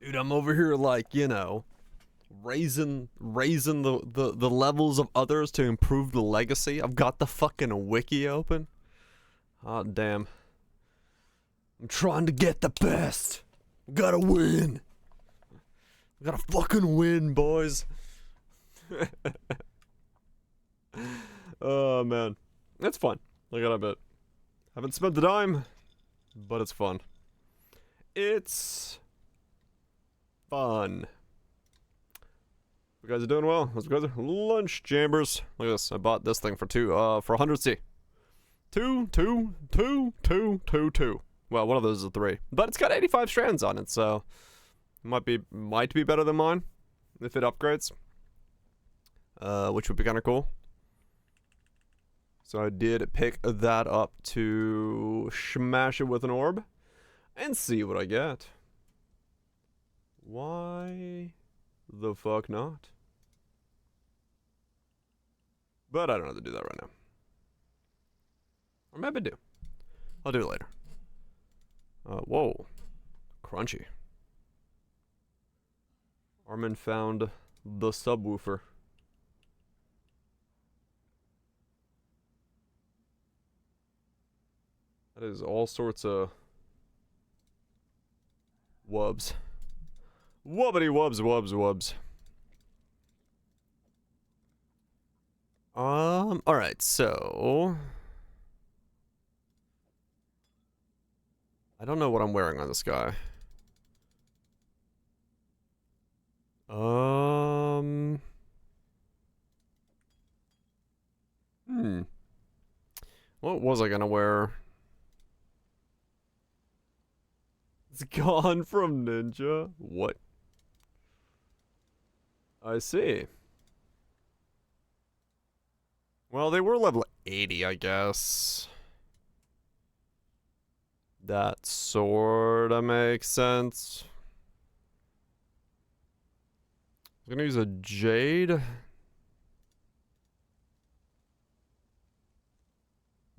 Dude, I'm over here like, raising the levels of others to improve the legacy. I've got the fucking wiki open. Oh damn. I'm trying to get the best. Gotta win. Gotta fucking win, boys. Oh man. It's fun. I gotta admit. Haven't spent the dime, but it's fun. It's fun. You guys are doing well. How's you guys? Lunch chambers. Look at this. I bought this thing for 100C. Two. Well, one of those is a 3. But it's got 85 strands on it, so might be better than mine if it upgrades. Which would be kind of cool. So I did pick that up to smash it with an orb and see what I get. Why the fuck not? But I don't have to do that right now. Or maybe I do. I'll do it later. Whoa. Crunchy. Armin found the subwoofer. That is all sorts of wubs. Wubbity wubs. Alright, so I don't know what I'm wearing on this guy. What was I gonna wear? It's gone from Ninja? What? I see. Well, they were level 80, I guess. That sorta makes sense. I'm gonna use a Jade.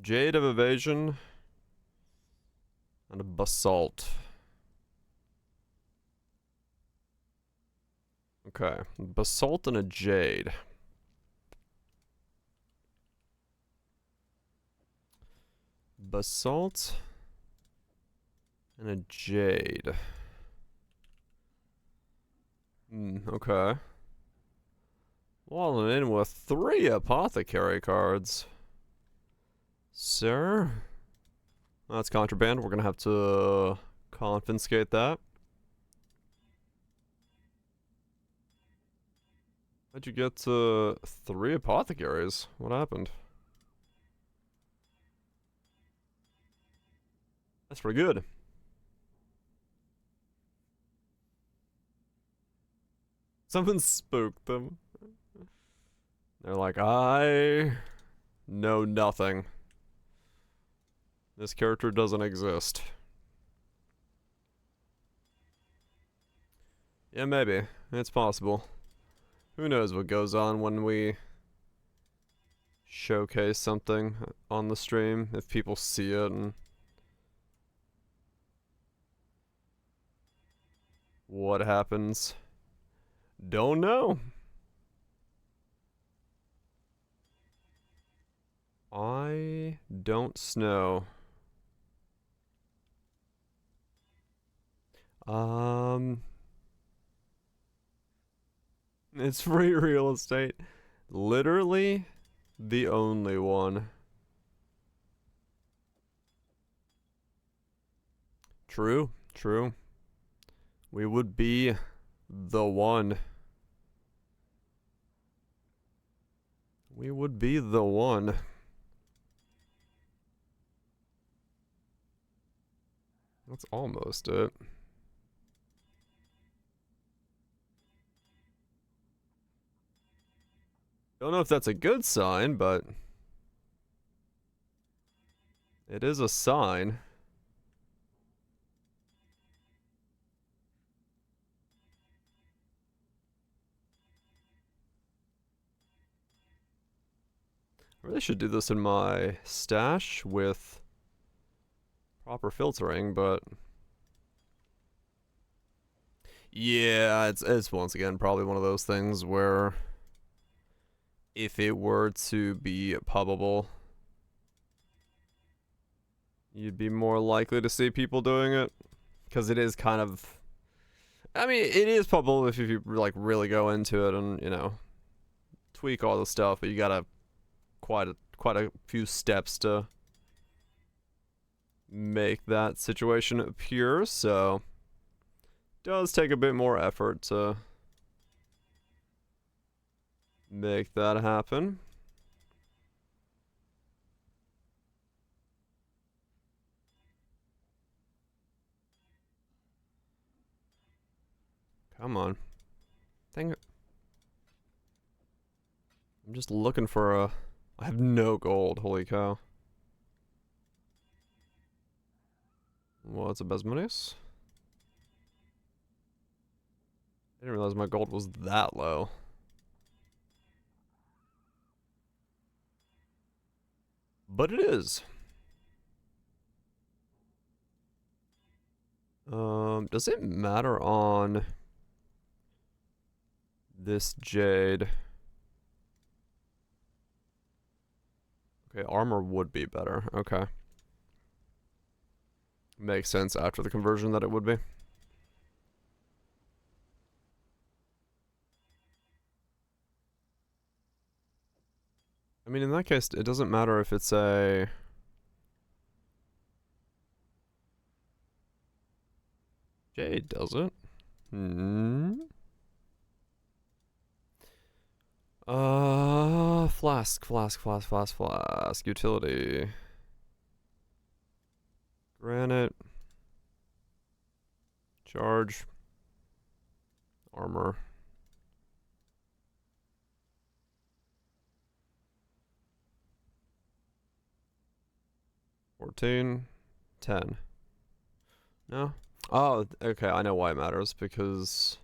Jade of Evasion. And a Basalt. Okay, Basalt and a Jade. Basalt and a Jade. Okay. Walling in with 3 apothecary cards. Sir? That's contraband. We're gonna have to confiscate that. How'd you get 3 apothecaries? What happened? That's pretty good. Someone spooked them. They're like, I know nothing. This character doesn't exist. Yeah, maybe. It's possible. Who knows what goes on when we showcase something on the stream, if people see it and what happens. Don't know. I don't snow. It's free real estate. Literally the only one. True. We would be the one. We would be the one. That's almost it. Don't know if that's a good sign, but it is a sign. I really should do this in my stash with proper filtering, but Yeah, it's once again probably one of those things where if it were to be pubable, you'd be more likely to see people doing it. Because it is kind of, I mean, it is pubable if you like really go into it and, you know, tweak all the stuff, but you gotta quite a few steps to make that situation pure, so it does take a bit more effort to make that happen. Come on. Dang it. I'm just looking for a... I have no gold, holy cow. What's a Besmonius? I didn't realize my gold was that low. But it is. Does it matter on this jade? Okay, armor would be better. Okay. Makes sense after the conversion that it would be. I mean, in that case, it doesn't matter if it's a... Jade, does it? Hmm. Flask. Utility. Granite. Charge. Armor. $14. $10. No? Oh, okay, I know why it matters, because...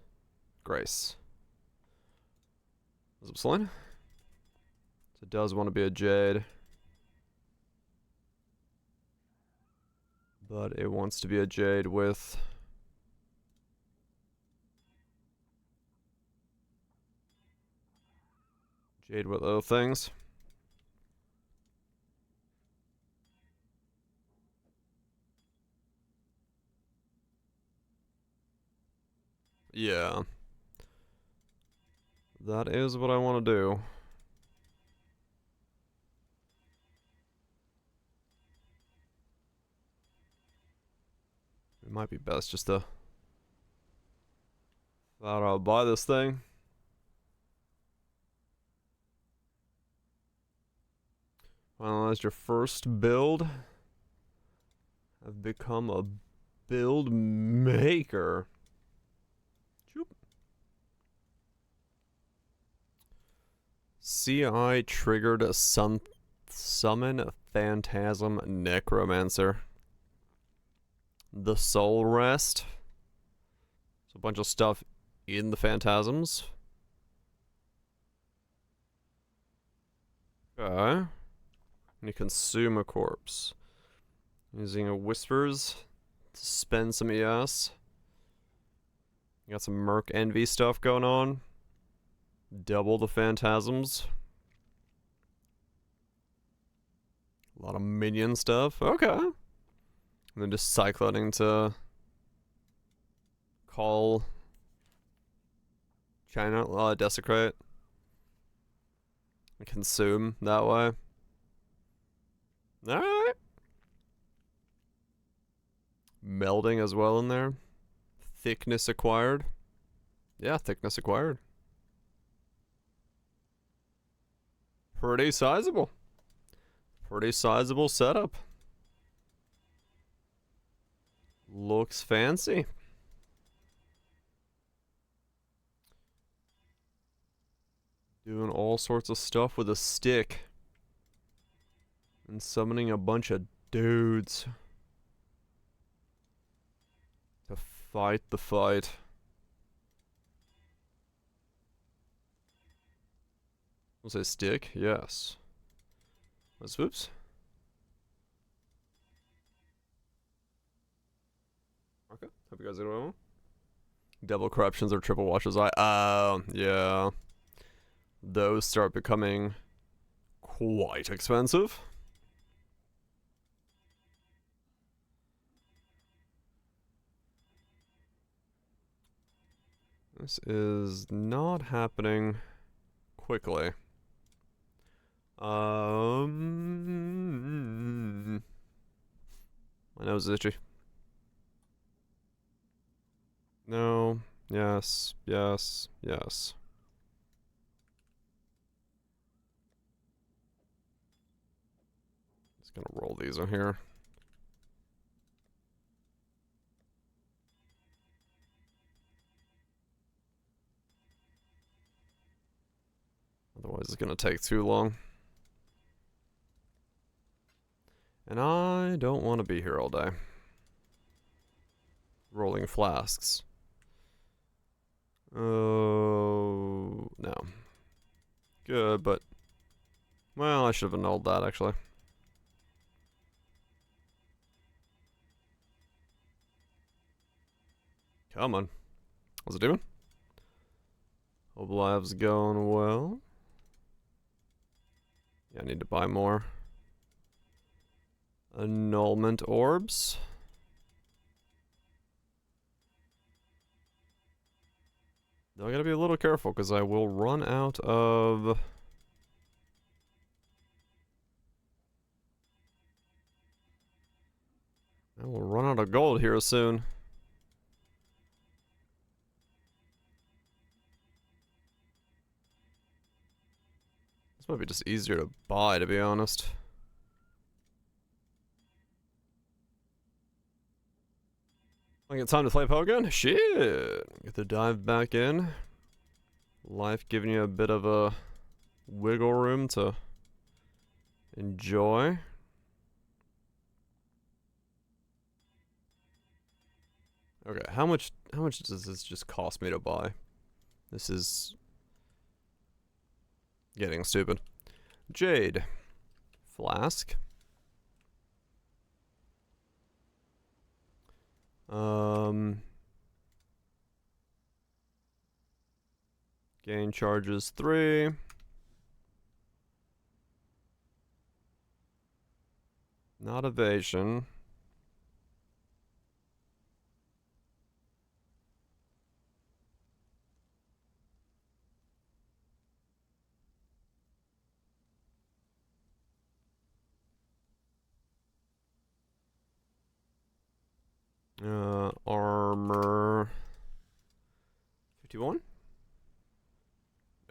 Grace. Is it Selene? So it does want to be a jade. But it wants to be a jade with... Jade with other things. Yeah. That is what I want to do. It might be best just to... Thought I'll buy this thing. Finalized your first build. I've become a build maker. Choop. CI triggered a summon a phantasm necromancer. The soul rest. So a bunch of stuff in the phantasms. Okay. You consume a corpse. Using a whispers to spend some ES. You got some Merc Envy stuff going on. Double the phantasms. A lot of minion stuff. Okay. And then just cycloning to call China, desecrate. And consume that way. Alright. Melding as well in there. Thickness acquired. Yeah, thickness acquired. Pretty sizable. Pretty sizable setup. Looks fancy. Doing all sorts of stuff with a stick. And summoning a bunch of dudes. To fight the fight. We'll say stick, yes. Let's whoops. Okay, hope you guys did well. Double corruptions or triple washes. Yeah. Those start becoming quite expensive. This is not happening quickly. My nose is itchy. No. Yes. Yes. Yes. Just gonna roll these in here. Otherwise, it's gonna take too long. And I don't want to be here all day. Rolling flasks. Oh, no. Good, but... Well, I should have annulled that, actually. Come on. What's it doing? Hope live's going well. Yeah, I need to buy more annulment orbs. Though I gotta be a little careful because I will run out of... I will run out of gold here soon. This might be just easier to buy, to be honest. I get time to play Pokémon? Shit! Get the dive back in. Life giving you a bit of a wiggle room to enjoy. Okay, how much does this just cost me to buy? This is getting stupid. Jade. Flask. Gain charges 3. Not evasion. Armor 51?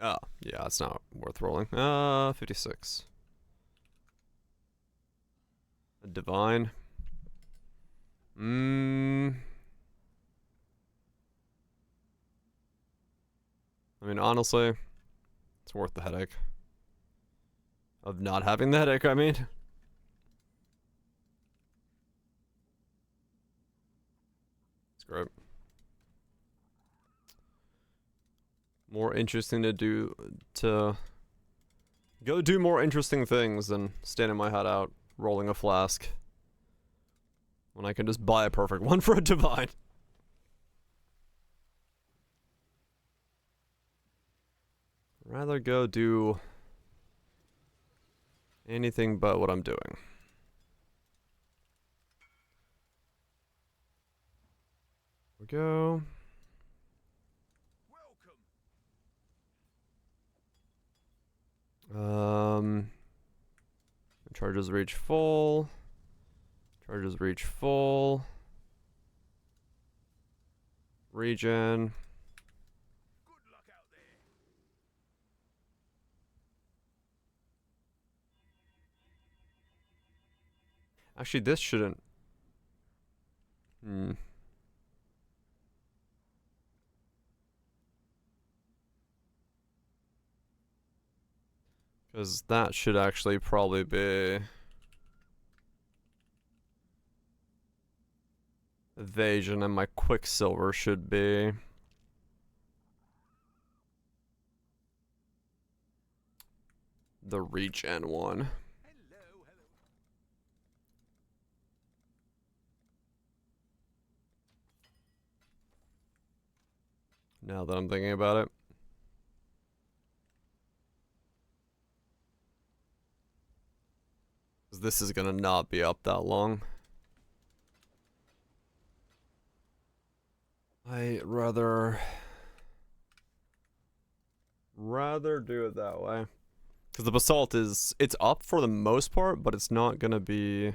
Oh, yeah, it's not worth rolling. 56. A divine. I mean, honestly, it's worth the headache. Of not having the headache, I mean. It's great. More interesting to do, go do more interesting things than standing my head out, rolling a flask. When I can just buy a perfect one for a divine. Rather go do anything but what I'm doing. Here we go. Charges reach full. Charges reach full. Regen. Good luck out there. Actually, this shouldn't. Because that should actually probably be evasion, and my quicksilver should be the regen one. Hello, hello. Now that I'm thinking about it. 'Cause this is gonna not be up that long. I'd rather do it that way. Because the basalt it's up for the most part, but it's not gonna be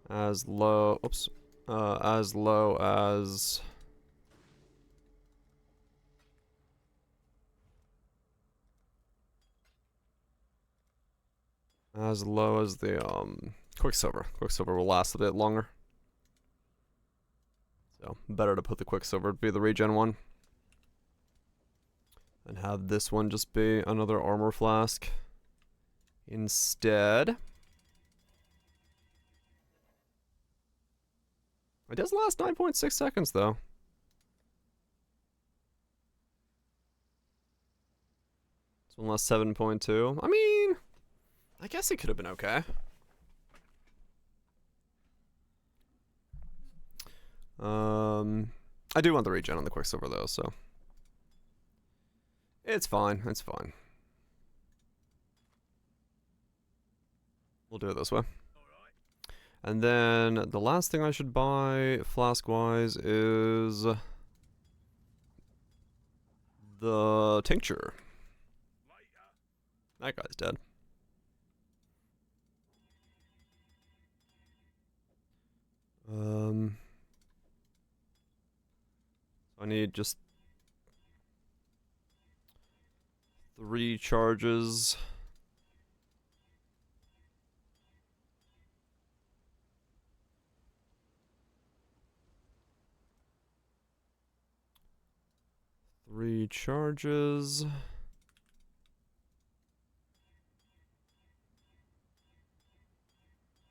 as low, oops, as low as the Quicksilver. Quicksilver will last a bit longer. So better to put the Quicksilver to be the regen one. And have this one just be another armor flask instead. It does last 9.6 seconds though. This one lasts 7.2. I mean, I guess it could have been okay. I do want the regen on the Quicksilver though, so it's fine. It's fine. We'll do it this way. And then the last thing I should buy flask-wise is the tincture. That guy's dead. I need just 3 charges.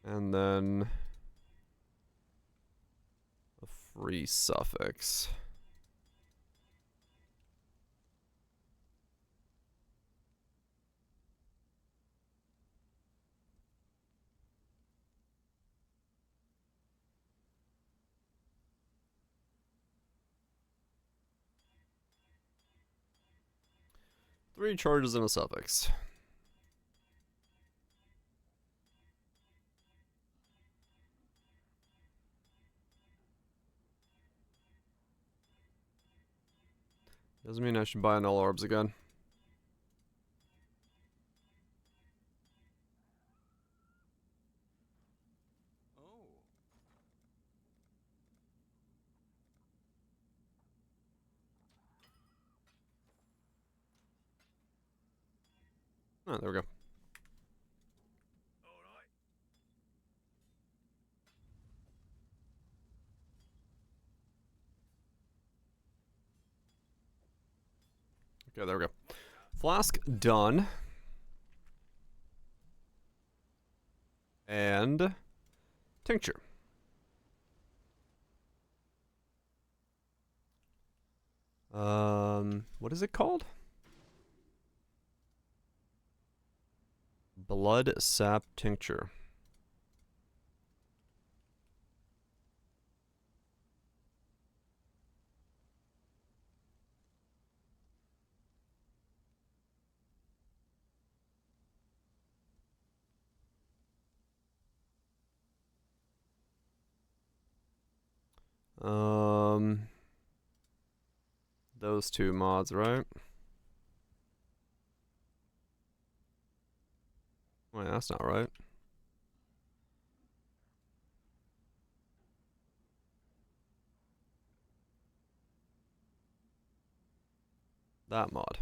And then a free suffix. Three charges and a suffix. Doesn't mean I should buy null orbs again. Oh, there we go. Okay, there we go. Flask done. And tincture. What is it called? Blood sap tincture. Those 2 mods, right? Wait, that's not right. That mod.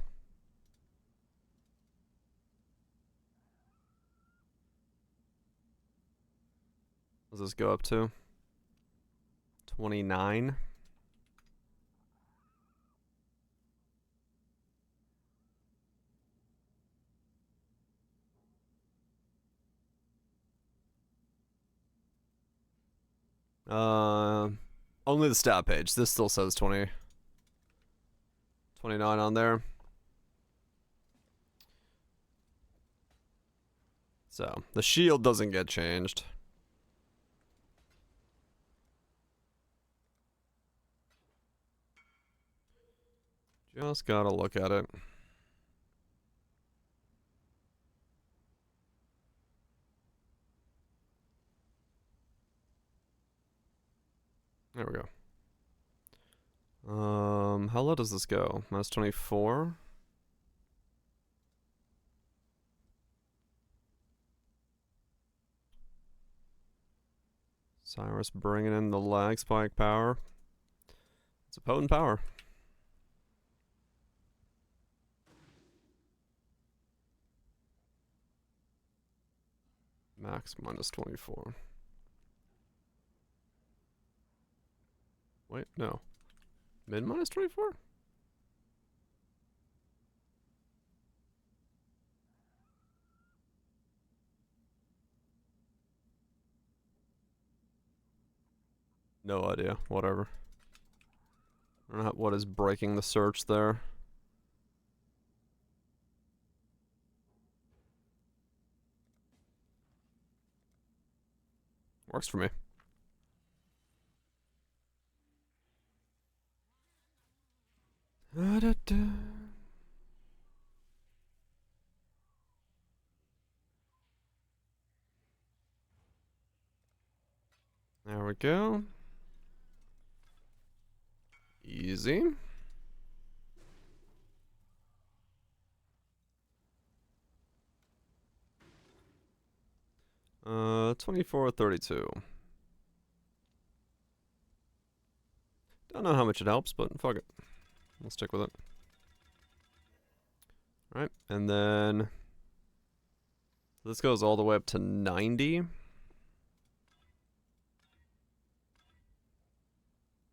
What does this go up to? 29. Only the stat page. This still says 29 on there. So, the shield doesn't get changed. Just gotta look at it. There we go. How low does this go? Minus 24? Cyrus bringing in the lag spike power. It's a potent power. Max minus 24. Wait, no. Mid minus 24? No idea. Whatever. I don't know what is breaking the search there. Works for me. Da-da-da. There we go. Easy. Uh, 24.32. Don't know how much it helps, but fuck it. We'll stick with it. Alright, and then this goes all the way up to 90.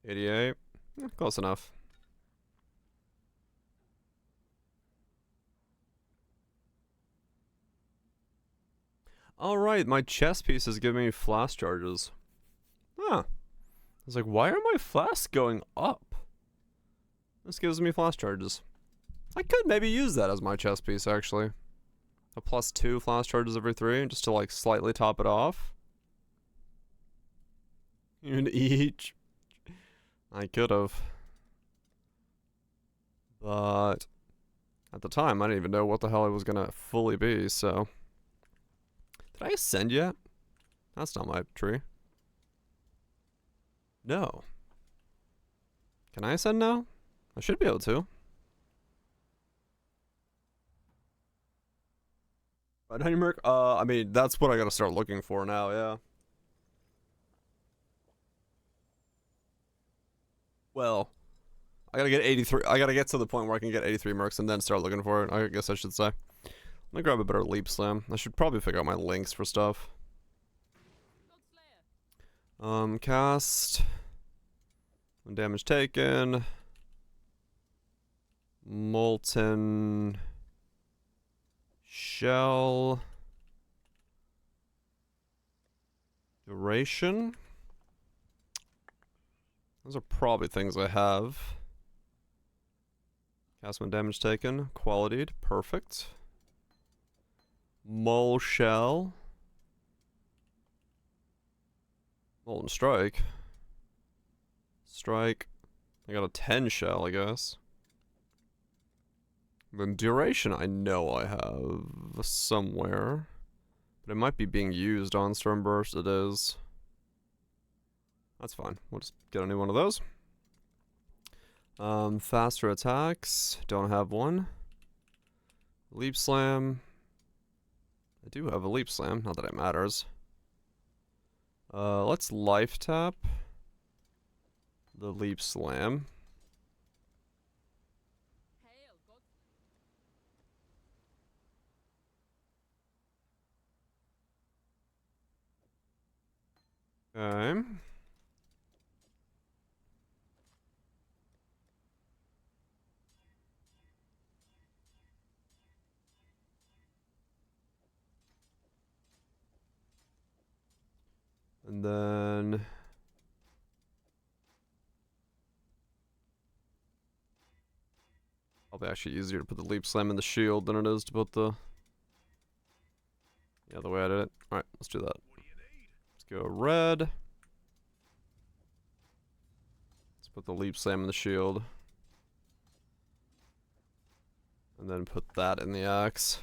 88. Close enough. Alright, my chess piece is giving me flash charges. Huh. I was like, why are my flasks going up? This gives me flash charges. I could maybe use that as my chess piece, actually. A +2 flash charges every 3, just to like slightly top it off. Even each. I could have. But at the time, I didn't even know what the hell it was gonna fully be, so. Did I ascend yet? That's not my tree. No. Can I ascend now? I should be able to. Right, honey Merc? I mean, that's what I gotta start looking for now, yeah. Well, I gotta get 83. I gotta get to the point where I can get 83 mercs and then start looking for it, I guess I should say. Let me grab a better leap slam. I should probably figure out my links for stuff. Cast. Damage taken. Molten shell. Duration. Those are probably things I have. Cast when damage taken. Qualityed. Perfect. Mole shell. Molten strike. Strike. I got a 10 shell, I guess. Then duration I know I have somewhere. But it might be being used on Stormburst. It is. That's fine. We'll just get a new one of those. Faster attacks. Don't have one. Leap slam. I do have a leap slam. Not that it matters. Let's life tap the leap slam. Okay. And then probably actually easier to put the leap slam in the shield than it is to put the other way I did it. Alright, let's do that. Let's go red. Let's put the leap slam in the shield. And then put that in the axe.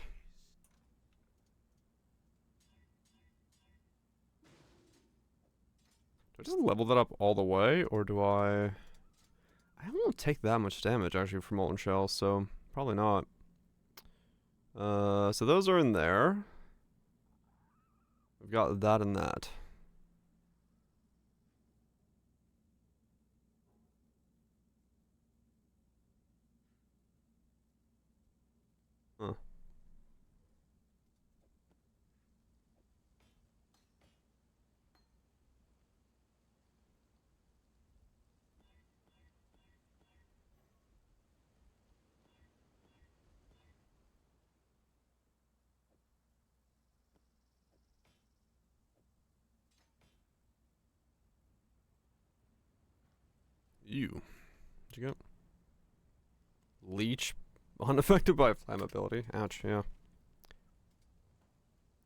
Do I just level that up all the way, or do I... I won't take that much damage, actually, from Molten Shell, so probably not. So those are in there. We've got that and that. Huh. You. What'd you get? Leech. Unaffected by flammability. Ouch, yeah.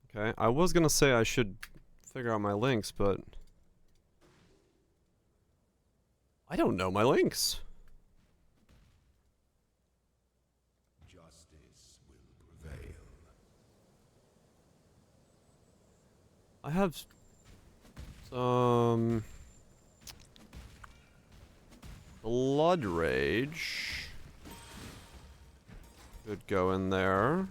Okay, I was gonna say I should figure out my links, but... I don't know my links. Justice will prevail. I have some Blood Rage. Could go in there.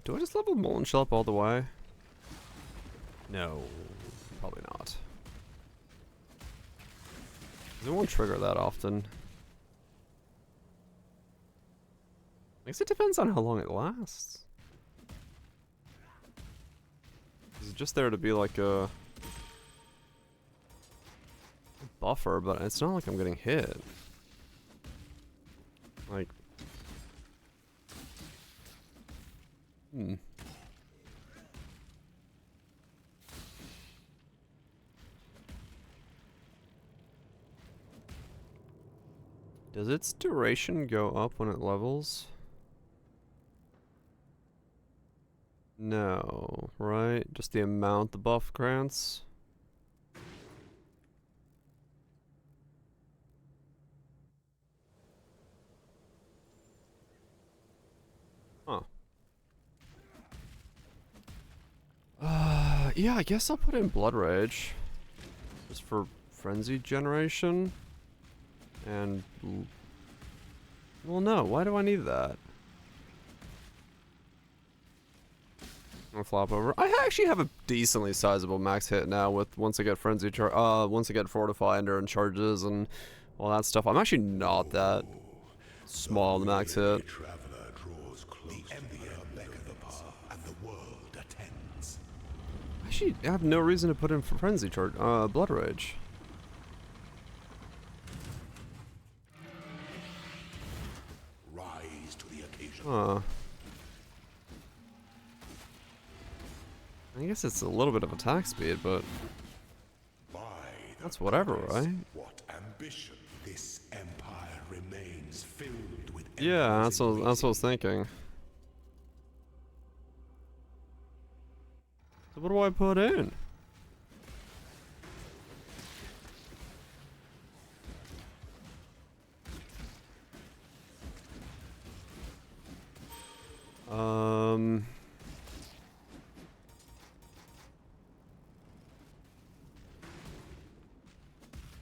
Do I just level Molten Shell up all the way? No, probably not. It won't trigger that often. I guess it depends on how long it lasts. It's just there to be like a buffer, but it's not like I'm getting hit. Like... Does its duration go up when it levels? No, right? Just the amount the buff grants? Huh. Yeah, I guess I'll put in Blood Rage. Just for frenzy generation. And... well, no, why do I need that? I'll flop over. I actually have a decently sizable max hit now with once I get frenzy once I get fortify endurance charges and all that stuff. I'm actually not that small in the max hit. Traveler draws close. The Emperor beckons the path, and the world attends. Actually, I have no reason to put in for frenzy charge. Blood Rage. Rise to the occasion. Huh. I guess it's a little bit of attack speed, but By the that's whatever, goddess, right? What ambition! This empire remains filled with. Yeah, that's what I was thinking. So what do I put in?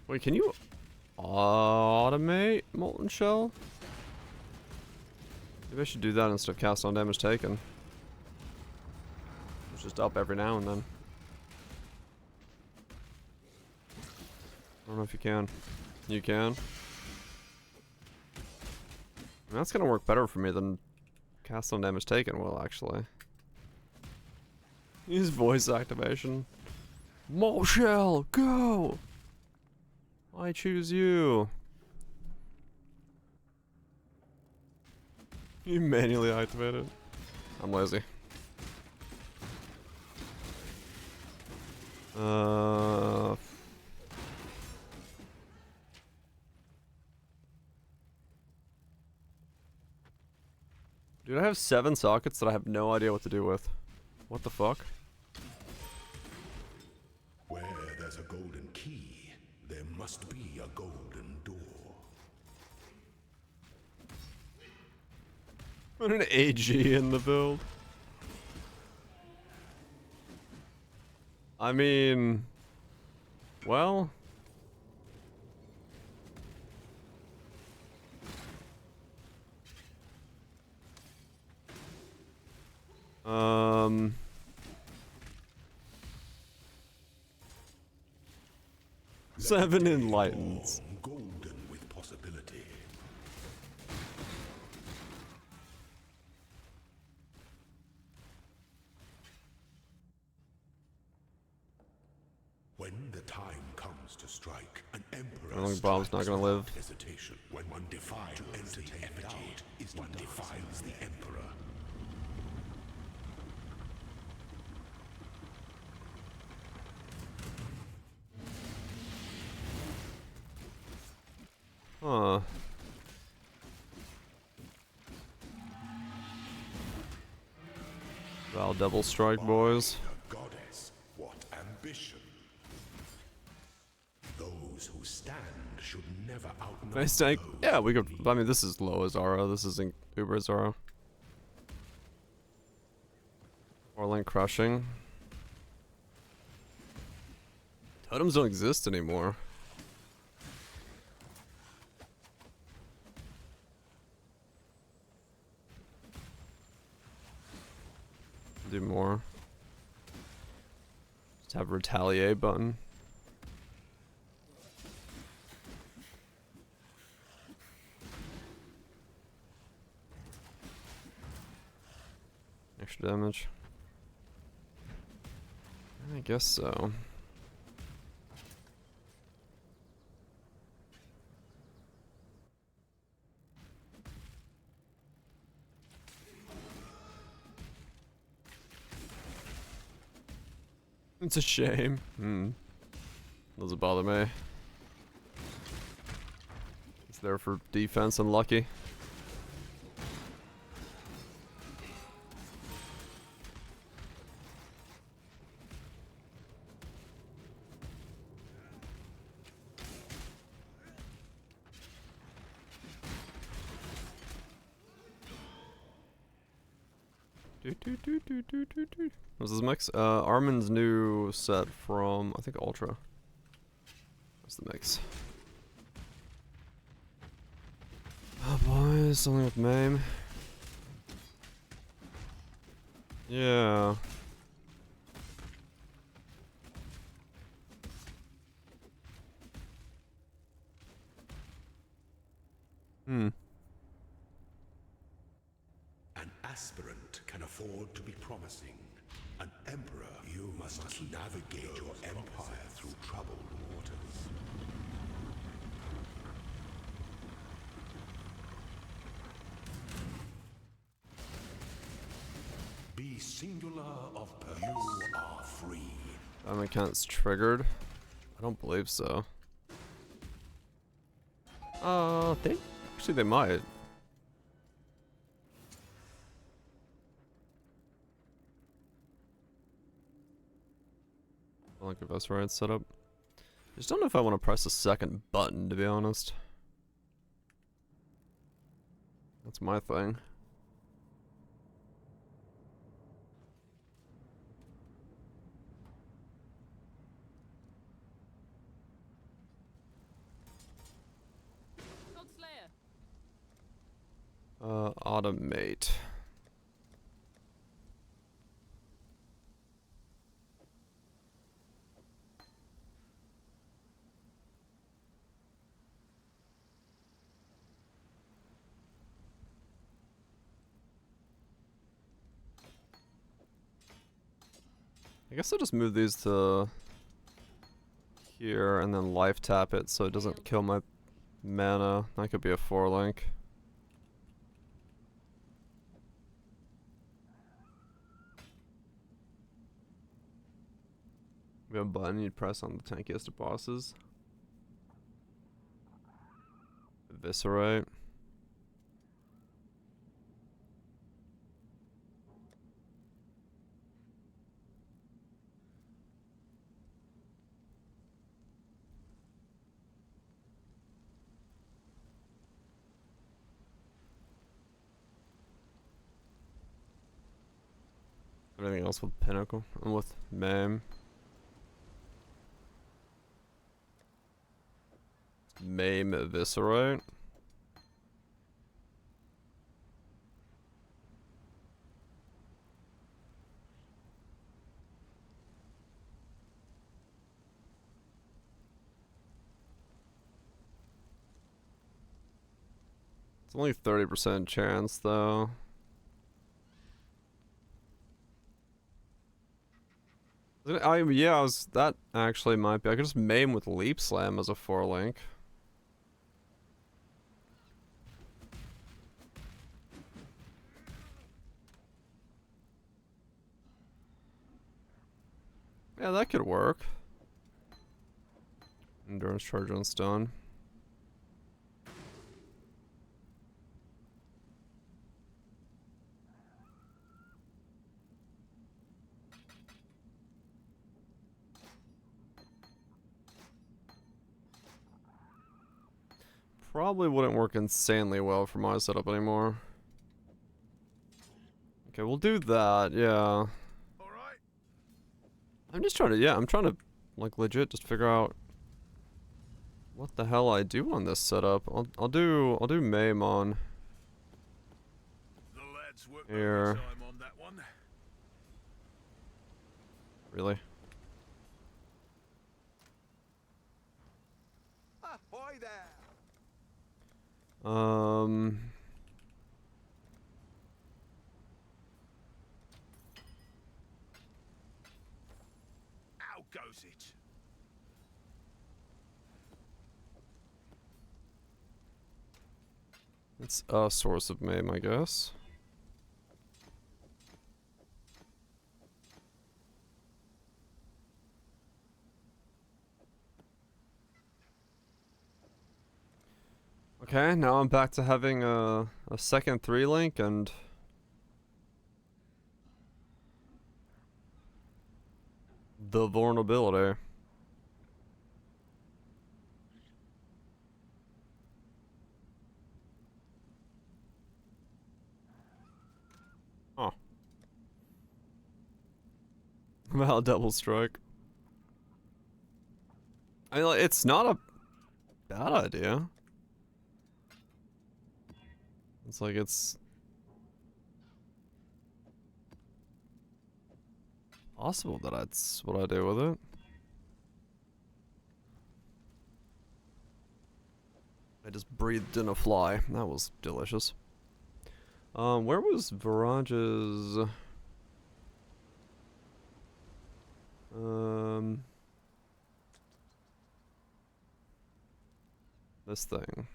Wait, can you automate Molten Shell? Maybe I should do that instead of cast on damage taken. It's just up every now and then. I don't know if you can. You can. I mean, that's gonna work better for me than cast on damage taken will, actually. Use voice activation. Molten Shell, go! I choose you. You manually activate it. I'm lazy. Dude, I have 7 sockets that I have no idea what to do with. What the fuck? Where there's a golden key, there must be a golden door. Put an AG in the build. I mean, well, seven enlightens. Golden with possibility. When the time comes to strike, an emperor I don't think Bob's not gonna live. hesitation. When one defiles the doubt, is one defiles the emperor. Huh. Val double strike, boys. A goddess, what ambition! Those who stand should never outnumber. Nice tank. Yeah, we could. I mean, this is low Zara. This isn't Uber Zara. Or link crushing. Totems don't exist anymore. Do more. Just have retaliate button. Extra damage. I guess so. It's a shame. Doesn't bother me. It's there for defense and lucky. What's this mix? Armin's new set from, I think, Ultra. What's the mix? Oh boys, something with Mame. Yeah. An aspirant can afford to be promising. An emperor, you must navigate your empire through troubled waters. Be singular of purpose. You are free. That mechanic's triggered. I don't believe so. Actually they might. I like if that's right setup. I just don't know if I want to press a second button, to be honest. That's my thing. Automate. I guess I'll just move these to here and then life tap it so it doesn't kill my mana. That could be a 4-link. We have a button you'd press on the tankiest of bosses. Eviscerate. Anything else with Pinnacle and with Mame? Mame Eviscerate. It's only 30% chance though. That actually might be. I could just maim with Leap Slam as a 4-link. Yeah, that could work. Endurance charge on stun. Probably wouldn't work insanely well for my setup anymore. Okay, we'll do that, yeah. Alright. I'm just trying to, yeah, I'm trying to, like, legit just figure out what the hell I do on this setup. I'll do Maim on The lads work here. overtime on that one. Really? Ahoy there! How goes it? It's a source of Maim, I guess. Okay, now I'm back to having a second 3-link and the vulnerability. Oh. Well, double strike. I mean, like, it's not a bad idea. It's like it's possible that that's what I do with it. I just breathed in a fly. That was delicious. Where was Virage's? This thing.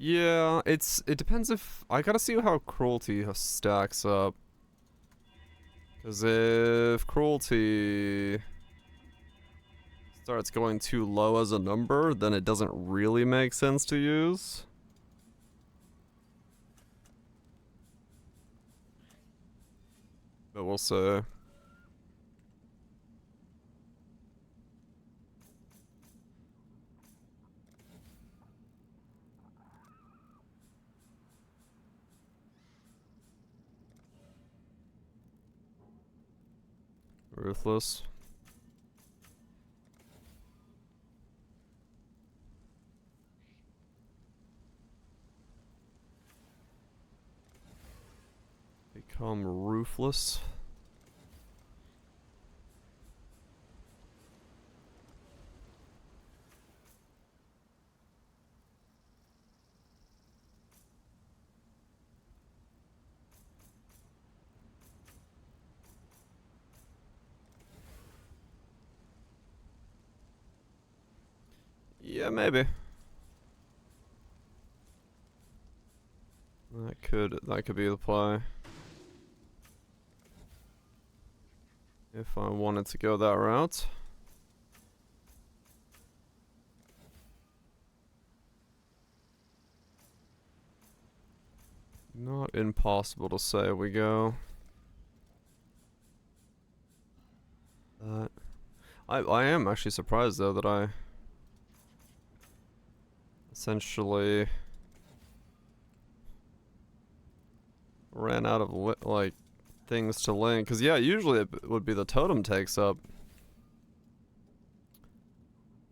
Yeah, it depends if I gotta see how cruelty stacks up. Cause if cruelty starts going too low as a number, then it doesn't really make sense to use. But we'll see. Ruthless. Become ruthless. Yeah, maybe. That could be the play. If I wanted to go that route. Impossible to say. We go. I am actually surprised though that I essentially ran out of like things to link. Cause yeah, usually it would be the totem takes up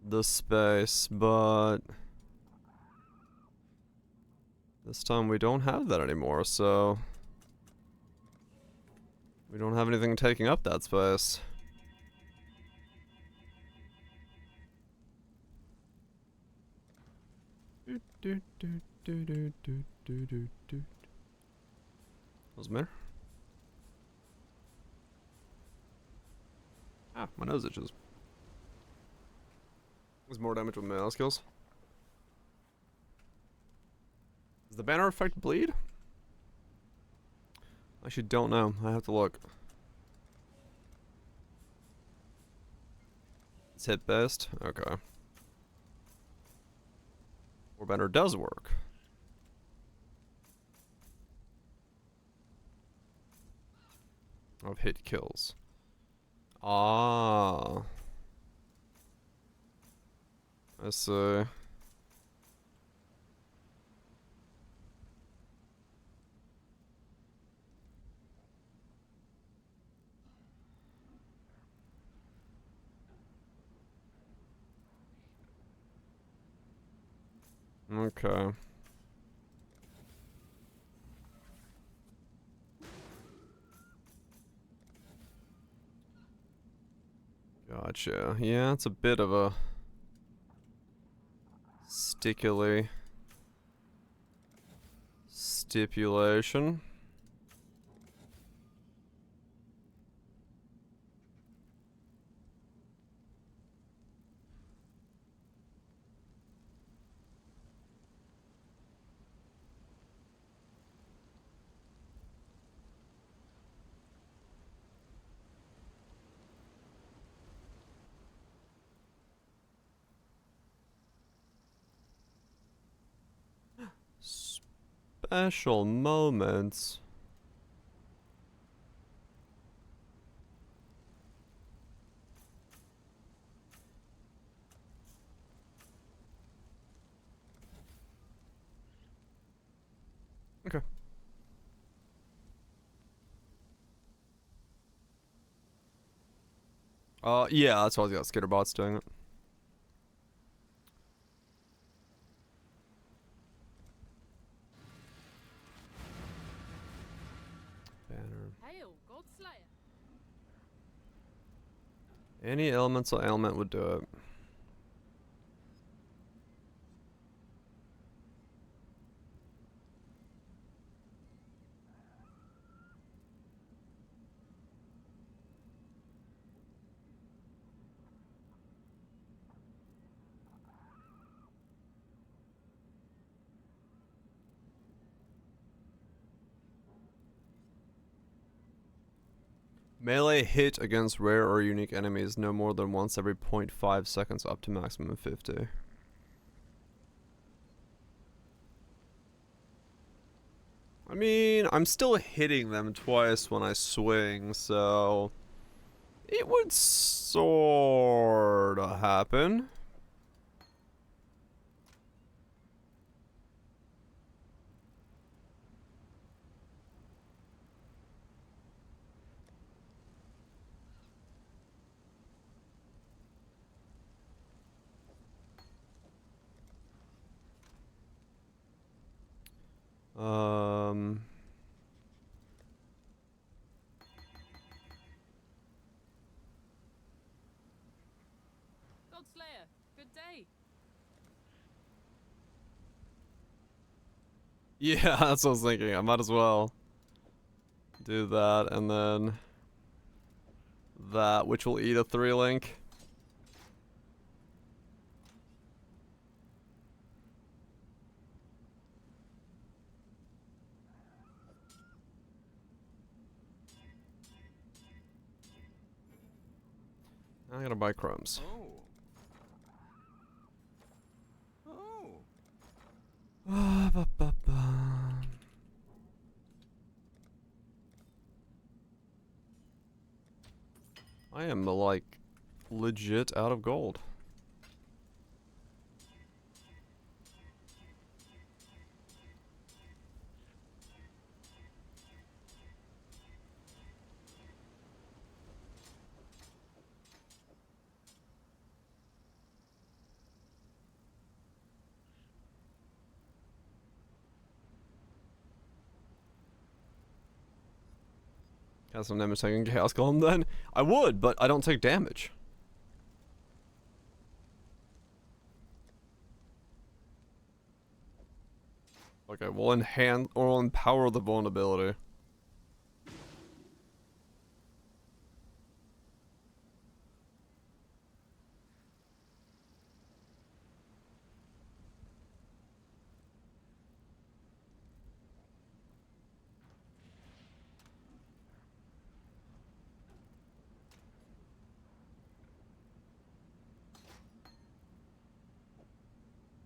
the space, but this time we don't have that anymore, so we don't have anything taking up that space. What's the matter? Ah, my nose itches. There's more damage with melee skills. Does the banner effect bleed? I actually don't know. I have to look. It's hit based? Okay. Or banner does work. Of hit kills. Ah. I see. Okay. Gotcha. Yeah, it's a bit of a stickily stipulation. Special moments. Okay. Yeah, that's why I got Skitterbots doing it. Banner. Hail, Godslayer. Any elemental ailment would do it. Melee hit against rare or unique enemies no more than once every 0.5 seconds up to maximum of 50. I mean, I'm still hitting them twice when I swing, so it would sorta happen. Godslayer, good day. Yeah, that's what I was thinking. I might as well do that and then that, which will eat a 3-link. I gotta buy crumbs. Oh. Ah, ba, ba, ba. I am like legit out of gold. Cast some damage taking Chaos Golem then? I would, but I don't take damage. Okay, we'll enhance or we'll empower the vulnerability.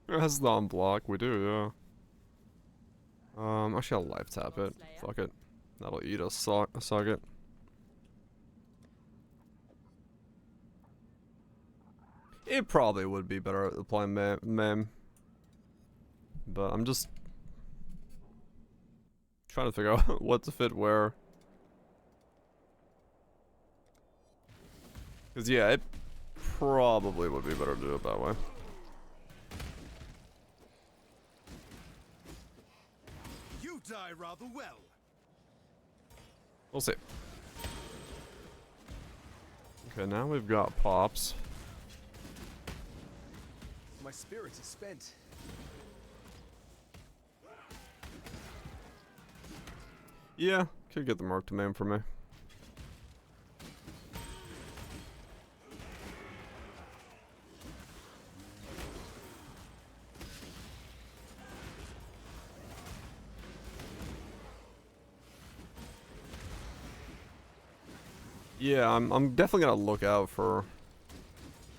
It has the unblock, we do, yeah. Actually I'll life tap it. Fuck it. That'll eat a socket. It probably would be better at applying mem. But I'm just trying to figure out what to fit where. Cause yeah, it probably would be better to do it that way. You die rather well. We'll see. Okay, now we've got pops. My spirit is spent. Yeah, could get the mark to maim for me. Yeah, I'm definitely gonna look out for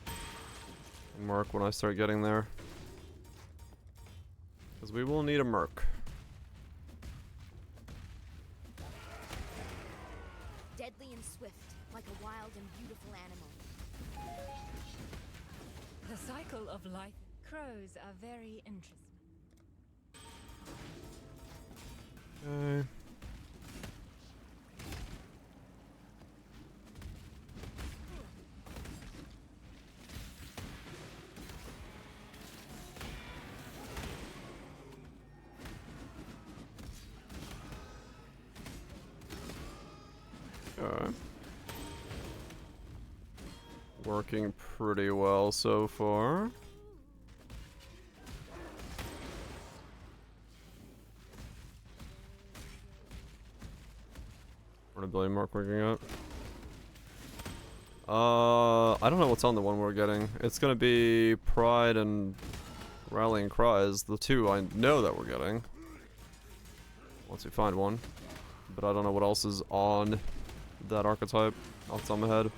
a merc when I start getting there. Because we will need a merc. Deadly and swift, like a wild and beautiful animal. The cycle of life. Crows are very interesting. Okay. Alright. Working pretty well so far. Portability mark working out. I don't know what's on the one we're getting. It's gonna be Pride and Rallying Cries, the two I know that we're getting. Once we find one. But I don't know what else is on that archetype off the top of my head.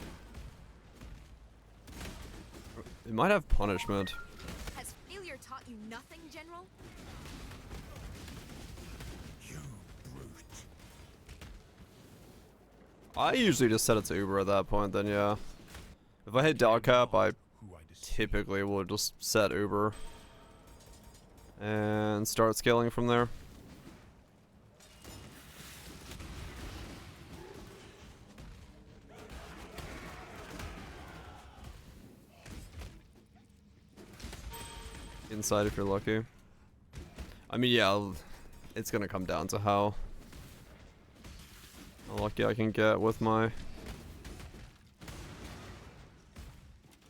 It might have punishment. Has failure taught you nothing, General? You brute. I usually just set it to Uber at that point, then yeah. If I hit dog cap, I Who I deceive. typically will just set Uber. And start scaling from there. Inside if you're lucky. I mean, yeah, it's gonna come down to how lucky I can get with my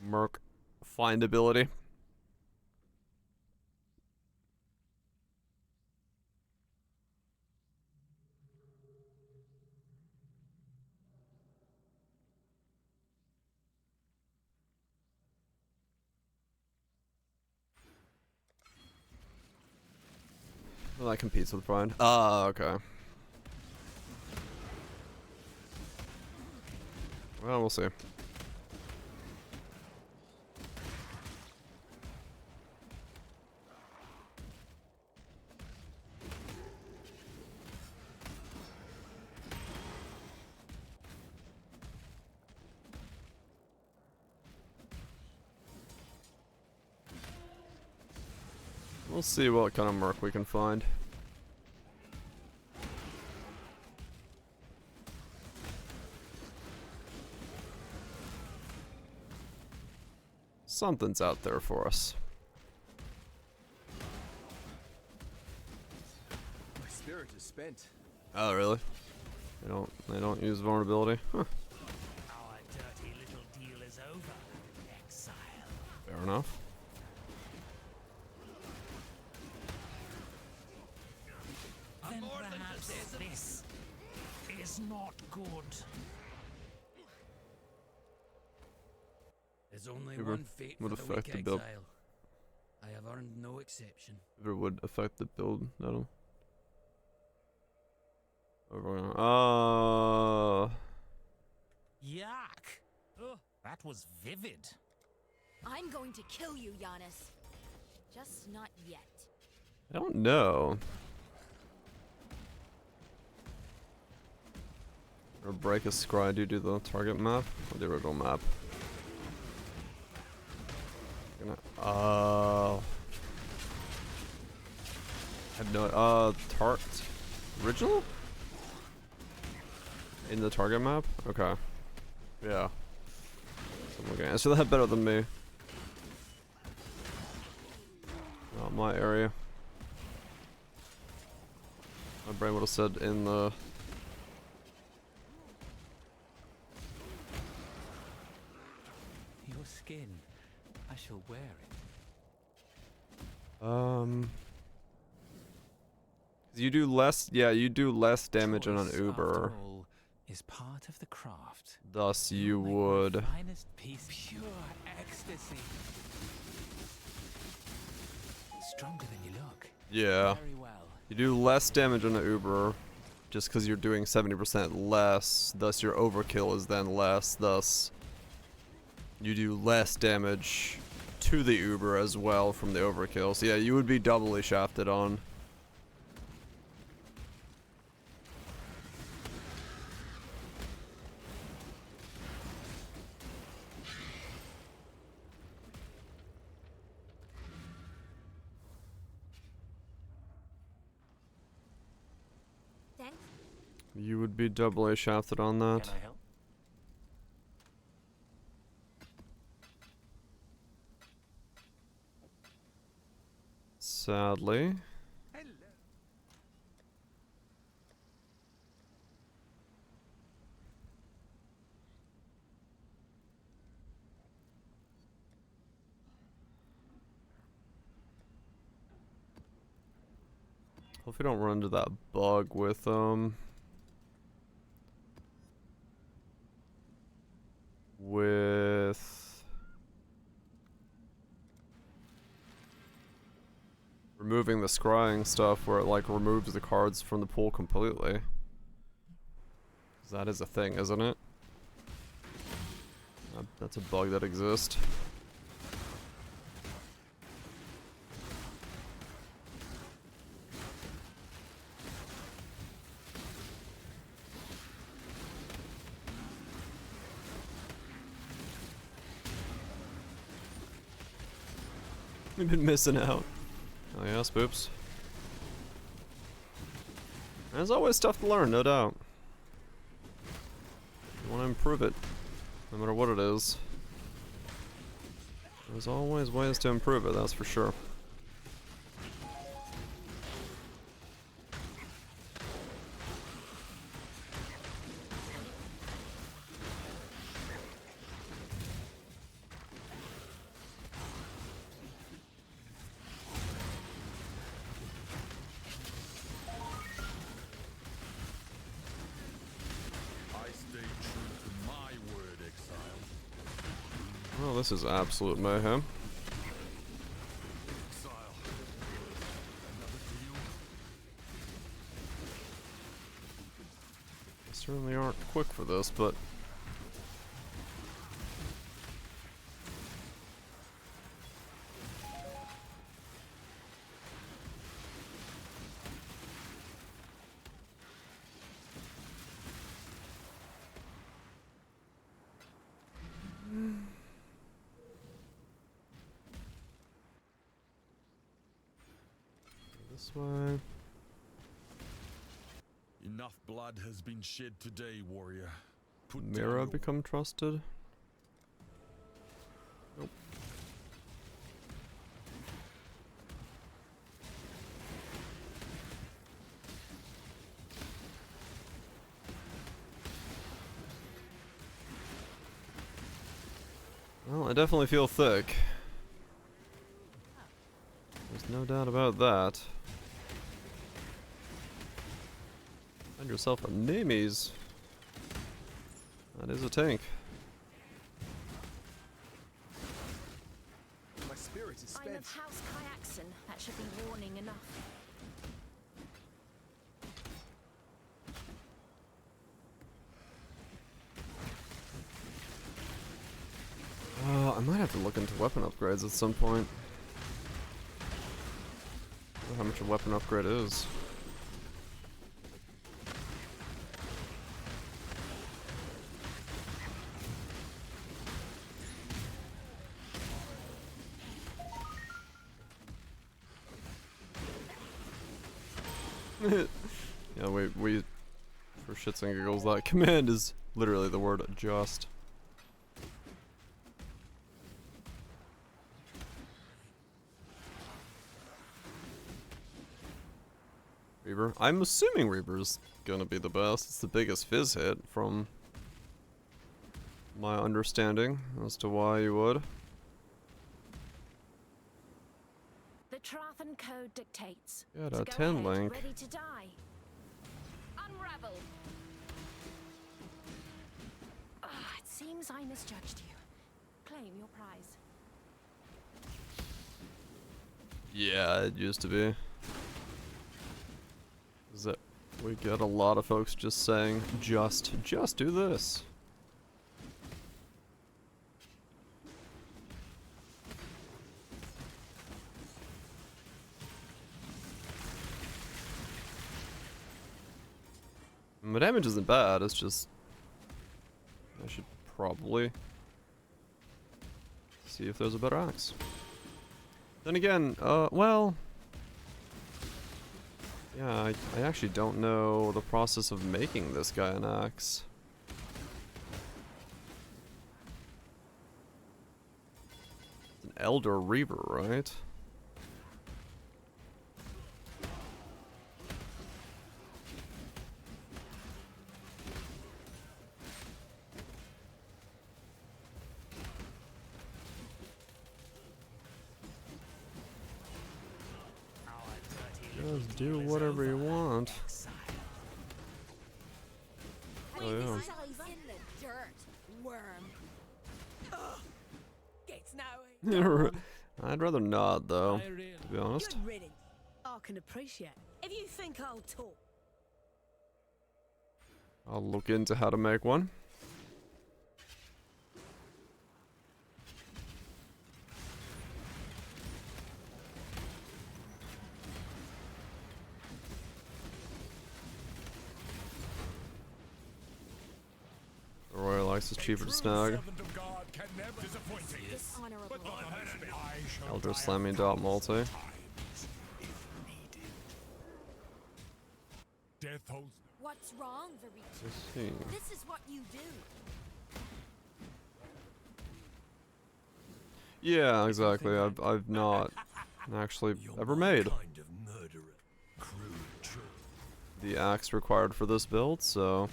merc findability. Well, that competes with Pride. Ah, okay. Well, we'll see. We'll see what kind of merc we can find. Something's out there for us. My spirit is spent. Oh, really? They don't use vulnerability? Huh. Our dirty little deal is over, exile. Fair enough. Then perhaps this is not good. There's only Uber one fate would for the affect weak the build. exile. I have earned no exception. If it would affect the build, that'll. Oh. Yuck! Oh, that was vivid. I'm going to kill you, Giannis. Just not yet. I don't know. Or break a scry to do the target map or the original map. I have no tart original? In the target map? Okay. Yeah. Okay, so they have better than me. Not my area. My brain would have said in the Your skin. I shall wear it. 'cause you do less, yeah, you do less damage on an Choice, Uber. after all, is part of the craft. Thus you You'll make my would. finest piece, pure ecstasy. Stronger than you look. Yeah. Very well. You do less damage on an Uber just because you're doing 70% less, thus your overkill is then less, thus you do less damage to the Uber as well from the overkill. So yeah, you would be doubly shafted on. Thanks. You would be doubly shafted on that. Can I help? Sadly. Hope we don't run into that bug with removing the scrying stuff where it like removes the cards from the pool completely. 'Cause that is a thing, isn't it? That's a bug that exists. We've been missing out. Oh yeah, spoops. There's always stuff to learn, no doubt. You want to improve it, no matter what it is. There's always ways to improve it, that's for sure. I stay true to my word, exile. Well, this is absolute mayhem. Exile. Another deal. They certainly aren't quick for this, but This way. Enough blood has been shed today, warrior. Put down Mira your become trusted? Nope. Well, I definitely feel thick. There's no doubt about that. Find yourself a Nemes. That is a tank. My spirit is I'm spent. of House Kyaxon. That should be warning enough. I might have to look into weapon upgrades at some point. I don't know how much a weapon upgrade is. Yeah, we for shits and giggles, that command is literally the word adjust. Reaver. I'm assuming Reaver's gonna be the best. It's the biggest fizz hit from my understanding as to why you would. The Trathan Code dictates. Got So a go 10 ahead, link. ready to die. Unravel. Ah, it seems I misjudged you. Claim your prize. Yeah, it used to be. Is that we get a lot of folks just saying, just do this. My damage isn't bad, it's just I should probably see if there's a better axe. Then again, well, yeah, I actually don't know the process of making this guy an axe. It's an Elder Reaver, right? Just do whatever you want. Oh yeah. In the dirt, worm. Gets no I'd rather not, though, I really to be honest. Good riddance. I can appreciate. If you think I'll talk, I'll look into how to make one. The Royal Axe is cheaper to snag. servant of God can never disappoint me. Dishonorable. I shall Elder die Slamming a Dot thousand Multi. times, if needed. Death holds What's wrong, Varese? Let's see. This is what you do. Yeah, exactly. I've not actually ever made kind of murderer. Crude truth. the axe required for this build, so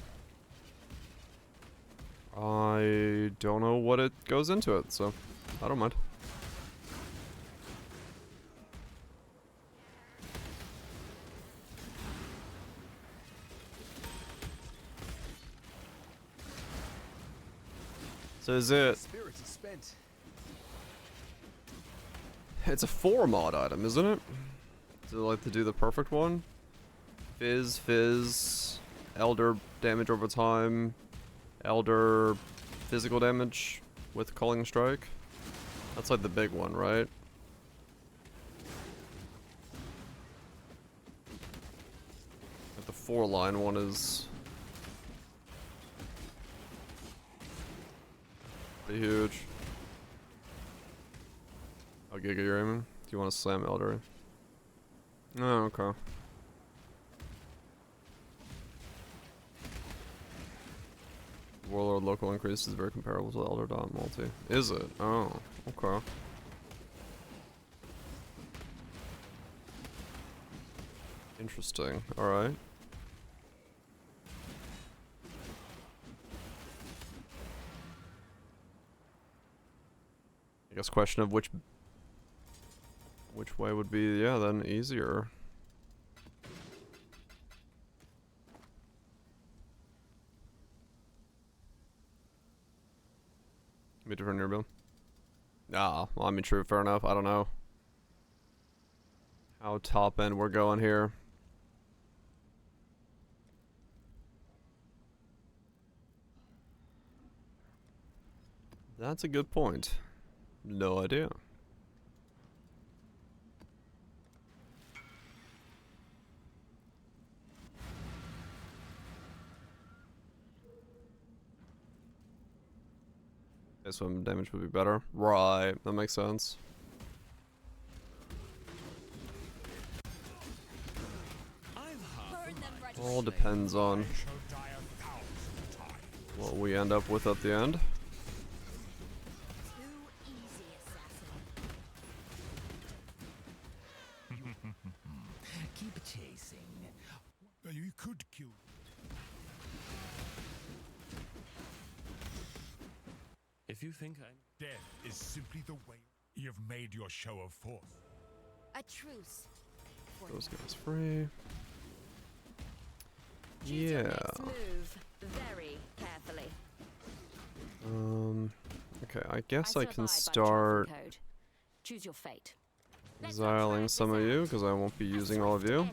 I don't know what it goes into it, so I don't mind. So is it? Spirit is spent. It's a 4 mod item, isn't it? Is it like to do the perfect one? Fizz, Elder damage over time, Elder physical damage with Culling Strike. That's like the big one, right? Like the 4-line one is pretty huge. Oh, Giga, you're aiming? Do you want to slam Elder? Oh, okay. Warlord local increase is very comparable to Elder Dot multi. Is it? Oh, okay. Interesting. Alright. I guess question of which way would be, yeah, then easier. Be different in your build. Ah, well, I mean, true, fair enough. I don't know how top end we're going here. That's a good point. No idea. Okay, swim damage would be better. Right, that makes sense. Burn them right All depends on what we end up with at the end. too easy, assassin. Keep chasing. Well, you could kill. If you think I'm... Death is simply the way you've made your show of force. A truce. For Those now. guys free. Choose your Yeah. next move very carefully. Okay, I guess I can still abide by the start Trophy code. Choose your fate. exiling some of you, because I won't be using all of you.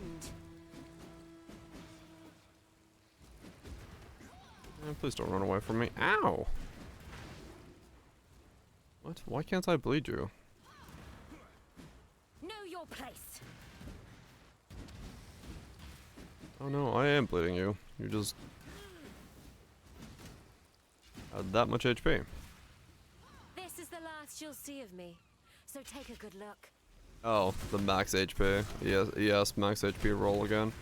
Please don't run away from me. Ow! What? Why can't I bleed you? Know your place. Oh no, I am bleeding you. You just had that much HP. This is the last you'll see of me, so take a good look. Oh, the max HP. Yes, max HP roll again.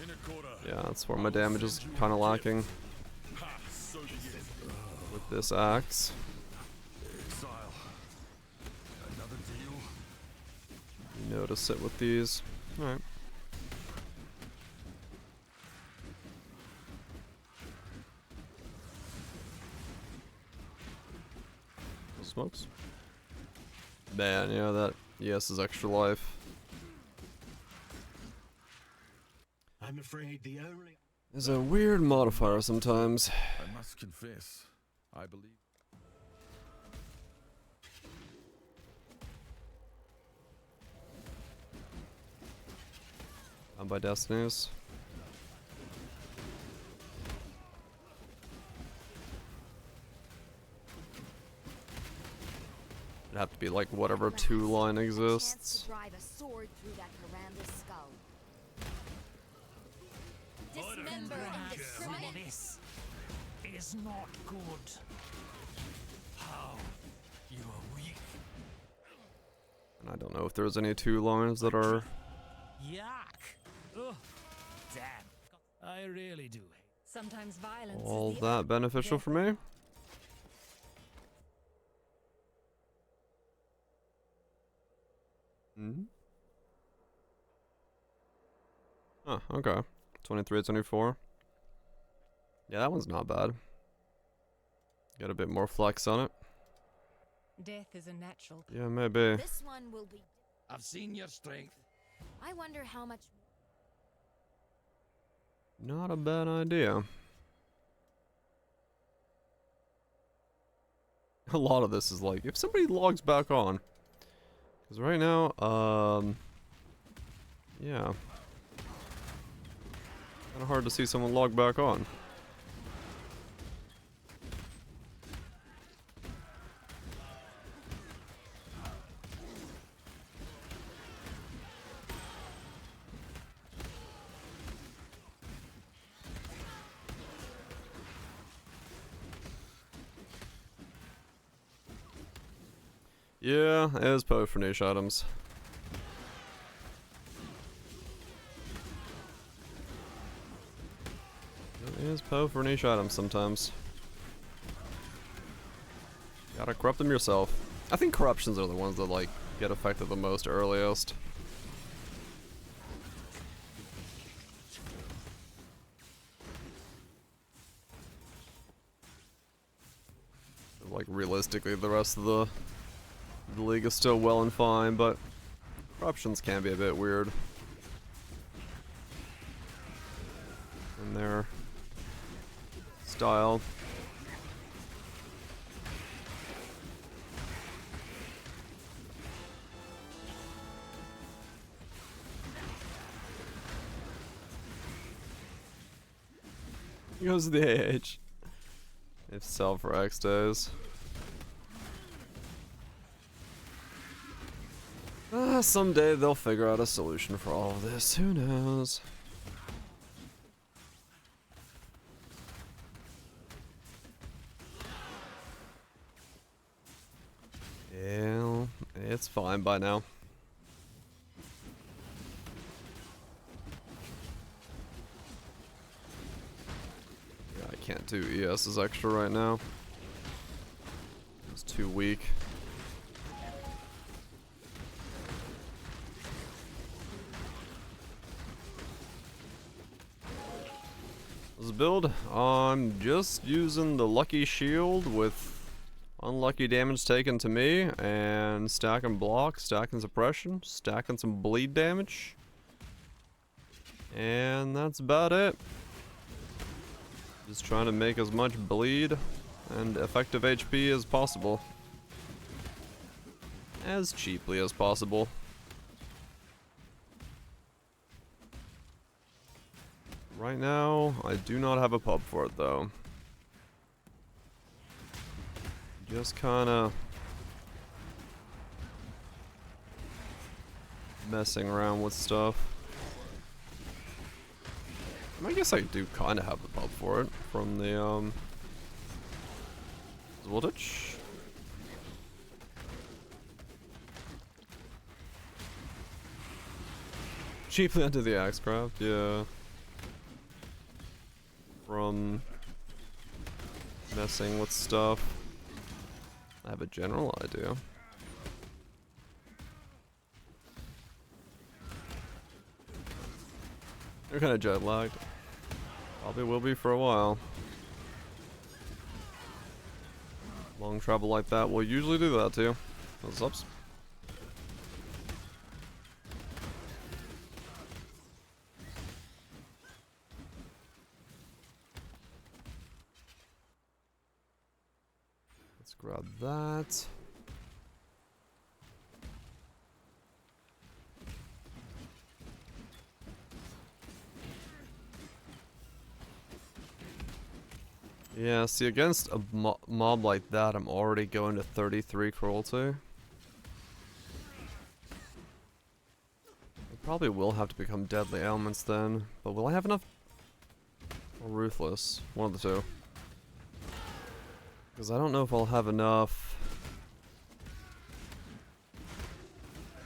In a quarter. Yeah, that's where my damage is kind of lacking Ha, so be it. with this axe. Exile. Another deal. You know to sit with these. Alright. Smokes. Man, yeah, that ES is extra life. I'm afraid the only... Is a weird modifier sometimes. I must confess, I believe. I'm by Destinies. It'd have to be like whatever two line Chance exists. to drive a sword through that Miranda's skull. Dismember indiscriminate. This is not good. How? You are weak. And I don't know if there's any two lines that are Yuck. Ugh. Damn. I really do hate. Sometimes violence all is the that beneficial for me. Hmm. Oh, okay. 23, 24. Yeah, that one's not bad. Got a bit more flex on it. death is a natural. Yeah, maybe. This one will be. I've seen your strength. I wonder how much. Not a bad idea. A lot of this is like, if somebody logs back on. Because right now, yeah. Kind of hard to see someone log back on. Yeah, it is probably for niche items. Poe for niche items sometimes. Gotta corrupt them yourself. I think corruptions are the ones that like get affected the most earliest. Like realistically, the rest of the league is still well and fine, but corruptions can be a bit weird in their style. He goes to the AH. If sell for X days. Someday they'll figure out a solution for all of this. Who knows? Yeah, it's fine by now. Yeah, I can't do ES's extra right now. It's too weak. This build, I'm just using the lucky shield with unlucky damage taken to me, and stacking block, stacking suppression, stacking some bleed damage. And that's about it. Just trying to make as much bleed and effective HP as possible. As cheaply as possible. Right now, I do not have a pub for it though. Just kinda messing around with stuff. I guess I do kinda have the pub for it from the voltage. Cheaply into the axe craft, yeah. From messing with stuff. I have a general idea. They're kind of jet lagged. Probably will be for a while. Long travel like that will usually do that too. What's up? Let's grab that. Yeah, see, against a mob like that, I'm already going to 33 cruelty. I probably will have to become deadly elements then, but will I have enough? Or ruthless, one of the two. Because I don't know if I'll have enough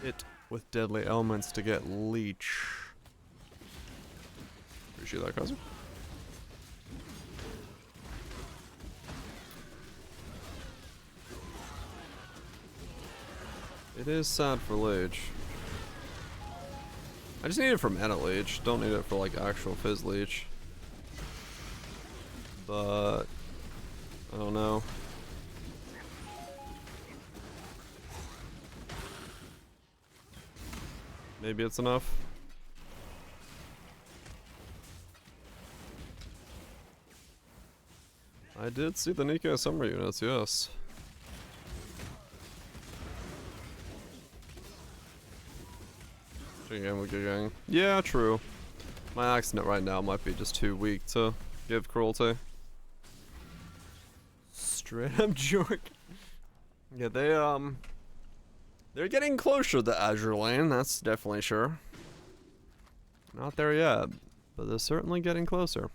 hit with deadly elements to get leech. Appreciate that, cousin. It is sad for leech. I just need it for mana leech, don't need it for like actual fizz leech. But I don't know. Maybe it's enough. I did see the Nikkei summer units, yes. Yeah, true. My accident right now might be just too weak to give cruelty. Straight up jerk. Yeah, they're getting closer to Azure Lane, that's definitely sure. Not there yet, but they're certainly getting closer.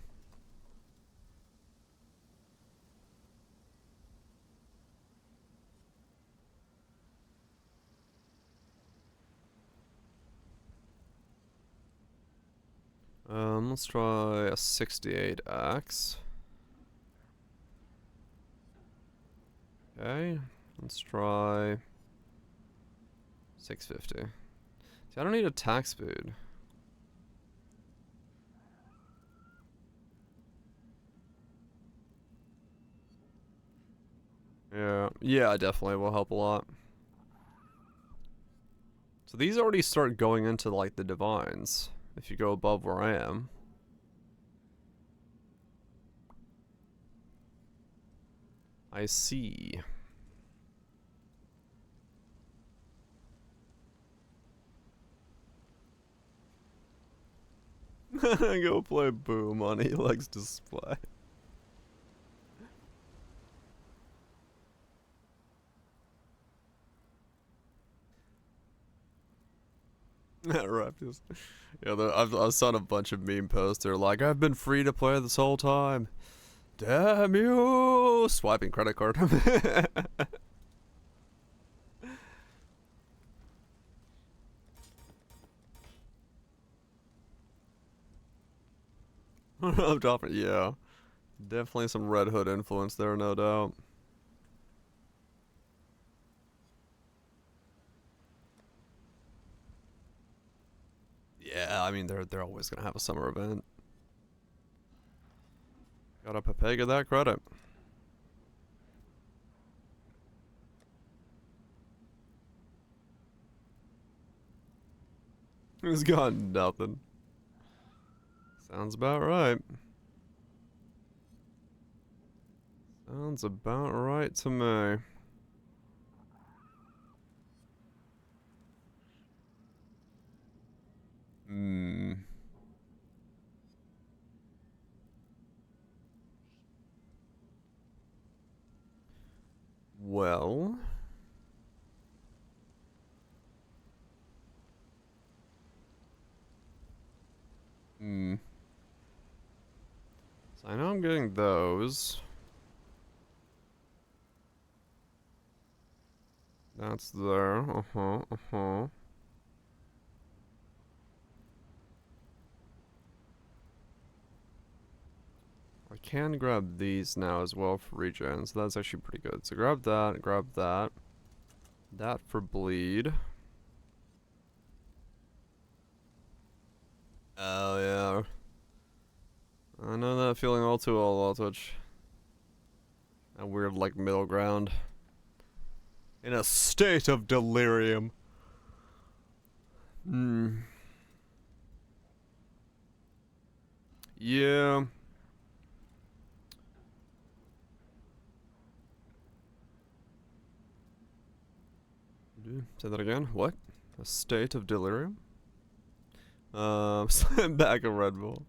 Let's try a 68X. Okay, let's try 650. See, I don't need attack speed. Yeah, definitely will help a lot. So these already start going into like the divines, if you go above where I am. I see. Go play Boom on Helix display. Right. Yeah, I've seen a bunch of meme posts. They're like, I've been free to play this whole time. Damn you! Swiping credit card. I'm dropping. Yeah, definitely some Red Hood influence there, no doubt. Yeah, I mean they're always gonna have a summer event. Gotta Pepega that credit. He's got nothing. Sounds about right. Sounds about right to me. Hmm. Well. Hmm. So I know I'm getting those. That's there. Uh-huh, uh-huh. I can grab these now as well for regen, so that's actually pretty good. So grab that, grab that. That for bleed. Oh yeah. I know that feeling all too well, Twitch. That weird like middle ground. In a state of delirium. Hmm. Yeah. Say that again? What? A state of delirium? Slam back a Red Bull.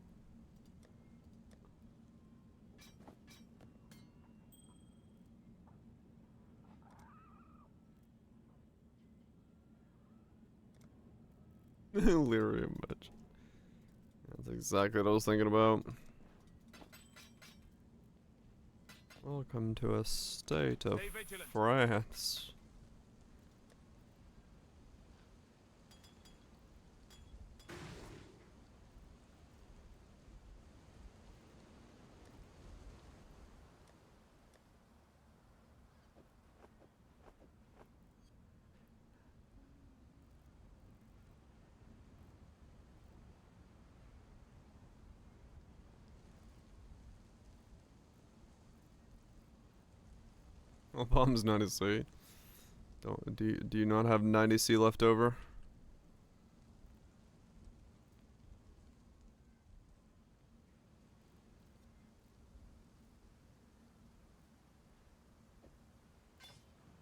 Delirium match. That's exactly what I was thinking about. Welcome to a state of France. Well, bomb's 90C. Do you not have 90C left over?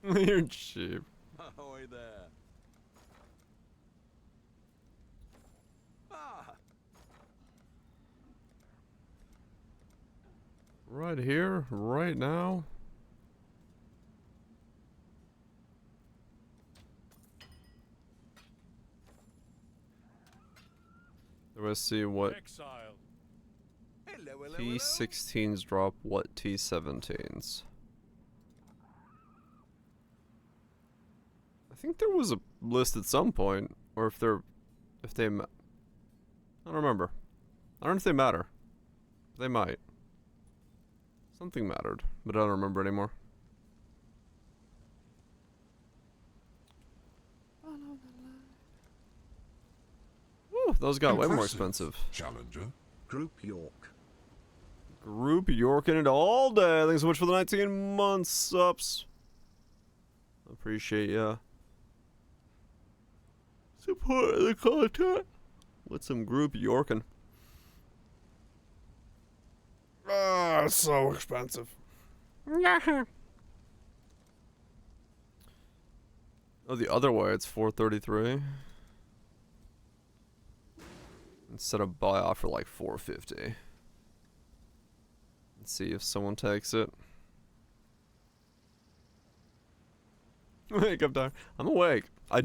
You're cheap. Ahoy there. Ah, Right here, right now. Let's see what exile. T16s drop, what T17s. I think there was a list at some point, or if they, I don't remember. I don't know if they matter. They might. Something mattered, but I don't remember anymore. Ooh, those got way more expensive. Challenger. Group York. Group Yorking it all day. Thanks so much for the 19 months subs. Appreciate ya. Support the content with some Group Yorking. Ah, it's so expensive. Oh, the other way, it's 433. Instead of buy off for like 450. Let's see if someone takes it. Wake up, time. I'm awake. I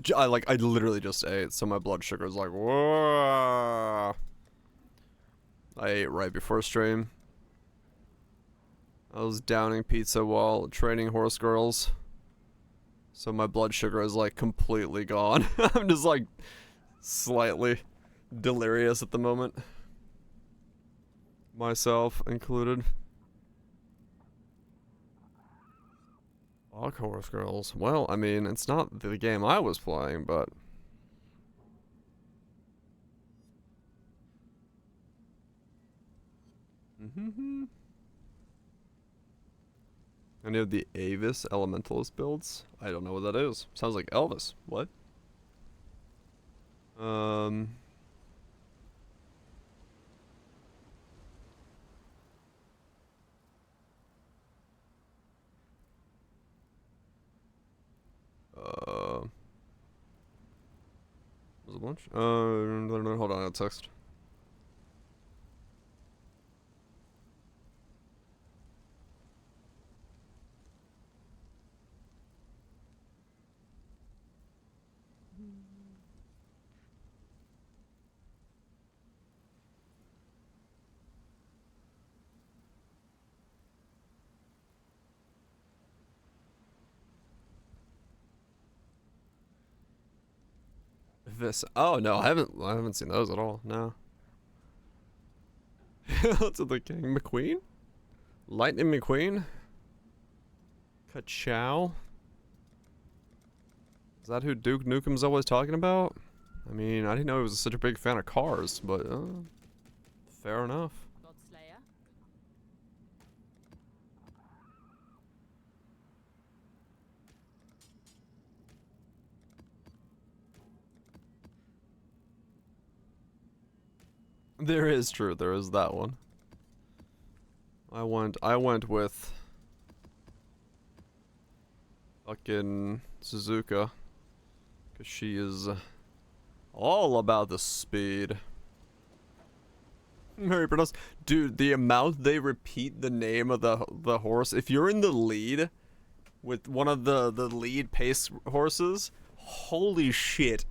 literally just ate, so my blood sugar is like, whoa. I ate right before stream. I was downing pizza while training horse girls. So my blood sugar is like completely gone. I'm just like slightly delirious at the moment. Myself included. Fuck horse girls. Well, I mean, it's not the game I was playing, but... Any of the Avis Elementalist builds? I don't know what that is. Sounds like Elvis. What? Was it lunch? Hold on, I'll text. This. Oh no, I haven't seen those at all. No. What's the king? McQueen? Lightning McQueen? Ka-chow? Is that who Duke Nukem's always talking about? I mean, I didn't know he was such a big fan of cars, but fair enough. There is true, there is that one. I went with fucking Suzuka, cause she is all about the speed. Very pronounced. Dude, the amount they repeat the name of the horse, if you're in the lead with one of the lead pace horses, holy shit.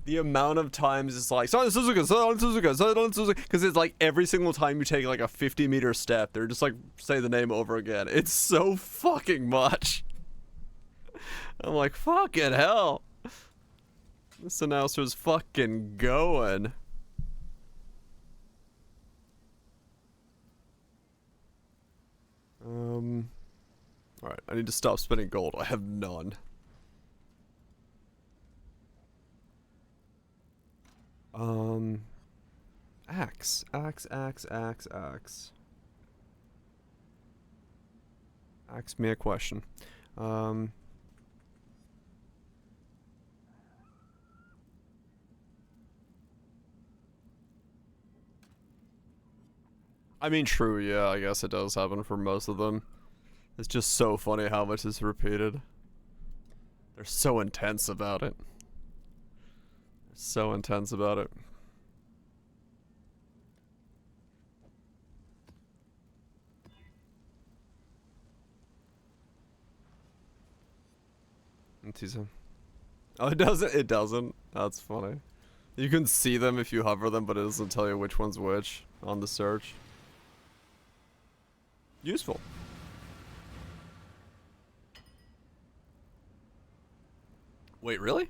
The amount of times it's like, Silent Suzuka, Silent Suzuka, Silent Suzuka, because it's like every single time you take like a 50-meter step, they're just like, say the name over again. It's so fucking much. I'm like, fucking hell. This announcer's fucking going. Alright, I need to stop spending gold. I have none. Axe. Ask me a question. I mean, true, yeah, I guess it does happen for most of them. It's just so funny how much is repeated. They're so intense about it. They're so intense about it. Oh, it doesn't? It doesn't? That's funny. You can see them if you hover them, but it doesn't tell you which one's which on the search. Useful. Wait, really?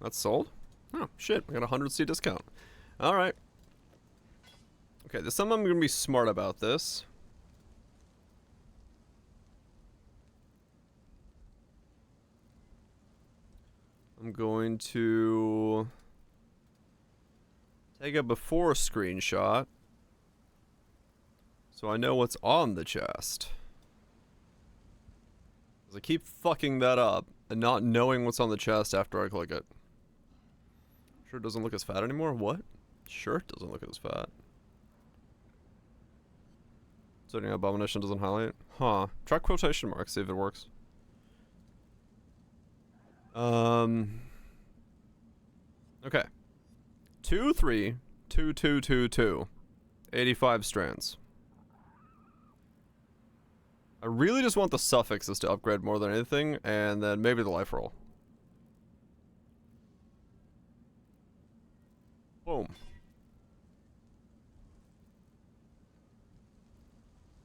That's sold? Oh, shit. I got a 100C discount. Alright. Okay, this time I'm gonna be smart about this. I'm going to take a before screenshot so I know what's on the chest. 'Cause I keep fucking that up and not knowing what's on the chest after I click it. Sure it doesn't look as fat anymore? What? Sure it doesn't look as fat. Setting abomination doesn't highlight? Huh. Try quotation marks, see if it works. Okay. 2, 3, 2, 2, 2, 2. 85 strands. I really just want the suffixes to upgrade more than anything, and then maybe the life roll. Boom.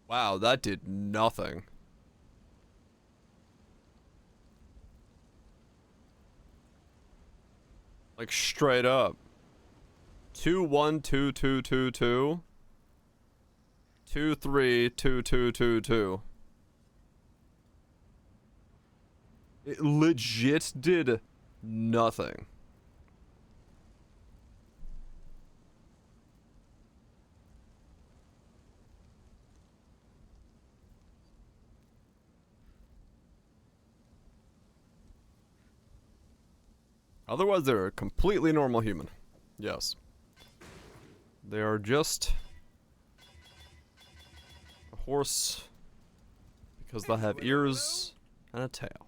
Wow, that did nothing. Like straight up. 2, 1, 2, 2, 2, 2. 2, 3, 2, 2, 2, 2. It legit did nothing. Otherwise, they're a completely normal human. Yes. They are just a horse because they have ears and a tail.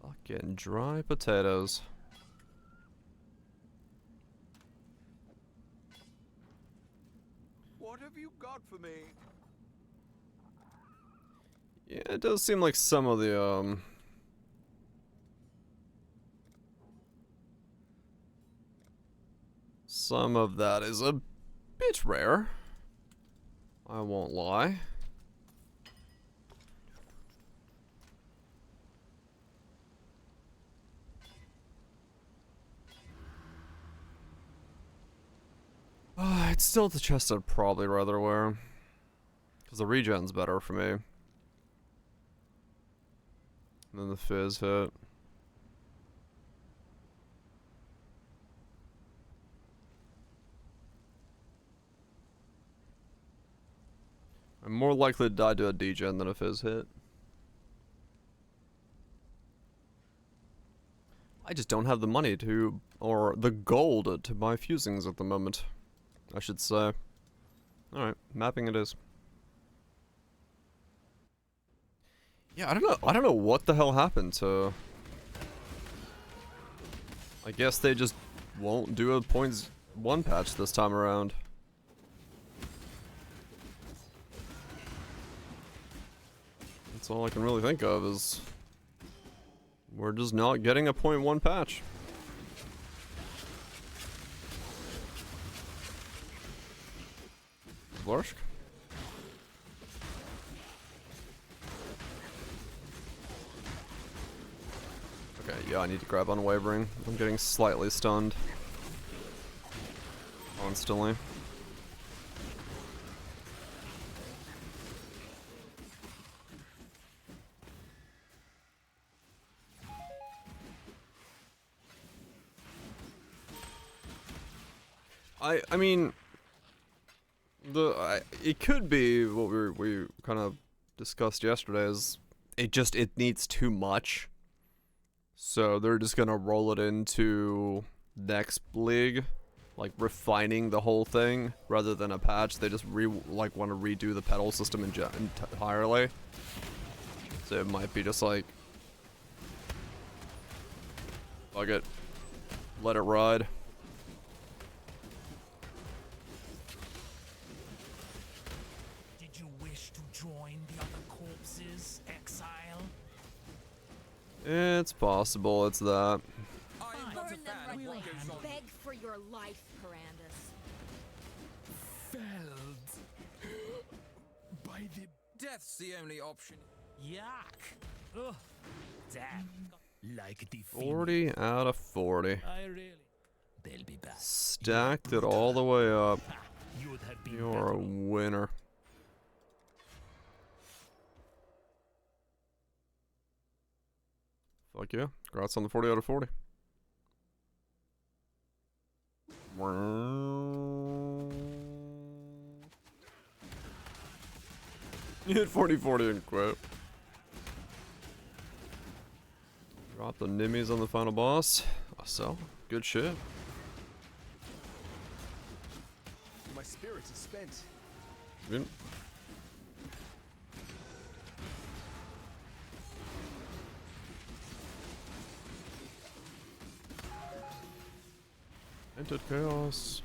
Fucking dry potatoes. What have you got for me? Yeah, it does seem like some of the, some of that is a bit rare. I won't lie. It's still the chest I'd probably rather wear. Because the regen's better for me. And then the fizz hit. I'm more likely to die to a degen than a fizz hit. I just don't have the money to, or the gold to buy fusings at the moment, I should say. Alright, mapping it is. Yeah, I don't know what the hell happened to... I guess they just won't do a .1 patch this time around. That's all I can really think of is... we're just not getting a .1 patch. Blorsk? Okay, yeah, I need to grab Unwavering. I'm getting slightly stunned. Constantly. I mean, it could be what we kind of discussed yesterday is it needs too much, so they're just gonna roll it into next league, like refining the whole thing rather than a patch. They just want to redo the pedal system entirely. So it might be just like, fuck it, let it ride. It's possible, it's that. Burn them right. Beg for your life, Parandus. Felled by By the Death's the only option. Yuck! Ugh. Damn. like the 40 out of 40. I really. They'll be back. Stacked it all the way up. You'd have been You're a winner. Fuck yeah. Congrats on the 40 out of 40. You hit 40-40 and quit. Drop the nimmies on the final boss. So, good shit. My spirit is spent. Good. Entered chaos.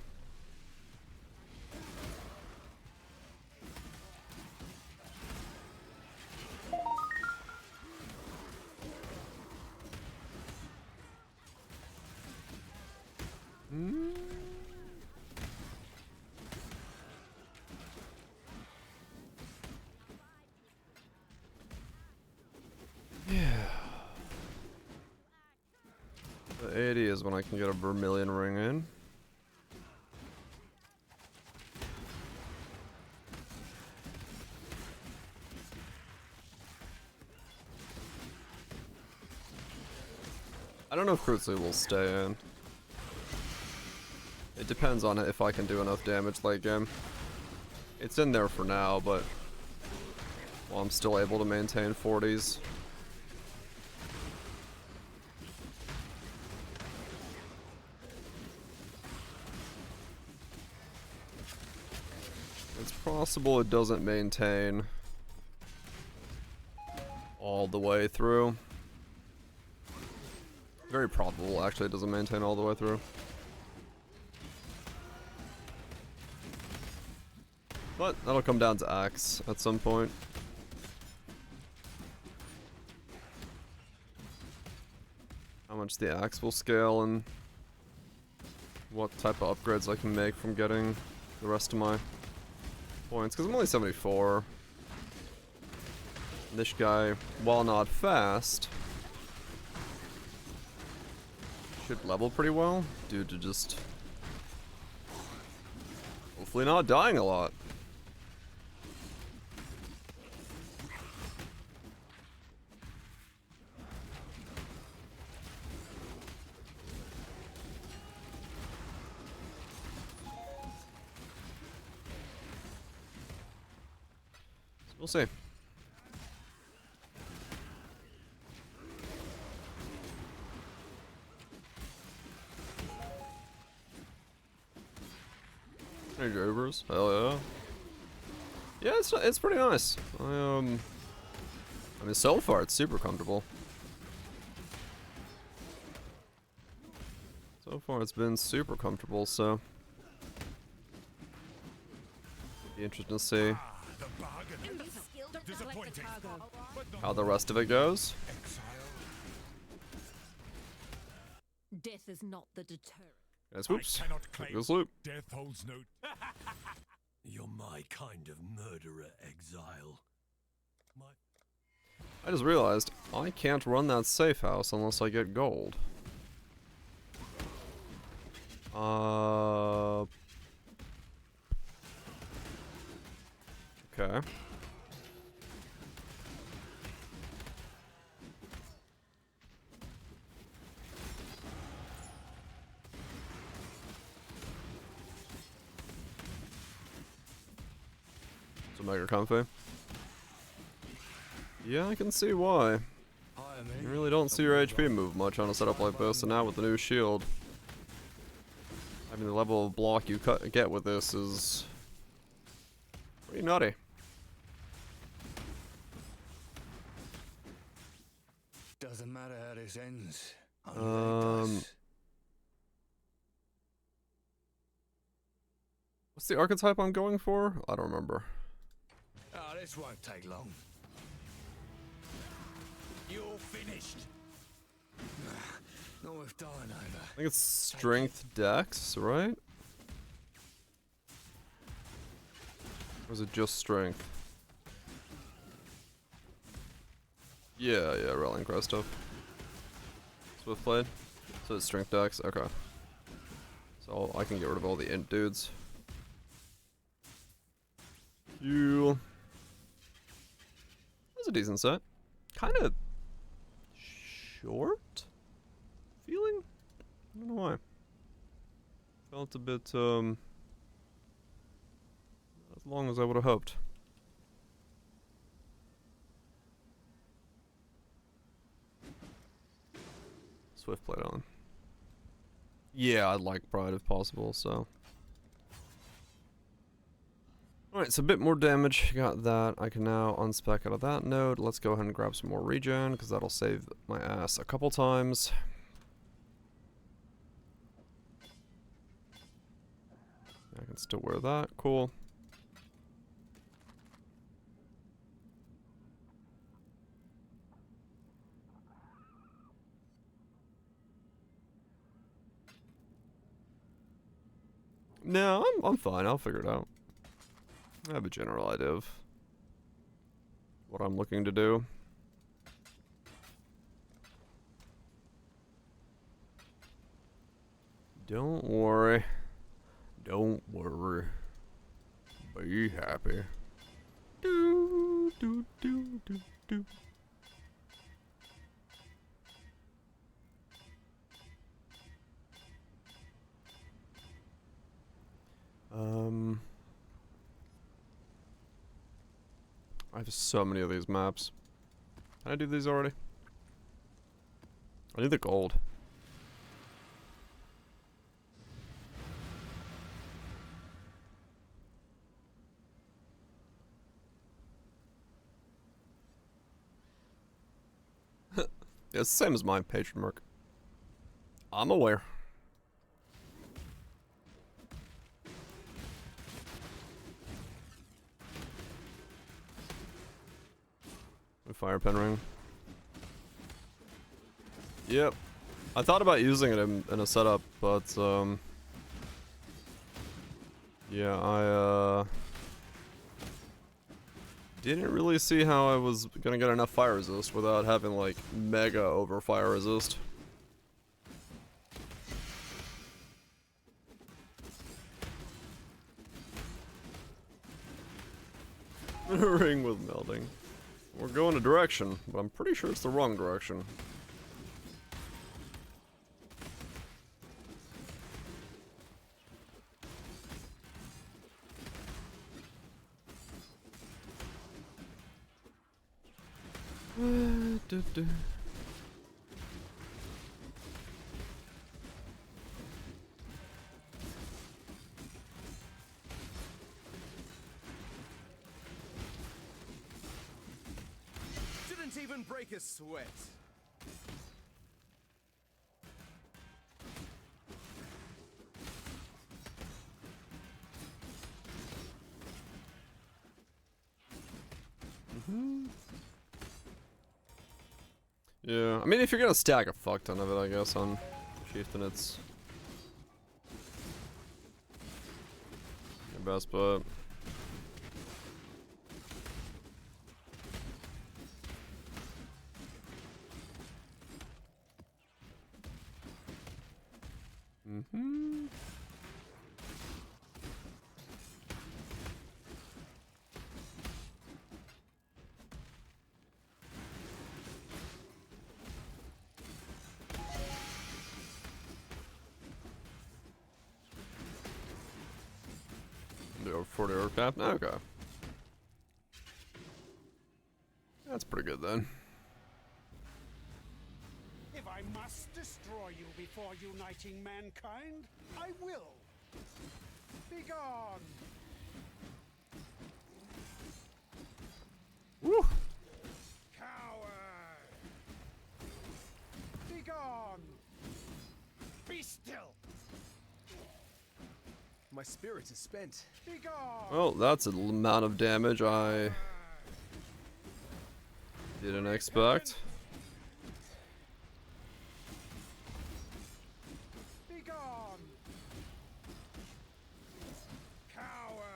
The 80 is when I can get a vermilion ring in. I don't know if Crucible will stay in. It depends on if I can do enough damage late game. It's in there for now, but well, I'm still able to maintain 40s. It's possible it doesn't maintain all the way through. Very probable, actually, it doesn't maintain all the way through. But that'll come down to axe at some point. How much the axe will scale and what type of upgrades I can make from getting the rest of my points. Because I'm only 74. This guy, while not fast, should level pretty well due to just hopefully not dying a lot. We'll see. Hey, Drovers. Hell yeah. Yeah, it's pretty nice. I mean, so far it's super comfortable. So far it's been super comfortable, so be interesting to see how the rest of it goes. Death is not the deterrent. Yes, whoops. I cannot claim Good sloop. death holds no. You're my kind of murderer, exile. I just realized I can't run that safe house unless I get gold. Okay. So mega comfy. Yeah, I can see why. You really don't see your HP move much on a setup like this, and now with the new shield, I mean the level of block you get with this is pretty nutty. Doesn't matter how this ends. What's the archetype I'm going for? I don't remember. Oh, this won't take long. You're finished. Not with dying over. I think it's strength dex, right? Or is it just strength? Yeah, yeah, Rallying Cry stuff. Swift Blade. So it's Strength Dex, okay. So I can get rid of all the int dudes. You. That's a decent set. Kind of short feeling? I don't know why. Felt a bit, not as long as I would have hoped. Swift Blade on. Yeah, I'd like Pride if possible, so. Alright, so a bit more damage. Got that. I can now unspec out of that node. Let's go ahead and grab some more regen, because that'll save my ass a couple times. I can still wear that. Cool. No, I'm fine. I'll figure it out. I have a general idea of what I'm looking to do. Don't worry. Don't worry. Be happy. Do, do, do, do, do. I have so many of these maps. Can I do these already? I need the gold. It's the same as my patron mark. I'm aware. Fire pen ring. Yep. I thought about using it in a setup, but yeah, I didn't really see how I was gonna get enough fire resist without having like mega over fire resist. Ring with melding. We're going a direction, but I'm pretty sure it's the wrong direction. Didn't even break a sweat. Yeah, I mean, if you're gonna stack a fuck ton of it, I guess, on Chieftain, it's your best bet. Mm-hmm. The over 40 orc cap? Okay. That's pretty good then. If I must destroy you before uniting mankind, I will. Begone! Woo! Coward! Begone! Be still! My spirit is spent. Begone! Well, that's an amount of damage I didn't expect. Begone! Coward!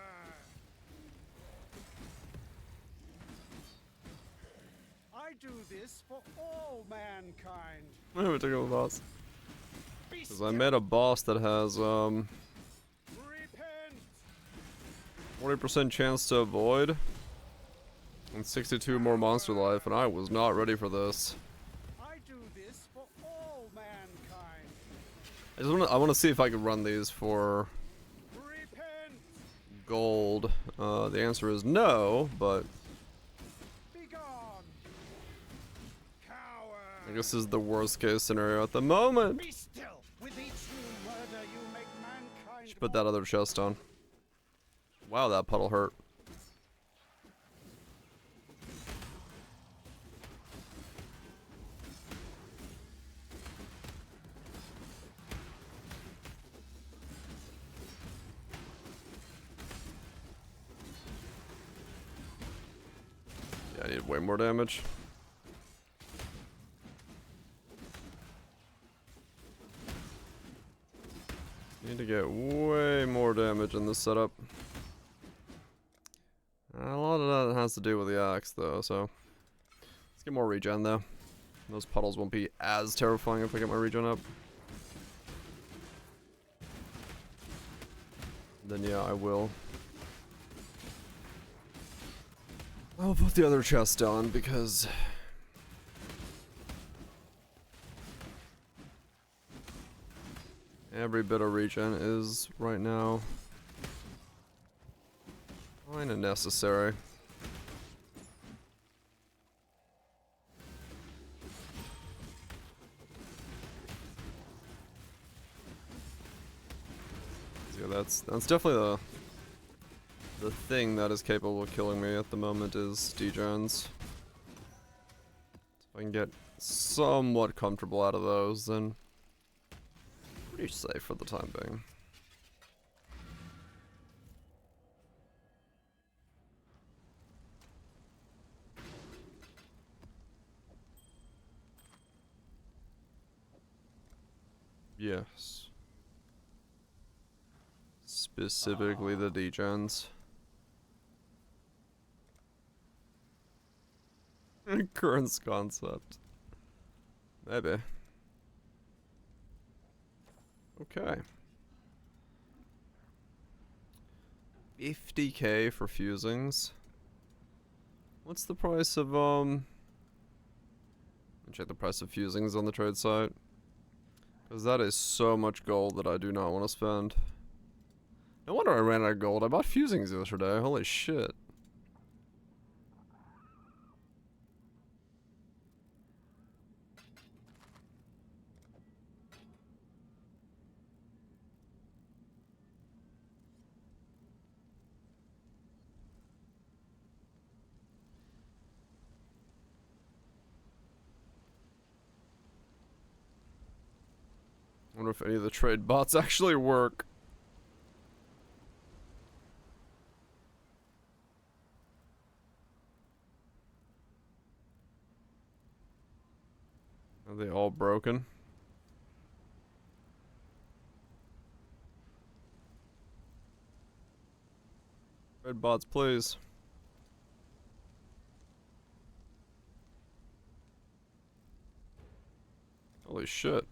I do this for all mankind. Let me take a boss. Be Because still. I made a boss that has Repent. 40% chance to avoid and 62 more monster life, and I was not ready for this. I do this for all mankind. I want to see if I can run these for Repent. gold. The answer is no, but Be gone. Coward. I guess this is the worst case scenario at the moment. Be still. With each new murder, you make mankind. Should put that other chest on. Wow, that puddle hurt. Yeah, I need way more damage. Need to get way more damage in this setup. A lot of that has to do with the axe, though, so let's get more regen, though. Those puddles won't be as terrifying if I get my regen up. Then yeah, I will. I'll put the other chest on because every bit of regen is right now kind of necessary. Yeah, that's definitely the thing that is capable of killing me at the moment is degens. If I can get somewhat comfortable out of those, then pretty safe for the time being. Yes. Specifically the degens. Current concept. Maybe. Okay. 50k for fusings. What's the price of let me check the price of fusings on the trade site. Because that is so much gold that I do not want to spend. No wonder I ran out of gold. I bought fusings yesterday. Holy shit. I wonder if any of the trade bots actually work. Are they all broken? Trade bots, please. Holy shit.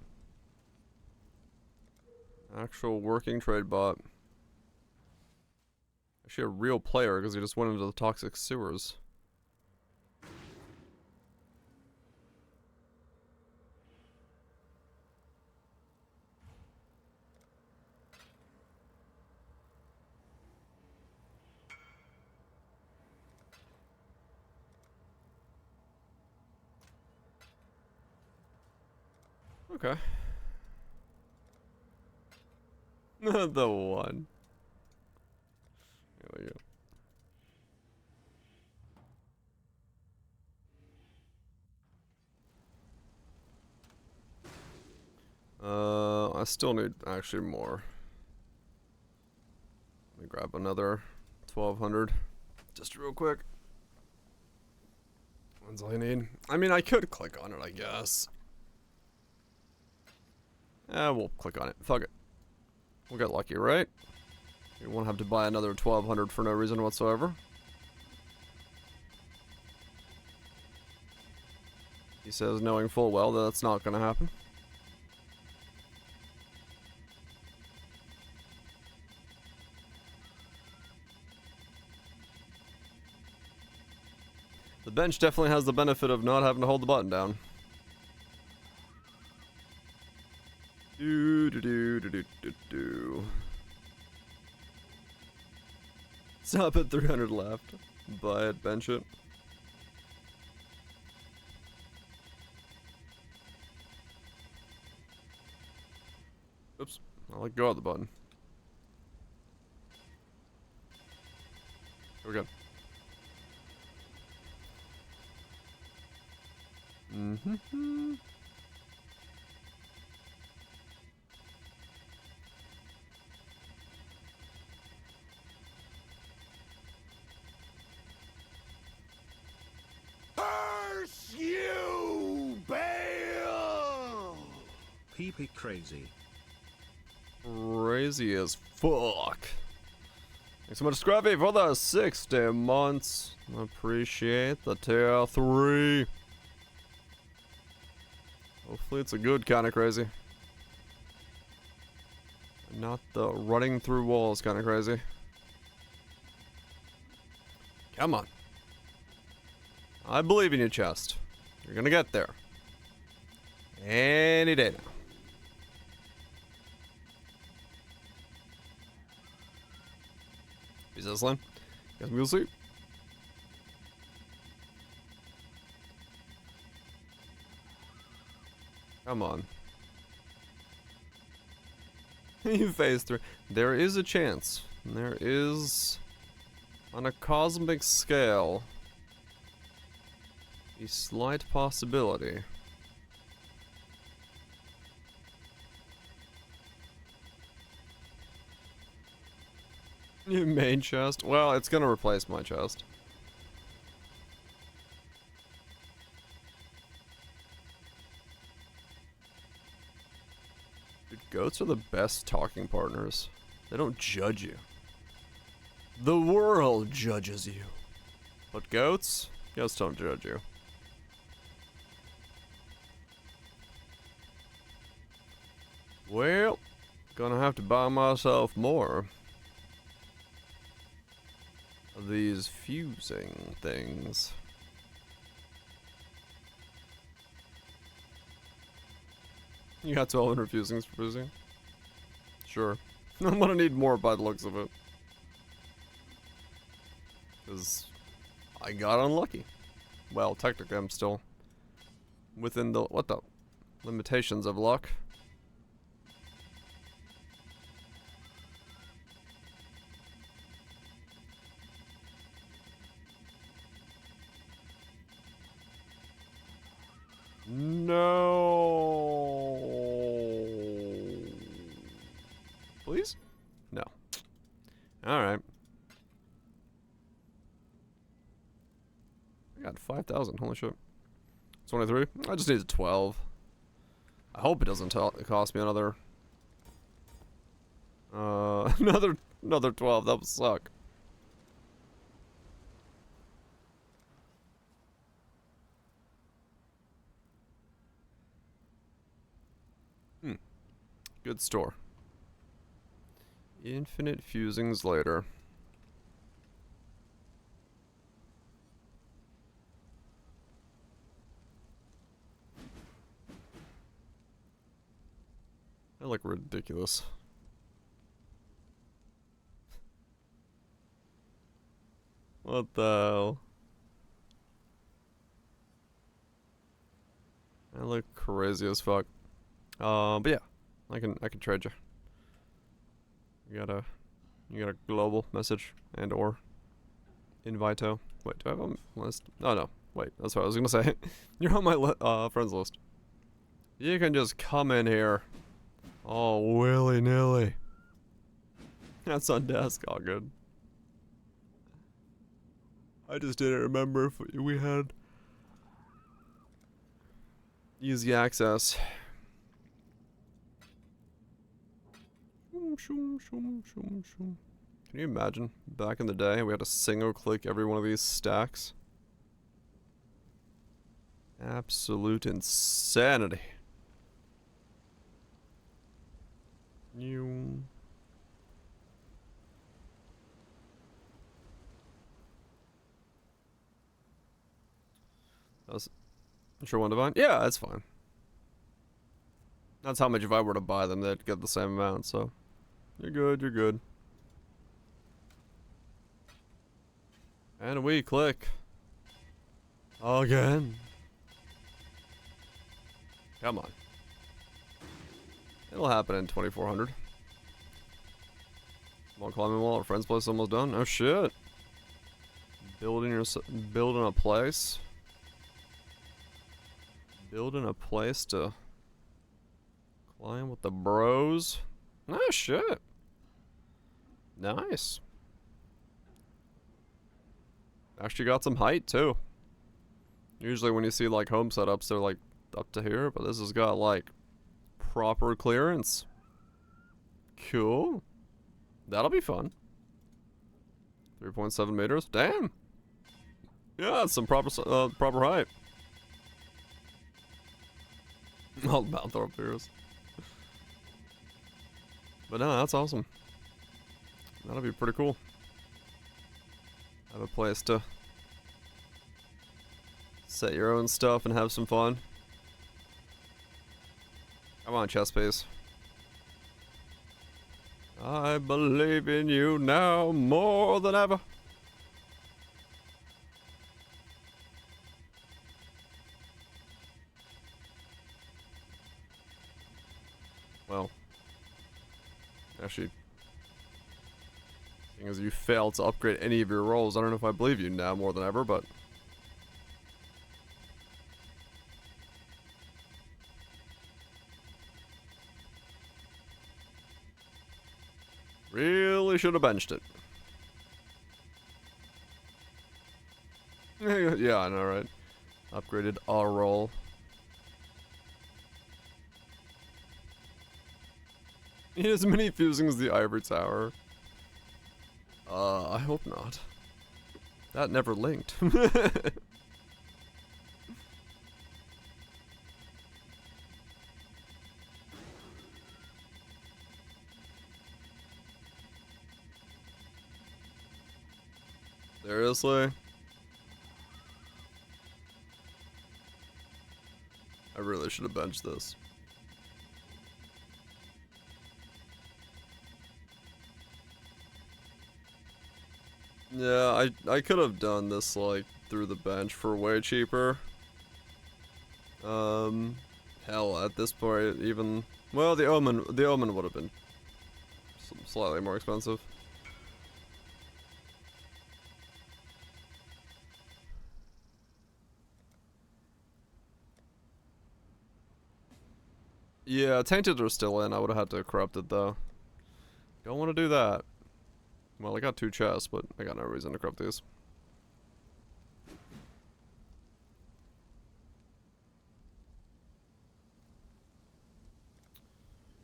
Actual working trade bot. Actually a real player because he just went into the toxic sewers. Okay. The one. There we go. I still need actually more. Let me grab another 1200 just real quick. That's all I need. I mean, I could click on it, I guess. We'll click on it. Fuck it. We'll get lucky, right? We won't have to buy another 1200 for no reason whatsoever. He says, knowing full well that that's not gonna happen. The bench definitely has the benefit of not having to hold the button down. Do. Stop at 300 left. Buy it, bench it. Oops, I let go of the button. Here we go. Mm-hmm. Curse you, Bale! PP crazy. Crazy as fuck. Thanks so much, Scruffy, for the 60 months. Appreciate the tier 3. Hopefully it's a good kind of crazy. Not the running through walls kind of crazy. Come on. I believe in your chest. You're gonna get there. Any day now. Peace out, Slim. Guess we'll see. Come on. You phase 3. There is a chance. There is, on a cosmic scale, a slight possibility. Your main chest? Well, it's gonna replace my chest. Dude, goats are the best talking partners. They don't judge you. The world judges you. But goats don't judge you. Well, gonna have to buy myself more of these fusing things. You got 1200 fusings for fusing? Sure. I'm gonna need more by the looks of it. Because I got unlucky. Well, technically I'm still within the, what the, limitations of luck. No. Please? No. Alright. I got 5,000. Holy shit. 23? I just needed 12. I hope it doesn't cost me another... another 12. That would suck. Good store. Infinite fusings later. I look ridiculous. What the hell? I look crazy as fuck. But yeah. I can trade you. You got a global message and or invito. Wait, do I have a list? Oh no, wait, that's what I was gonna say. You're on my friends list. You can just come in here, all willy nilly. That's on desk, all good. I just didn't remember if we had easy access. Can you imagine? Back in the day, we had to single click every one of these stacks. Absolute insanity. You. That was sure one divine. Yeah, that's fine. That's how much if I were to buy them, they'd get the same amount. So you're good. You're good. And we click again. Come on. It'll happen in 2400. Come on, climbing wall. Our friend's place almost done. Oh shit. Building a place. Building a place to climb with the bros. Oh shit. Nice. Actually got some height too. Usually when you see like home setups, they're like up to here, but this has got like proper clearance. Cool. That'll be fun. 3.7 meters. Damn. Yeah, that's some proper height. All about thoroughfares. But no, that's awesome. That'll be pretty cool. Have a place to set your own stuff and have some fun. Come on, chess piece. I believe in you now more than ever. Well, actually, seeing as you failed to upgrade any of your roles, I don't know if I believe you now more than ever, but really should have benched it. Yeah, I know, right? Upgraded our role. He has as many fusing as the Ivory Tower. I hope not. That never linked. Seriously? I really should have benched this. Yeah, I could have done this like through the bench for way cheaper. Hell, at this point, even well, the Omen would have been slightly more expensive. Yeah, Tainted are still in. I would have had to corrupt it though. Don't want to do that. Well, I got 2 chests, but I got no reason to corrupt these.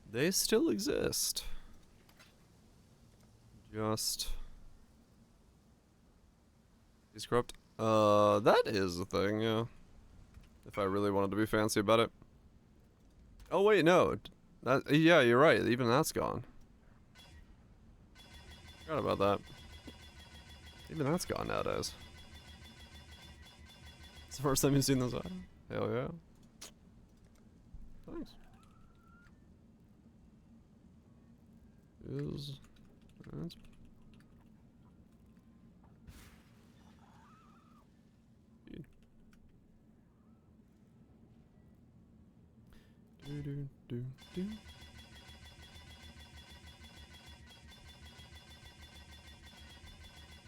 They still exist. Just these corrupt. That is a thing, yeah. If I really wanted to be fancy about it. Oh wait, no. That yeah, you're right. Even that's gone. Forgot about that. Even that's gone nowadays. It's the first time you've seen this item. Hell yeah. Thanks. That's do.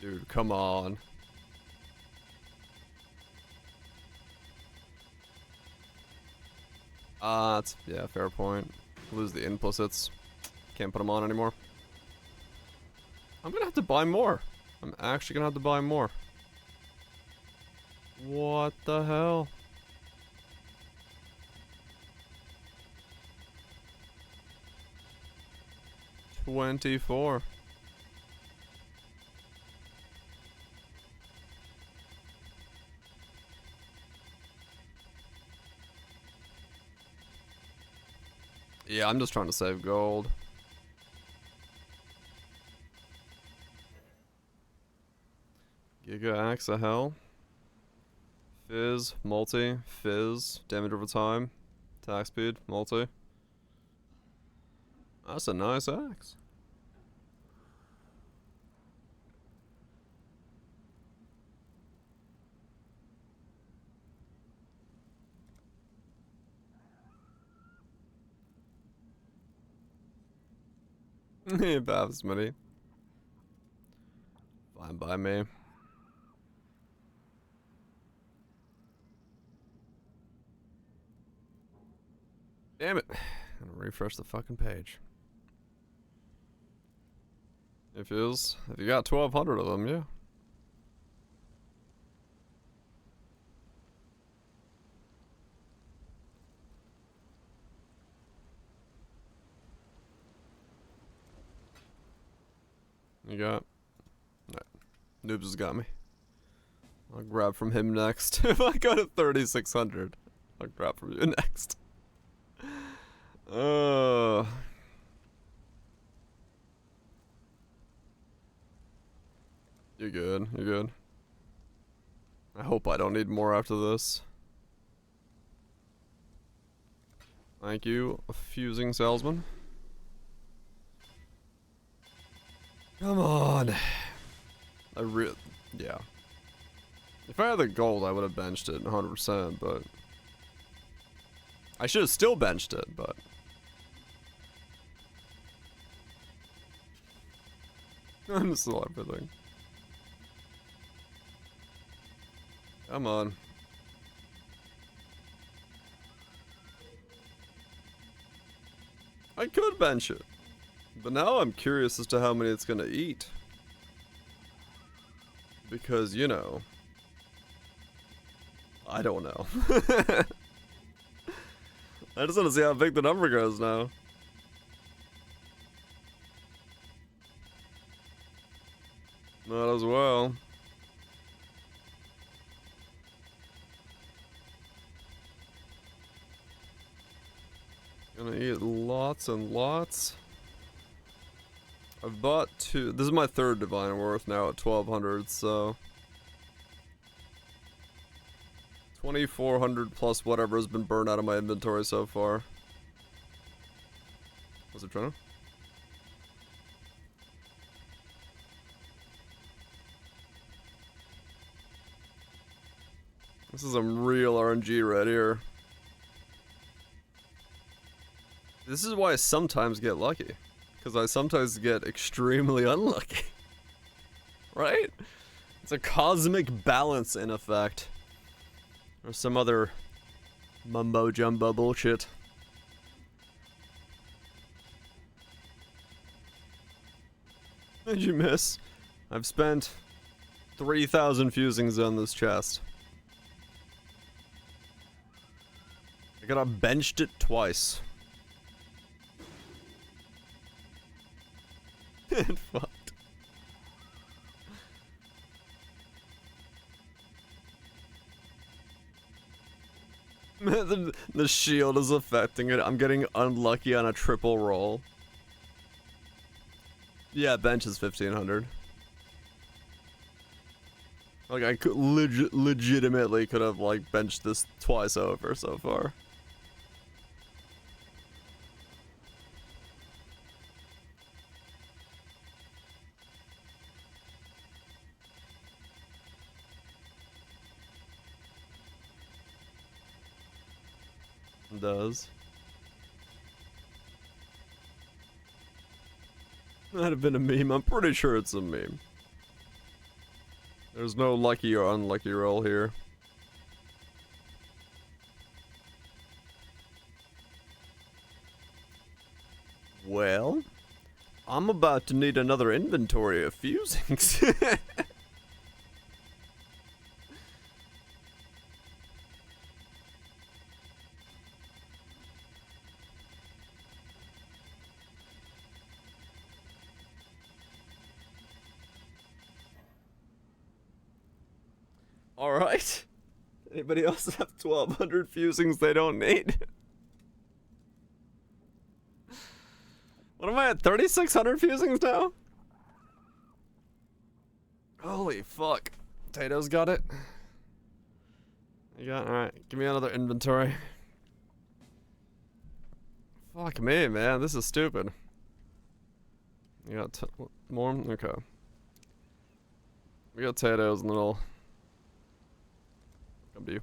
Dude, come on. That's, yeah, fair point. Lose the implicits. Can't put them on anymore. I'm gonna have to buy more. I'm actually gonna have to buy more. What the hell? $24. Yeah, I'm just trying to save gold. Giga Axe of Hell. Fizz, multi, fizz, damage over time, attack speed, multi. That's a nice axe. Babs money. Fine by me. Damn it. I'm gonna refresh the fucking page. If you got 1,200 of them, yeah. You got? Alright. Noobs has got me. I'll grab from him next. If I go to 3,600, I'll grab from you next. You're good. You're good. I hope I don't need more after this. Thank you, fusing salesman. Come on. Yeah. If I had the gold, I would have benched it 100%, but I should have still benched it, but I'm still everything. Come on. I could bench it, but now I'm curious as to how many it's gonna eat. Because, you know, I don't know. I just want to see how big the number goes now. Not as well. Gonna eat lots and lots. I've bought 2. This is my 3rd Divine Worth now at 1,200, so 2,400 plus whatever has been burned out of my inventory so far. Was it trying to? This is some real RNG right here. This is why I sometimes get lucky. Because I sometimes get extremely unlucky. Right? It's a cosmic balance in effect. Or some other mumbo jumbo bullshit. Did you miss? I've spent 3,000 fusings on this chest. I gotta benched it twice. It fucked. The shield is affecting it. I'm getting unlucky on a triple roll. Yeah, bench is 1,500. Like, I could legitimately could have, like, benched this twice over so far. Does. That'd have been a meme. I'm pretty sure it's a meme. There's no lucky or unlucky roll here. Well, I'm about to need another inventory of fusings. Alright. Anybody else have 1,200 fusings they don't need? What am I at? 3,600 fusings now? Holy fuck. Potatoes got it. You got, alright. Give me another inventory. Fuck me, man. This is stupid. You got more? Okay. We got potatoes and then I'll come to you.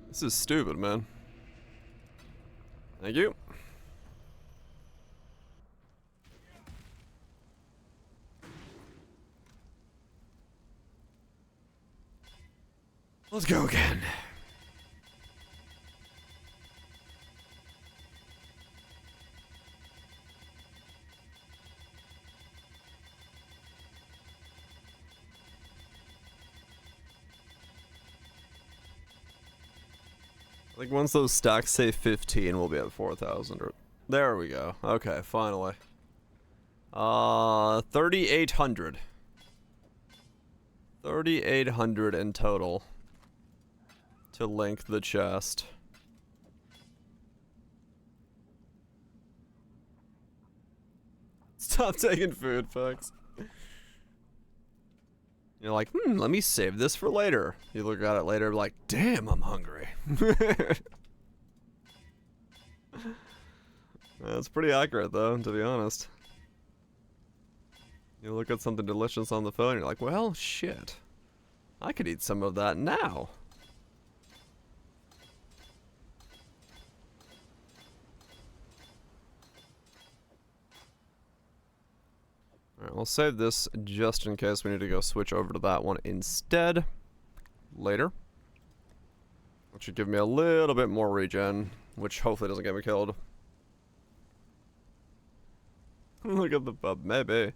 This is stupid, man. Thank you. Let's go again. I think once those stacks say 15, we'll be at 4,000. There we go. Okay, finally. 3,800. 3,800 in total to link the chest. Stop taking food, folks. You're like, let me save this for later. You look at it later, like, damn, I'm hungry. That's pretty accurate, though, to be honest. You look at something delicious on the phone, you're like, well, shit. I could eat some of that now. Alright, we'll save this just in case we need to go switch over to that one instead. Later. Which should give me a little bit more regen, which hopefully doesn't get me killed. Look at the pub, maybe.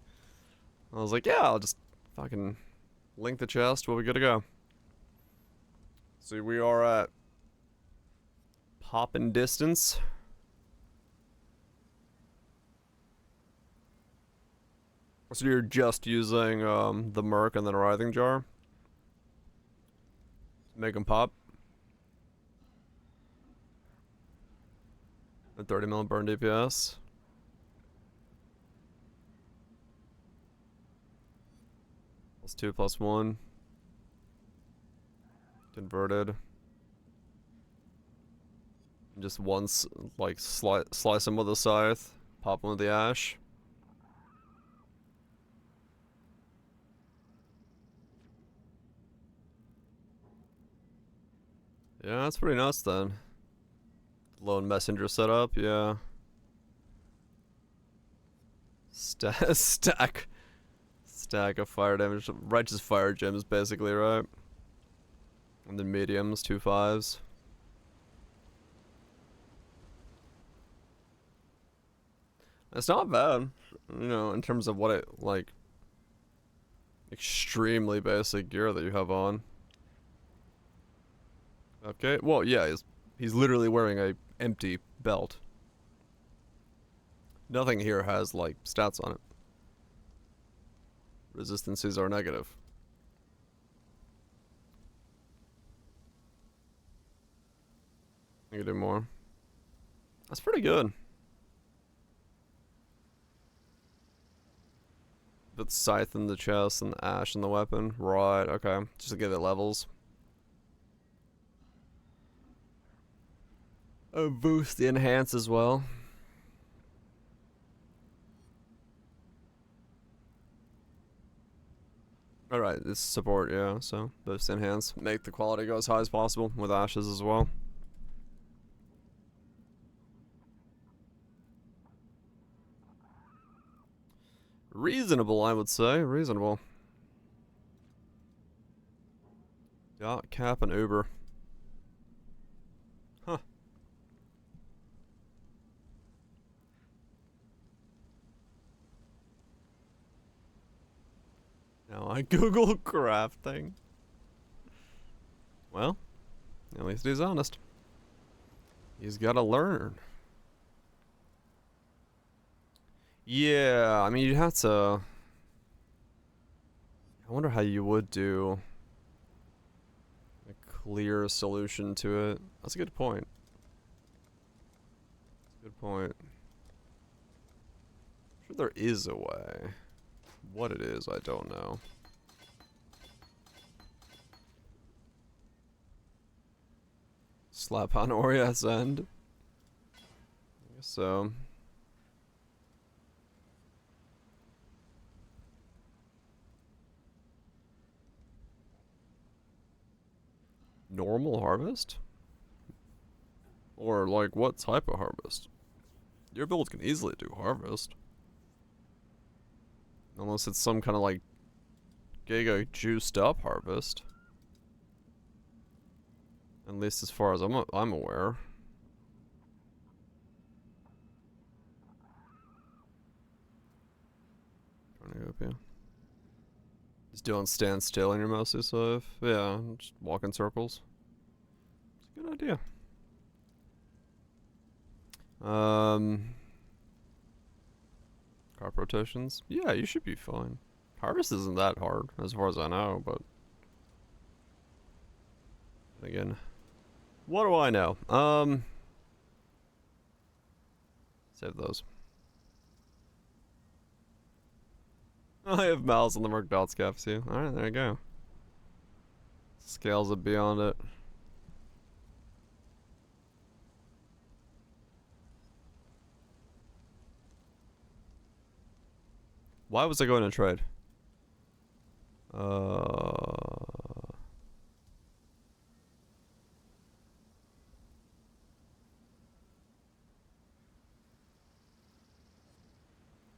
I was like, yeah, I'll just fucking link the chest, we'll be good to go. See, we are at poppin' distance. So you're just using the Merc and then a Writhing Jar to make them pop. A 30 mil burn DPS. +2/+1. Converted. Just once, like, slice them with a scythe. Pop them with the ash. Yeah, that's pretty nuts then. Lone messenger setup, yeah. Stack of fire damage. Righteous fire gems, basically, right? And then mediums, 2 5s. It's not bad, you know, in terms of what it, like, extremely basic gear that you have on. Okay, well, yeah, he's literally wearing a empty belt. Nothing here has, like, stats on it. Resistances are negative. I can do more. That's pretty good. Put scythe in the chest and ash in the weapon. Right, okay. Just to give it levels. Boost the enhance as well. Alright, this support, yeah, so boost enhance. Make the quality go as high as possible with ashes as well. Reasonable, I would say. Reasonable. Yeah, cap and Uber. Huh. Now I Google crafting. Well, at least he's honest. He's gotta learn. Yeah, I mean, you'd have to... I wonder how you would do a clear solution to it. That's a good point. Good point. I'm sure there is a way. What it is, I don't know. Slap on Oria's end. I guess so. Normal harvest? Or like what type of harvest? Your build can easily do harvest. Unless it's some kind of like giga juiced up harvest. At least as far as I'm aware. Just don't stand still and you're mostly safe. Yeah, just walk in circles. It's a good idea. Crop rotations? Yeah, you should be fine. Harvest isn't that hard, as far as I know, but again, what do I know? Save those. I have mouths on the mark dots caps you. Alright, there you go. Scales it beyond it. Why was I going to trade?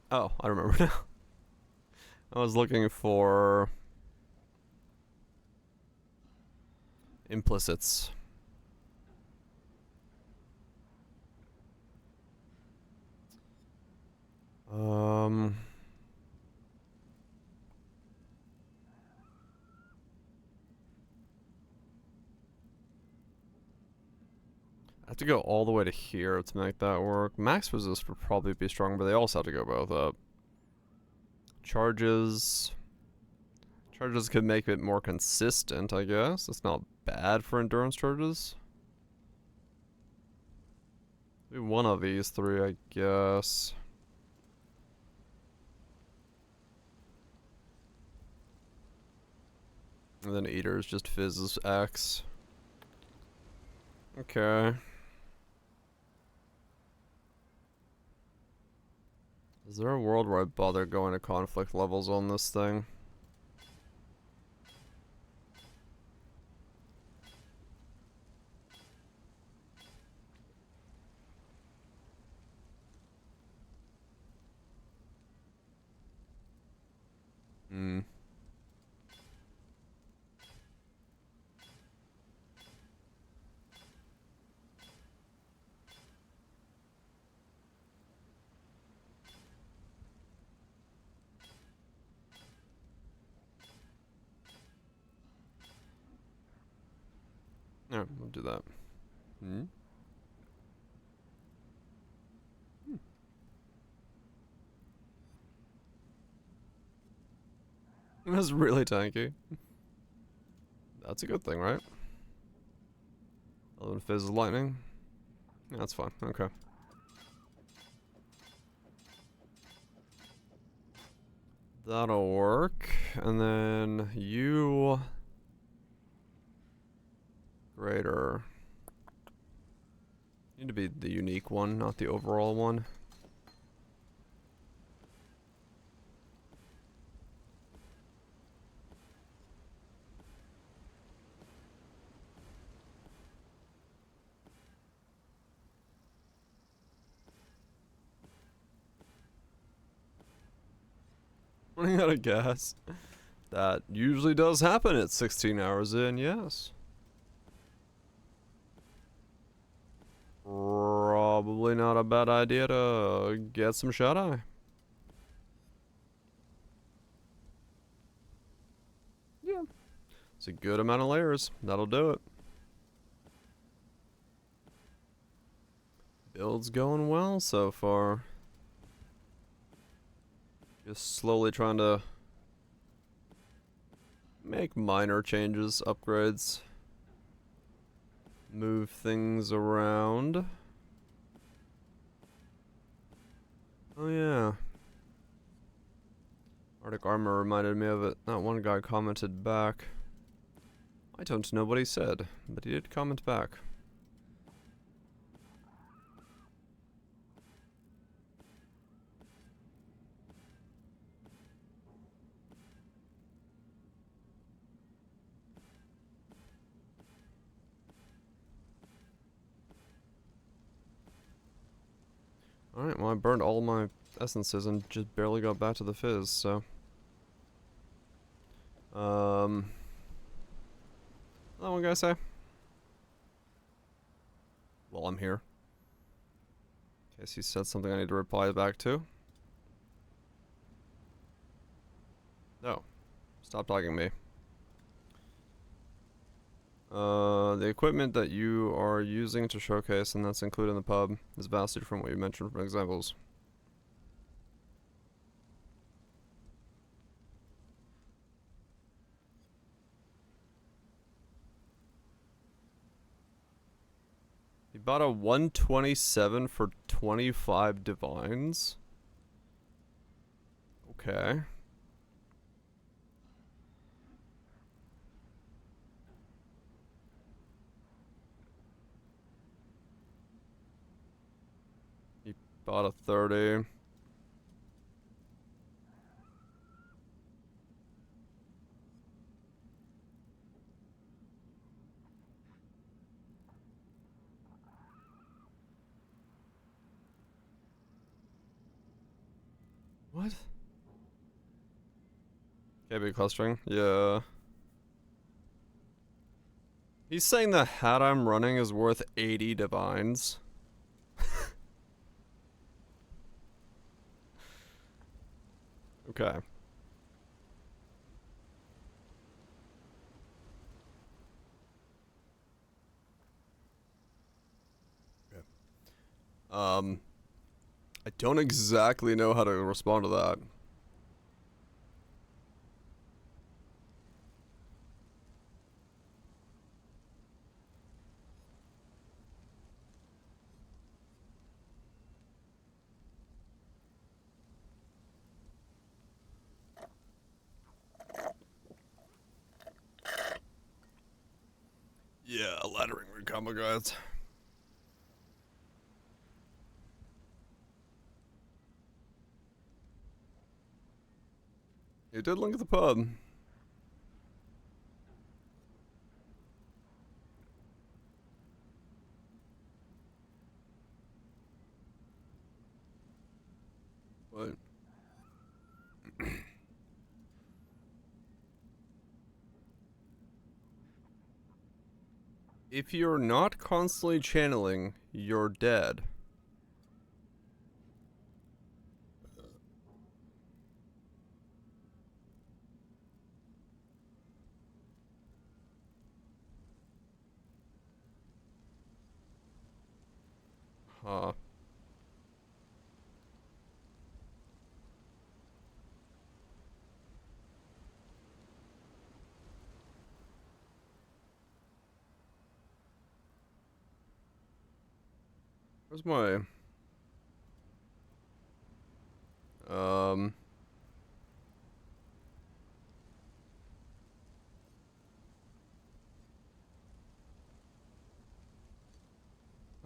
Oh, I remember now. I was looking for implicits. I have to go all the way to here to make that work. Max resist would probably be strong, but they also have to go both up. Charges could make it more consistent, I guess. It's not bad for endurance charges. Maybe one of these three, I guess. And then Eaters just fizzes X. Okay. Is there a world where I bother going to conflict levels on this thing? Hmm. Alright, we'll do that. Hmm? That's really tanky. That's a good thing, right? 11 fizzes lightning. Yeah, that's fine. Okay. That'll work. And then you... Greater. Need to be the unique one, not the overall one. Running out of gas. That usually does happen at 16 hours in, yes. Probably not a bad idea to get some shut-eye. Yeah. It's a good amount of layers. That'll do it. Build's going well so far. Just slowly trying to make minor changes, upgrades. Move things around. Oh yeah. Arctic armor reminded me of it. That one guy commented back. I don't know what he said, but he did comment back. Alright, well I burned all my essences and just barely got back to the fizz, so... What one guy say? Well, I'm here. In case he said something I need to reply back to. No. Stop talking to me. The equipment that you are using to showcase, and that's included in the pub, is vastly different from what you mentioned from examples. He bought a 127 for 25 divines? Okay. He bought a 30. What? KB clustering? Yeah. He's saying the hat I'm running is worth 80 divines. Okay. I don't exactly know how to respond to that. Yeah, laddering combo guides. You did link at the pub. What? If you're not constantly channeling, you're dead. Huh. Where's my... I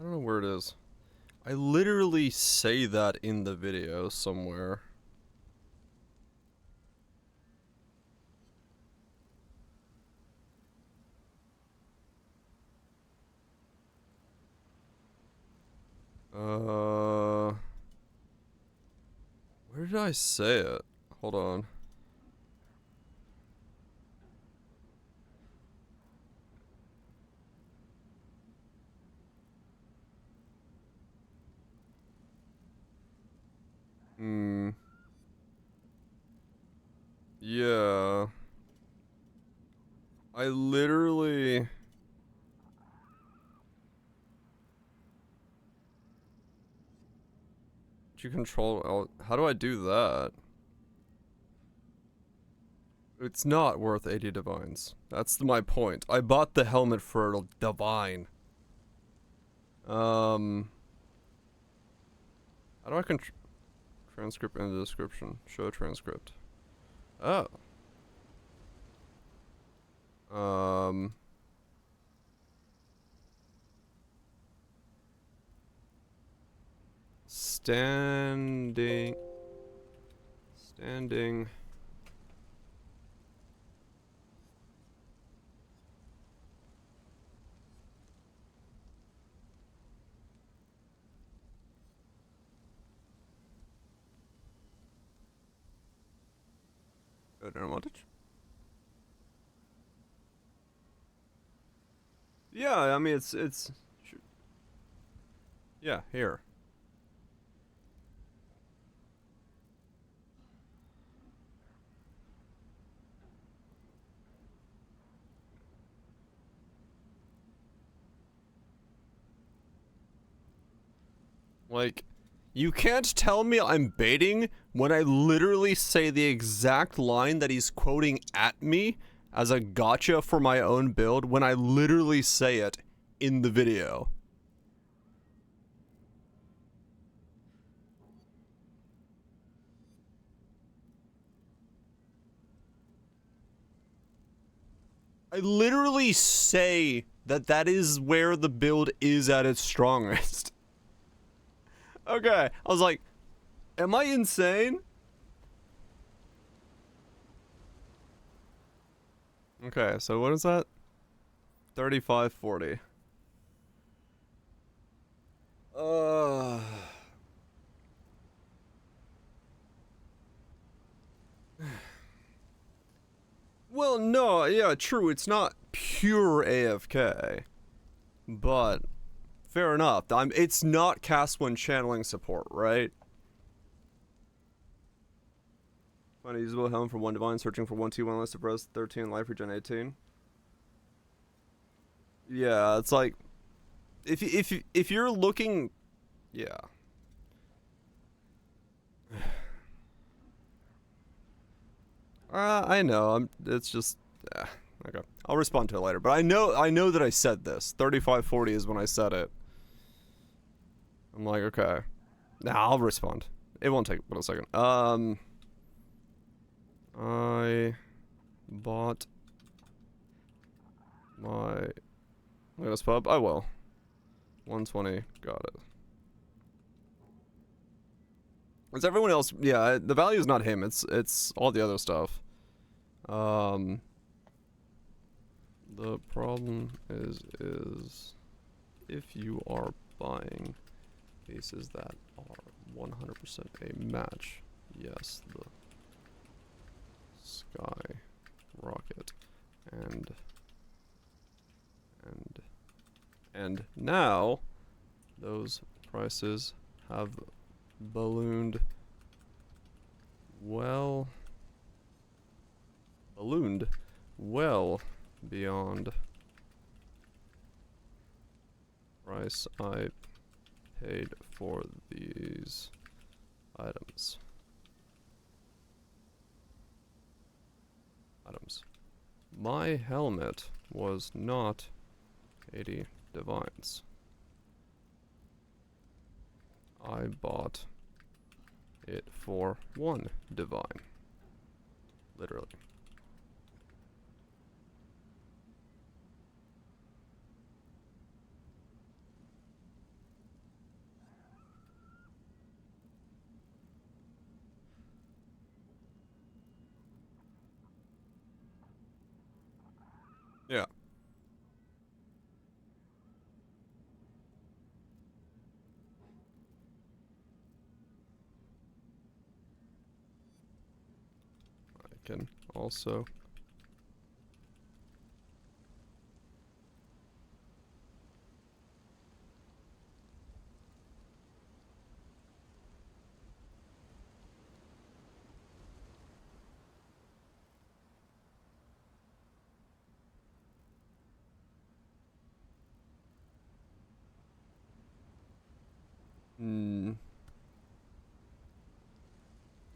don't know where it is. I literally say that in the video somewhere. Where did I say it? Hold on. Yeah. I literally... Do you control... How do I do that? It's not worth 80 divines. That's my point. I bought the helmet for a divine. How do I transcript in the description? Show transcript. Oh. Standing. Advantage. Yeah, I mean it's yeah, here. Like, you can't tell me I'm baiting when I literally say the exact line that he's quoting at me as a gotcha for my own build when I literally say it in the video. I literally say that that is where the build is at its strongest. Okay, I was like, am I insane? Okay, so what is that? 3540. Well, no, yeah, true, it's not pure AFK. But fair enough. It's not cast when channeling support, right? Find a usable helm for 1 divine, searching for 1 T1 list of res 13, life regen 18. Yeah, it's like if you're looking, yeah. I know. It's just okay. I'll respond to it later. But I know that I said this. 3540 is when I said it. I'm like, okay. Nah, I'll respond. It won't take but a second. I bought my latest pub. I will. 120. Got it. It's everyone else. Yeah, the value is not him. It's all the other stuff. The problem is if you are buying pieces that are 100% a match, yes, the sky rocket and now those prices have ballooned well beyond price I paid for these items. My helmet was not 80 divines. I bought it for 1 divine. Literally. Yeah. I can also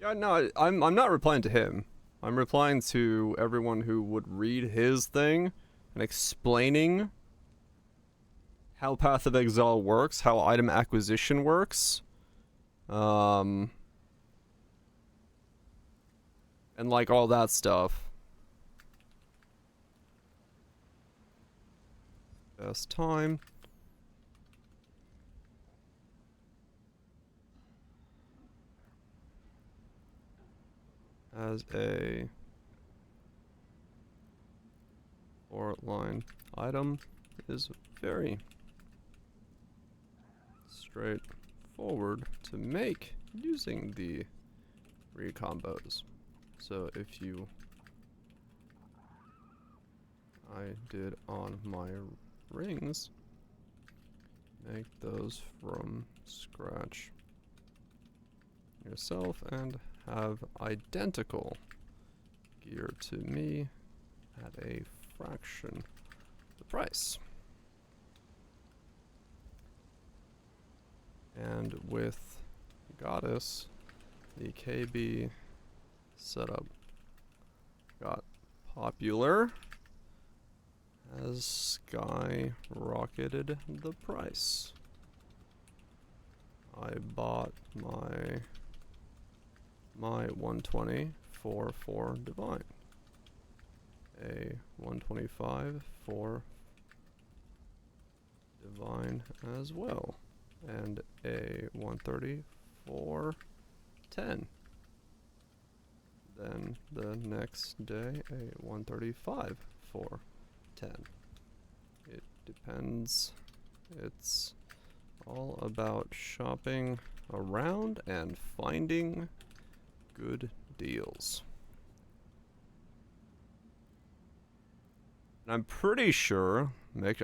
Yeah, no, I'm not replying to him. I'm replying to everyone who would read his thing and explaining how Path of Exile works, how item acquisition works. And like all that stuff. Best time. As a 4-line item is very straightforward to make using the recombos. So if you, I did on my rings, make those from scratch yourself and have identical gear to me at a fraction the price. And with Goddess, the KB setup got popular, has skyrocketed the price. I bought my 120 for 4 divine, a 125 for divine as well, and a 130 for 10. Then the next day a 135 for 10. It depends. It's all about shopping around and finding good deals. And I'm pretty sure,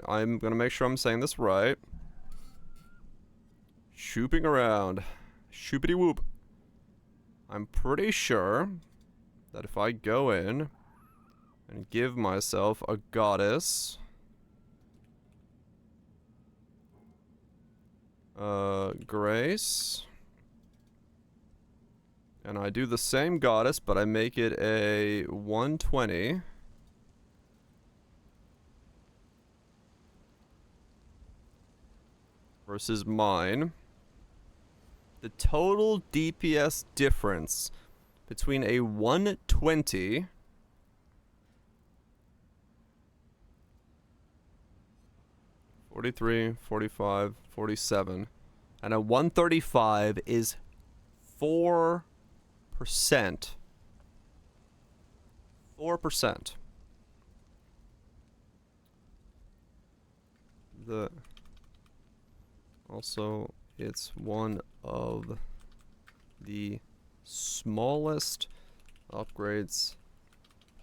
I'm gonna make sure I'm saying this right. Shooping around. Shoopity whoop. I'm pretty sure that if I go in and give myself a goddess, grace, and I do the same goddess, but I make it a 120. Versus mine. The total DPS difference between a 120 43, 45, 47 and a 135 is 4%. 4%. Also, it's one of the smallest upgrades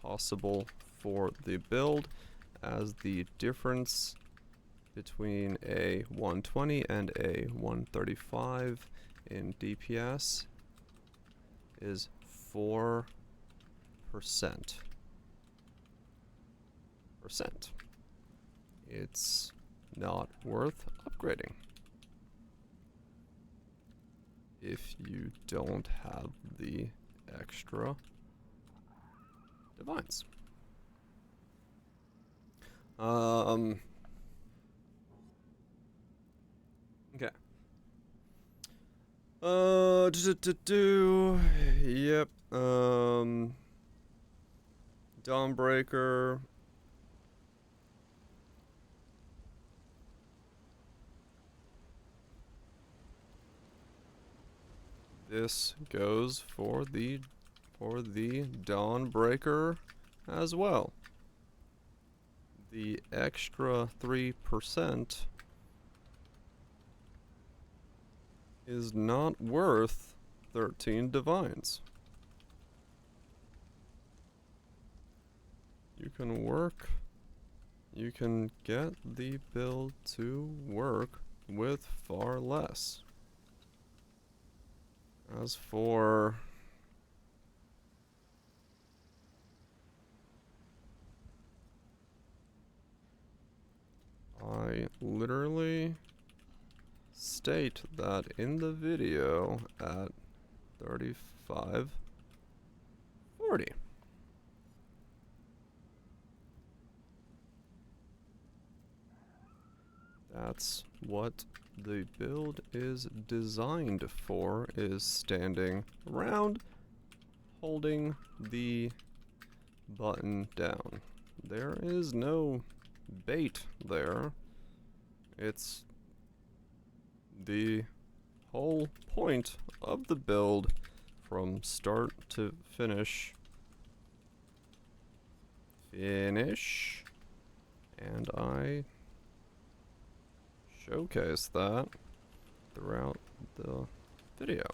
possible for the build, as the difference between a 120 and a 135 in DPS is 4%. It's not worth upgrading if you don't have the extra divines. Okay. Yep. Dawnbreaker. This goes for the Dawnbreaker as well. The extra 3% is not worth 13 divines. You can get the build to work with far less. As for I literally state that in the video at 35:40. That's what the build is designed for, is standing around, holding the button down. There is no bait there. It's the whole point of the build from start to finish. And I showcase that throughout the video.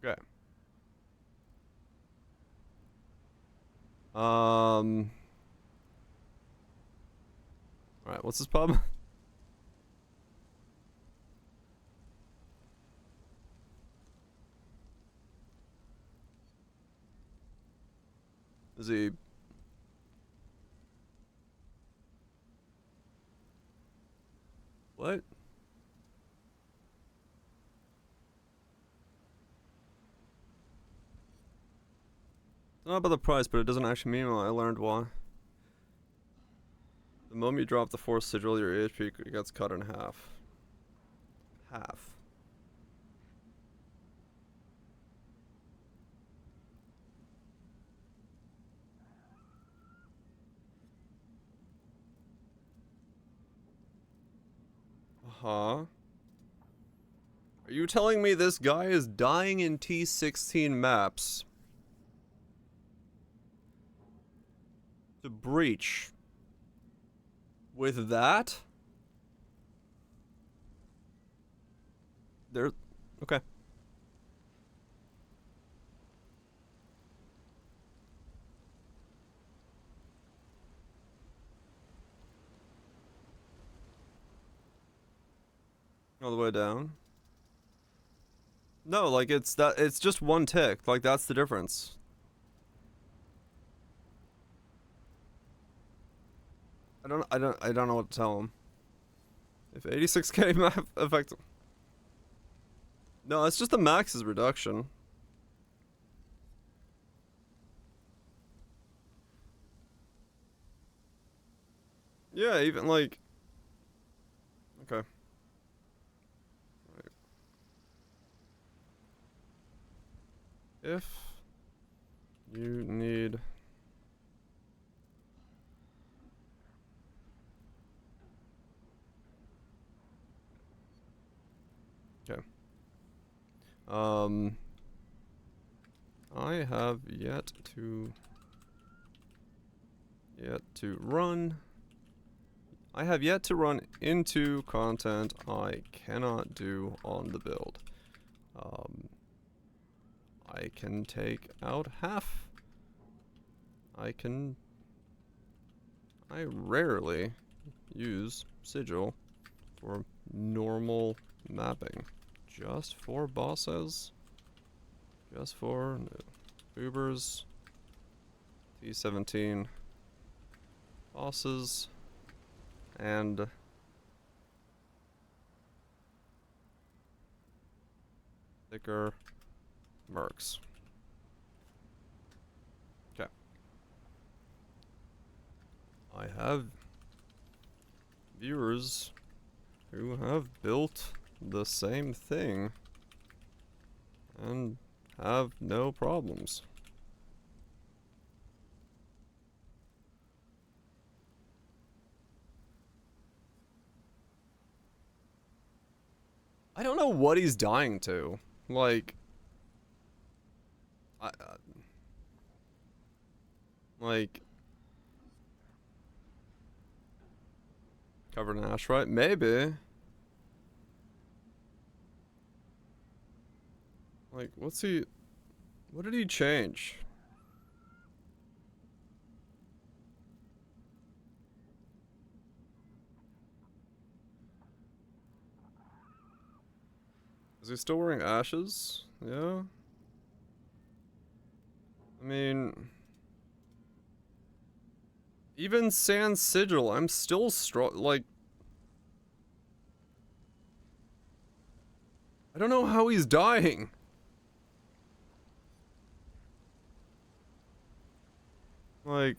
Okay. Alright, what's this pub? Is he... What? It's not about the price, but it doesn't actually mean what I learned why. The moment you drop the force sigil, your eHP gets cut in half. Half. Uh-huh. Are you telling me this guy is dying in T16 maps to breach with that? There... Okay. All the way down? No, like it's just one tick. Like that's the difference. I don't know what to tell him. If 86k map effect. No, it's just the max's reduction. Yeah, even like... Okay. Right. If you need... Okay. I have yet to run. I have yet to run into content I cannot do on the build. I can take out half. I rarely use sigil for normal mapping. Just for bosses. Just for Ubers. T17 bosses. And thicker mercs. Okay. I have viewers who have built the same thing and have no problems. I don't know what he's dying to. Like, like covered in ash, right? Maybe. Like, what's he... What did he change? Is he still wearing ashes? Yeah. I mean... Even Sans Sigil, I'm still like... I don't know how he's dying. Like...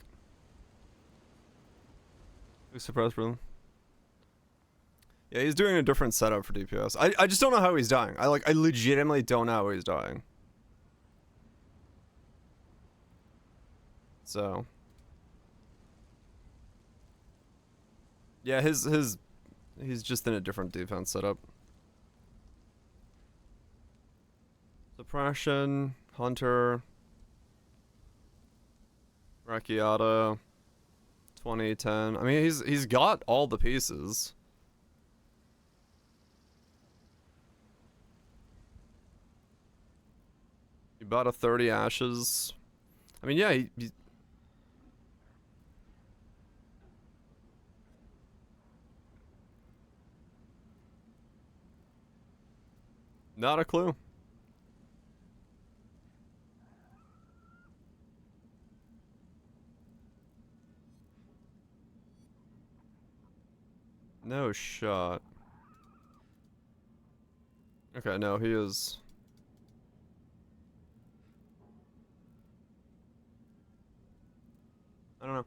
Who's surprised for them? Yeah, he's doing a different setup for DPS. I just don't know how he's dying. I legitimately don't know how he's dying. So yeah, he's just in a different defense setup. Suppression, Hunter, Rakiata, 2010. I mean, he's got all the pieces. He bought a 30 ashes. I mean, yeah, he not a clue. No shot. Okay, no, he is. I don't know.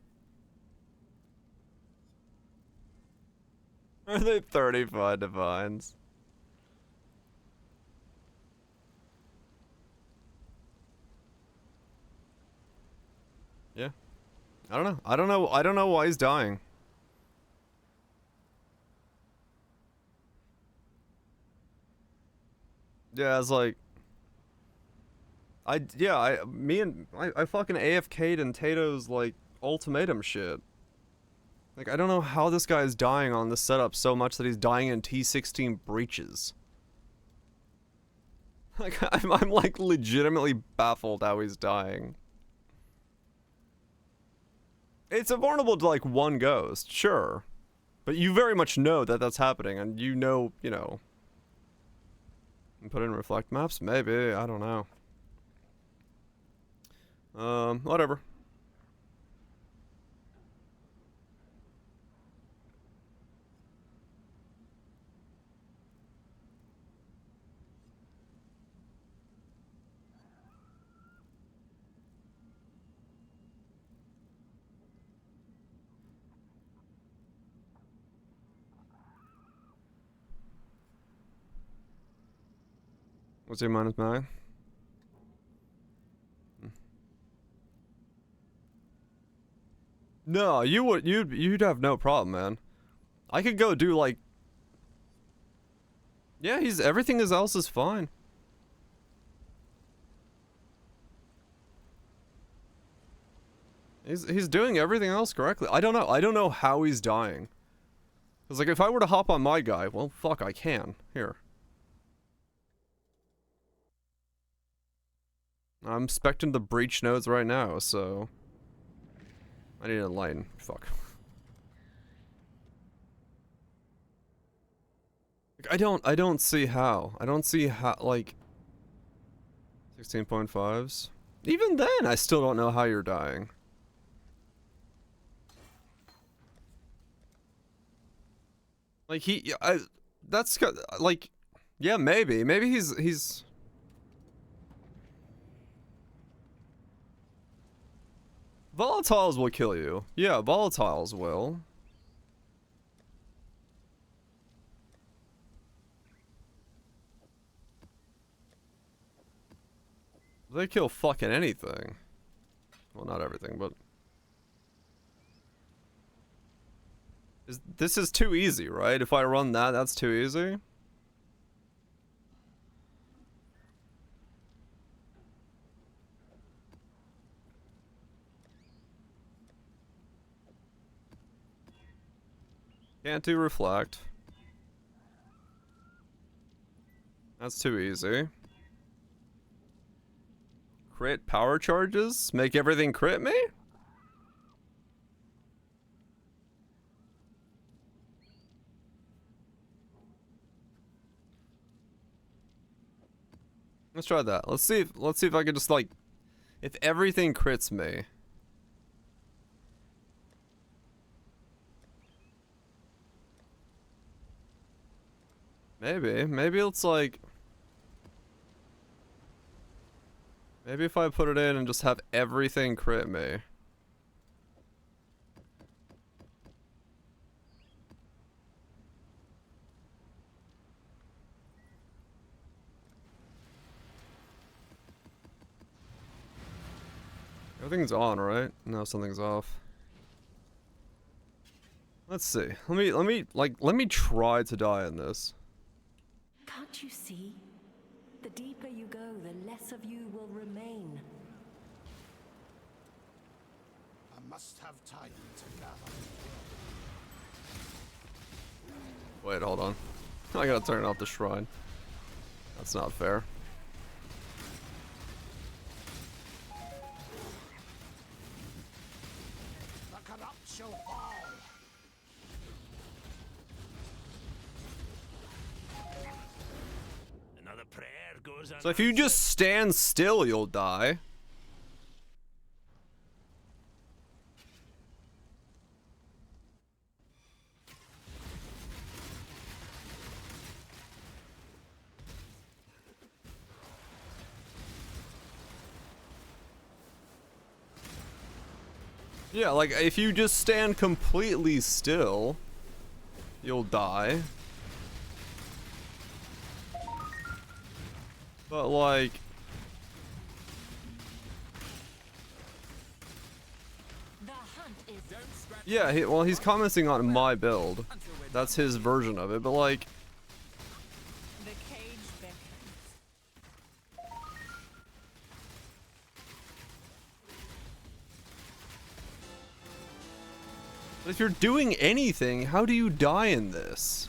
Are they 35 divines? Yeah. I don't know. I don't know. I don't know why he's dying. Yeah, it's like I fucking AFK'd in Tato's like ultimatum shit. Like, I don't know how this guy is dying on this setup so much that he's dying in T16 breaches. Like, I'm like legitimately baffled how he's dying. It's vulnerable to like one ghost, sure. But you very much know that that's happening, and you know. And put in reflect maps? Maybe, I don't know. Whatever. What's your minus 9? No, you'd have no problem, man. I could go do like, yeah, everything else is fine. He's doing everything else correctly. I don't know how he's dying. Cause like if I were to hop on my guy, well, fuck, I can. Here. I'm specting the breach nodes right now, so I need to enlighten. Fuck. Like, I don't see how. I don't see how, like 16.5s. Even then, I still don't know how you're dying. Like that's like, yeah, maybe he's. Volatiles will kill you. Yeah, volatiles will. They kill fucking anything. Well, not everything, but this is too easy, right? If I run that, that's too easy. Can't do reflect. That's too easy. Crit power charges? Make everything crit me? Let's try that. Let's see if I can just like, if everything crits me. Maybe it's like, maybe if I put it in and just have everything crit me. Everything's on, right? No, something's off. Let's see. Let me try to die in this. Can't you see? The deeper you go, the less of you will remain. I must have time to gather. Wait, hold on. I gotta turn off the shrine. That's not fair. The corrupt shall fall. Another prayer goes So if you just stand still, you'll die. Yeah, like, if you just stand completely still, you'll die. But, like... The hunt is Yeah, well, he's commenting on my build. That's his version of it, but, like... the cage beckons. But if you're doing anything, how do you die in this?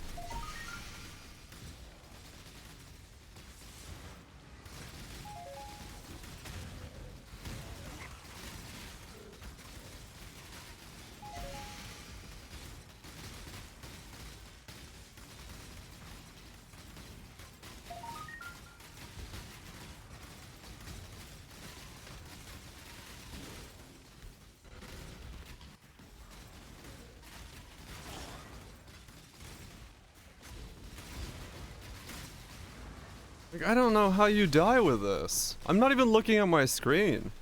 Like, I don't know how you die with this. I'm not even looking at my screen.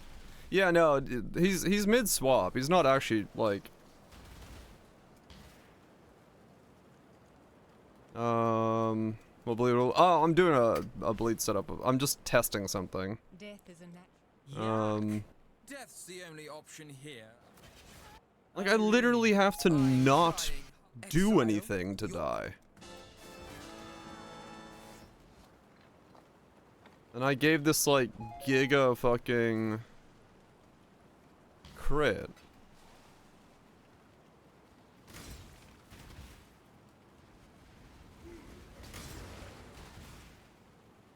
Yeah, no, he's mid-swap. He's not actually, like... Well, bleed. Oh, I'm doing a bleed setup. I'm just testing something. Death is a natural. Death's the only option here. Like, I literally have to not do anything to die. And I gave this, like, giga fucking crit.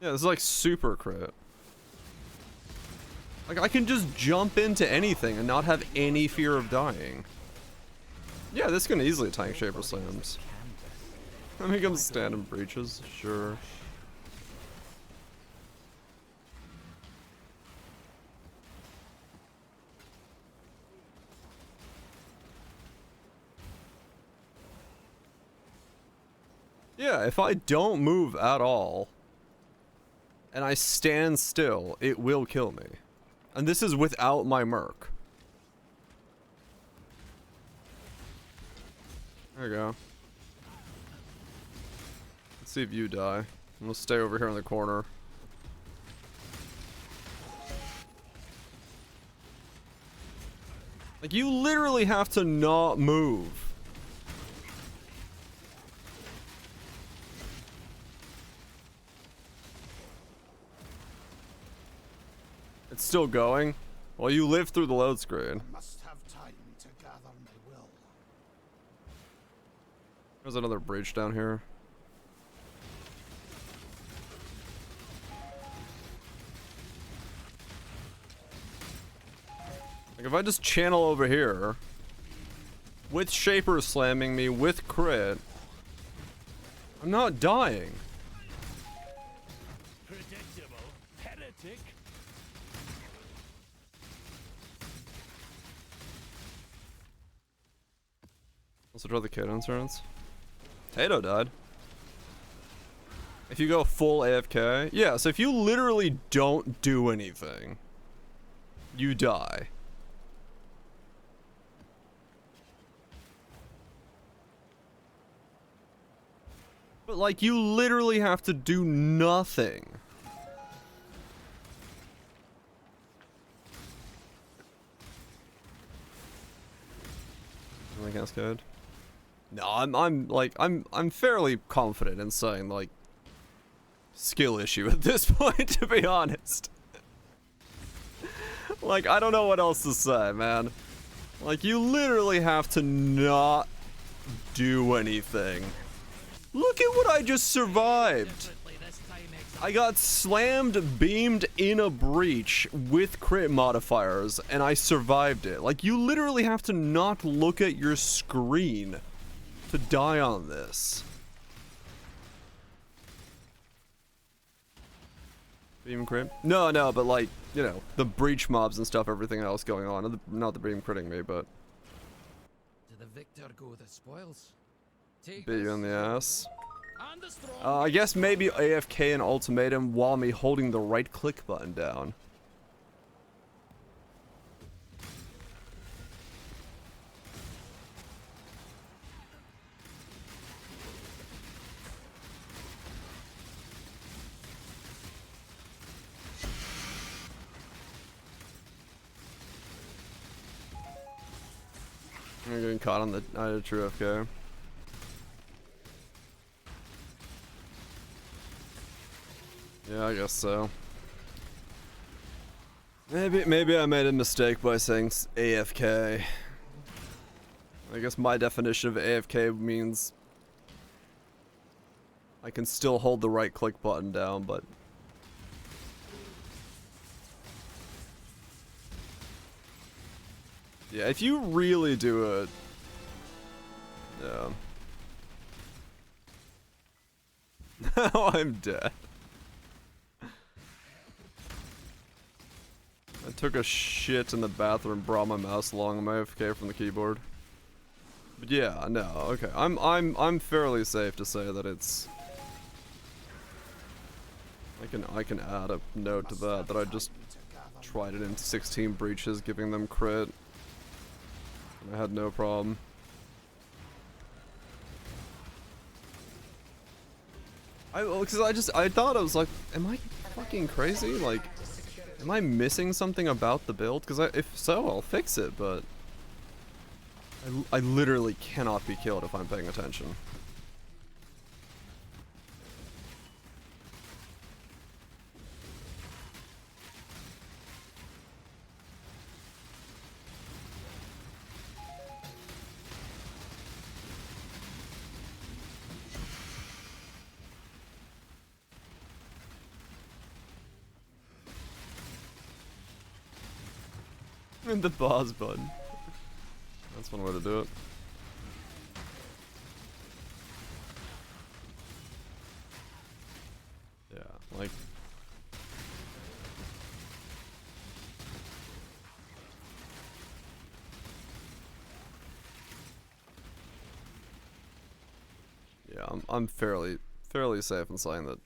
Yeah, this is like super crit. Like, I can just jump into anything and not have any fear of dying. Yeah, this can easily tank Shaper Slams. I mean, come stand in breaches, sure. Yeah, if I don't move at all, and I stand still, it will kill me. And this is without my merc. There we go. Let's see if you die. I'm gonna stay over here in the corner. Like, you literally have to not move. It's still going? Well, you lived through the load screen. Must have time to gather my will. There's another bridge down here. Like, if I just channel over here, with Shaper slamming me, with crit, I'm not dying. predictable heretic. Also draw the kid insurance. Tato died. If you go full AFK, yeah, so if you literally don't do anything, you die. But, like, you literally have to do nothing. My cascade. No, I'm fairly confident in saying like skill issue at this point, to be honest. Like, I don't know what else to say, man. Like, you literally have to not do anything. Look at what I just survived. I got slammed, beamed in a breach with crit modifiers, and I survived it. Like, you literally have to not look at your screen to die on this. Beam crit? No, but like, you know, the breach mobs and stuff, everything else going on. Not the beam critting me, but... To the victor go the spoils. Bit you in the ass. I guess maybe AFK and ultimatum while me holding the right click button down. You're getting caught on the true FK. Yeah, I guess so. Maybe I made a mistake by saying AFK. I guess my definition of AFK means I can still hold the right click button down, but yeah, if you really do it, yeah. Now I'm dead. I took a shit in the bathroom, brought my mouse along, I'm AFK from the keyboard. But yeah, no, okay. I'm fairly safe to say that it's I can add a note to that I just tried it in 16 breaches, giving them crit. And I had no problem. Because I thought I was like, am I fucking crazy? Like, am I missing something about the build? Because if so, I'll fix it, but I literally cannot be killed if I'm paying attention. And the pause button. That's one way to do it. Yeah, like... Yeah, I'm fairly safe in saying that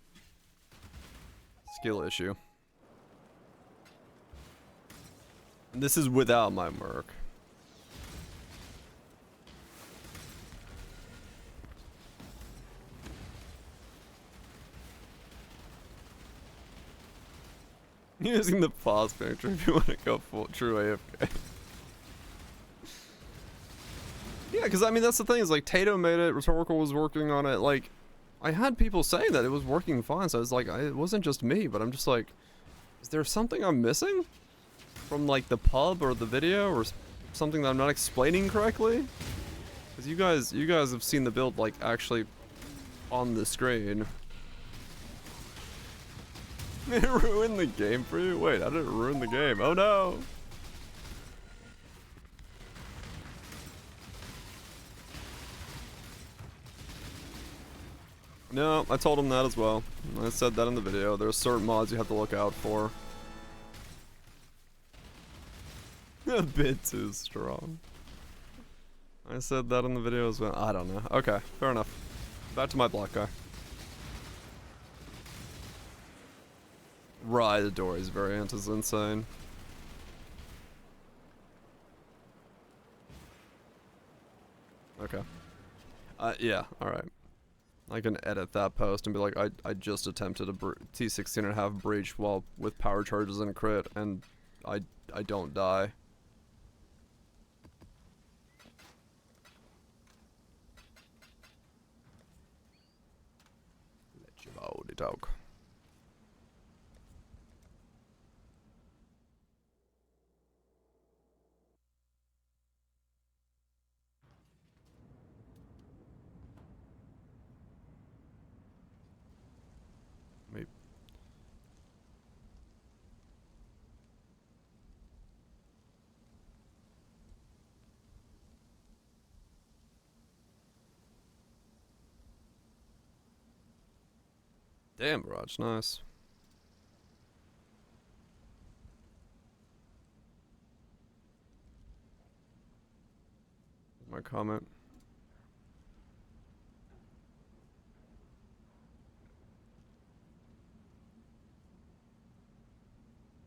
skill issue. And this is without my merc. Using the pause picture if you want to go full true AFK. Yeah, because I mean that's the thing is like Tato made it, Rhetorical was working on it. Like, I had people saying that it was working fine, so I was like, it wasn't just me, but I'm just like, is there something I'm missing from like the pub or the video or something that I'm not explaining correctly? Because you guys have seen the build like actually on the screen. It ruined the game for you? Wait, how did it ruin the game? Oh no! No, I told him that as well. I said that in the video. There's certain mods you have to look out for. A bit too strong. I said that in the video as well. I don't know. Okay, fair enough. Back to my block guy. Right, the Dory's variant is insane. Okay. Yeah, alright. I can edit that post and be like, I just attempted a T16.5 breach while with power charges and crit, and I don't die. dog. Maybe. Damn, Raj, nice. My comment.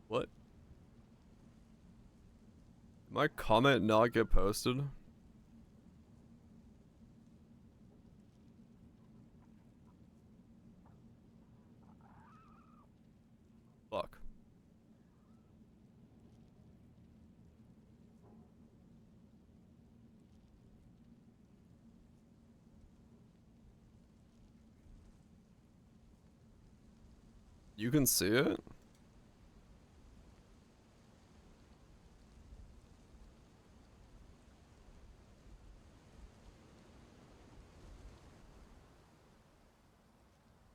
What? Did my comment not get posted? Fuck. You can see it?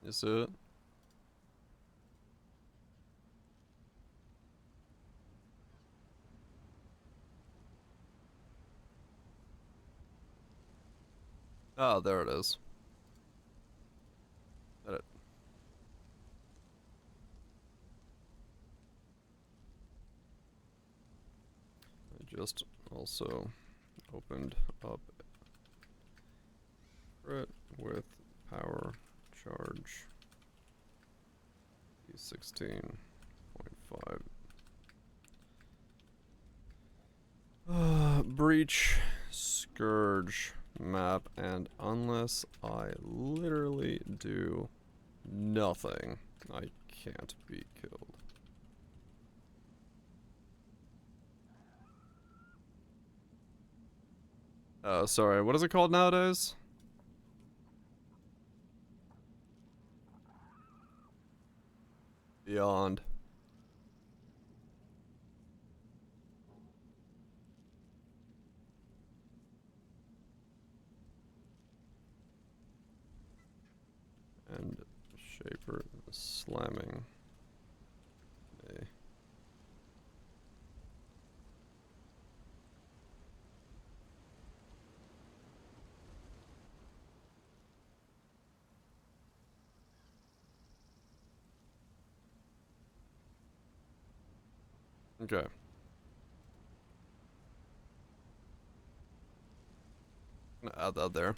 You see it? Oh, there it is. Edit. I just also opened up it with power charge E16.5. Breach, Scourge, map, and unless I literally do nothing, I can't be killed. Sorry, what is it called nowadays? Beyond. And Shaper slamming me. Okay. I'm gonna add that there.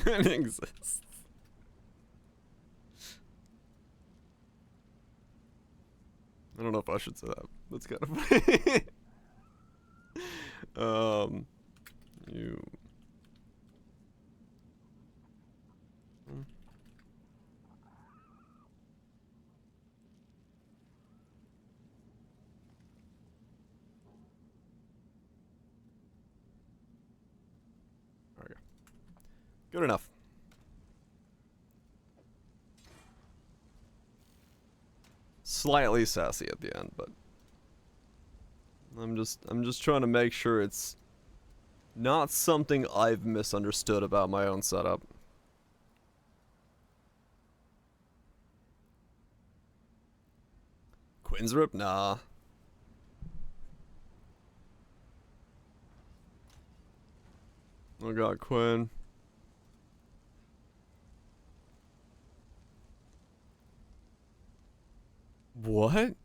It exists. I don't know if I should say that. That's kind of funny. You. There we go. Good enough. Slightly sassy at the end, but I'm just trying to make sure it's not something I've misunderstood about my own setup. Quinn's rip? Nah. Oh god, Quinn. What?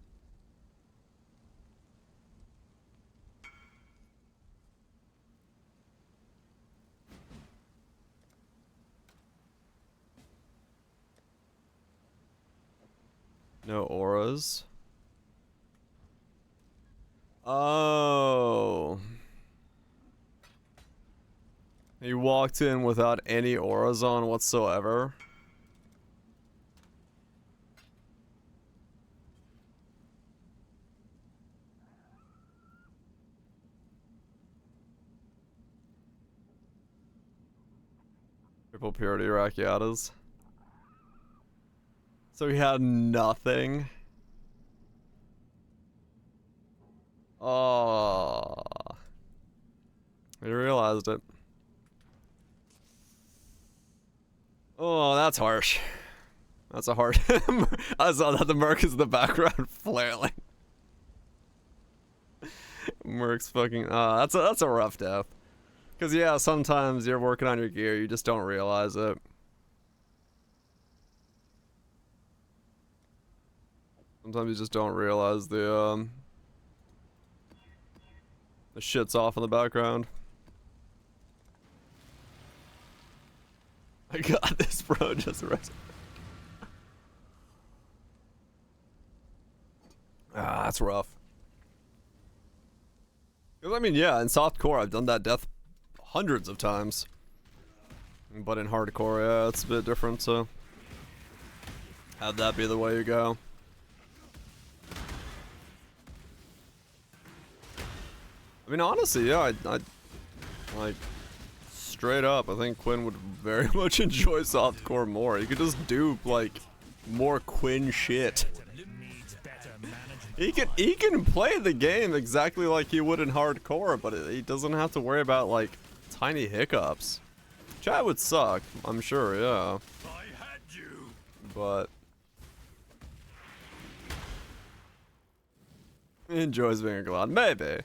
No auras. Oh. He walked in without any auras on whatsoever. Triple purity Rakiatas. So he had nothing. Oh. He realized it. Oh, that's harsh. That's a hard. I saw that the Merc is in the background flailing. Merc's fucking. That's a rough death. Cause yeah, sometimes you're working on your gear, you just don't realize it. Sometimes you just don't realize the shit's off in the background. I got this, bro. Just rest. That's rough. Cause I mean, yeah, in softcore, I've done that death hundreds of times. But in hardcore, yeah, it's a bit different, so have that be the way you go. I mean, honestly, yeah, I like, straight up, I think Quinn would very much enjoy softcore more. You could just do, like, more Quinn shit. He can play the game exactly like he would in hardcore, but he doesn't have to worry about, like, tiny hiccups. Chat would suck, I'm sure, yeah. But he enjoys being a glad. Maybe.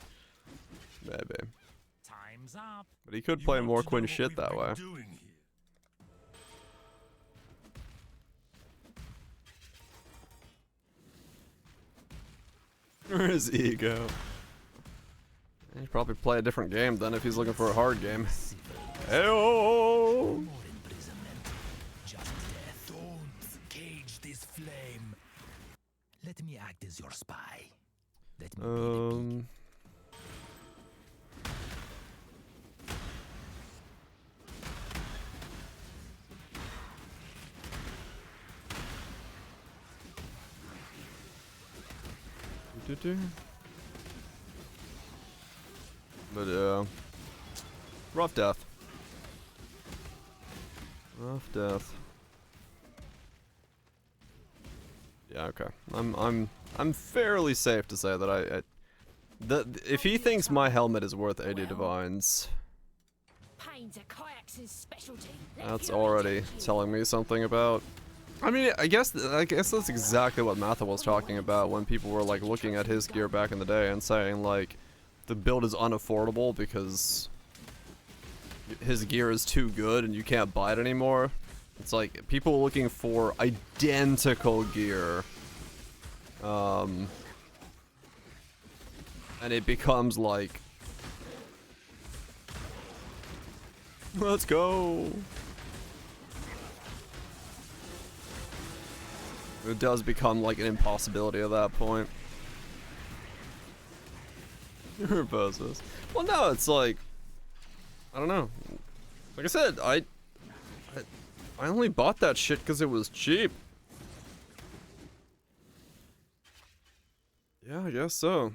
Time's up. But he could play more Quinn shit that way. Where is ego? He'd probably play a different game then if he's looking for a hard game. Heyo! Don't cage this flame. Let me act as your spy. Let me But yeah, rough death. Rough death. Yeah, okay. I'm fairly safe to say that if he thinks my helmet is worth 80 divines, Pain's a kayak's specialty. that's already telling me something about. I mean, I guess that's exactly what Matha was talking about when people were like looking at his gear back in the day and saying like the build is unaffordable because his gear is too good and you can't buy it anymore. It's like people looking for identical gear, and it becomes like, let's go. It does become like an impossibility at that point. Poses. Well, no, it's like, I don't know. Like I said, I only bought that shit because it was cheap. Yeah, I guess so.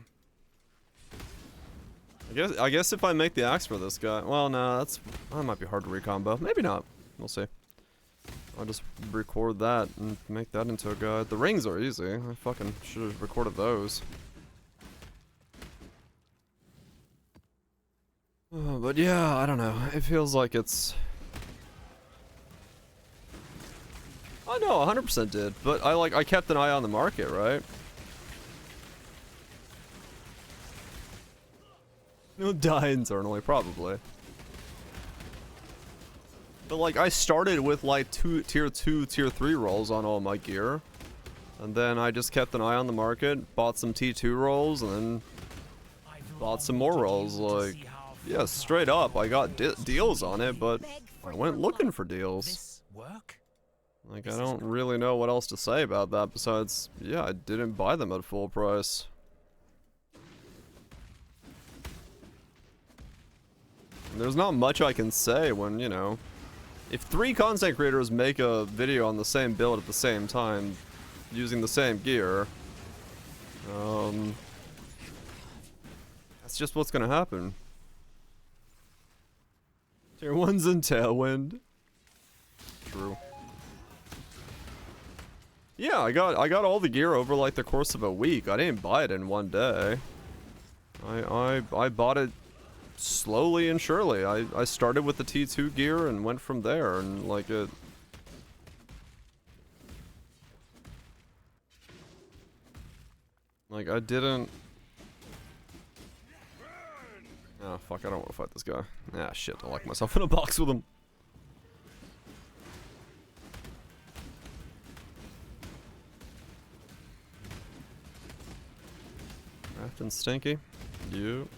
I guess if I make the axe for this guy, well, no, that might be hard to recombo. Maybe not. We'll see. I'll just record that and make that into a guide. The rings are easy. I fucking should have recorded those. But yeah, I don't know. It feels like it's... I know, 100% did. But I kept an eye on the market, right? You'll die internally, probably. But like, I started with like tier 2, tier 3 rolls on all my gear. And then I just kept an eye on the market, bought some T2 rolls, and then bought some more rolls. Like, yeah, straight up, I got deals on it, but I went looking for deals. work? Like, I don't really know what else to say about that besides, yeah, I didn't buy them at full price. And there's not much I can say when, you know, if 3 content creators make a video on the same build at the same time, using the same gear, that's just what's gonna happen. Tier 1's in Tailwind. True. Yeah, I got all the gear over like the course of a week. I didn't buy it in one day. I bought it slowly and surely. I started with the T2 gear and went from there, and like it. Like I didn't. Oh fuck! I don't want to fight this guy. Ah shit! I locked myself in a box with him. Raft and Stinky. You.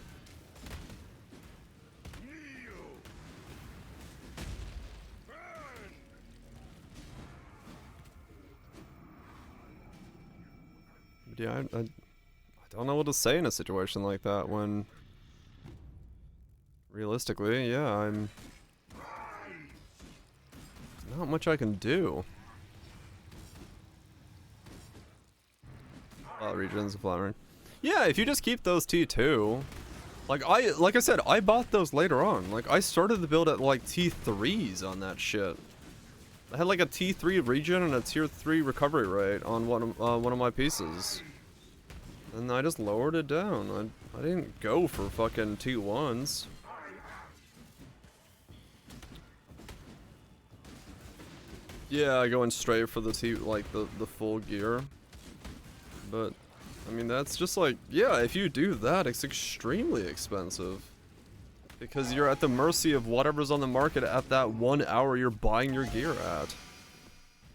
Yeah, I don't know what to say in a situation like that when realistically, yeah, I'm not much I can do. Regions of flowering. Yeah, if you just keep those T2, like I said, I bought those later on. Like I started the build at like T3s on that shit. I had like a T3 regen and a tier 3 recovery rate on one of my pieces. And I just lowered it down. I didn't go for fucking T1s. Yeah, going straight for the the full gear. But I mean that's just like, yeah, if you do that, it's extremely expensive. Because you're at the mercy of whatever's on the market at that 1 hour you're buying your gear at.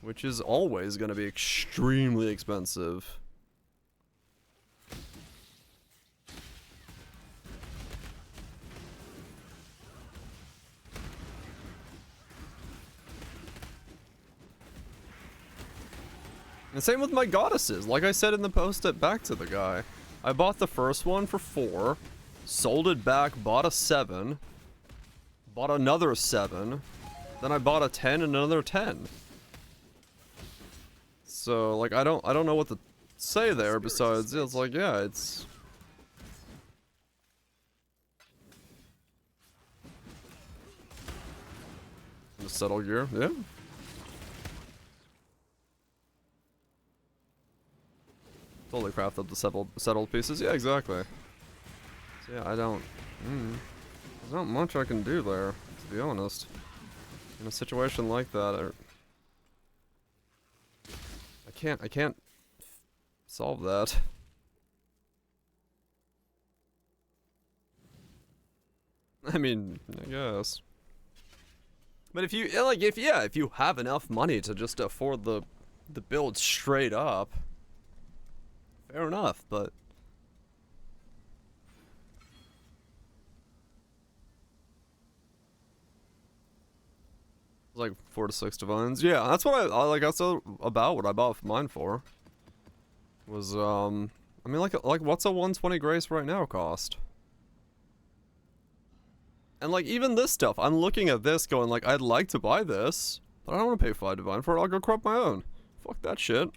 Which is always going to be extremely expensive. And same with my goddesses. Like I said in the post back to the guy. I bought the first one for 4. Sold it back, bought a 7, bought another 7, then I bought a 10 and another 10. So like I don't know what to say there besides it's like, yeah, it's the settle gear, yeah. Totally craft up the settled pieces, yeah, exactly. Yeah, I don't. There's not much I can do there, to be honest. In a situation like that, I can't solve that. I mean, I guess. But if you if you have enough money to just afford the build straight up, fair enough. But like 4 to 6 divines. Yeah, that's what I like. That's about what I bought mine for. Was I mean, like what's a 120 grace right now cost? And like even this stuff, I'm looking at this going like, I'd like to buy this, but I don't want to pay 5 divine for it. I'll go crop my own. Fuck that shit.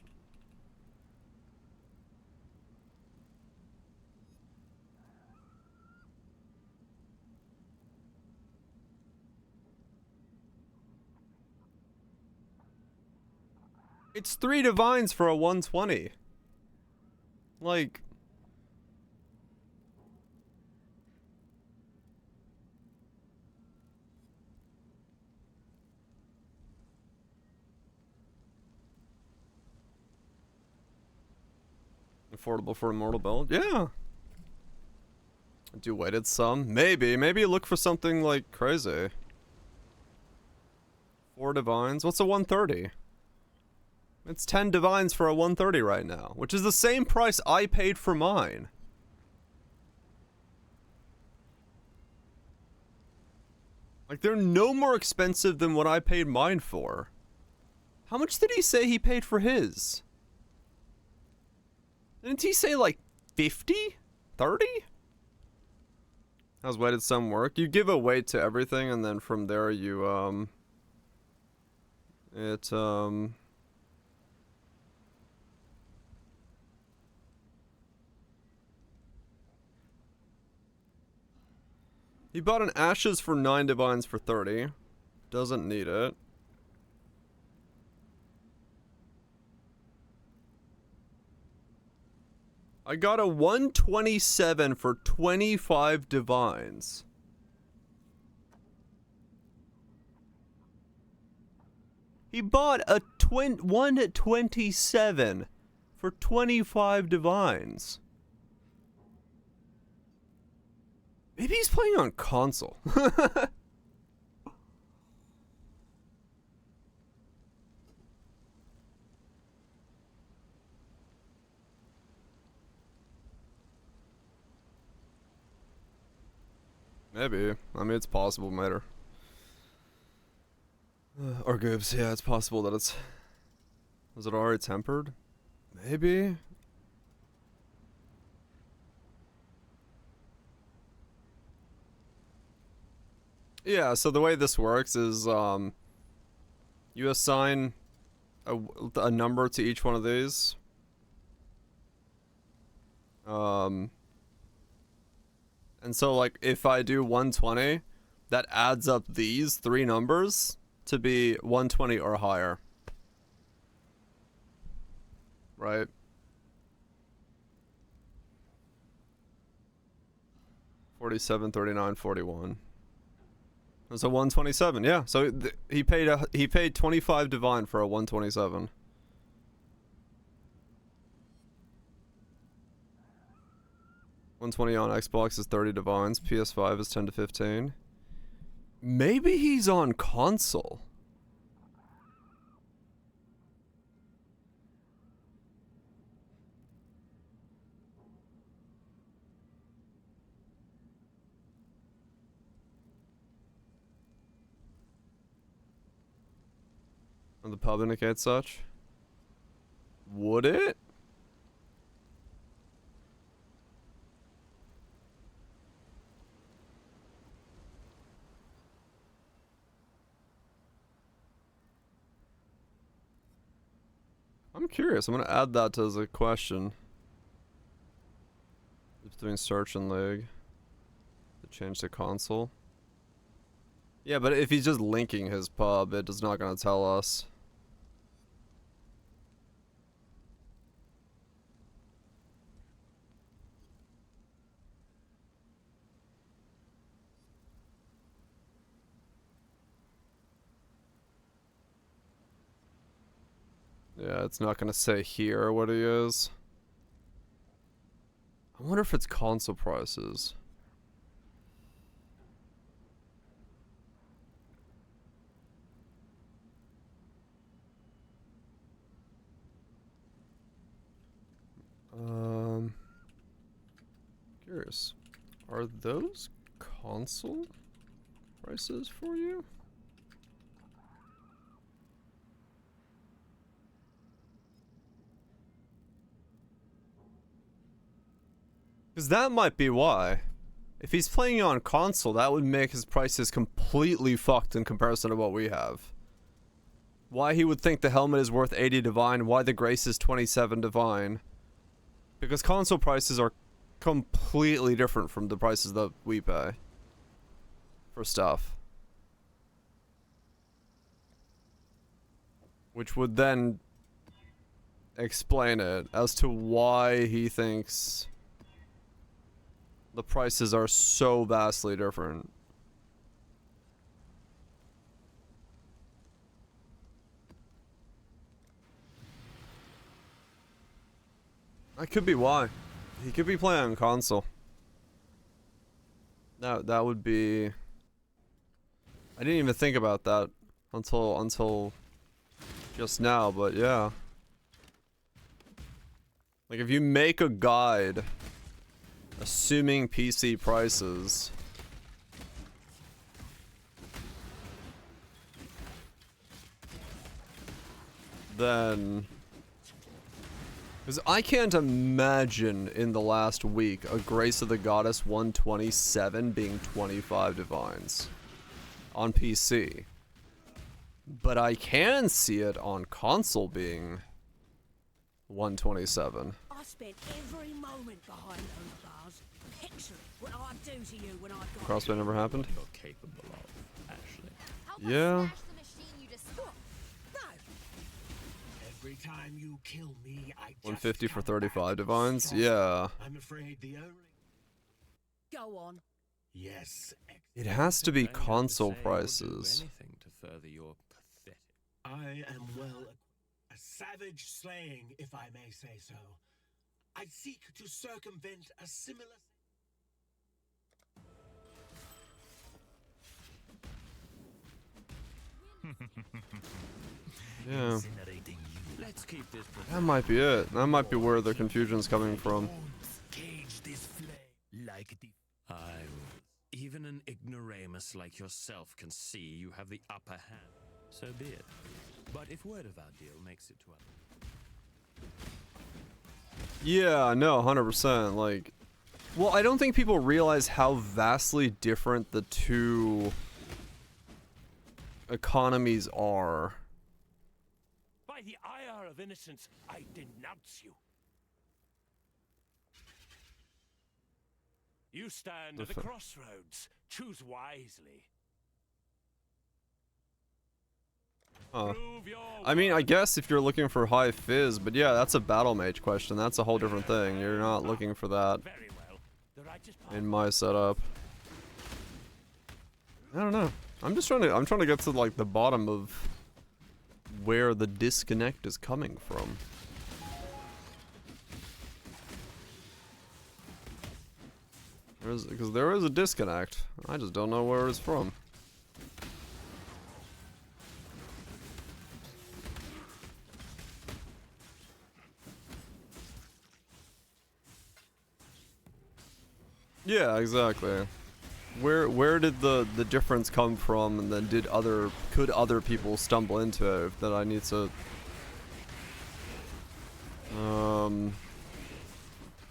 It's 3 divines for a 120. Like... affordable for a mortal build? Yeah. Do weighted some? Maybe. Maybe look for something like crazy. 4 divines? What's a 130? It's 10 divines for a 130 right now, which is the same price I paid for mine. Like, they're no more expensive than what I paid mine for. How much did he say he paid for his? Didn't he say like 50? 30? How's weighted sum work? You give a weight to everything and then from there you he bought an Ashes for 9 Divines for 30. Doesn't need it. I got a 127 for 25 Divines. He bought a 127 for 25 Divines. Maybe he's playing on console. Maybe. I mean, it's possible, matter. Or goobs, yeah, it's possible that it's... Was it already tempered? Maybe? Yeah, so the way this works is, you assign a number to each one of these. And so, like, if I do 120, that adds up these 3 numbers to be 120 or higher. Right? $47, $39, $41. That's a 127, yeah. So he paid 25 Divine for a 127. $120 on Xbox is 30 Divines. PS5 is 10 to 15. Maybe he's on console. And the pub indicates such. Would it? I'm curious. I'm gonna add that as a question. Between search and leg. To change to console. Yeah, but if he's just linking his pub, it is not gonna tell us. Yeah, it's not gonna say here what he is. I wonder if it's console prices. Curious. Are those console prices for you? Because that might be why. If he's playing on console, that would make his prices completely fucked in comparison to what we have. Why he would think the helmet is worth 80 Divine, why the Grace is 27 Divine. Because console prices are completely different from the prices that we pay for stuff. Which would then explain it as to why he thinks the prices are so vastly different. That could be why. He could be playing on console. That would be... I didn't even think about that until just now, but yeah. Like if you make a guide assuming PC prices, then... Because I can't imagine in the last week a Grace of the Goddess 127 being 25 divines on PC. But I can see it on console being 127. I spent every moment behind those bars. Picture what I'd do to you when I got Crossfit never happened? You're capable of, Ashley. How about Yeah. smash the machine you just stole? No, Every time you kill me, I just 150 for come 35 back divines? stronger. Yeah. I'm afraid the only... go on. Yes, It has to be Don't you have console say or do prices. anything to further your pathetic. I am well a savage slaying, if I may say so. I seek to circumvent a similar... Yeah. Incinerating you. Let's keep this. That might be it. That might be where the confusion's coming from. Cage this flame like the I will. Even an ignoramus like yourself can see you have the upper hand. So be it. But if word of our deal makes it to us. Yeah, no, 100%. Like, well, I don't think people realize how vastly different the two economies are. By the ire of innocence, I denounce you. You stand at the crossroads. Choose wisely. Huh. Prove your I mean, I worth. guess if you're looking for high fizz, but yeah, that's a battle mage question. That's a whole different thing. You're not looking for that Very well. The righteous path. in my setup. I don't know. I'm trying to get to like the bottom of where the disconnect is coming from. Because there is a disconnect. I just don't know where it's from. Yeah, exactly. Where did the difference come from, and then could other people stumble into it that I need to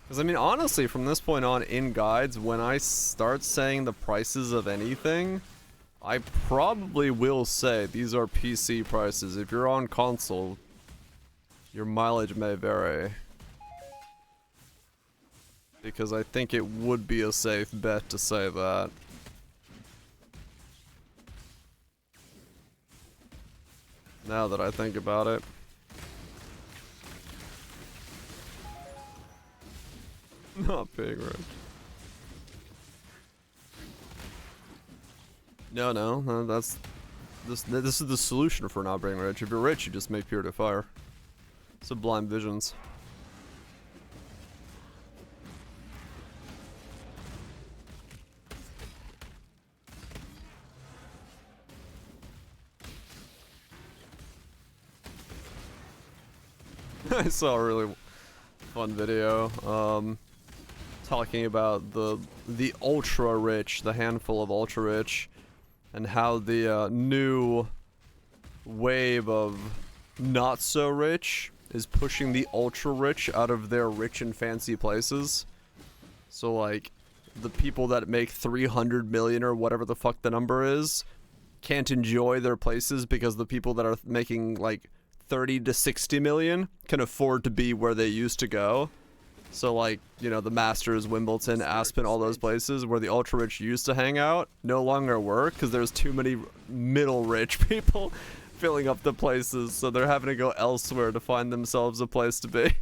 because I mean, honestly, from this point on in guides, when I start saying the prices of anything, I probably will say these are PC prices. If you're on console, your mileage may vary. Because I think it would be a safe bet to say that. Now that I think about it. Not big, right? No, that's... This is the solution for not being rich. If you're rich, you just make pure to fire. Sublime visions. I saw a really fun video talking about the ultra rich, the handful of ultra rich, and how the new wave of not so rich is pushing the ultra rich out of their rich and fancy places. So like the people that make 300 million or whatever the fuck the number is can't enjoy their places because the people that are making like 30 to 60 million can afford to be where they used to go. So like, you know, the Masters, Wimbledon, Aspen, all those places where the ultra rich used to hang out no longer work because there's too many middle rich people filling up the places, so they're having to go elsewhere to find themselves a place to be.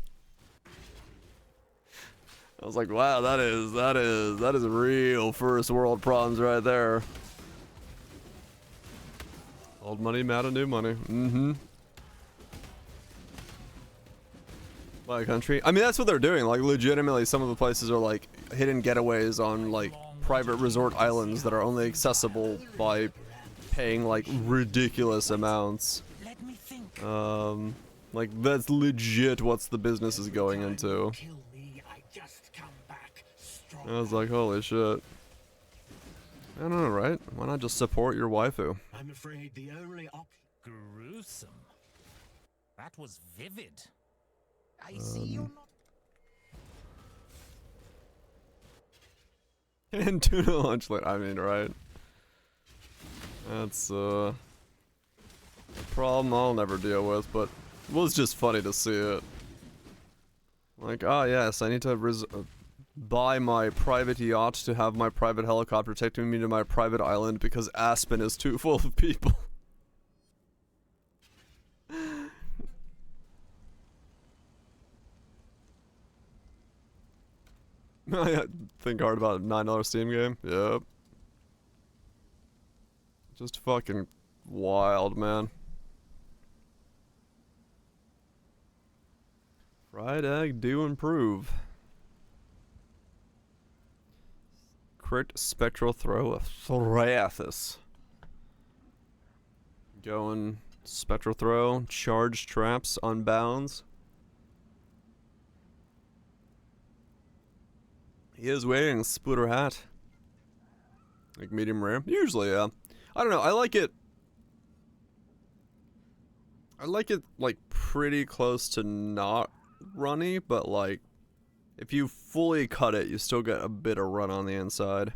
I was like, wow, that is real first world problems right there. Old money, mad at new money. Mm-hmm. By country. I mean, that's what they're doing. Like, legitimately, some of the places are like hidden getaways on like private resort islands that are only accessible by paying like ridiculous amounts. Let me think. Like that's legit what's the business is going into. Kill me, I just come back strong. I was like, holy shit. I don't know, right? Why not just support your waifu? I'm afraid the only option. Gruesome. That was vivid. I see you're not. And tuna lunch late. I mean, right? That's a problem I'll never deal with, but it was just funny to see it. Like, ah, yes, I need to buy my private yacht to have my private helicopter taking me to my private island because Aspen is too full of people. I think hard about a $9 Steam game. Yep. Just fucking wild, man. Fried egg do improve. Crit spectral throw of Thrathis. Going spectral throw, charge traps, unbounds. He is wearing a Spooter hat. Like medium rare. Usually, yeah. I don't know, I like it. I like it like pretty close to not runny, but like if you fully cut it, you still get a bit of run on the inside.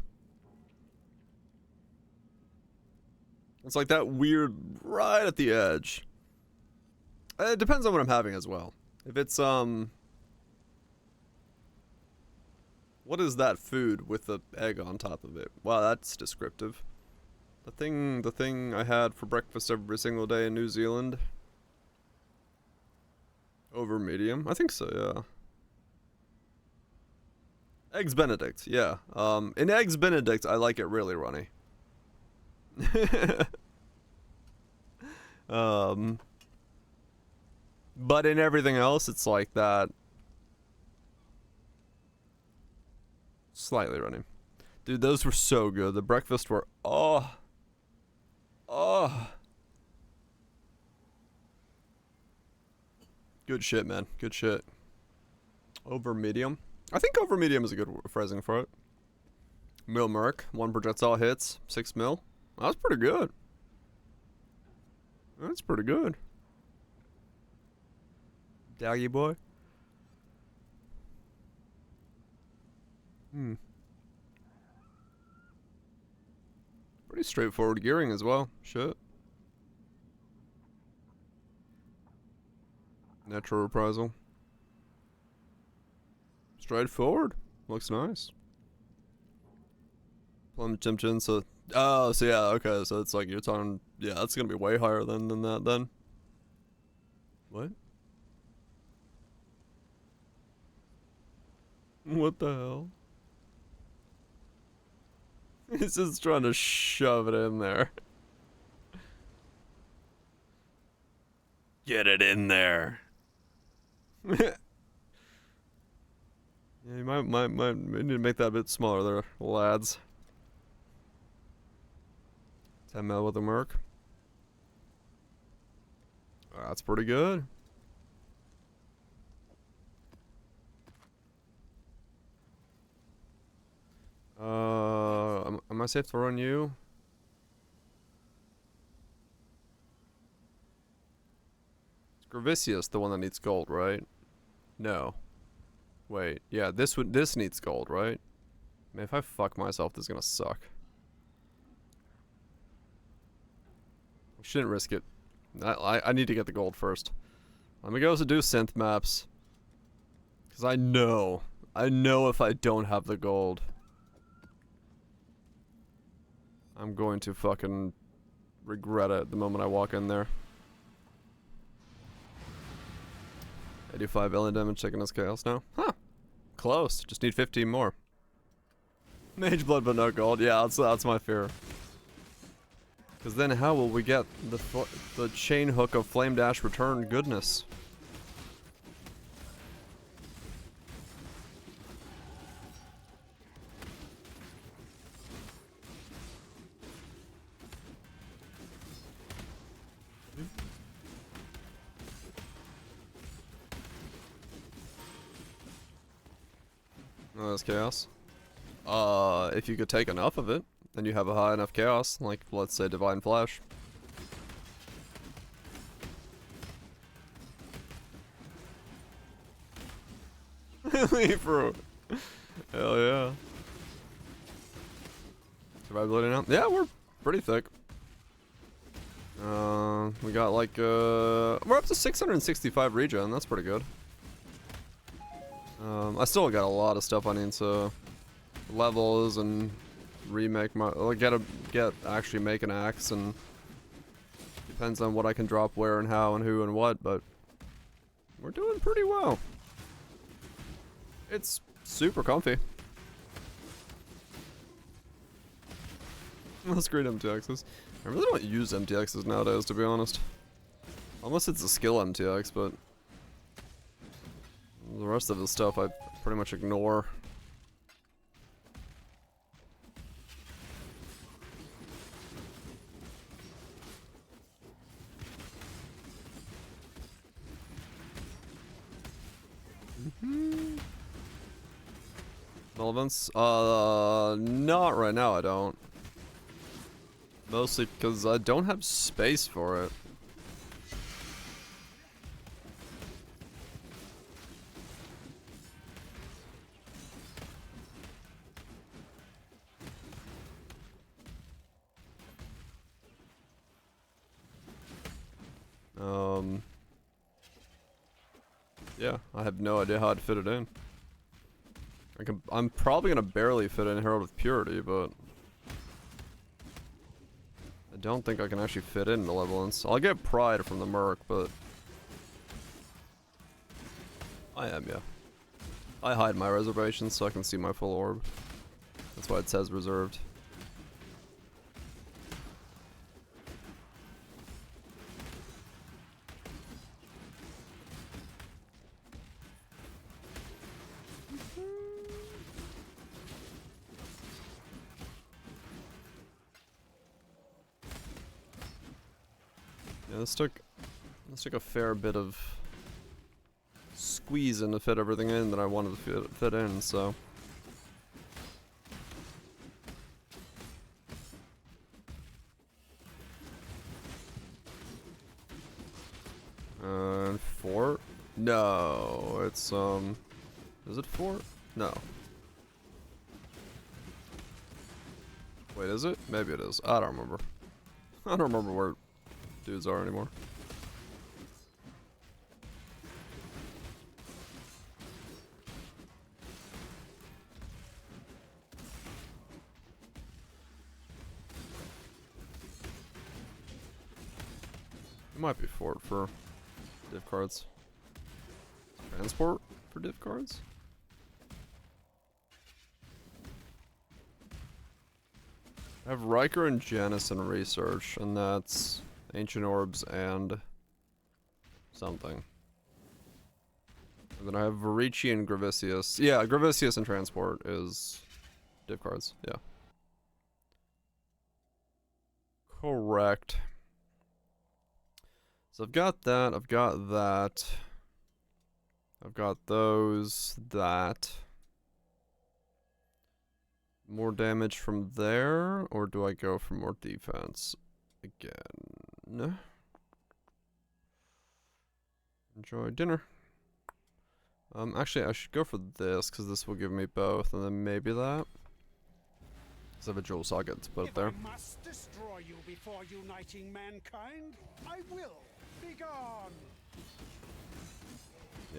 It's like that weird right at the edge. It depends on what I'm having as well. If it's what is that food with the egg on top of it? Wow, that's descriptive. The thing I had for breakfast every single day in New Zealand. Over medium? I think so, yeah. Eggs Benedict, yeah. In Eggs Benedict, I like it really runny. But in everything else, it's like that. Slightly runny. Dude, those were so good. The breakfast were, oh. Good shit, man. Good shit. Over medium. I think over medium is a good phrasing for it. Mil Merc. 1 projectile hits. 6 mil. That's pretty good. That's pretty good. Daggy boy. Pretty straightforward gearing as well. Shit. Natural reprisal. Straightforward. Looks nice. Plum Chim Chin, so... Oh, so yeah, okay, so it's like you're talking... Yeah, that's gonna be way higher than that then. What? What the hell? He's just trying to shove it in there. Get it in there. Yeah, you might need to make that a bit smaller there, lads. 10 mil with a Merc. That's pretty good. Am I safe to run you? Is Gravicius the one that needs gold, right? No. Wait, yeah, this needs gold, right? Man, if I fuck myself, this is gonna suck. I shouldn't risk it. I need to get the gold first. Let me go to do synth maps. Cause I know if I don't have the gold, I'm going to fucking regret it the moment I walk in there. 85 alien damage taking us chaos now. Huh. Close. Just need 15 more. Mage blood but no gold. Yeah, that's my fear. Because then how will we get the chain hook of Flame Dash return goodness? Oh, that's chaos. If you could take enough of it, then you have a high enough chaos, like, let's say Divine Flash. Leaf fruit. Hell yeah. Survivability now? Yeah, we're pretty thick. We got like, we're up to 665 regen. That's pretty good. I still got a lot of stuff I need to levels and remake my, actually make an axe, and depends on what I can drop where and how and who and what, but we're doing pretty well. It's super comfy. That's great MTXs. I really don't use MTXs nowadays, to be honest. Unless it's a skill MTX, but the rest of the stuff I pretty much ignore. Relevance? Not right now, I don't. Mostly because I don't have space for it. Yeah, I have no idea how to fit it in. I'm probably gonna barely fit in Herald of Purity, but I don't think I can actually fit in Malevolence. I'll get Pride from the Merc, but yeah. I hide my reservations so I can see my full orb. That's why it says reserved. Yeah, this took a fair bit of squeezing to fit everything in that I wanted to fit in, so. Fort? No, it's is it fort? No. Wait, is it? Maybe it is. I don't remember. I don't remember where dudes are anymore. It might be fort for div cards. Transport for div cards? I have Riker and Janus in research, and that's Ancient Orbs and something. And then I have Verici and Gravicius. Yeah, Gravicius and Transport is div cards, yeah. Correct. So I've got that, I've got that. I've got those, that. More damage from there, or do I go for more defense again? Enjoy dinner. Actually, I should go for this, because this will give me both, and then maybe that. Because I have a jewel socket to put it there. If I must destroy you before uniting mankind, I will. Be gone.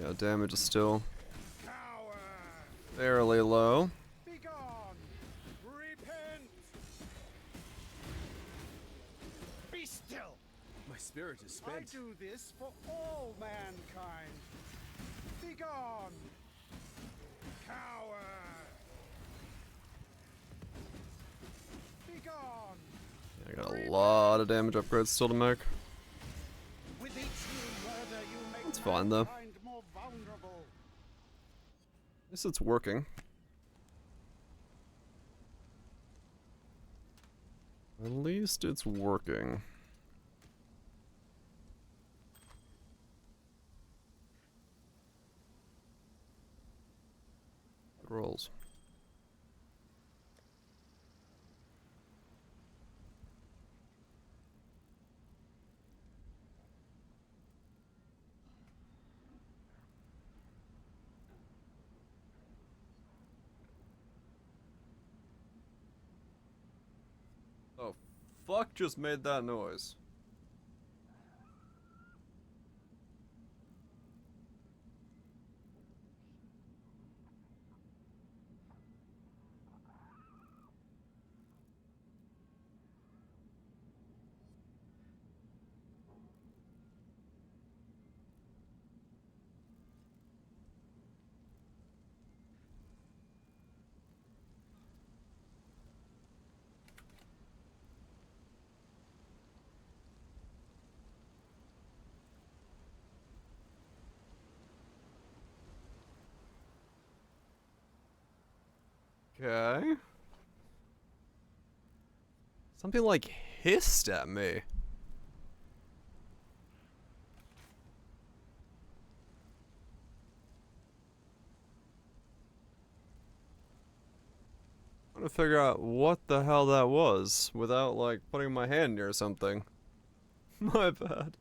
Yeah, damage is still Coward. fairly low. Be gone. Repent. Be still. My spirit is spent. I do this for all mankind. Be gone. Coward. Be gone. Yeah, I got a lot of damage upgrades still to make. With each new murder you make It's fine though. mankind more vulnerable. At least it's working. At least it's working. Good rolls. fuck just made that noise? Okay. Something like hissed at me. I'm trying to figure out what the hell that was without like putting my hand near something. My bad.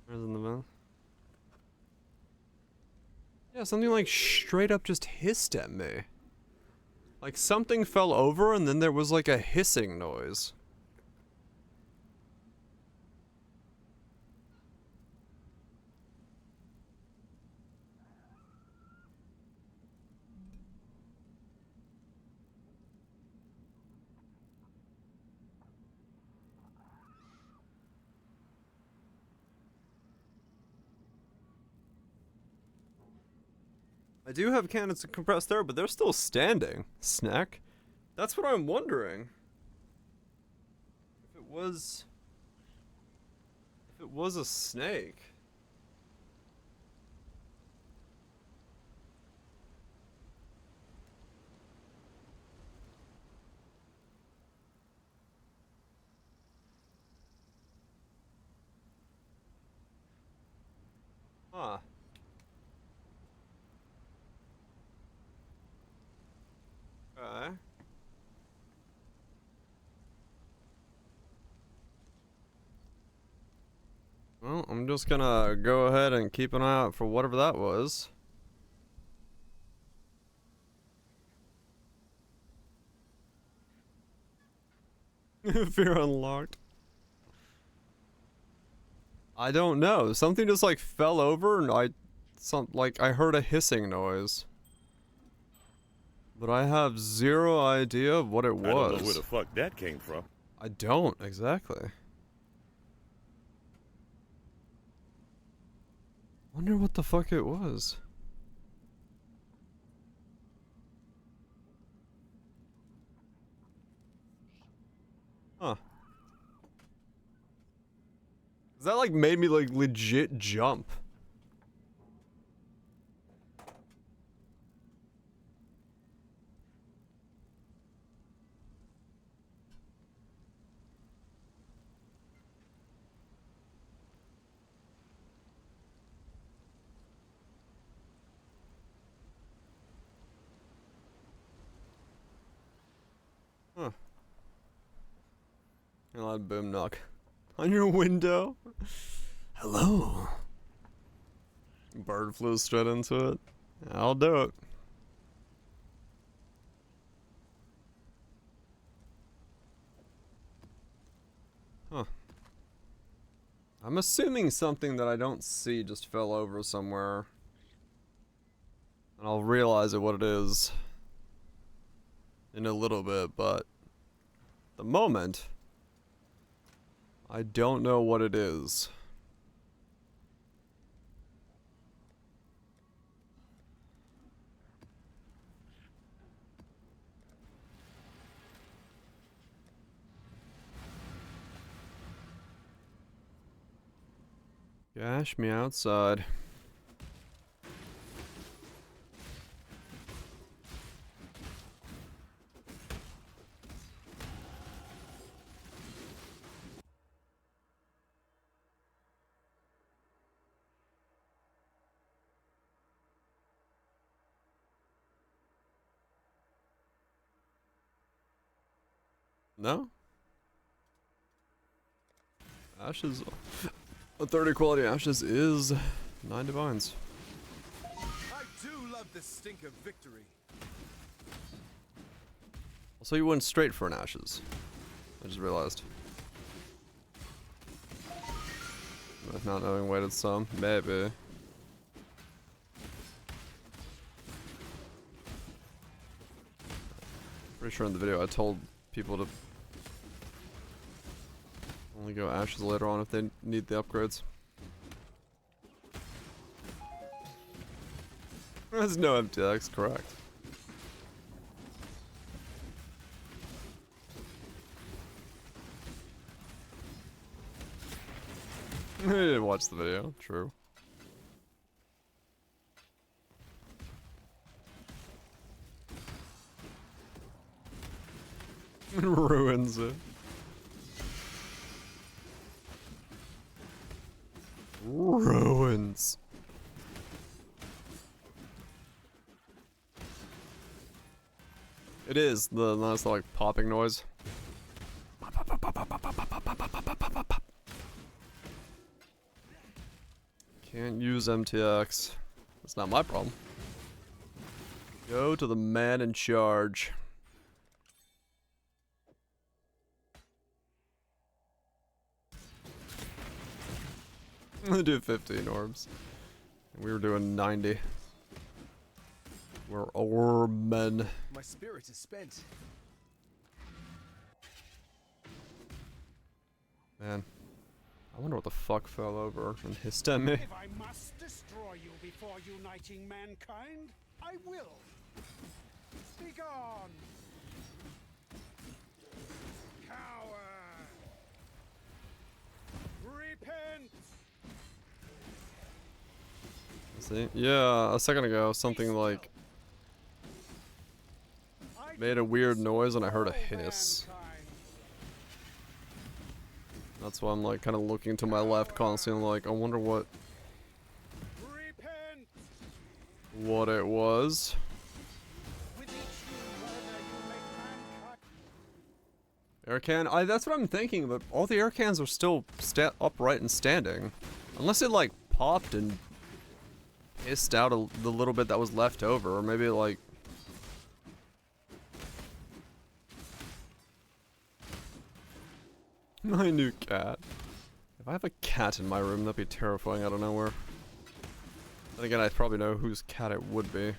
Where's in the mouth? Yeah, something like straight up just hissed at me. Like something fell over and then there was like a hissing noise. I do have cannons of compressed air, but they're still standing. Snack? That's what I'm wondering. If it was a snake. Huh. Okay. Well, I'm just gonna go ahead and keep an eye out for whatever that was. Fear unlocked. I don't know. Something just like fell over and I heard a hissing noise. But I have zero idea of what it was. I don't know where the fuck that came from. I don't, exactly. Wonder what the fuck it was. Huh. That like made me like legit jump. Huh. A loud boom knock on your window. Hello. Bird flew straight into it. I'll do it. Huh. I'm assuming something that I don't see just fell over somewhere. And I'll realize what it is in a little bit, but at the moment, I don't know what it is. Gash me outside. No? Ashes. A 30 quality ashes is 9 divines. I do love the stink of victory. So you went straight for an ashes. I just realized. Not knowing weighted some, maybe. Pretty sure in the video I told people to only go ashes later on if they need the upgrades. There's no MTX, correct. I didn't watch the video, true. Ruins it. Ruins. It is the nice like popping noise. Can't use MTX. That's not my problem. Go to the man in charge. I do 15 orbs. We were doing 90. We're orb men. My spirit is spent. Man, I wonder what the fuck fell over and hissed at me. If I must destroy you before uniting mankind, I will. Begone! Coward! Repent! See? Yeah, a second ago, something like made a weird noise and I heard a hiss. That's why I'm like kind of looking to my left constantly like, I wonder what it was. Air can? That's what I'm thinking, but all the air cans are still upright and standing. Unless it like popped and hissed out the little bit that was left over, or maybe like... My new cat. If I have a cat in my room, that'd be terrifying out of nowhere. Then again, I probably know whose cat it would be.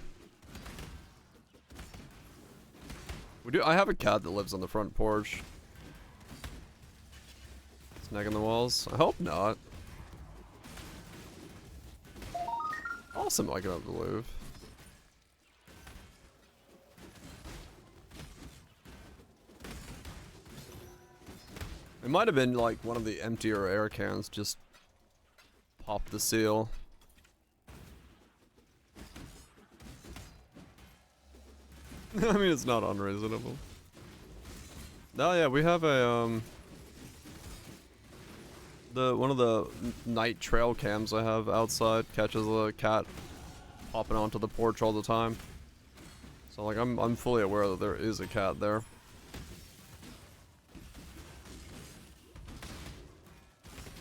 I have a cat that lives on the front porch. Snagging the walls? I hope not. Awesome, I can believe. It might have been like one of the emptier air cans just popped the seal. I mean, it's not unreasonable. Oh yeah, we have a one of the night trail cams I have outside catches a cat popping onto the porch all the time. So like I'm fully aware that there is a cat there.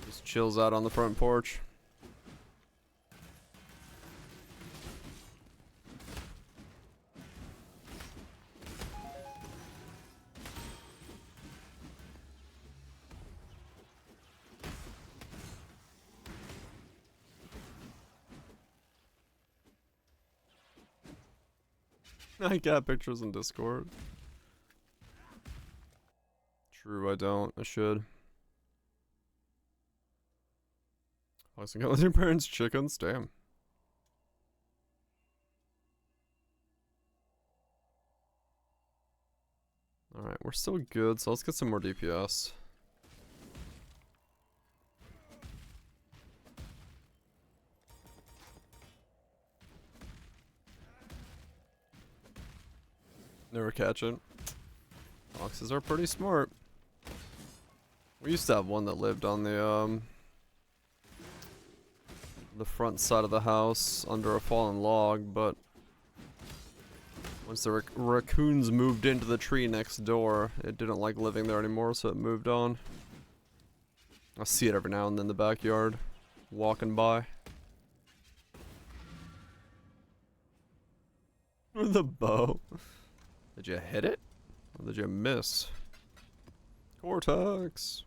Just chills out on the front porch. I got pictures in Discord. True, I don't. I should. Foxing got with your parents' chickens? Damn. Alright, we're still good, so let's get some more DPS. Never catch it. Foxes are pretty smart. We used to have one that lived on the front side of the house under a fallen log, but once the raccoons moved into the tree next door, it didn't like living there anymore, so it moved on. I see it every now and then in the backyard, walking by. With the bow. Did you hit it? Or did you miss? Cortex.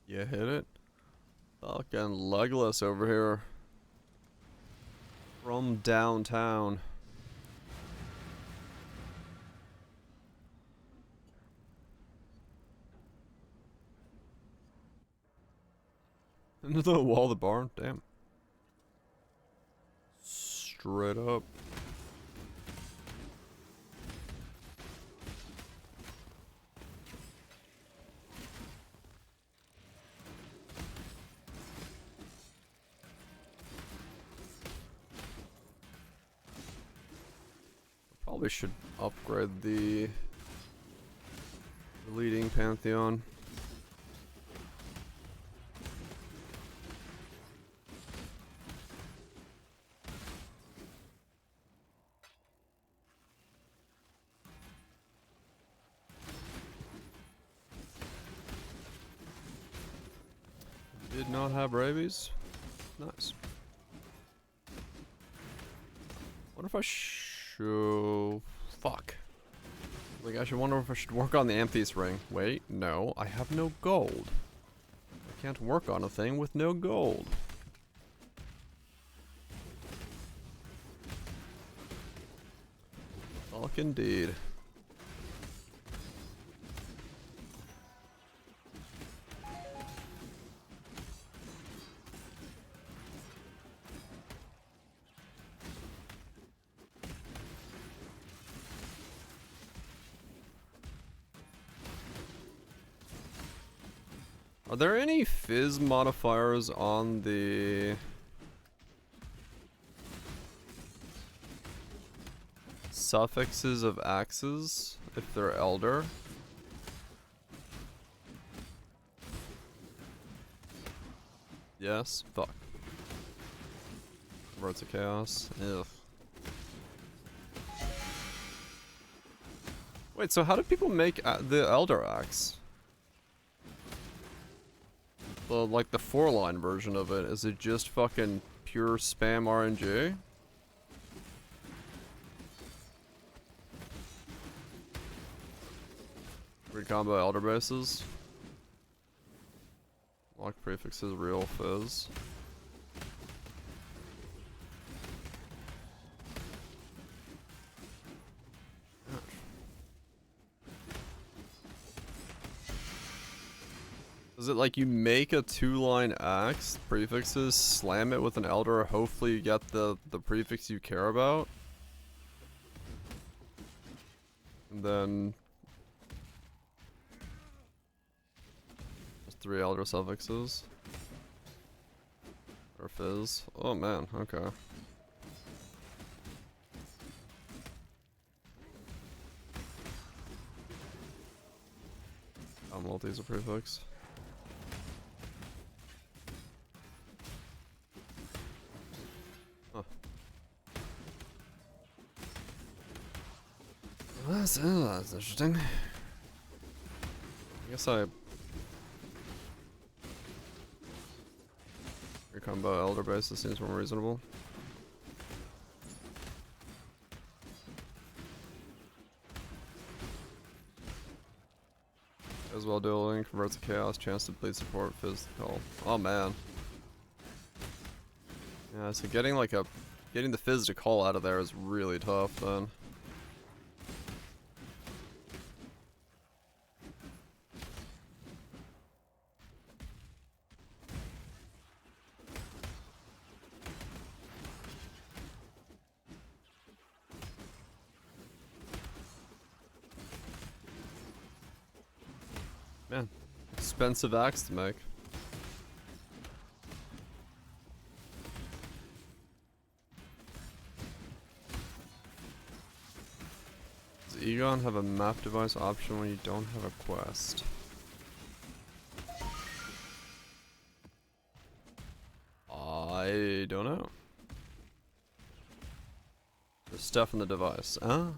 You hit it? Fucking legless over here. From downtown. Into the wall of the barn? Damn. Straight up. Probably should upgrade the leading Pantheon. Did not have rabies. Nice. What if I fuck. Like, I should wonder if I should work on the Amethyst ring. Wait, no, I have no gold. I can't work on a thing with no gold. Fuck indeed. Are there any fizz modifiers on the suffixes of axes if they're elder? Yes? Fuck. Words of Chaos. Ugh. Wait, so how do people make the elder axe? Like the 4-line version of it, is it just fucking pure spam RNG? Weird combo elder bases. Lock prefixes, real fizz. Is it like you make a 2-line axe, prefixes, slam it with an elder, hopefully you get the prefix you care about? And then just 3 elder suffixes. Or fizz. Oh man, okay. Multi's a prefix. That's interesting. I guess your combo elder basis seems more reasonable. As well, dueling converts to chaos, chance to bleed support, fizz call. Oh man. Yeah, so getting the fizz to call out of there is really tough then. Man, expensive axe to make. Does Egon have a map device option when you don't have a quest? I don't know. There's stuff in the device. Ah.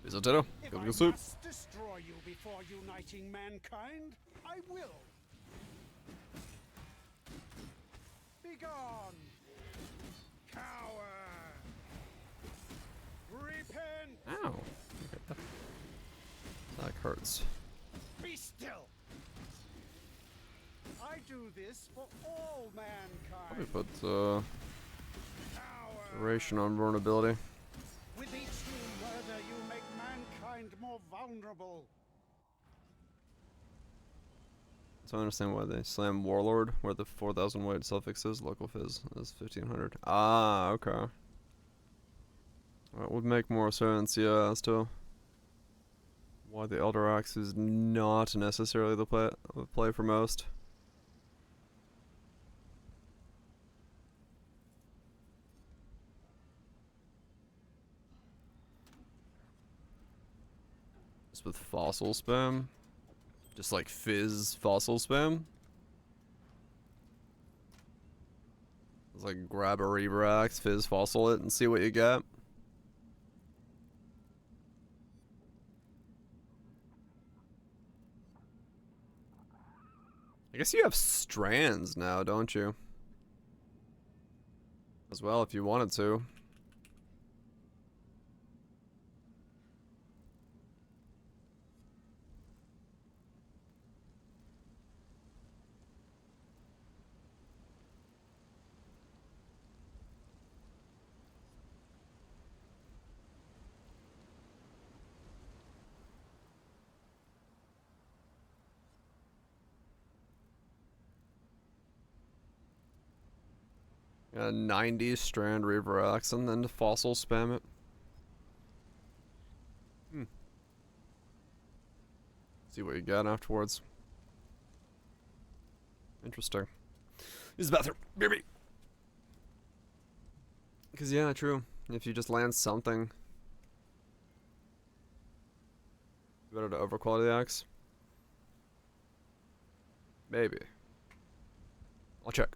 Risotto. If Good I good soup. must destroy you before uniting mankind, I will. Begone, coward! Repent! Ow. Okay. That hurts. Be still! I do this for all Let me mankind. put duration on vulnerability. With each new murder, you make mankind more vulnerable. So I understand why they slam Warlord, where the 4,000 weight suffix is. Local fizz is 1,500. Ah, okay. That would make more sense, yeah, as to why the Elder Axe is not necessarily the play for most. Just with fossil spam. Just like fizz fossil spam. It's like grab a Reaver Axe, fizz fossil it, and see what you get. I guess you have strands now, don't you? As well, if you wanted to. A 90 strand Reaver Axe and then fossil spam it. See what you get afterwards. Interesting. Use the bathroom. Baby. Because, yeah, true. If you just land something. Better to overquality the axe? Maybe. I'll check.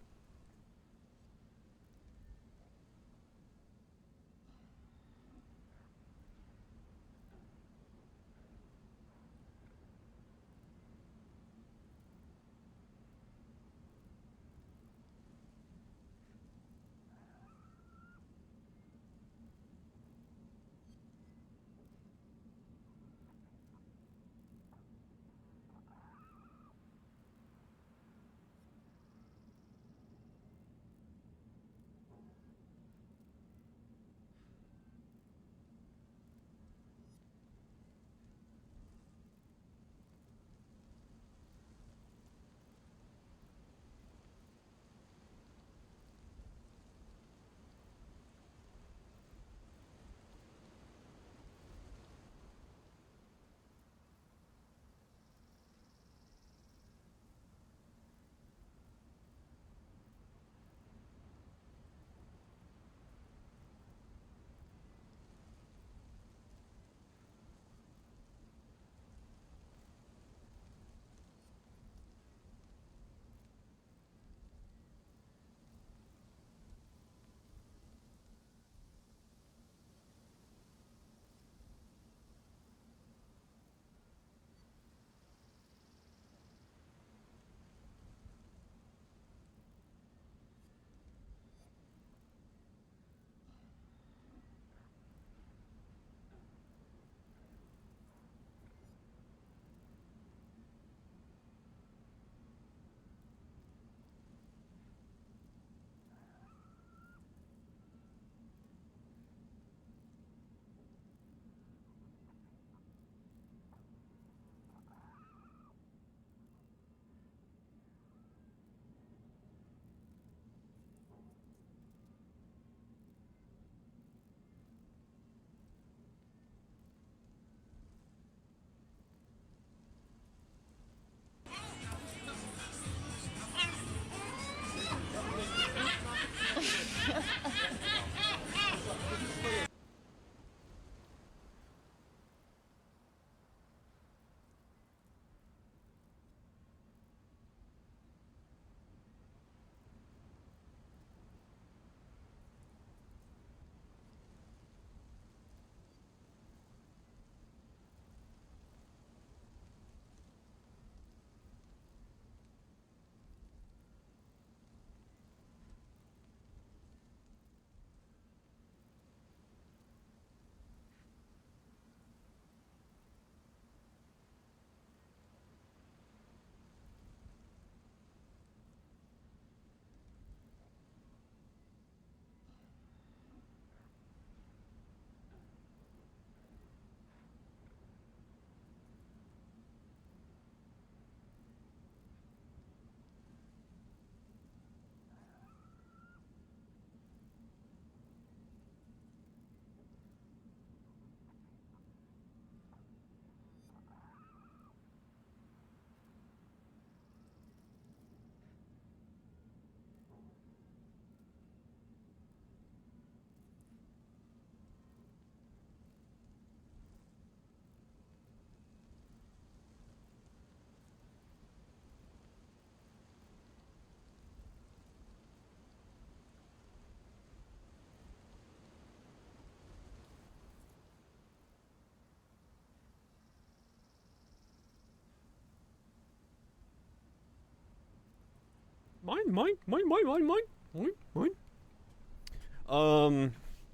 Mine.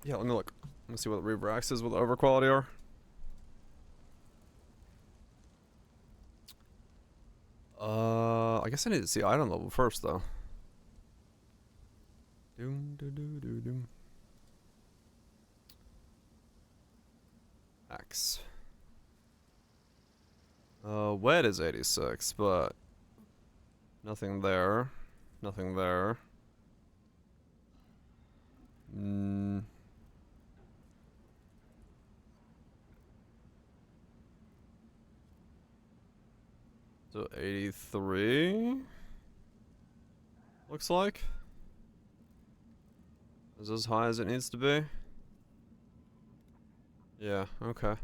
Yeah, let me look. Let me see what the Reaver Axes with overquality are. I guess I need to see item level first, though. Doom. Axe. Wet is 86, but nothing there. Nothing there. So 83 looks like is as high as it needs to be. Yeah, okay.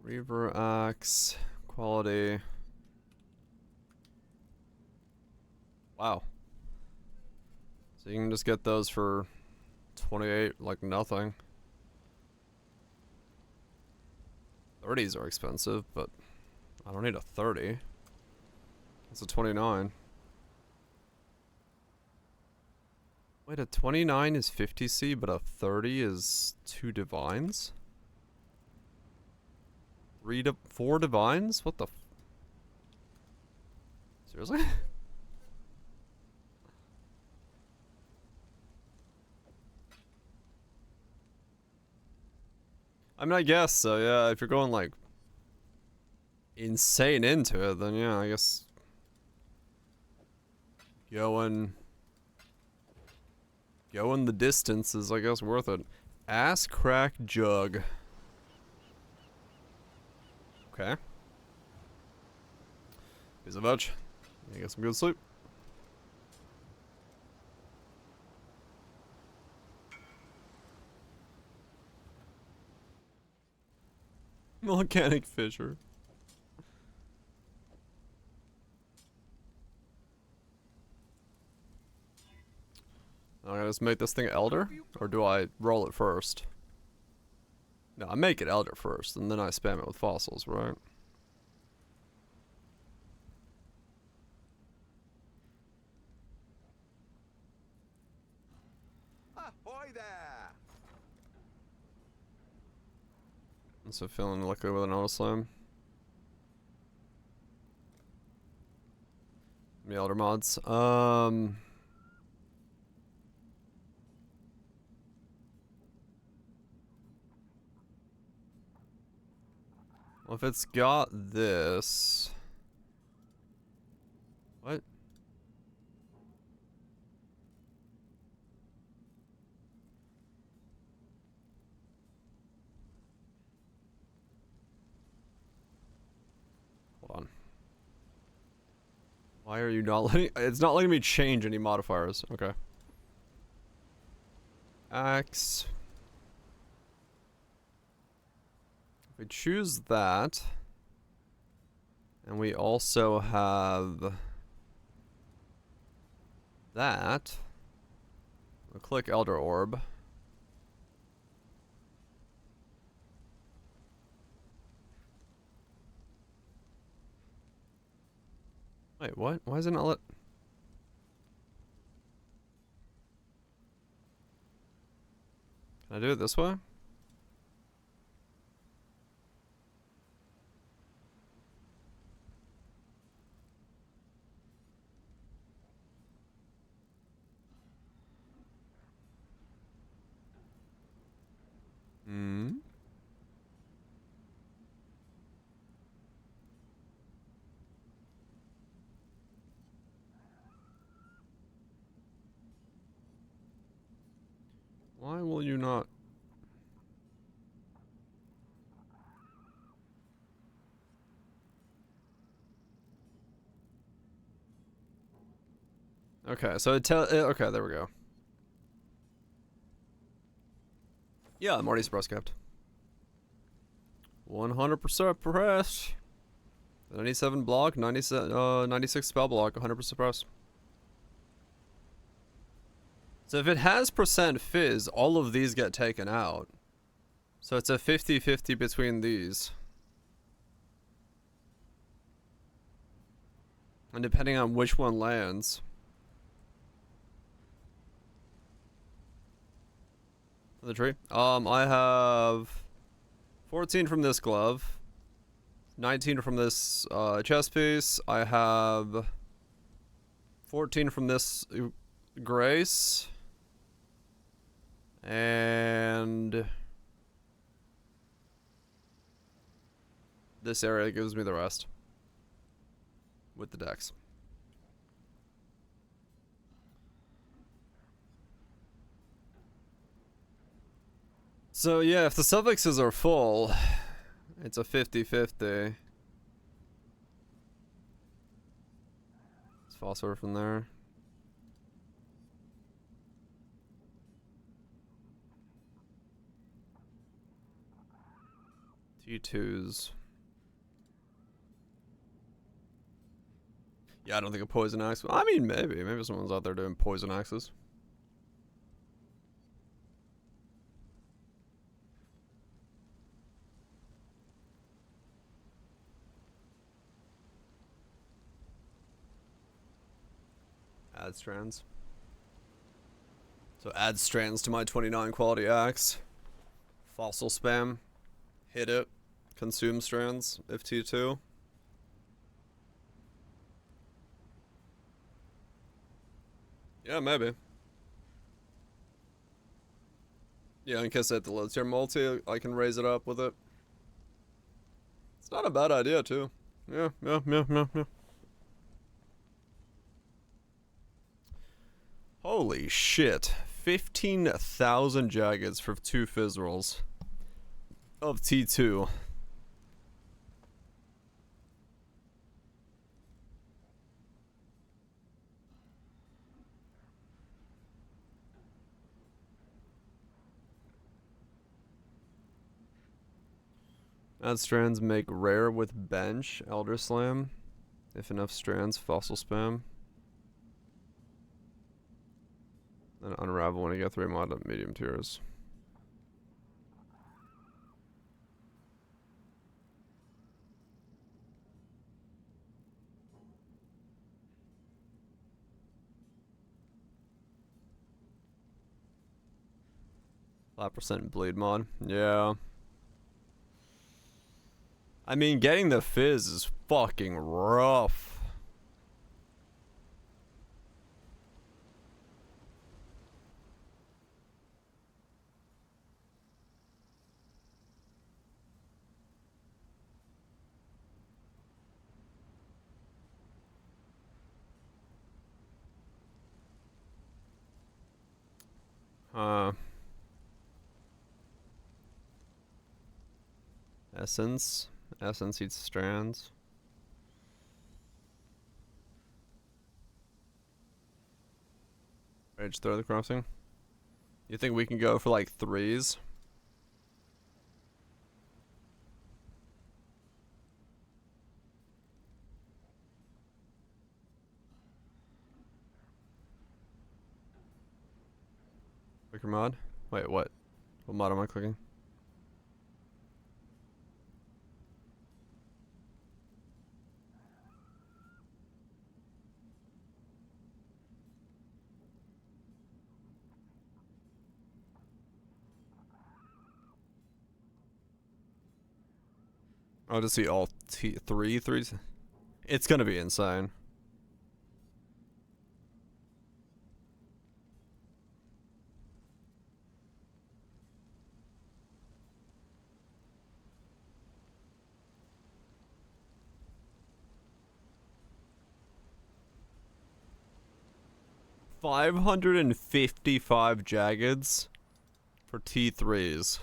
Reaver Axe quality. Wow. So you can just get those for 28 like nothing. 30s are expensive, but I don't need a 30. It's a 29. Wait, a 29 is 50C, but a 30 is 2 divines? 4 divines? What the seriously? I mean, I guess so, yeah. If you're going, like, insane into it, then yeah, I guess going the distance is, I guess, worth it. Ass crack jug. Okay. Piece of veg. I get some good sleep. Volcanic fissure. I just make this thing elder? Or do I roll it first? No, I make it elder first, and then I spam it with fossils, right? Ahoy there! I'm so feeling lucky with an auto slam. The elder mods. Well, if it's got this... What? Hold on. Why are you not letting... It's not letting me change any modifiers. Okay. Axe. If we choose that, and we also have that, we'll click Elder Orb. Wait, what? Why isn't it let... Can I do it this way? Hmm. Why will you not? Okay, so it okay, there we go. Yeah, I'm already suppressed capped. 100% pressed. 97 block, 96 spell block, 100% press. So if it has percent fizz, all of these get taken out. So it's a 50-50 between these. And depending on which one lands. The tree. I have 14 from this glove. 19 from this chest piece. I have 14 from this grace. And this area gives me the rest. With the dex. So yeah, if the suffixes are full, it's a 50-50. It's phosphor from there. T2s. Yeah, I don't think a poison axe. I mean, maybe. Maybe someone's out there doing poison axes. Add strands. So add strands to my 29 quality axe. Fossil spam. Hit it. Consume strands. If T2. Yeah, maybe. Yeah, in case I hit the low tier multi, I can raise it up with it. It's not a bad idea, too. Yeah. Holy shit. 15,000 jaggeds for 2 fizz rolls. Of T2. Add strands, make rare with bench, Elder Slam. If enough strands, fossil spam. Then unravel when you get 3 mod up medium tiers. %5 bleed mod. Yeah. I mean, getting the fizz is fucking rough. Essence. Essence eats strands. Rage throw the crossing. You think we can go for like 3s? Quicker mod? Wait, what? What mod am I clicking? I'll just see all three threes. It's gonna be insane. $555 jaggeds for T3s.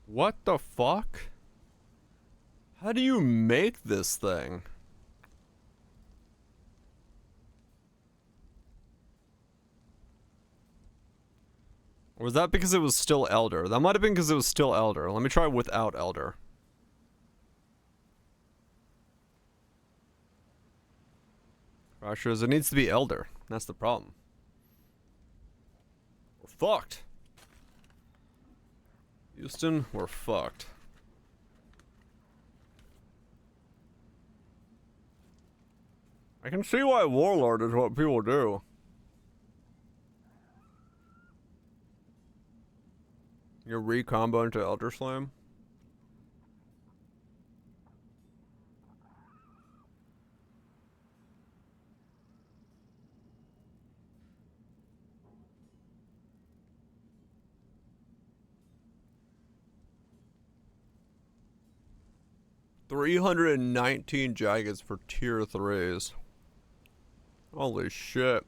What the fuck? How do you make this thing? Or was that because it was still Elder? That might have been because it was still Elder. Let me try without Elder. Crashers, it needs to be Elder. That's the problem. We're fucked. Houston, we're fucked. I can see why Warlord is what people do. You re-combo into Elder Slam? $319 jaggeds for tier 3s. Holy shit.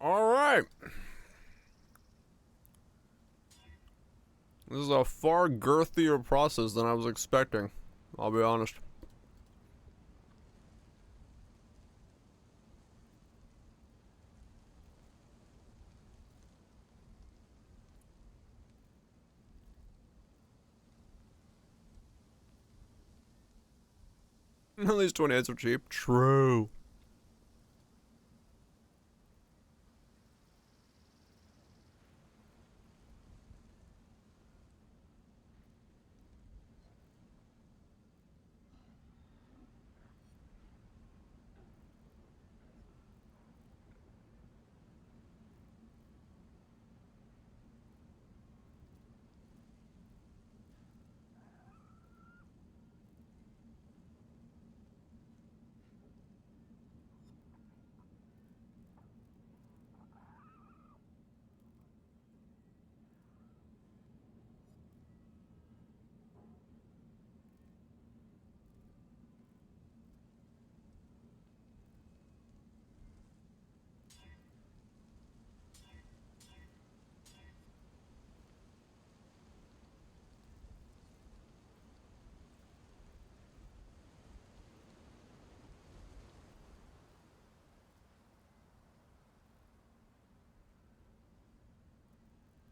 Alright. This is a far girthier process than I was expecting. I'll be honest. At least 28s are cheap. True.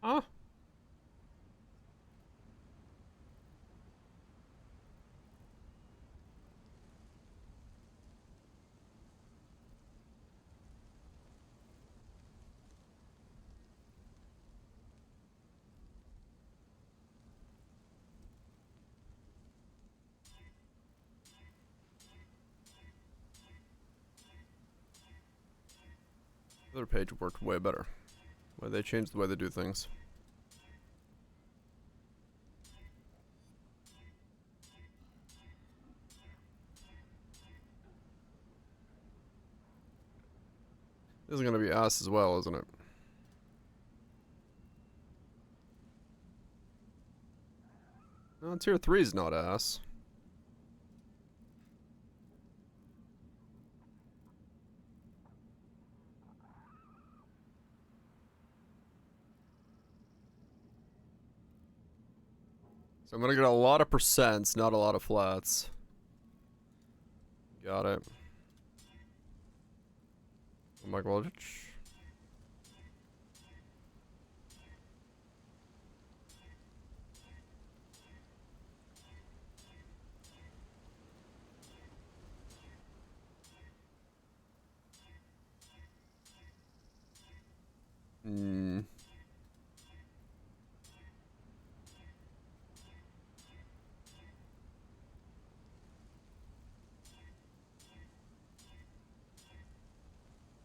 Huh? The other page worked way better. Why they changed the way they do things. This is gonna be ass as well, isn't it? No, tier 3 is not ass. So I'm gonna get a lot of percents, not a lot of flats. Got it. Mike Waldrich. Hmm.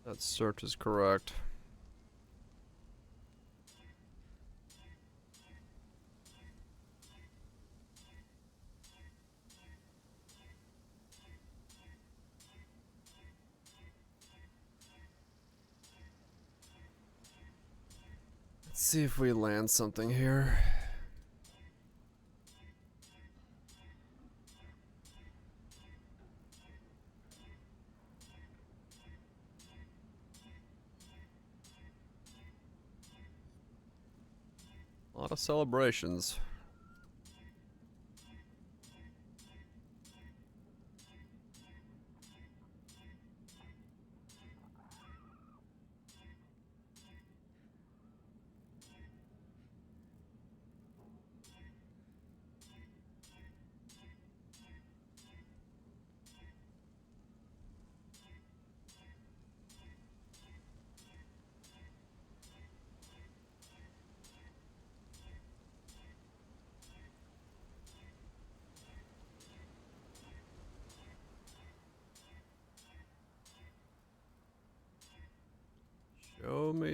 That search is correct. Let's see if we land something here. A lot of celebrations.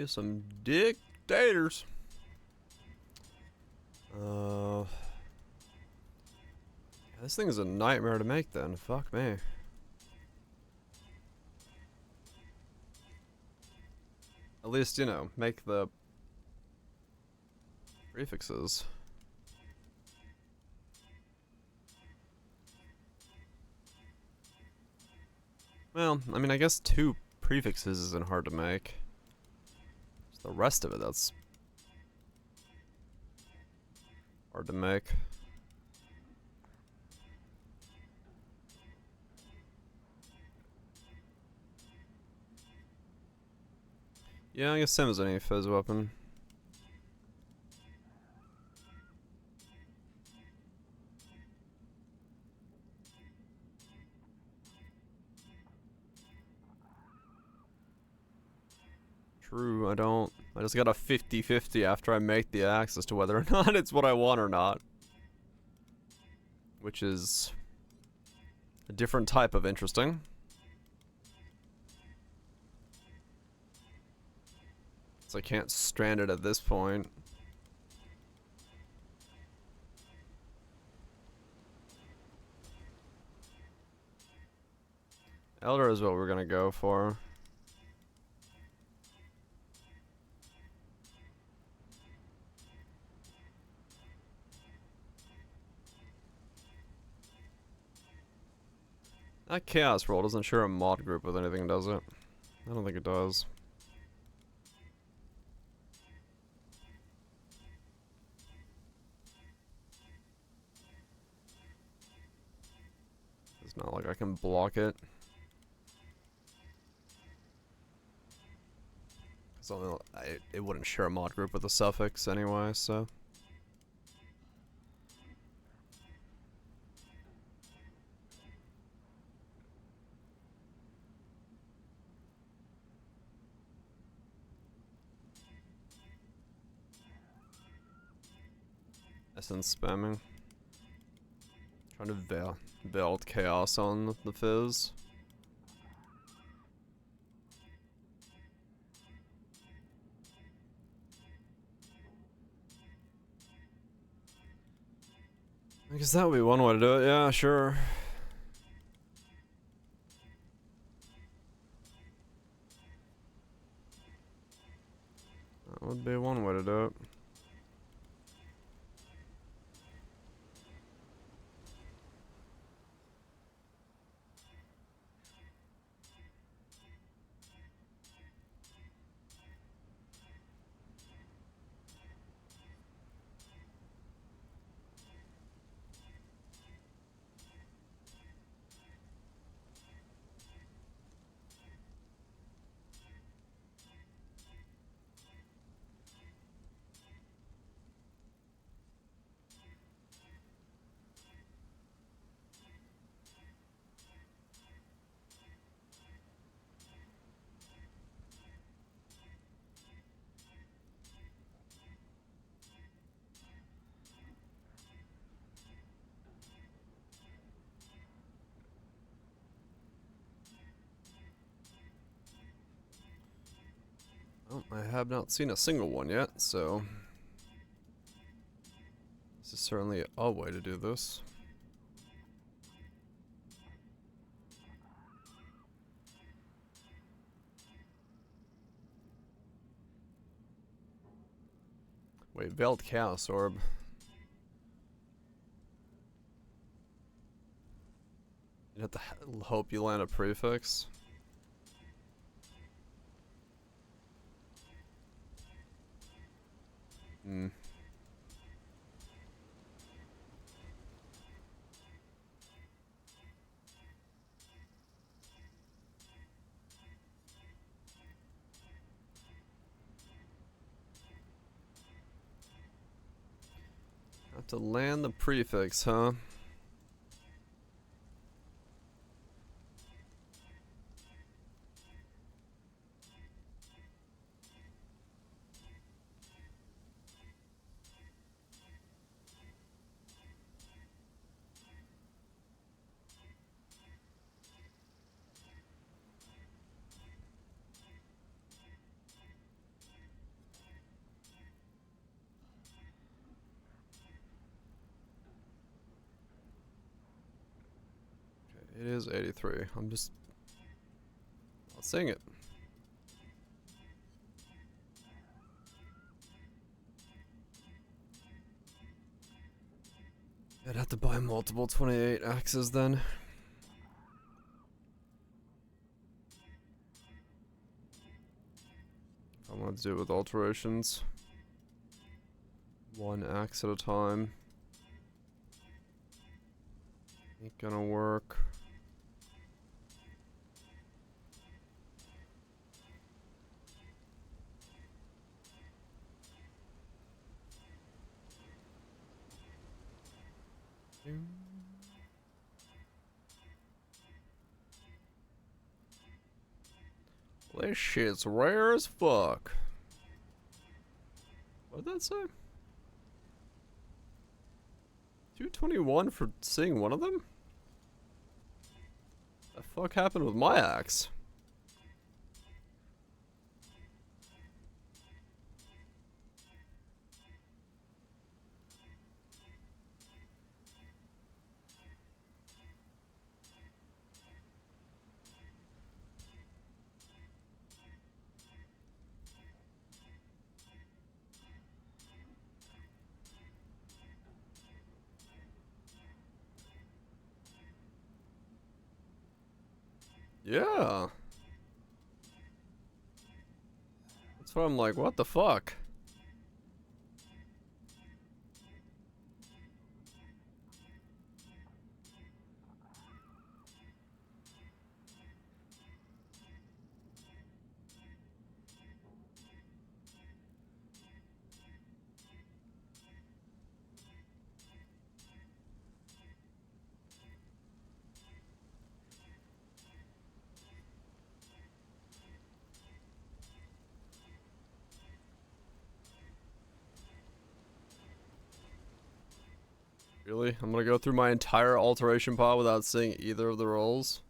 be some dictators. This thing is a nightmare to make then. Fuck me. At least, you know, make the prefixes. Well, I mean, I guess 2 prefixes isn't hard to make. It's the rest of it that's hard to make. Yeah, I guess same as any fizz weapon. True, I just got a 50-50 after I make the axe as to whether or not it's what I want or not. Which is a different type of interesting. So I can't strand it at this point. Elder is what we're gonna go for. That chaos roll doesn't share a mod group with anything, does it? I don't think it does. It's not like I can block it. So it wouldn't share a mod group with a suffix anyway, so. Essence spamming. Trying to veiled chaos on the fizz. I guess that would be one way to do it, yeah, sure. That would be one way to do it. Well, I have not seen a single one yet, so this is certainly a way to do this. Wait, Veiled Chaos Orb. You have to hope you land a prefix. Hmm. Have to land the prefix, huh? It is 83. I'm just not seeing it. I'd have to buy multiple 28 axes then. I want to do it with alterations. One axe at a time. Ain't gonna work. This shit's rare as fuck. What did that say? 221 for seeing one of them? The fuck happened with my axe? Yeah. That's why I'm like, what the fuck? Really? I'm gonna go through my entire alteration pile without seeing either of the rolls?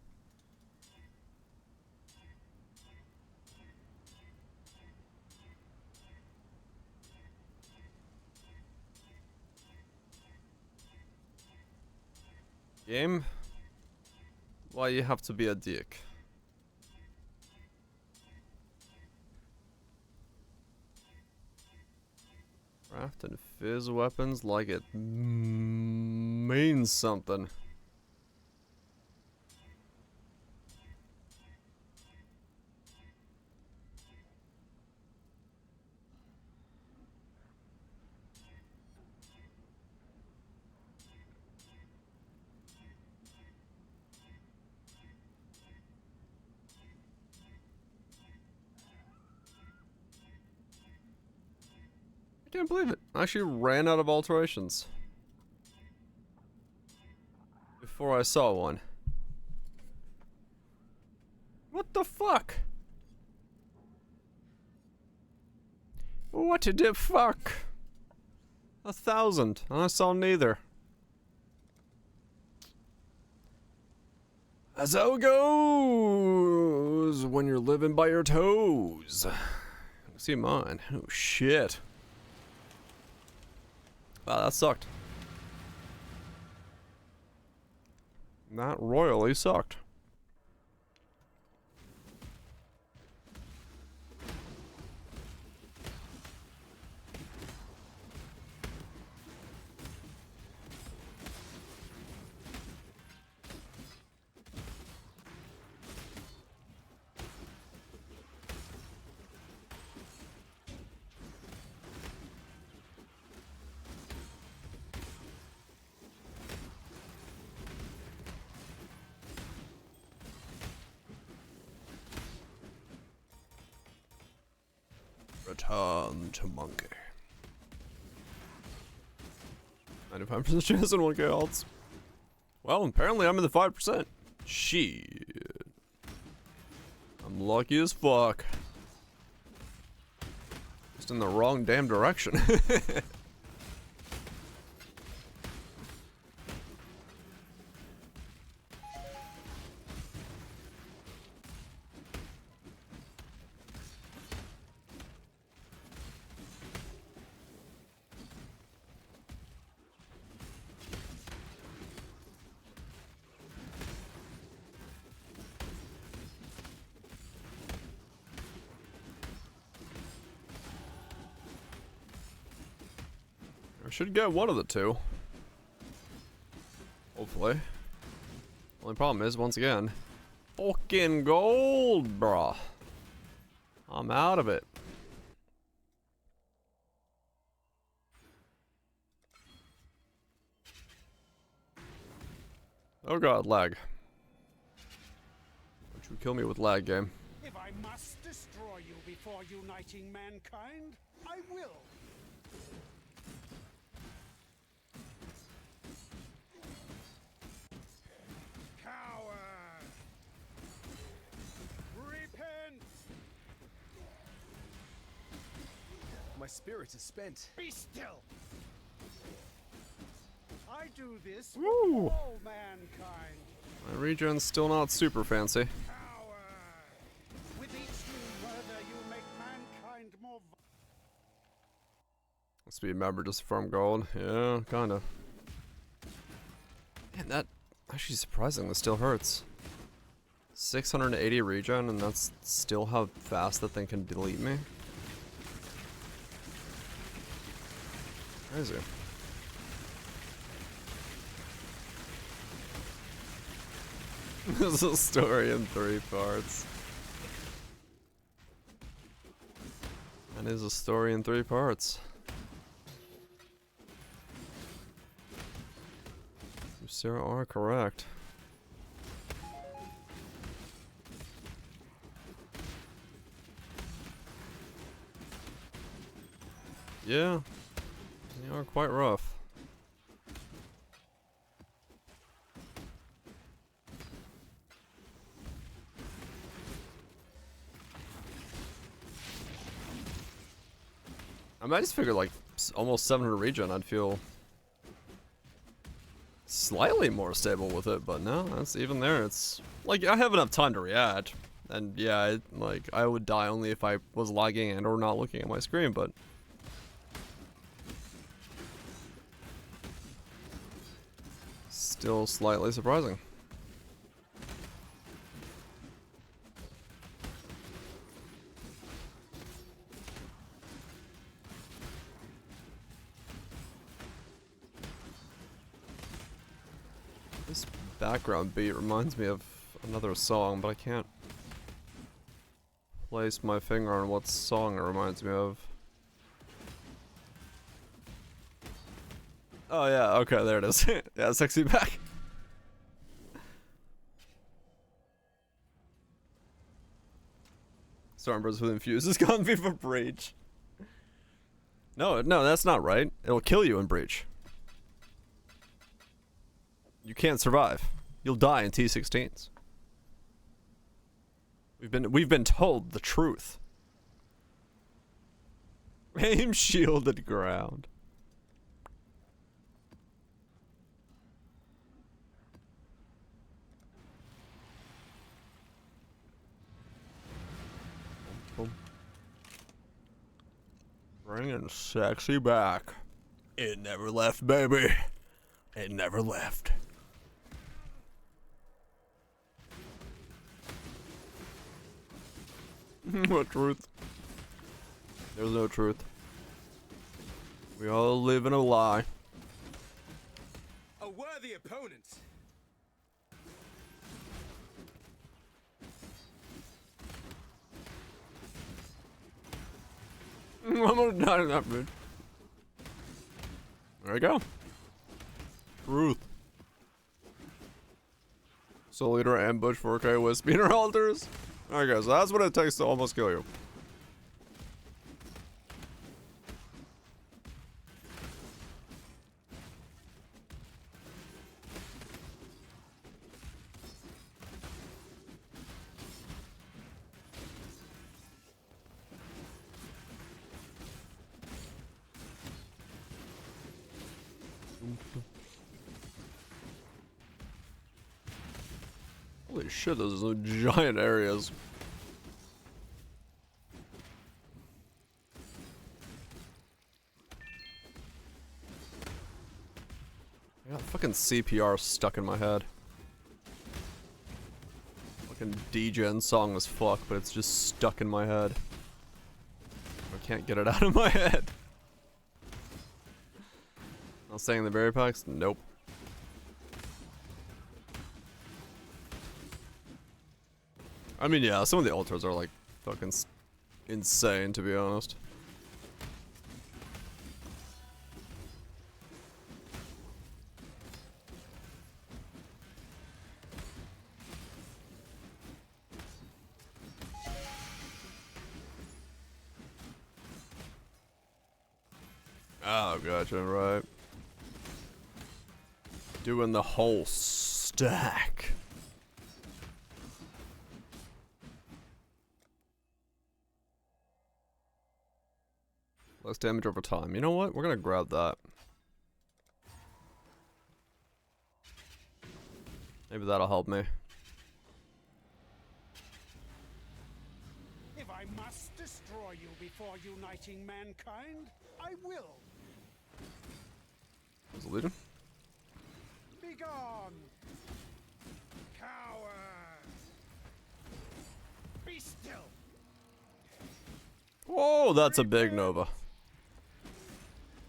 Game? Why you have to be a dick? Craft and fizz weapons like it means something. I can't believe it. I actually ran out of alterations before I saw one. What the fuck? What the fuck? 1,000, and I saw neither. That's how it goes when you're living by your toes. See mine. Oh shit. Wow, that sucked. That royally sucked. Return to monkey. 95% chance in 1k alts. Well, apparently I'm in the 5%. Shit. I'm lucky as fuck. Just in the wrong damn direction. should get one of the two. Hopefully. Only problem is, once again, fucking gold, bruh. I'm out of it. Oh god, lag. Don't you kill me with lag, game. If I must destroy you before uniting mankind, I will. Coward! Repent! My spirit is spent. Be still! I do this for Woo! all mankind. My regen's still not super fancy. Coward! With each new murder, you make mankind more. Must be a member just from gold. Yeah, kinda. Man, that actually surprisingly still hurts. 680 regen, and that's still how fast that thing can delete me. Crazy. This is a story in 3 parts. That is a story in 3 parts. You sir are correct. Yeah, they are quite rough. I might just figure like almost 700 regen, I'd feel slightly more stable with it, but no, that's even there. It's like I have enough time to react, and yeah, like I would die only if I was lagging and or not looking at my screen, but still slightly surprising. This background beat reminds me of another song, but I can't place my finger on what song it reminds me of. Oh yeah, okay, there it is. Yeah, sexy back. Stormbreath with Infuse is gone before Breach. No, that's not right. It'll kill you in Breach. You can't survive. You'll die in T16s. We've been told the truth. Aim shielded ground. Bringing sexy back. It never left, baby. It never left. What truth? There's no truth. We all live in a lie. A worthy opponent. I'm gonna die in that bitch. There we go. Truth. Soul Leader ambush 4K with speeder altars. Alright guys, so that's what it takes to almost kill you. Holy shit, those are giant areas. I got fucking CPR stuck in my head. Fucking degen song as fuck, but it's just stuck in my head. I can't get it out of my head. Not saying the berry packs? Nope. I mean, yeah, some of the altars are like fucking insane, to be honest. Oh, gotcha, right. Doing the whole stack. Less damage over time. You know what? We're gonna grab that. Maybe that'll help me. If I must destroy you before uniting mankind, I will. Resolution? Be gone, coward! Be still. Oh, that's a big Nova.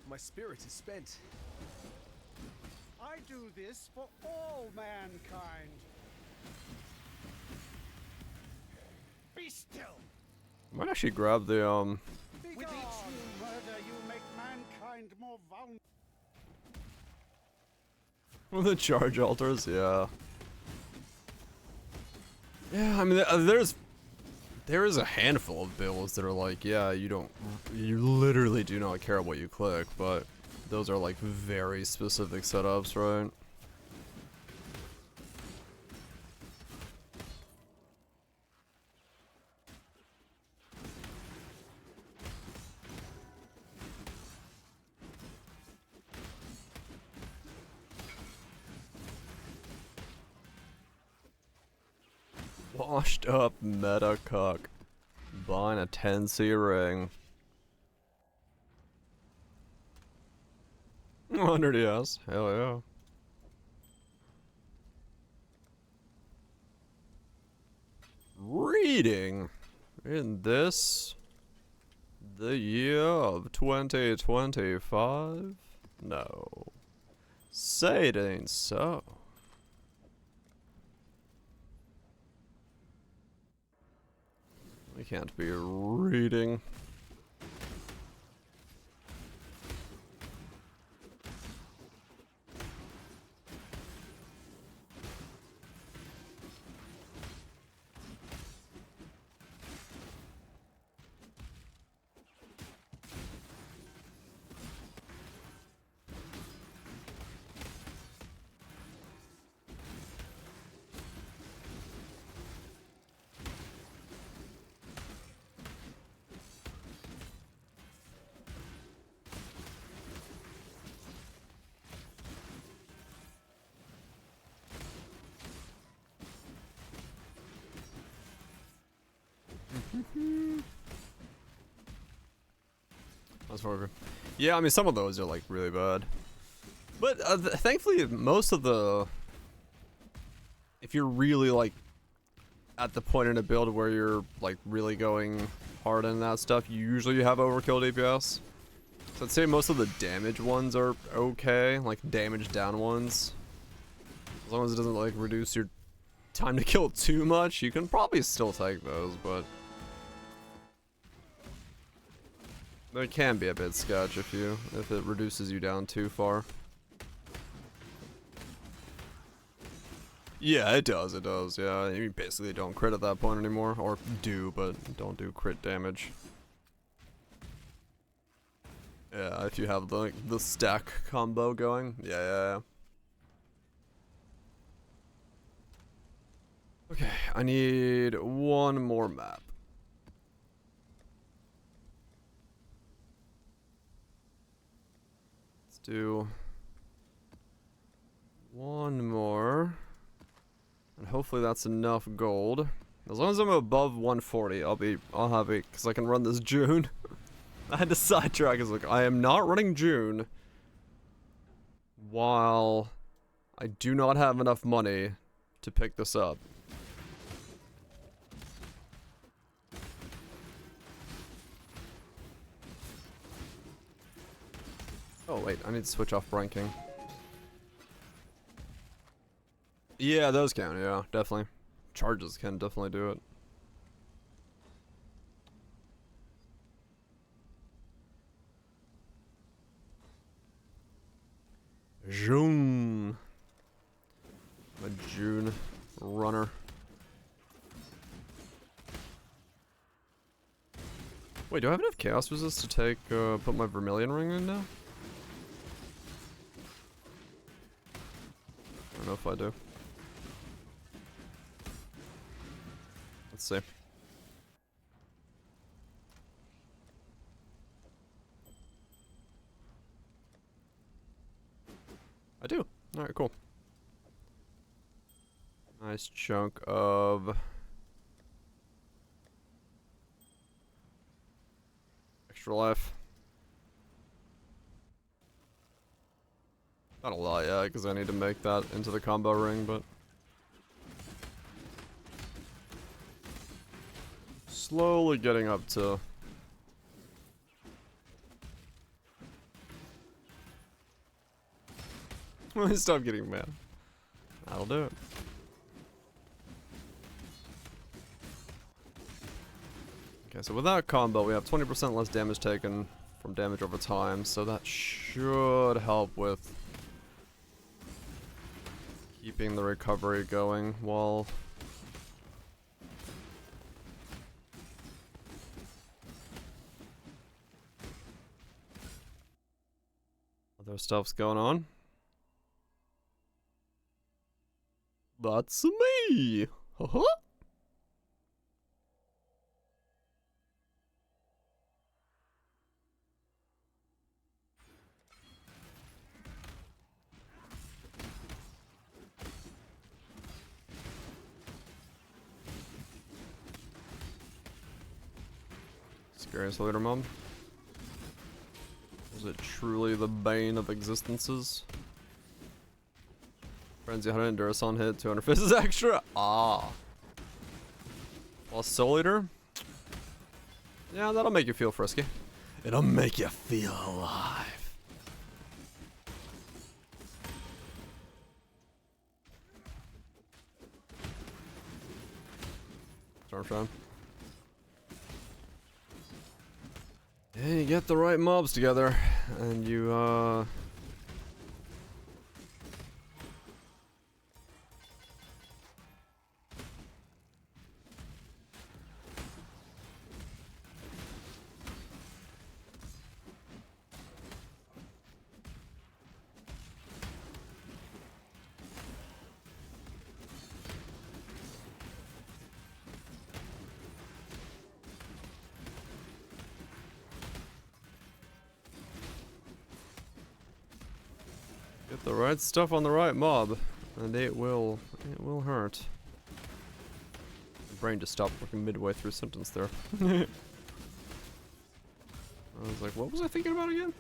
My spirit is spent. I do this for all mankind. Be still. I might actually grab the Be gone. With each new murder, you make mankind more vulnerable. the charge altars, yeah. Yeah, I mean, there is a handful of builds that are like, yeah, you literally do not care what you click, but those are like very specific setups, right? Washed up meta cuck. Buying a 10C ring. 100 yes. Hell yeah. Reading. In the year of 2025? No. Say it ain't so. We can't be reading. That's horrible. Yeah, I mean, some of those are like really bad. But thankfully, most of the... If you're really like at the point in a build where you're like really going hard in that stuff, you usually have overkill DPS. So I'd say most of the damage ones are okay, like damage down ones. As long as it doesn't like reduce your time to kill too much, you can probably still take those, but... It can be a bit sketch if it reduces you down too far. Yeah, it does, yeah. You basically don't crit at that point anymore. Or do, but don't do crit damage. Yeah, if you have the stack combo going. Yeah. Okay, I need one more map. Let's do one more. And hopefully that's enough gold. As long as I'm above 140, I'll have it, because I can run this June. I had to sidetrack, because like, I am not running June while I do not have enough money to pick this up. Oh wait, I need to switch off branking. Yeah, those count, yeah, definitely. Charges can definitely do it. June. I'm a June runner. Wait, do I have enough chaos resist to take, put my Vermilion ring in now? I don't know if I do. Let's see. I do. Alright, cool. Nice chunk of extra life. Not a lot, yeah, because I need to make that into the combo ring, but slowly getting up to stop getting mad. That'll do it. Okay, so with that combo, we have 20% less damage taken from damage over time, so that should help with keeping the recovery going while other stuff's going on. That's me! Haha! Scariest leader mob. Is it truly the bane of existences? Frenzy 100 Duracell hit, 200 fists extra. Ah. While Soul Eater? Yeah, that'll make you feel frisky. It'll make you feel alive. Stormshine. Yeah, you get the right mobs together, and you, get the right stuff on the right mob, and it will hurt. My brain just stopped working midway through a sentence there. I was like, what was I thinking about again?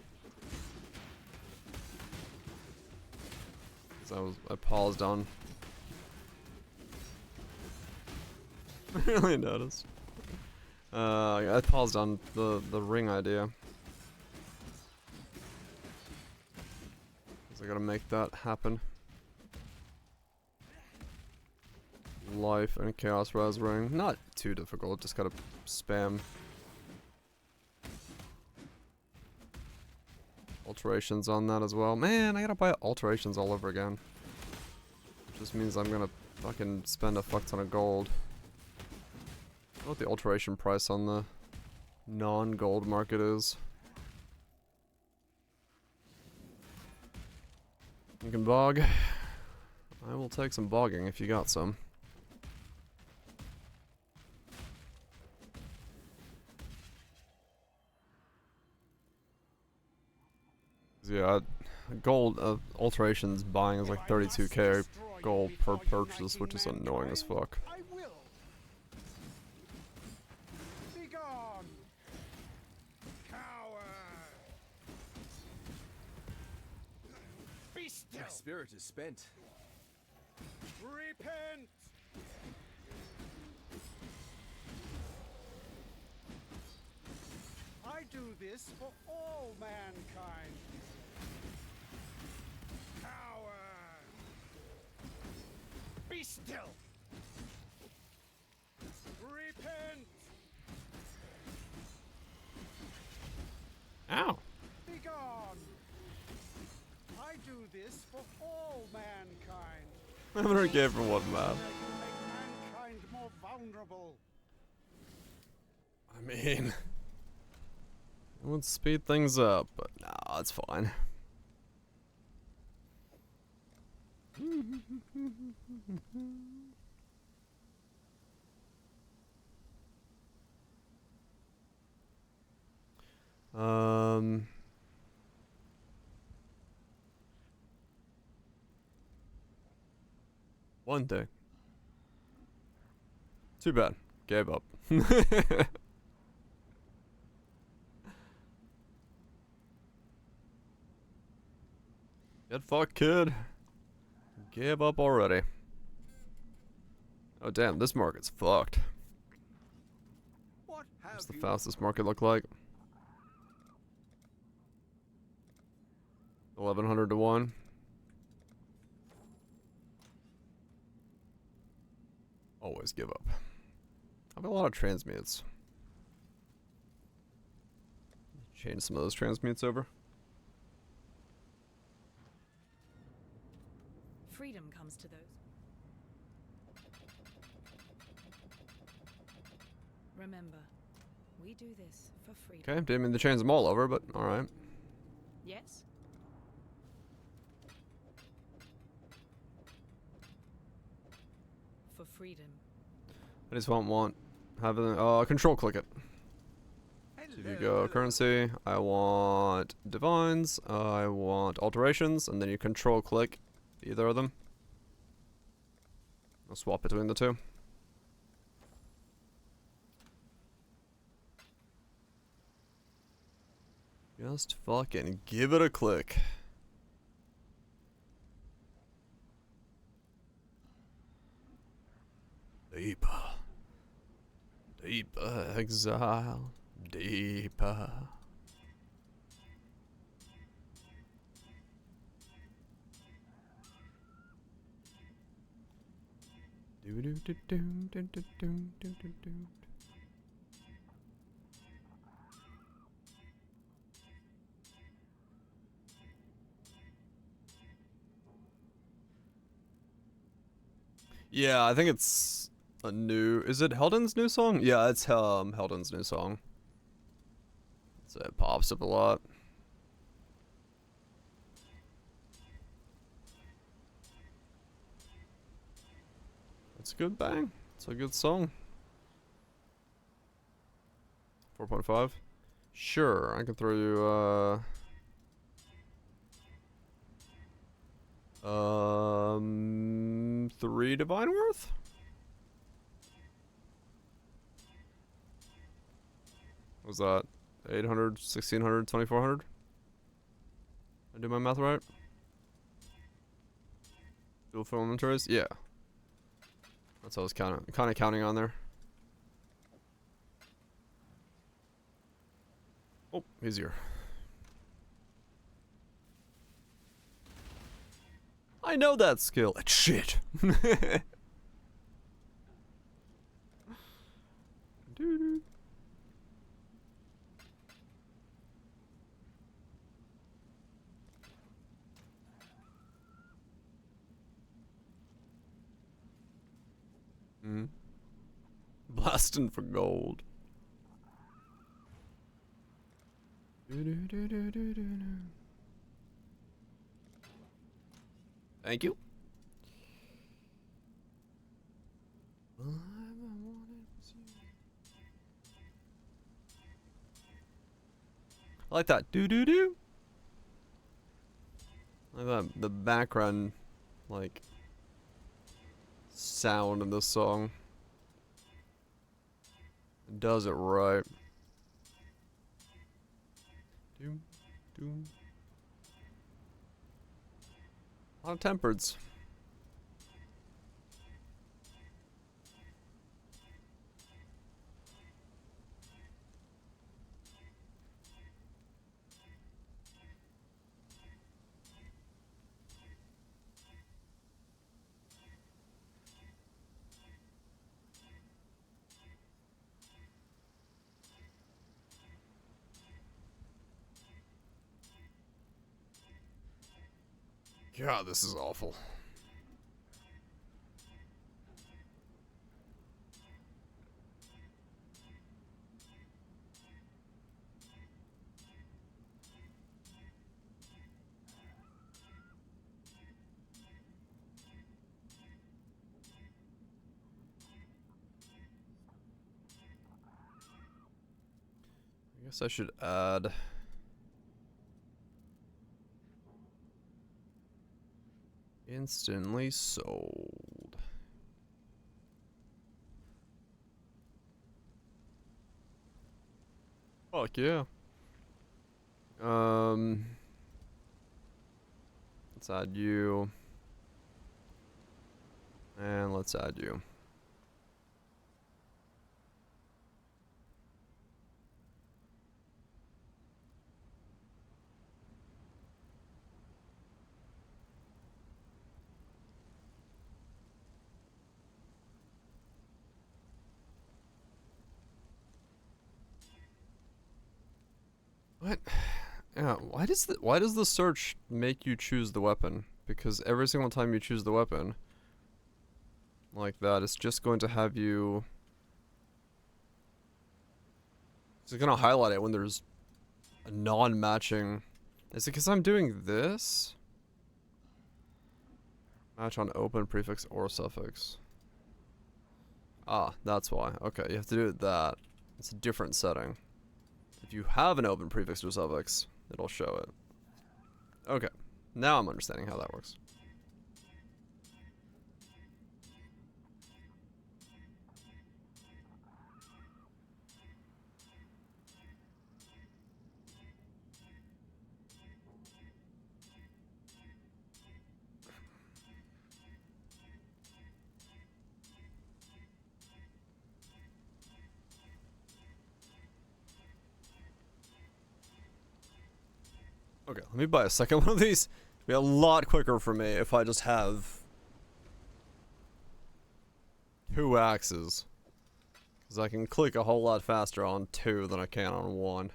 'Cause I paused on. I really noticed. I paused on the ring idea. I gotta make that happen. Life and Chaos Res ring. Not too difficult, just gotta spam alterations on that as well. Man, I gotta buy alterations all over again. Just means I'm gonna fucking spend a fuck ton of gold. I don't know what the alteration price on the non-gold market is. You can bog. I will take some bogging if you got some. Yeah, gold alterations buying is like 32k gold per purchase, which is annoying as fuck. I will. Be gone, coward. Be still. My spirit is spent. Repent. I do this for all mankind. Still. Repent. Ow. Be gone. I do this for all mankind. I'm gonna give for one map. You make mankind more vulnerable. I mean, it would speed things up, but nah, it's fine. One day. Too bad. Gave up. Get fucked, kid. Gave up already. Oh damn, this market's fucked. What's the fastest market look like? 1100 to 1. Always give up. I have a lot of transmutes. Change some of those transmutes over. Freedom comes to those. Remember, we do this for freedom. Okay, didn't mean to change them all over, but alright. Yes? For freedom. I just want having control click it. So you go currency, I want divines, I want alterations, and then you control click either of them. I'll swap between the two. Just fucking give it a click. Deeper. Deeper exile. Deeper. Do do do do do do do do do do. Yeah, I think it's a new. Is it Helden's new song? Yeah, it's Helden's new song. So it pops up a lot. It's a good bang. It's a good song. 4.5. Sure, I can throw you 3 divine worth? What was that? 800, 1600, 2400? I do my math right? Dual filamentaries? Yeah. That's what I was kind of counting on there. Oh, easier. I know that skill. It's shit. Doo-doo. Blasting for gold. Thank you. I like that doo doo doo. I like that the background like sound in this song. It does it right. Doom doom. A lot of tempereds. God, this is awful. I guess I should add instantly sold. Fuck yeah. Let's add you. And let's add you. What? Yeah, why does the search make you choose the weapon? Because every single time you choose the weapon like that, it's just going to have you. It's gonna highlight it when there's a non-matching. Is it because I'm doing this? Match on open prefix or suffix. Ah, that's why. Okay, you have to do that. It's a different setting. If you have an open prefix or suffix, it'll show it. Okay, now I'm understanding how that works. Okay, let me buy a second one of these. It'll be a lot quicker for me if I just have 2 axes. Because I can click a whole lot faster on 2 than I can on 1.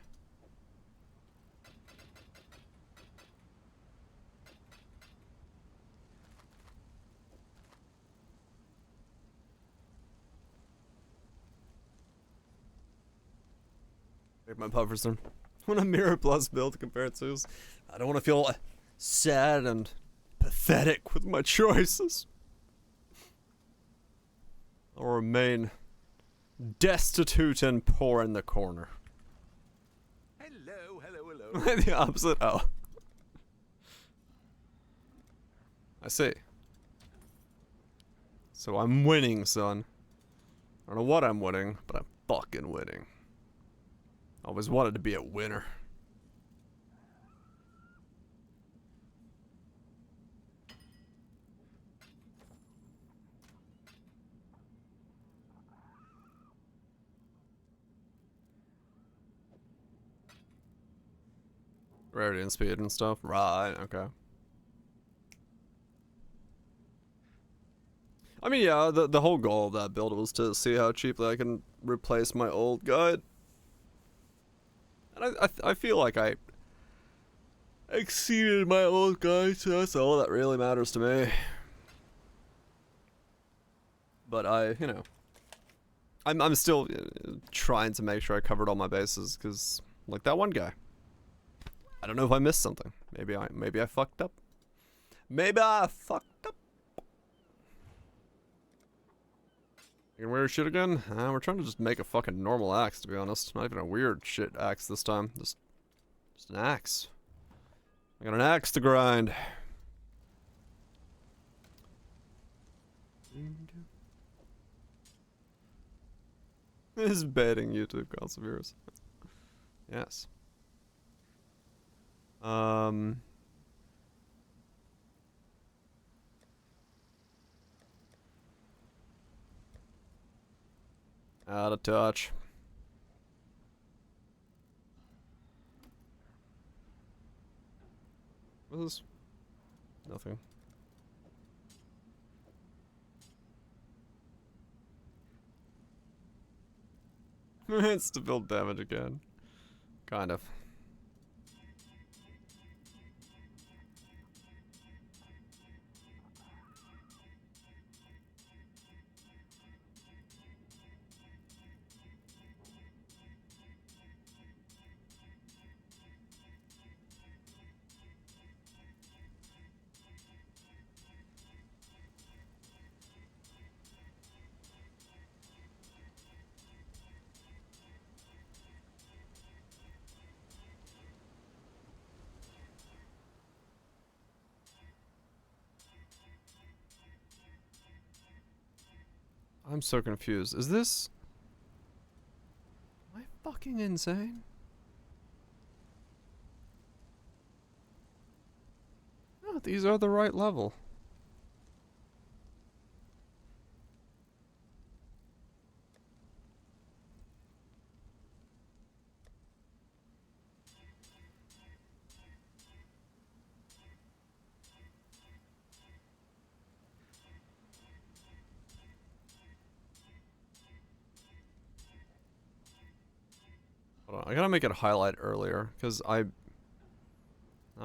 Make my puffers in. When a Mirror Plus build compared to, I don't want to feel sad and pathetic with my choices. I'll remain destitute and poor in the corner. Hello, hello, hello. The opposite. Oh. I see. So I'm winning, son. I don't know what I'm winning, but I'm fucking winning. Always wanted to be a winner. Rarity and speed and stuff. Right, okay. I mean, yeah, the whole goal of that build was to see how cheaply I can replace my old guide. And I feel like I exceeded my old guide, so that's all that really matters to me. But I'm still trying to make sure I covered all my bases, because like that one guy, I don't know if I missed something. Maybe I fucked up. Maybe I fucked up. You can wear shit again? We're trying to just make a fucking normal axe, to be honest. Not even a weird shit axe this time. Just an axe. I got an axe to grind. This is betting YouTube console viewers. Yes. Out of touch. What is this? Nothing. It's to build damage again. Kind of. I'm so confused. Is this... Am I fucking insane? No, these are the right level. Hold on, I gotta make it highlight earlier, because I've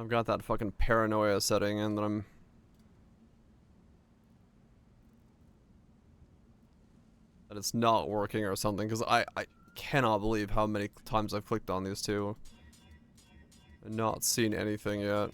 got that fucking paranoia setting in that I'm... that it's not working or something, because I cannot believe how many times I've clicked on these two and not seen anything yet.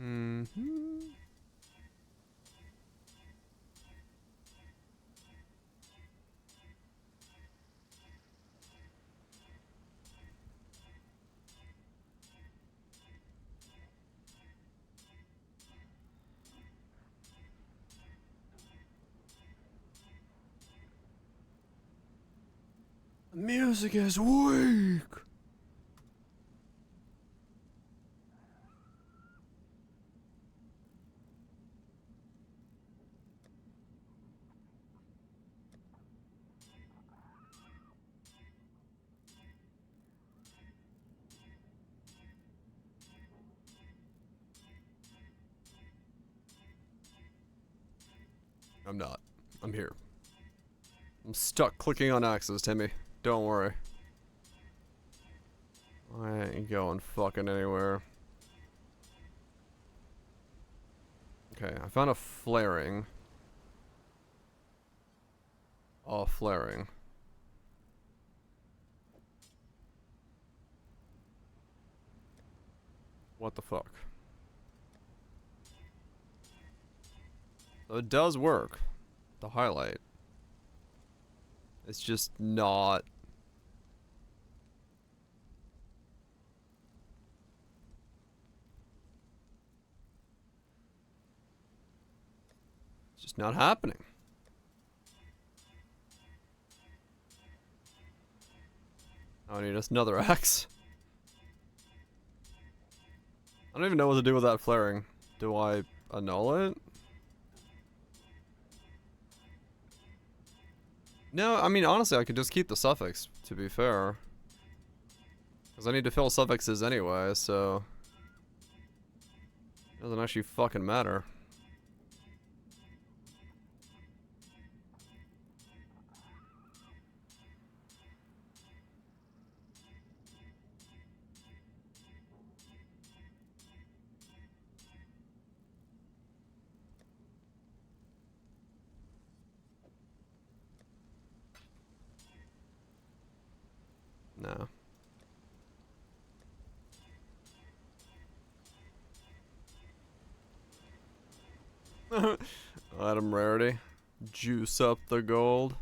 Mm-hmm. The music is weak. I'm not. I'm here. I'm stuck clicking on axes, Timmy. Don't worry. I ain't going fucking anywhere. Okay, I found a flaring. Oh, flaring. What the fuck? So it does work. The highlight. It's just not... It's just not happening. I need another axe. I don't even know what to do with that flaring. Do I annul it? No, I mean, honestly, I could just keep the suffix, to be fair. Because I need to fill suffixes anyway, so... It doesn't actually fucking matter. No. Item rarity. Juice up the gold.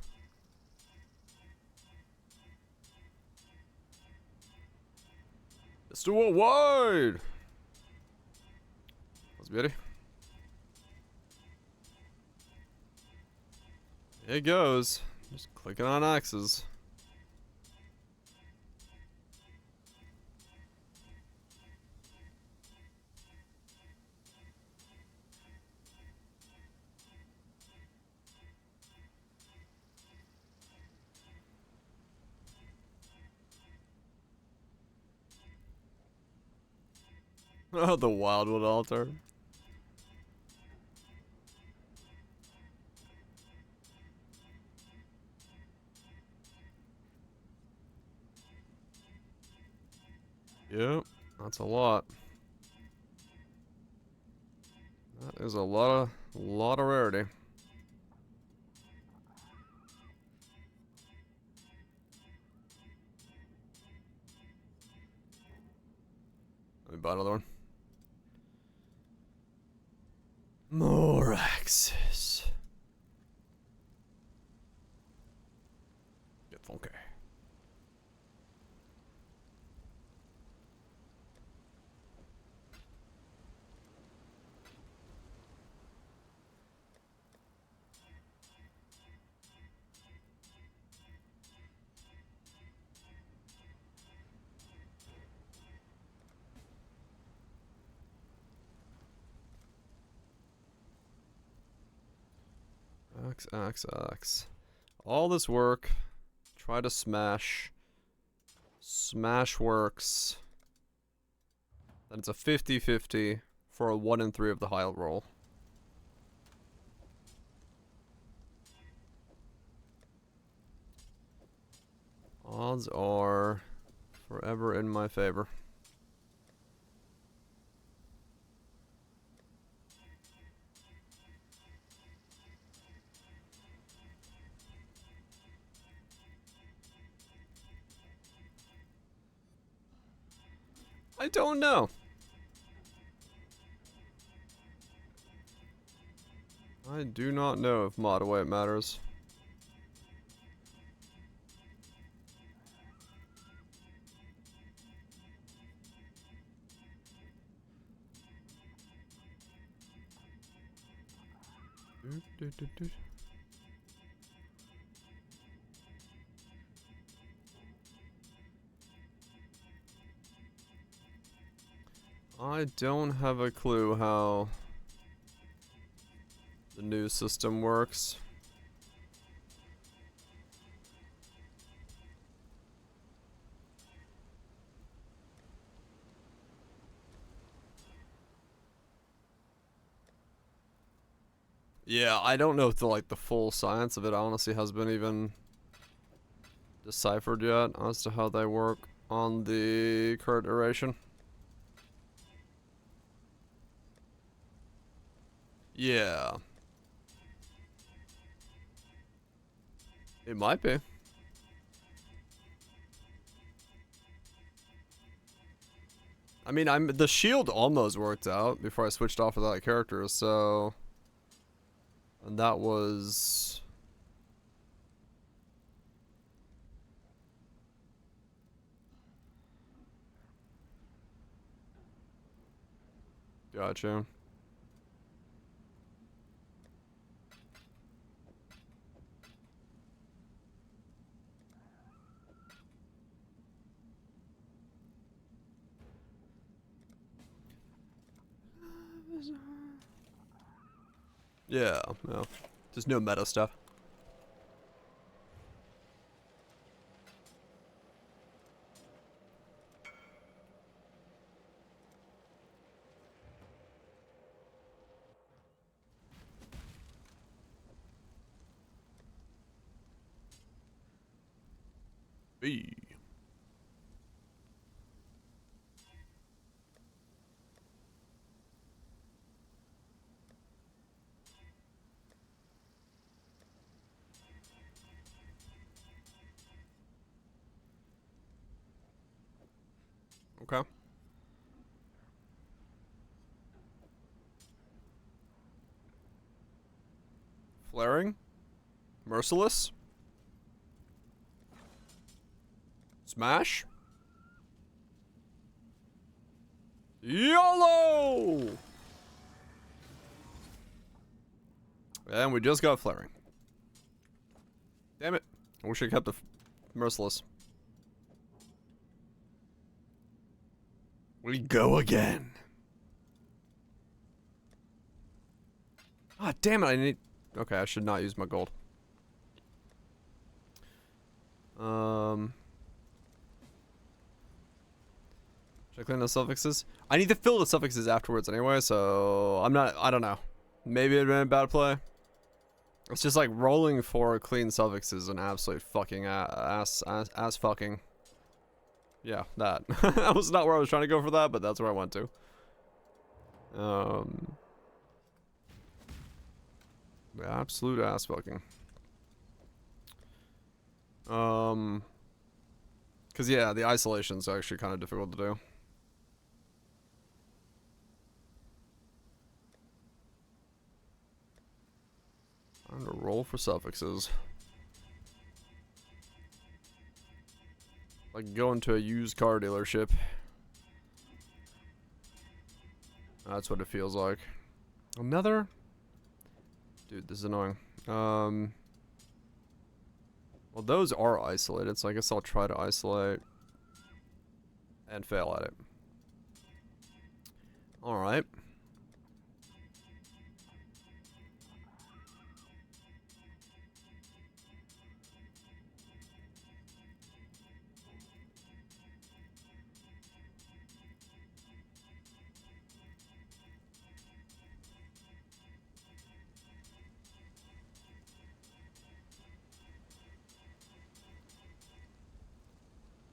Let's do it wide! That's beauty. Here it goes. Just clicking on axes. Oh, the Wildwood altar. Yep, that's a lot. That is a lot of rarity. Let me buy another one. More axes. Get funky. X. All this work. Try to smash. Smash works. Then it's a 50-50 for a 1 in 3 of the high roll. Odds are forever in my favor. I don't know. I do not know if mod weight matters. I don't have a clue how the new system works. Yeah, I don't know if the full science of it honestly has been even deciphered yet as to how they work on the current iteration. Yeah. It might be. I mean, the shield almost worked out before I switched off of that character, so... And that was... Gotcha. Yeah, no. Just no meta stuff. Hey. Okay. Flaring. Merciless. Smash. YOLO! And we just got flaring. Damn it. I wish I kept the merciless. We go again. Ah, damn it, I need... Okay, I should not use my gold. Should I clean the suffixes? I need to fill the suffixes afterwards anyway, so I don't know. Maybe it'd been a bad play. It's just like rolling for clean suffixes an absolute fucking ass fucking. Yeah, that. That was not where I was trying to go for that, but that's where I went to. The absolute ass fucking. Cause yeah, the isolation's actually kind of difficult to do. I'm gonna roll for suffixes. Like going to a used car dealership. That's what it feels like. Another? Dude, this is annoying. Well, those are isolated, so I guess I'll try to isolate and fail at it. Alright.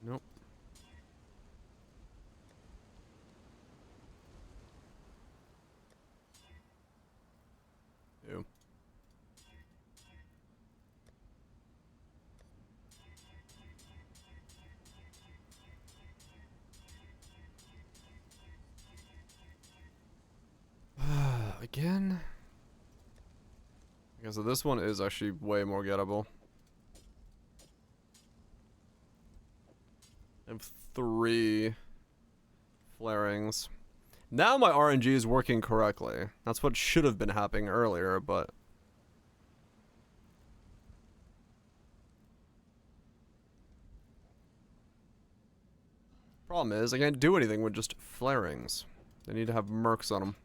Nope. Ew. Again? Okay, so this one is actually way more gettable. I have 3 flarings. Now my RNG is working correctly. That's what should have been happening earlier, but... Problem is, I can't do anything with just flarings. They need to have mercs on them.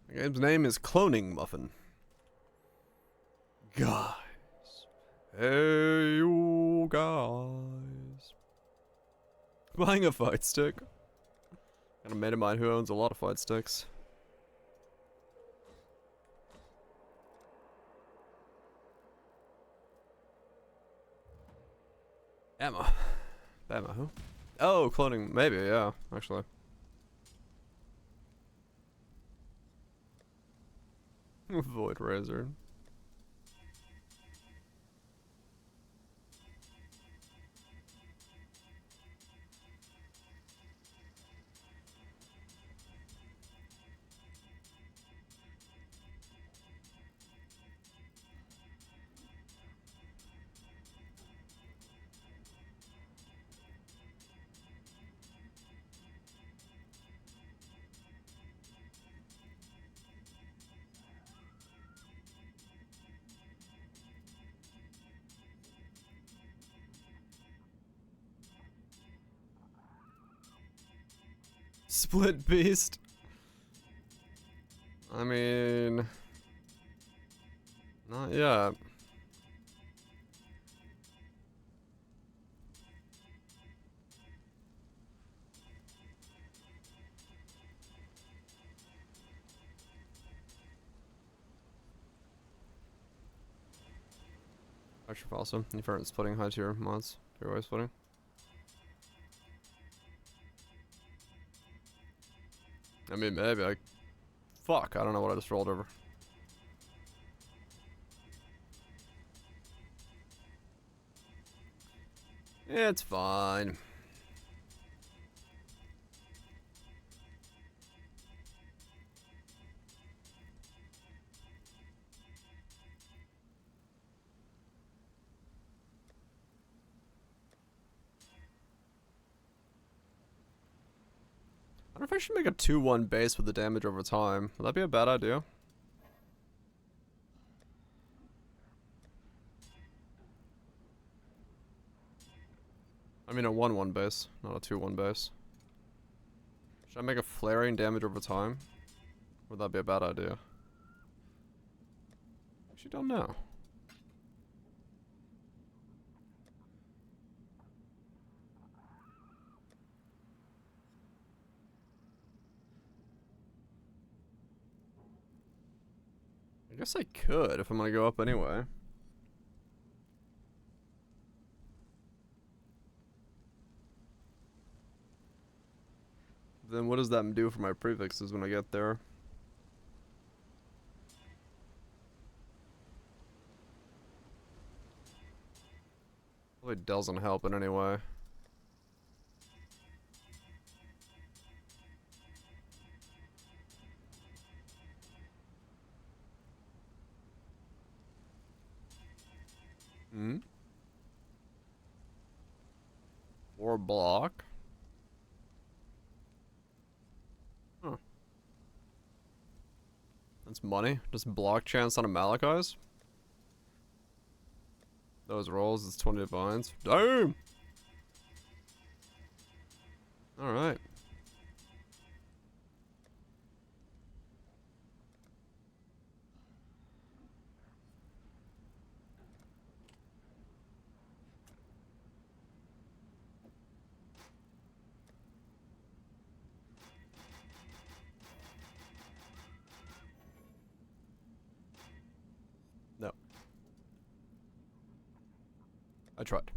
The game's name is Cloning Muffin. Guys. Hey, you guys. Buying a fight stick. Got a mate of mine who owns a lot of fight sticks. Emma. Emma, who? Oh, cloning. Maybe, yeah, actually. Void Razor. Split beast. I mean, not yet. Extra awesome. You've heard splitting high tier mods. You're always splitting. I mean, maybe fuck, I don't know what I just rolled over. It's fine. I wonder if I should make a 2-1 base with the damage over time. Would that be a bad idea? I mean a 1-1 base, not a 2-1 base. Should I make a flaring damage over time? Would that be a bad idea? Actually don't know. I guess I could if I'm gonna go up anyway. Then what does that do for my prefixes when I get there? Well, it doesn't help in any way. Hmm? Or block? Huh. That's money. Just block chance on a Malachi's? Those rolls, it's 20 divines. Damn! Alright. No. I tried.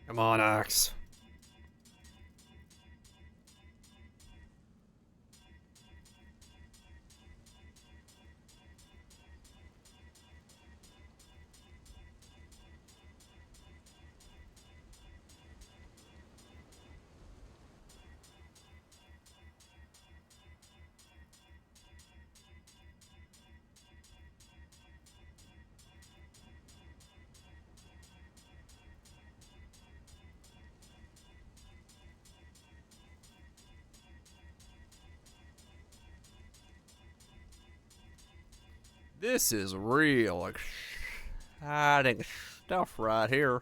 Come on, Axe. This is real exciting stuff right here.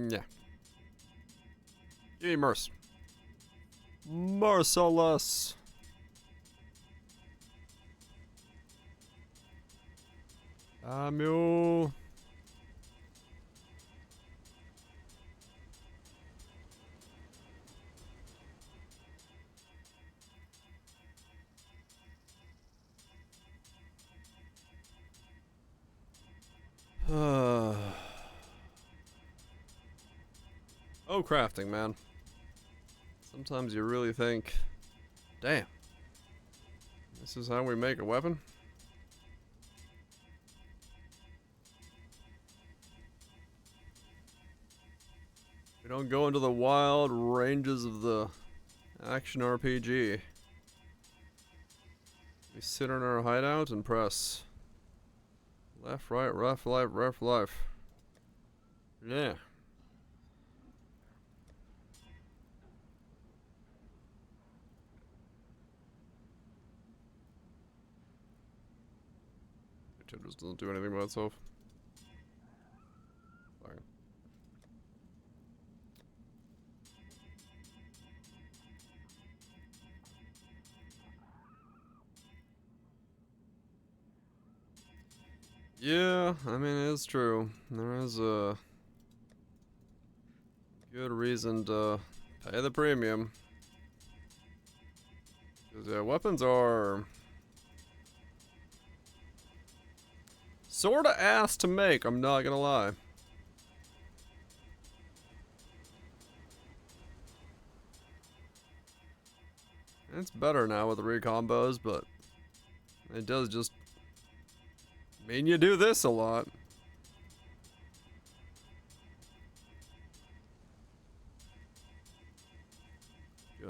Yeah. Give me Merce. Merciless. Samuel. Oh, crafting, man. Sometimes you really think, damn, this is how we make a weapon? We don't go into the wild ranges of the action RPG. We sit in our hideout and press left, right, left, life. Yeah. It just doesn't do anything by itself. Fine. Yeah, I mean, it is true. There is a good reason to pay the premium. Because, yeah, weapons are sorta ass to make, I'm not gonna lie. It's better now with the recombos, but it does just mean you do this a lot.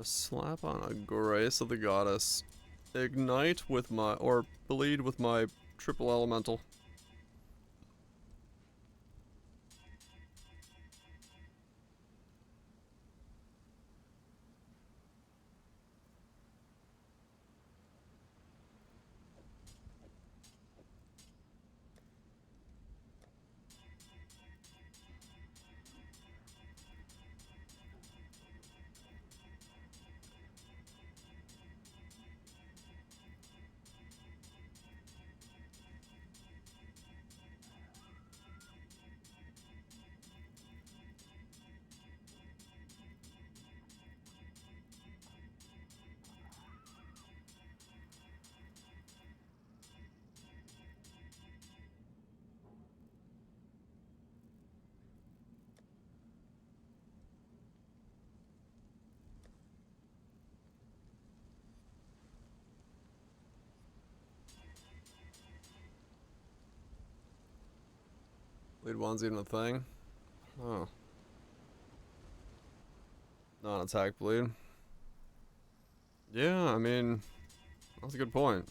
Just slap on a Grace of the Goddess. Ignite with my, or bleed with my triple elemental. Bleed one's even a thing? Oh. Non-attack bleed. Yeah, I mean, that's a good point.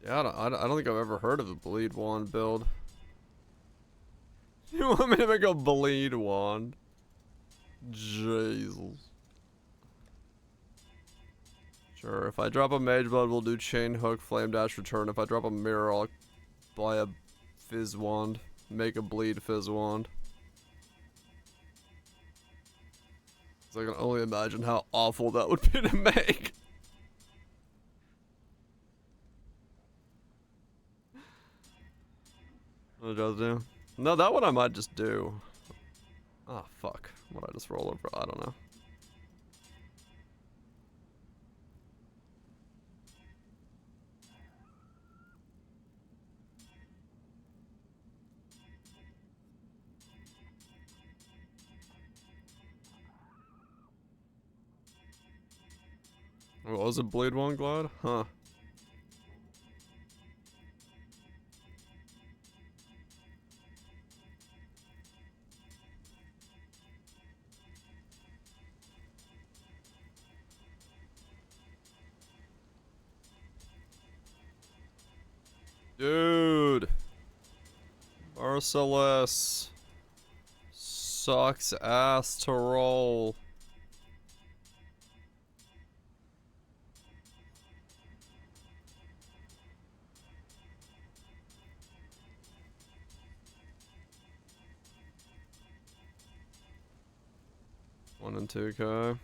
Yeah, I don't think I've ever heard of a bleed wand build. You want me to make a bleed wand? Jesus. Sure, if I drop a mage blood, we'll do chain hook, flame dash, return. If I drop a mirror, I'll buy a fizz wand. Make a bleed fizz wand. So I can only imagine how awful that would be to make. What does do? No, that one I might just do. Ah, oh, fuck. What I just roll over? I don't know. What was it, Blade One Glide? Huh. Dude. Merciless. Sucks ass to roll. One and 2K.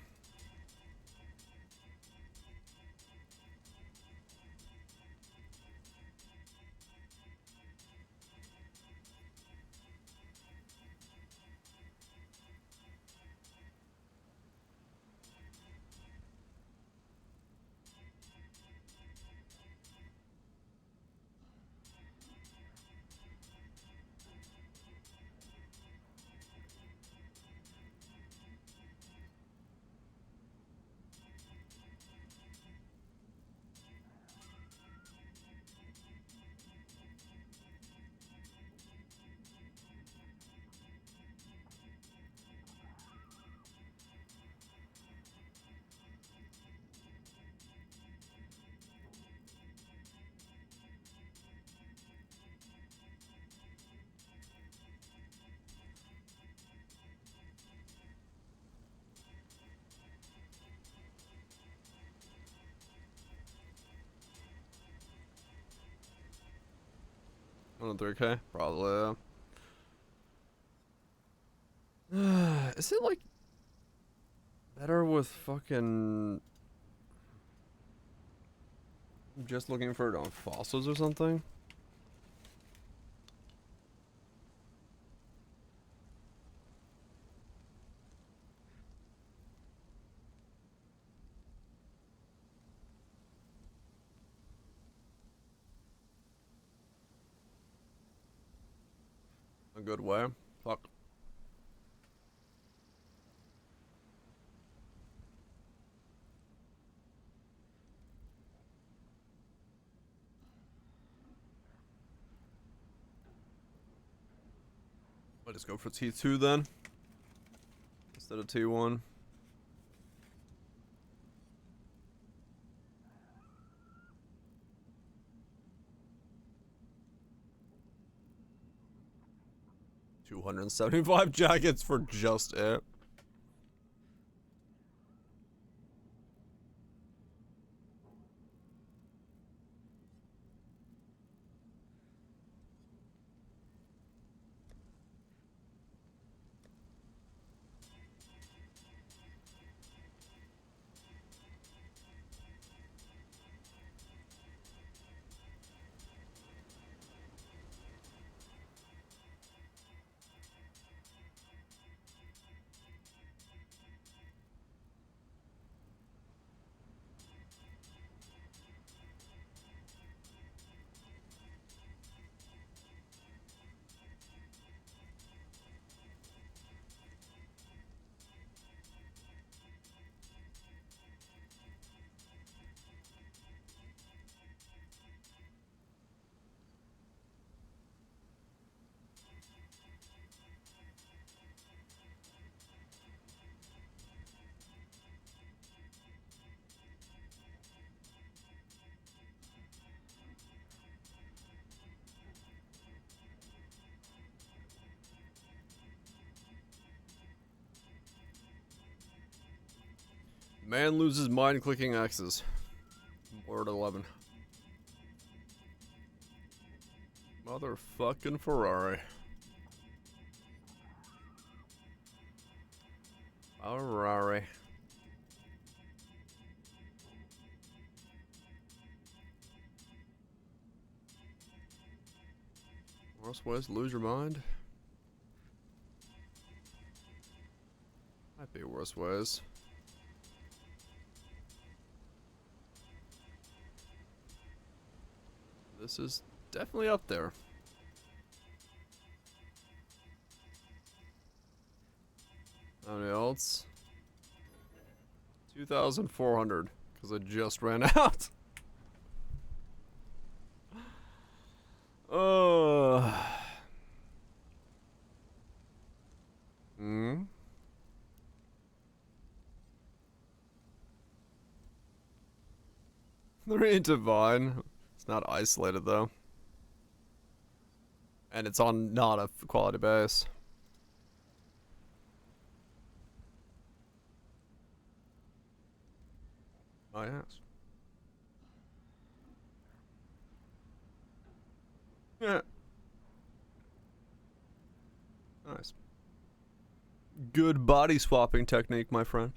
One and 3K? Probably, yeah. Is it like better with fucking just looking for it on fossils or something? A good way? Fuck. I'll just go for T2 then. instead of 2-1. $275 jackets for just it. Man loses mind clicking X's. Word 11. Motherfucking Ferrari. Ferrari. Worst ways to lose your mind? Might be worse ways. This is definitely up there. How many else? 2,400, because I just ran out. Hmm. They're divine. It's not isolated though. And it's on not a quality base. Oh yes. Yeah. Nice. Good body swapping technique, my friend.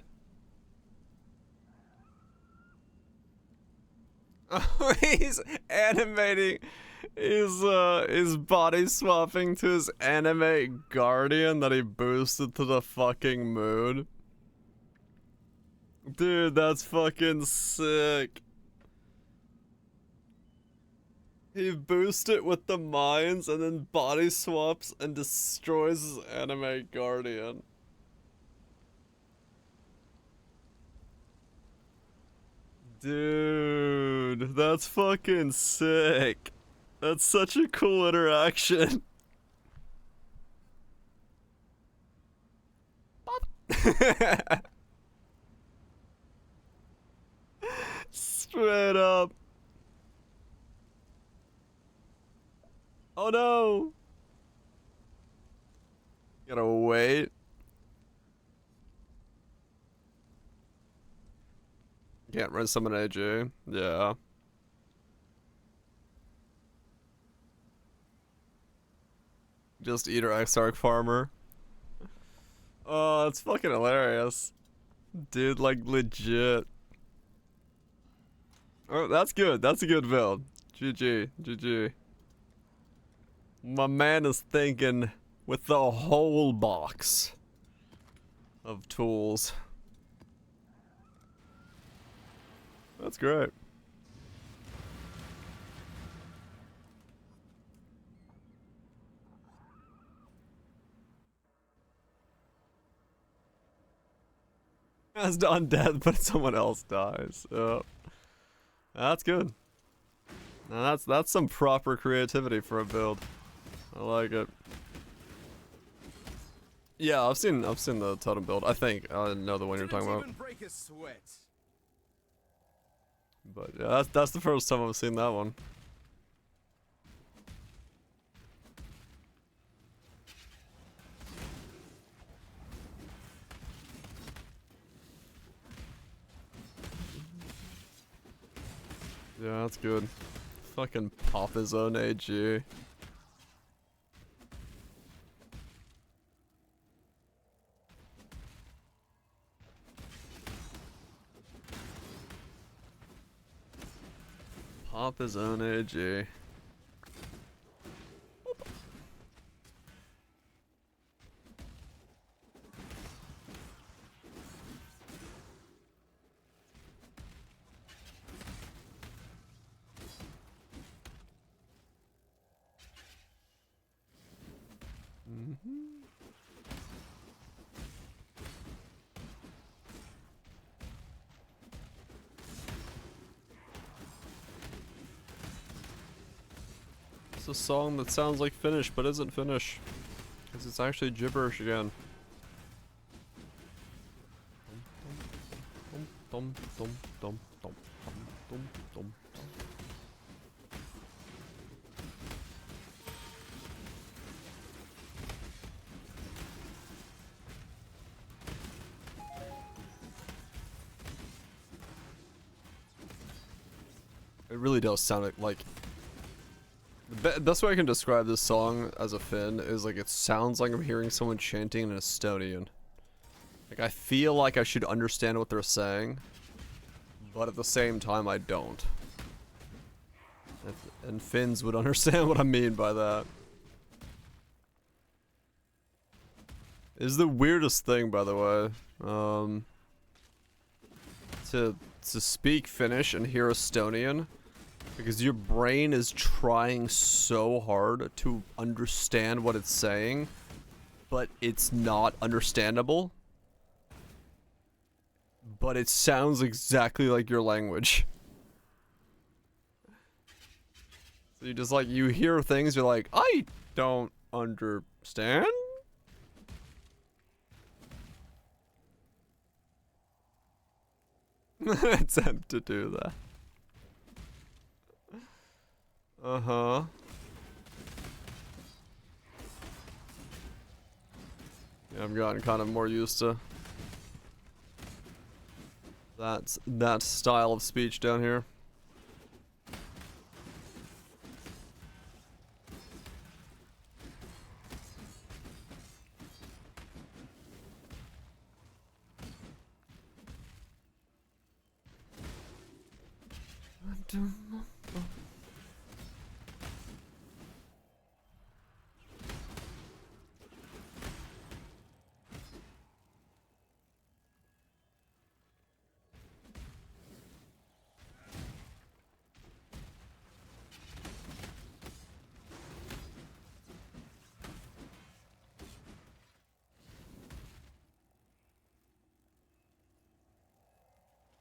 Oh, he's animating his body swapping to his anime guardian that he boosted to the fucking moon. Dude, that's fucking sick. He boosts it with the mines and then body swaps and destroys his anime guardian. Dude, that's fucking sick. That's such a cool interaction. Straight up. Oh no. Gotta wait. Can't run summon AJ. Yeah. Just Eater Exarch Farmer. Oh, it's fucking hilarious. Dude, like legit. Oh, that's good. That's a good build. GG. GG. My man is thinking with the whole box of tools. That's great. As undead, but someone else dies. That's good. Now that's some proper creativity for a build. I like it. Yeah, I've seen the totem build. I think I know the one you're talking about. Even break a sweat. But yeah, that's the first time I've seen that one. Yeah, that's good. Fucking pop his own AG. Pop his own AG. It's a song that sounds like Finnish, but isn't Finnish. Because it's actually gibberish again. Dum, dum, dum, dum, dum, dum, dum. It really does sound like the best way I can describe this song as a Finn is like it sounds like I'm hearing someone chanting in Estonian. Like I feel like I should understand what they're saying, but at the same time I don't. And Finns would understand what I mean by that. It's the weirdest thing, by the way. To speak Finnish and hear Estonian. Because your brain is trying so hard to understand what it's saying, but it's not understandable. But it sounds exactly like your language. So you just like, you hear things, you're like, I don't understand? Attempt to do that. Uh-huh. Yeah, I've gotten kind of more used to that style of speech down here.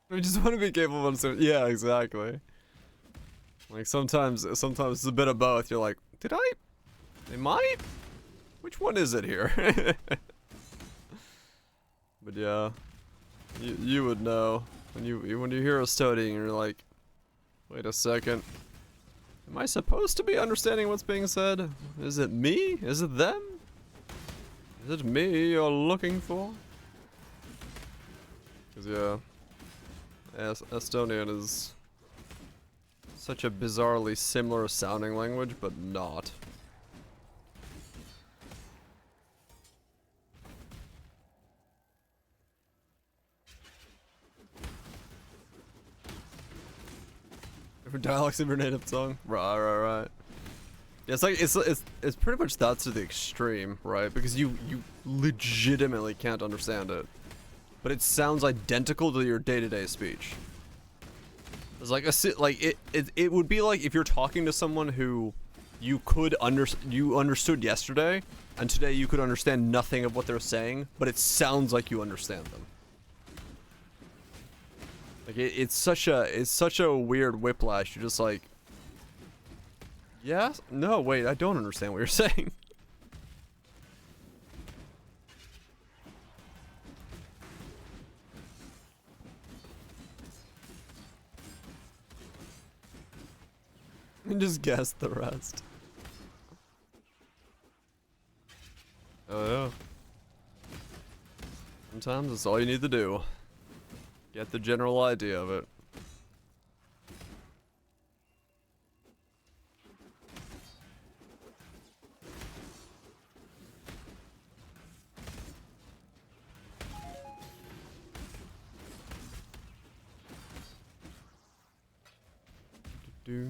We just want to be capable of understanding. Yeah, exactly. Like sometimes it's a bit of both. You're like, am I? Which one is it here? But yeah, you would know when you hear a studying, you're like, wait a second, am I supposed to be understanding what's being said? Is it me? Is it them? Is it me you're looking for? Cause yeah. Estonian is such a bizarrely similar sounding language, but not. Different dialects of your native tongue? Right. Yeah, it's like, it's pretty much that to the extreme, right? Because you legitimately can't understand it. But it sounds identical to your day-to-day speech. It's like it would be like if you're talking to someone who you understood yesterday, and today you could understand nothing of what they're saying, but it sounds like you understand them. Like it's such a weird whiplash. You're just like, yes, no, wait, I don't understand what you're saying. And just guess the rest. Oh yeah. Sometimes that's all you need to do. Get the general idea of it. Do.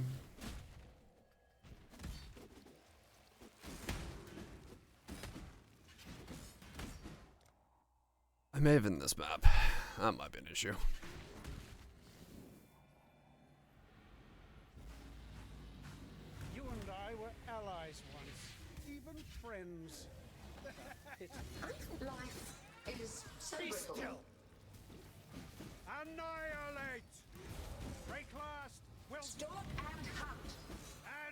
I may have in this map. That might be an issue. You and I were allies once, even friends. Life is so Be brittle. still. Annihilate. Break last. Will Stalk and hunt.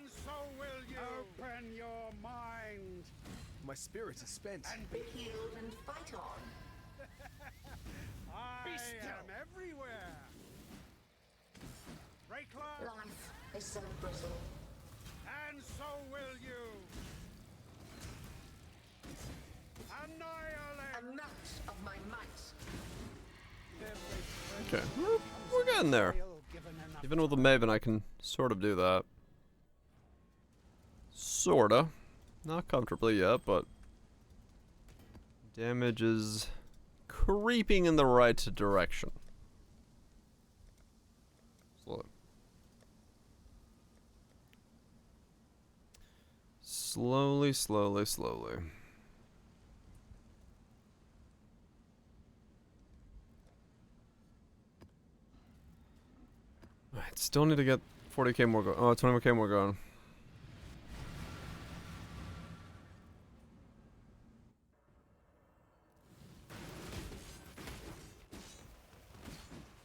and so will you. Open your mind. My spirit is spent. And Be healed and fight on. I Be still. am everywhere. Break last. Life is so brittle. And so will you. Annihilate. A match of my might. Okay, we're getting there. Even with a Maven, I can sort of do that. Sorta. Not comfortably yet, but damage is creeping in the right direction. Slowly, slowly, slowly. Alright, still need to get 40k more going. Oh, 20k more going.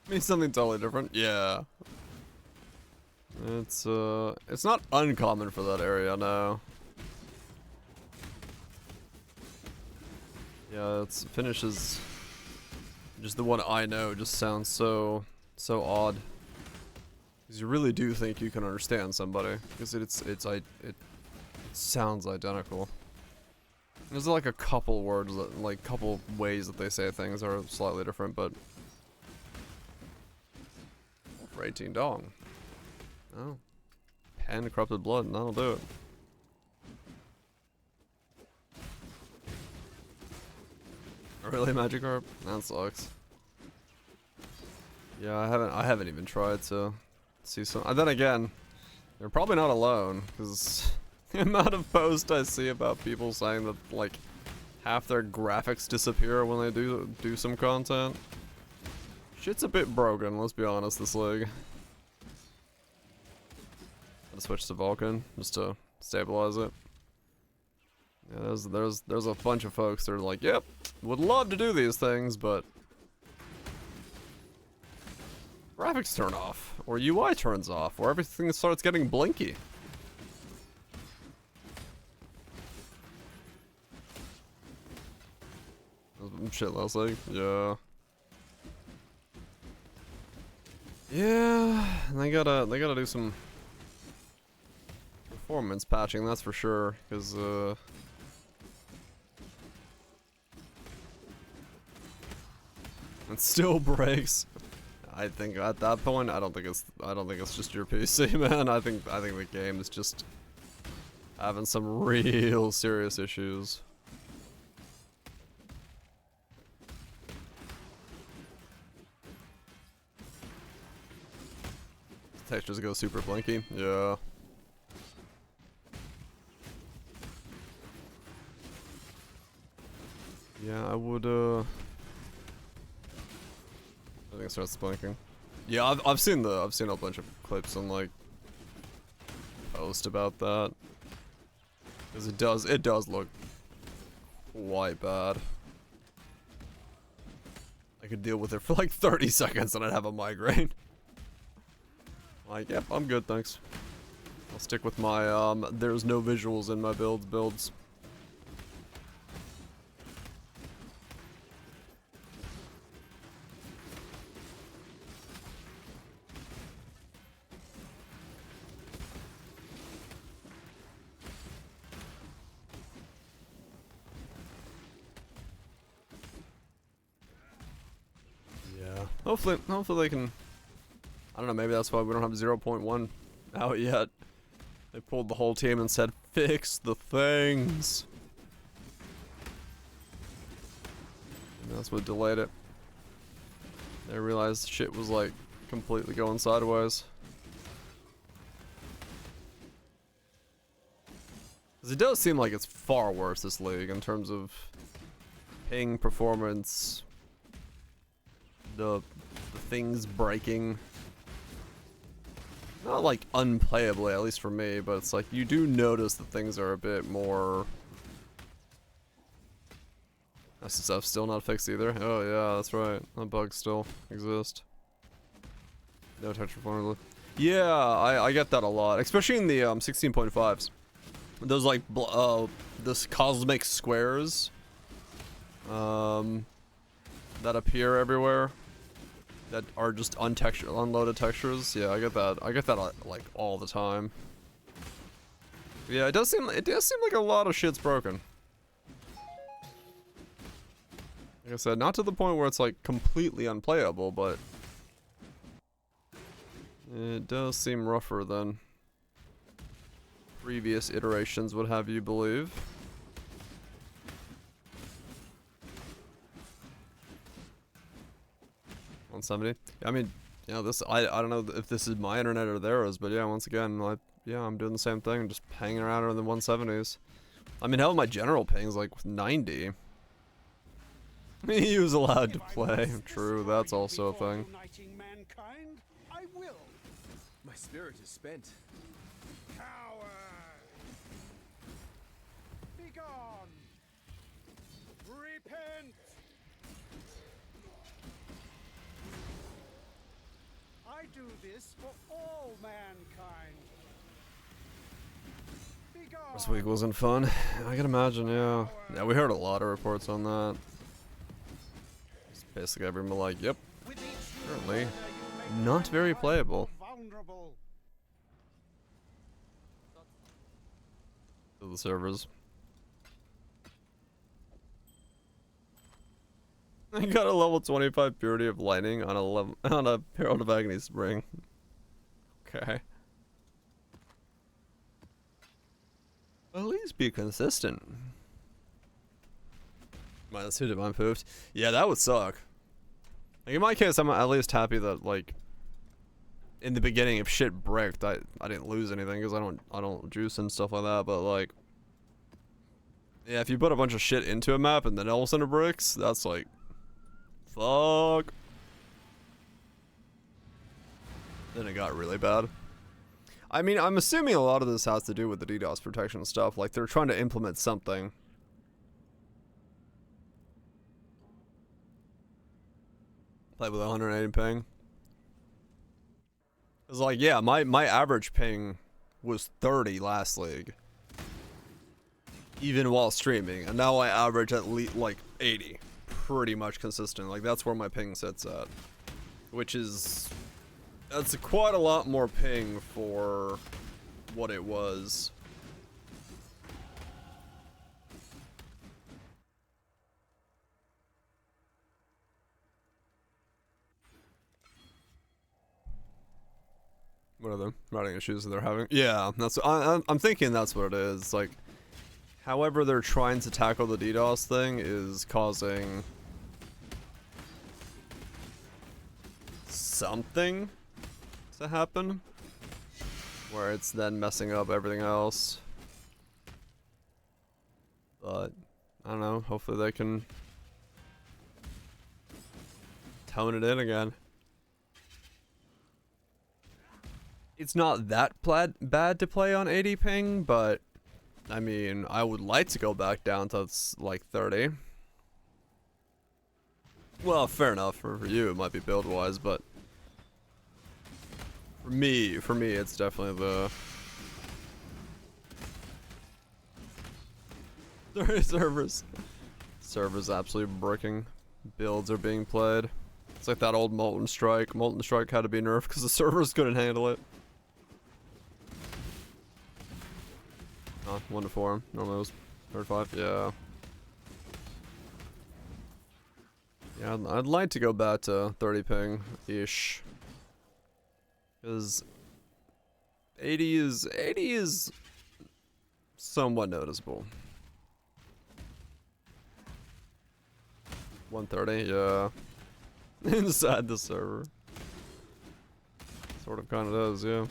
Means something totally different. Yeah. It's not uncommon for that area, no. Yeah, its finishes, just the one I know, just sounds so odd. Because you really do think you can understand somebody, because it sounds identical. There's like a couple words that, like, couple ways that they say things are slightly different, but. For 18 dong. Oh. Pen corrupted blood, that'll do it. Really, Magikarp? That sucks. Yeah, I haven't even tried to see some. And then again, you're probably not alone, because the amount of posts I see about people saying that like half their graphics disappear when they do some content. Shit's a bit broken, let's be honest. This league. Gotta switch to Vulcan just to stabilize it. Yeah, there's a bunch of folks that are like, yep, would love to do these things, but graphics turn off, or UI turns off, or everything starts getting blinky. Shit last league, yeah. Yeah, and they gotta do some performance patching, that's for sure, because it still breaks. I think at that point, I don't think it's just your PC, man. I think the game is just having some real serious issues. Textures go super blinky. Yeah. Yeah, I would I think it starts blinking. Yeah, I've seen a bunch of clips and like post about that. Cause it does look quite bad. I could deal with it for like 30 seconds and I'd have a migraine. Like, yep, I'm good, thanks. I'll stick with my there's no visuals in my builds. Hopefully they can. I don't know. Maybe that's why we don't have 0.1 out yet. They pulled the whole team and said, "Fix the things." And that's what delayed it. They realized shit was like completely going sideways. Because it does seem like it's far worse, this league, in terms of ping, performance, the things breaking. Not like unplayably, at least for me, but it's like you do notice that things are a bit more. SSF still not fixed either. Oh yeah, that's right. That bug still exists. No texture formula. Yeah, I get that a lot, especially in the 16.5s. Those like this cosmic squares that appear everywhere that are just unloaded textures. Yeah, I get that. I get that like all the time. Yeah, it does seem like a lot of shit's broken. Like I said, not to the point where it's like completely unplayable, but it does seem rougher than previous iterations would have you believe. $170. I mean, you know, this I don't know if this is my internet or theirs, but yeah, once again, like, yeah, I'm doing the same thing, just hanging around in the 170s. I mean, hell, my general ping's like 90. He was allowed to play. True, that's also a thing. I will. My spirit is spent. Coward! Begone! Repent! I do this for all mankind. Begone! This week wasn't fun. I can imagine, yeah. Yeah, we heard a lot of reports on that. Basically everyone like, yep, currently not very playable. To the servers. I got a level 25 Purity of Lightning on a Herald of Agony Spring. Okay. At least be consistent. -2 Divine Poofed. Yeah, that would suck. Like in my case, I'm at least happy that like in the beginning, if shit bricked, I didn't lose anything because I don't juice and stuff like that. But like, yeah, if you put a bunch of shit into a map and then all of a sudden it bricks, that's like, fuck. Then it got really bad. I mean, I'm assuming a lot of this has to do with the DDoS protection stuff. Like they're trying to implement something. Play with 180 ping. It's like, yeah, my average ping was 30 last league. Even while streaming. And now I average at least like 80. Pretty much consistent. Like that's where my ping sits at. Which is... That's quite a lot more ping for what it was. What are the routing issues that they're having? Yeah, that's I'm thinking that's what it is. Like, however they're trying to tackle the DDoS thing is causing something to happen, where it's then messing up everything else. But I don't know. Hopefully they can tone it in again. It's not that bad to play on 80 ping, but I mean, I would like to go back down to like 30. Well, fair enough. For you, it might be build wise, but for me, it's definitely the 30 servers. Servers absolutely bricking. Builds are being played. It's like that old Molten Strike. Molten Strike had to be nerfed because the servers couldn't handle it. 1 to 4. Normally it was 35. Yeah. Yeah, I'd like to go back to 30 ping-ish. Because 80 is somewhat noticeable. 130, yeah. Inside the server. Sort of kind of does, yeah.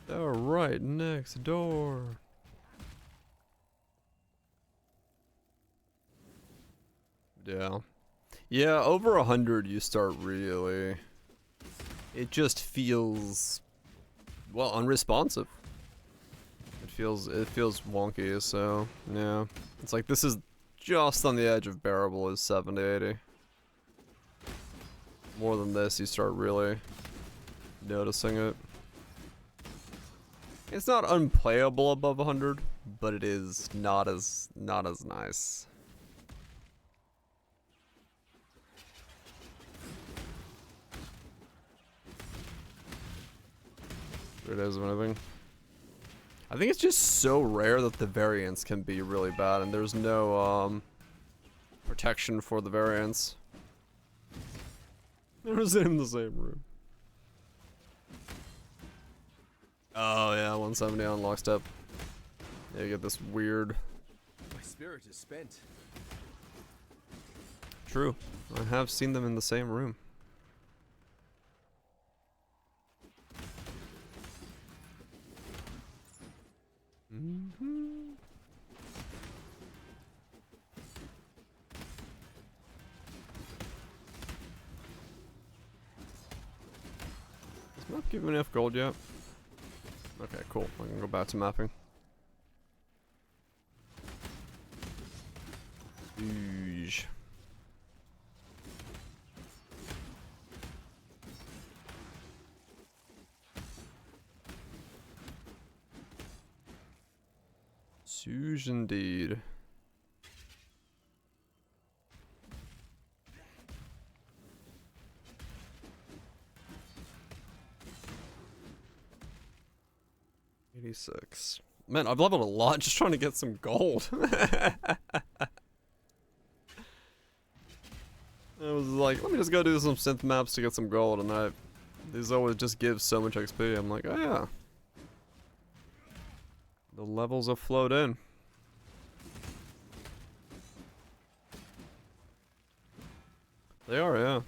They're right next door. Yeah. Yeah, over 100 you start really... It just feels... well, unresponsive. It feels wonky, so... yeah. It's like this is just on the edge of bearable is 70, 80. More than this, you start really noticing it. It's not unplayable above 100, but it is not as nice. It is anything. I think it's just so rare that the variants can be really bad, and there's no protection for the variants. There's in the same room. Oh yeah, 170 on lockstep. Yeah, you get this weird. My spirit is spent. True. I have seen them in the same room. Does map give me enough gold yet? Okay, cool. I can go back to mapping. Eesh. Suge indeed. $86. Man, I've leveled a lot just trying to get some gold. I was like, let me just go do some synth maps to get some gold, and these always just give so much XP. I'm like, oh yeah. The levels have flowed in. They are, yeah.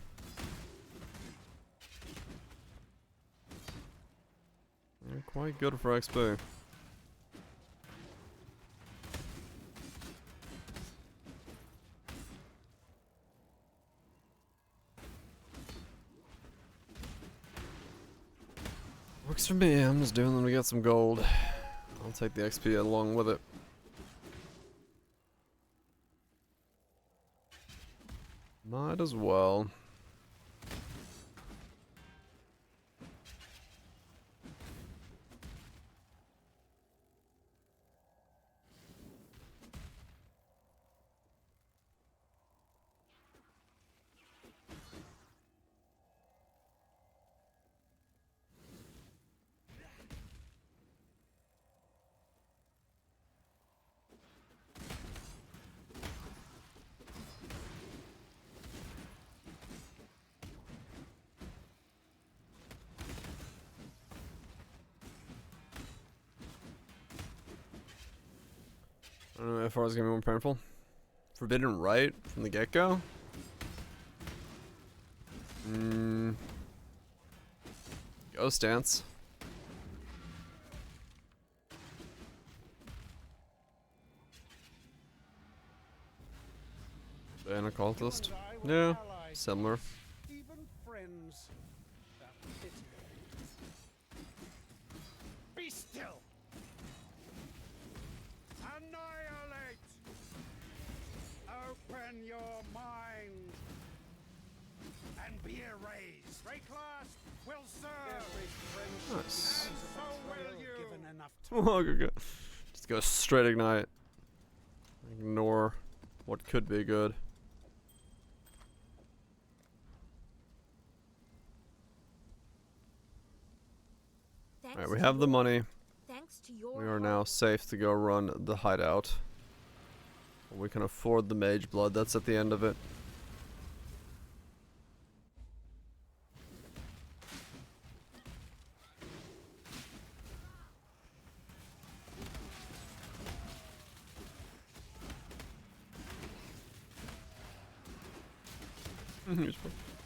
They're quite good for XP. Works for me. I'm just doing them to get some gold. I'll take the XP along with it. Might as well. I don't know if I was gonna be more painful. Forbidden right from the get-go? Ghost dance. Ban a cultist. Yeah, similar. Even friends. Be still. Annihilate. Open your mind and be erased. Rayclast will serve. Nice. And so will you. Given enough Oh, good. Just go straight ignite. Ignore what could be good. Alright, we have the money. Thanks to your We are now safe to go run the hideout. We can afford the mage blood, that's at the end of it.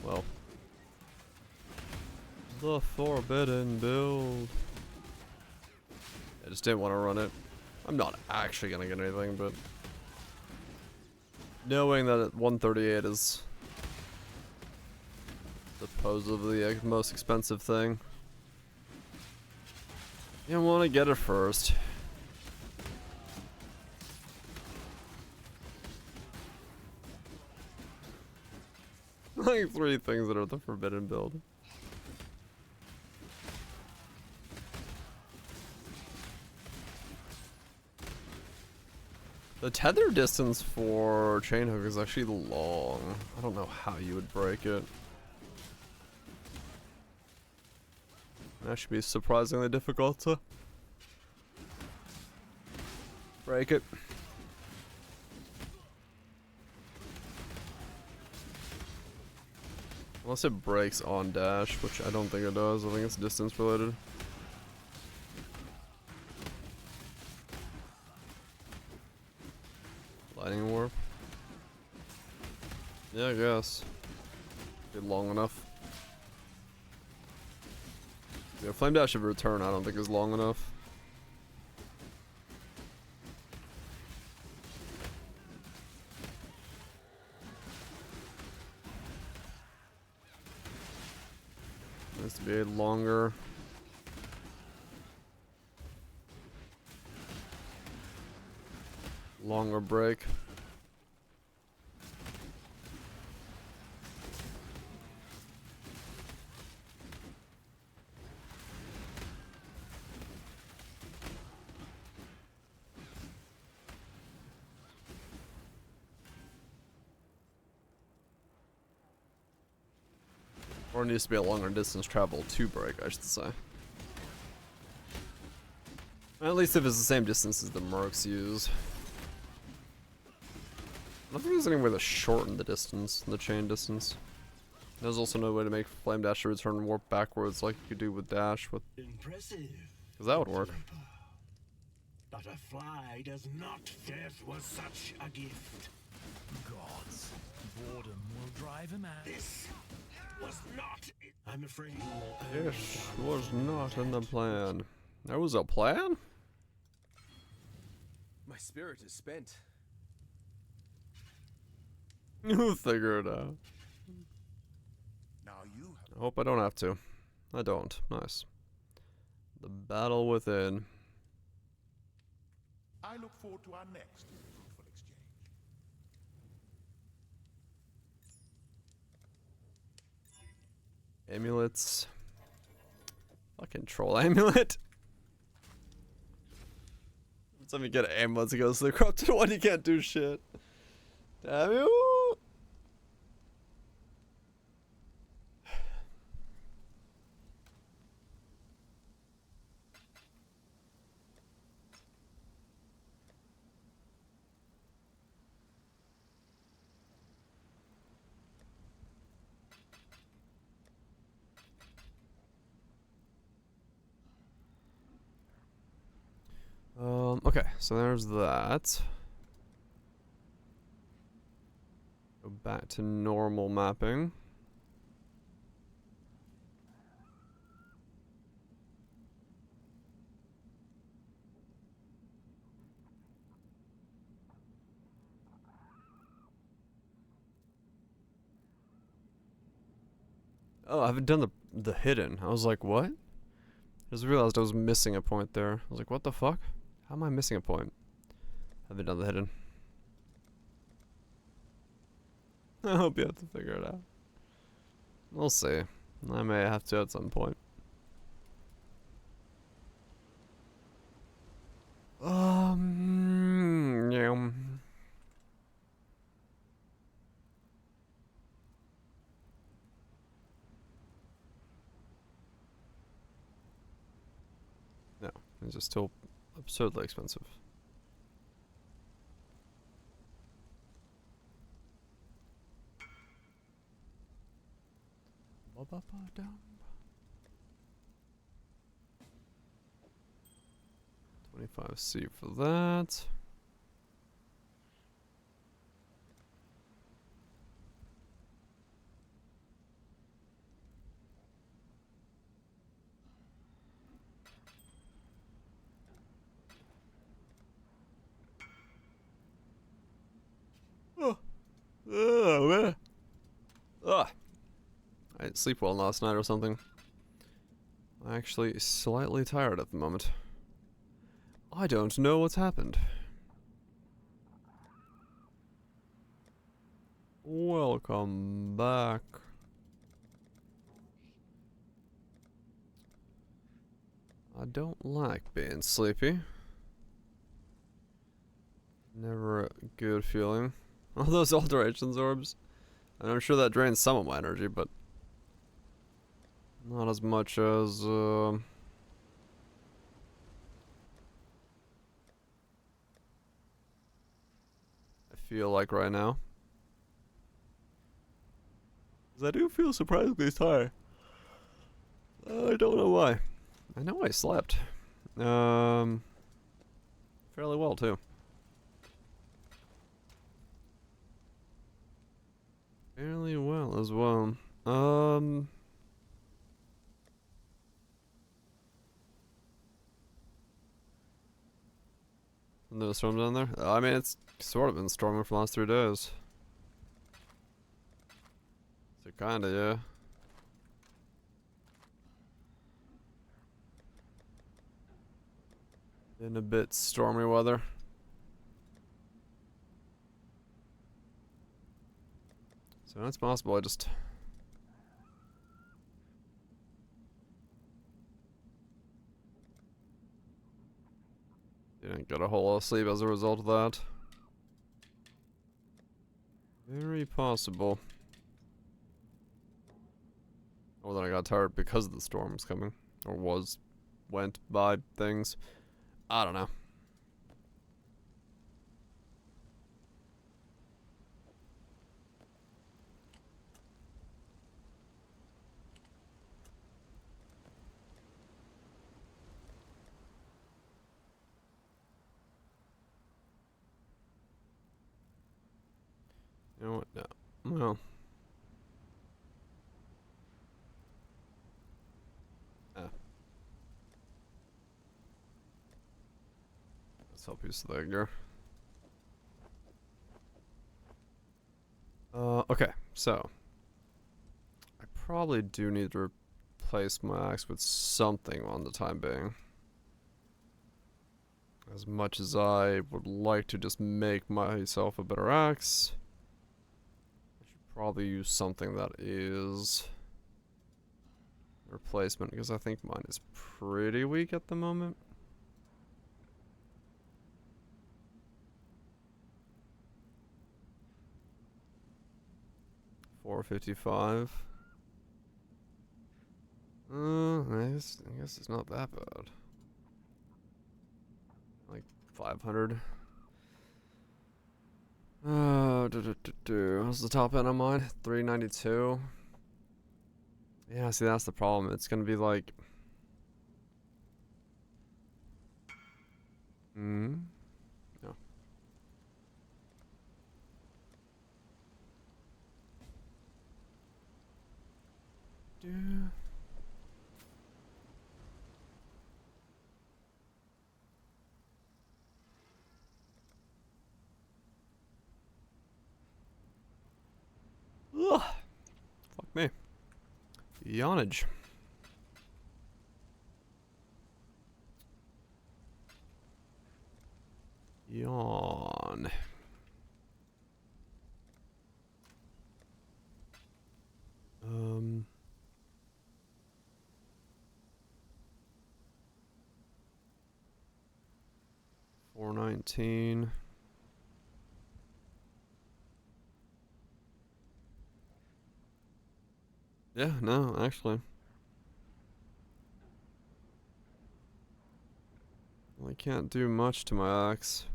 Well. The forbidden build. I just didn't want to run it. I'm not actually gonna get anything, but knowing that 138 is supposedly the most expensive thing, you want to get it first. Like 3 things that are the forbidden build. The tether distance for chain hook is actually long. I don't know how you would break it. That should be surprisingly difficult to break it. Unless it breaks on dash, which I don't think it does. I think it's distance related. Lightning warp. Yeah, I guess. Be long enough. Yeah, flame dash of return I don't think is long enough. Needs to be a longer. Longer break. Or it needs to be a longer distance travel to break, I should say. At least if it's the same distance as the mercs use. I don't think there's any way to shorten the distance, the chain distance. There's also no way to make flame dash to return warp backwards like you could do with dash. With impressive. Because that would work. But a fly does not. Death was such a gift. Gods, boredom will drive him out. This was not. I'm afraid. This was not in the plan. There was a plan? My spirit is spent. You'll figure it out. Now you have I hope I don't have to. I don't. Nice. The battle within. I look forward to our next fruitful exchange. Amulets. Fucking troll amulet. Every time you get an amulet, it goes to the corrupted one, you can't do shit. Damn you. Okay, so there's that. Go back to normal mapping. Oh, I haven't done the hidden. I was like, what? I just realized I was missing a point there. I was like, what the fuck? How am I missing a point? I haven't done the hidden. I hope you have to figure it out. We'll see. I may have to at some point. Yeah. These are still absurdly expensive. Ba-ba-ba-dum. 25C for that. Oh, man. Ugh. I didn't sleep well last night or something. I'm actually slightly tired at the moment. I don't know what's happened. Welcome back. I don't like being sleepy. Never a good feeling. All those alterations orbs. And I'm sure that drains some of my energy, but not as much as I feel like right now. 'Cause I do feel surprisingly tired. I don't know why. I know I slept. Fairly well too. Fairly well as well. No storm down there? I mean, it's sort of been storming for the last 3 days. So kinda, yeah. Been a bit stormy weather. So it's possible I just... didn't get a whole lot of sleep as a result of that. Very possible. Or then I got tired because of the storm was coming. Or went by things. I don't know. You know what? No. Well. Let's help you Slagger. Okay, so I probably do need to replace my axe with something on the time being. As much as I would like to just make myself a better axe, I should probably use something that is a replacement, because I think mine is pretty weak at the moment. $4.55. I guess it's not that bad. Like 500. What's the top end on mine? 392. Yeah, see, that's the problem. It's gonna be like... No. Ugh. Fuck me. Yawnage. Yawn. $4.19. Yeah, no, actually. can't do much to my axe.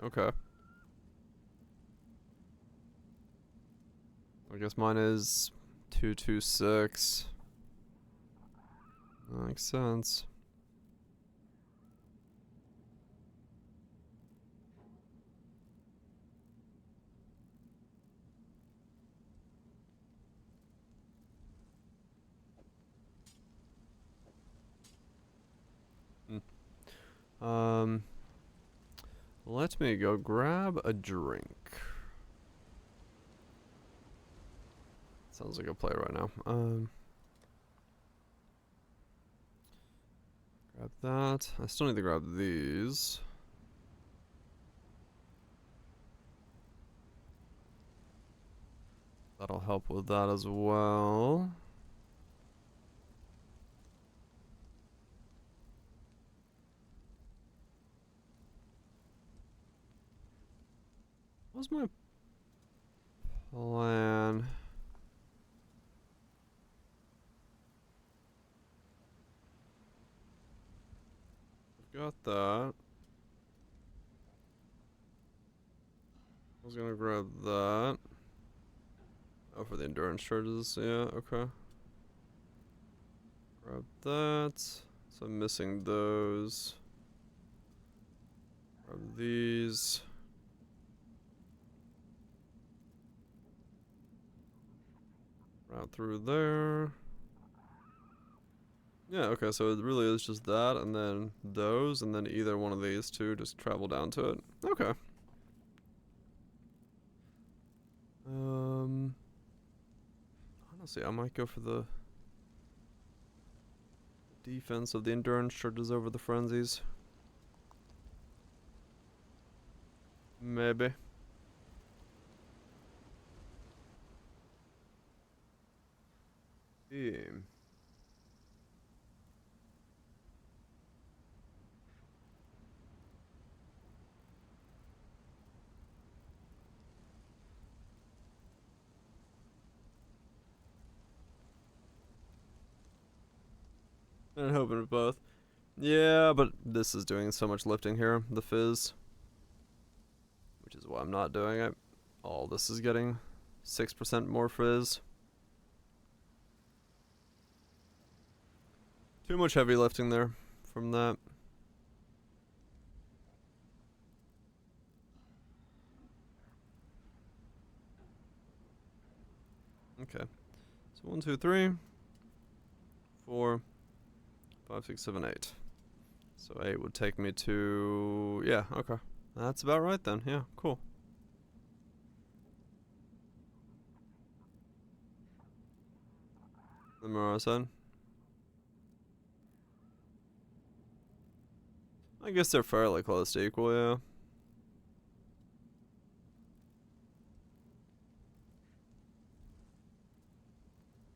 Okay. I guess mine is 226. Makes sense. Let me go grab a drink. Sounds like a play right now. Grab that. I still need to grab these. That'll help with that as well. What's my plan? I've got that. I was gonna grab that. Oh, for the endurance charges, yeah, okay. Grab that. So I'm missing those. Grab these. Route through there. Yeah, okay, so it really is just that, and then those, and then either one of these two, just travel down to it. Okay. Honestly, I might go for the defense of the endurance charges over the frenzies. Maybe. Damn. I'm hoping for both. Yeah, but this is doing so much lifting here, the fizz. Which is why I'm not doing it. All this is getting 6% more fizz. Too much heavy lifting there from that. Okay. So 1, 2, 3, 4, 5, 6, 7, 8. So 8 would take me to... yeah, okay. That's about right then. Yeah, cool. Remember what I said? I guess they're fairly close to equal, yeah.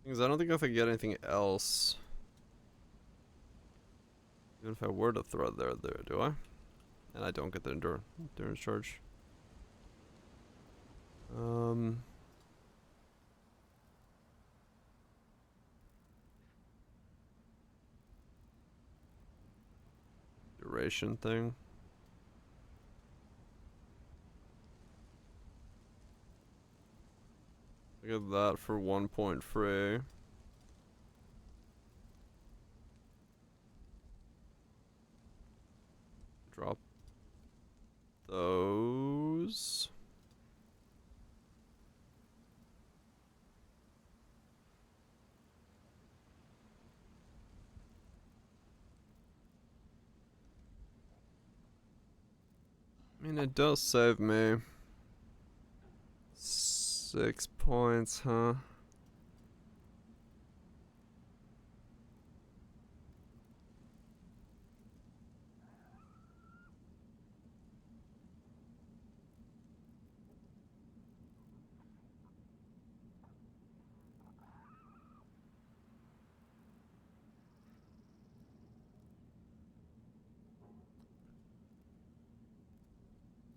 Because I don't think I could get anything else. Even if I were to throw there, do I? And I don't get the endurance charge. Duration thing. Look at that for 1 point free. Drop those. I mean, it does save me 6 points, huh?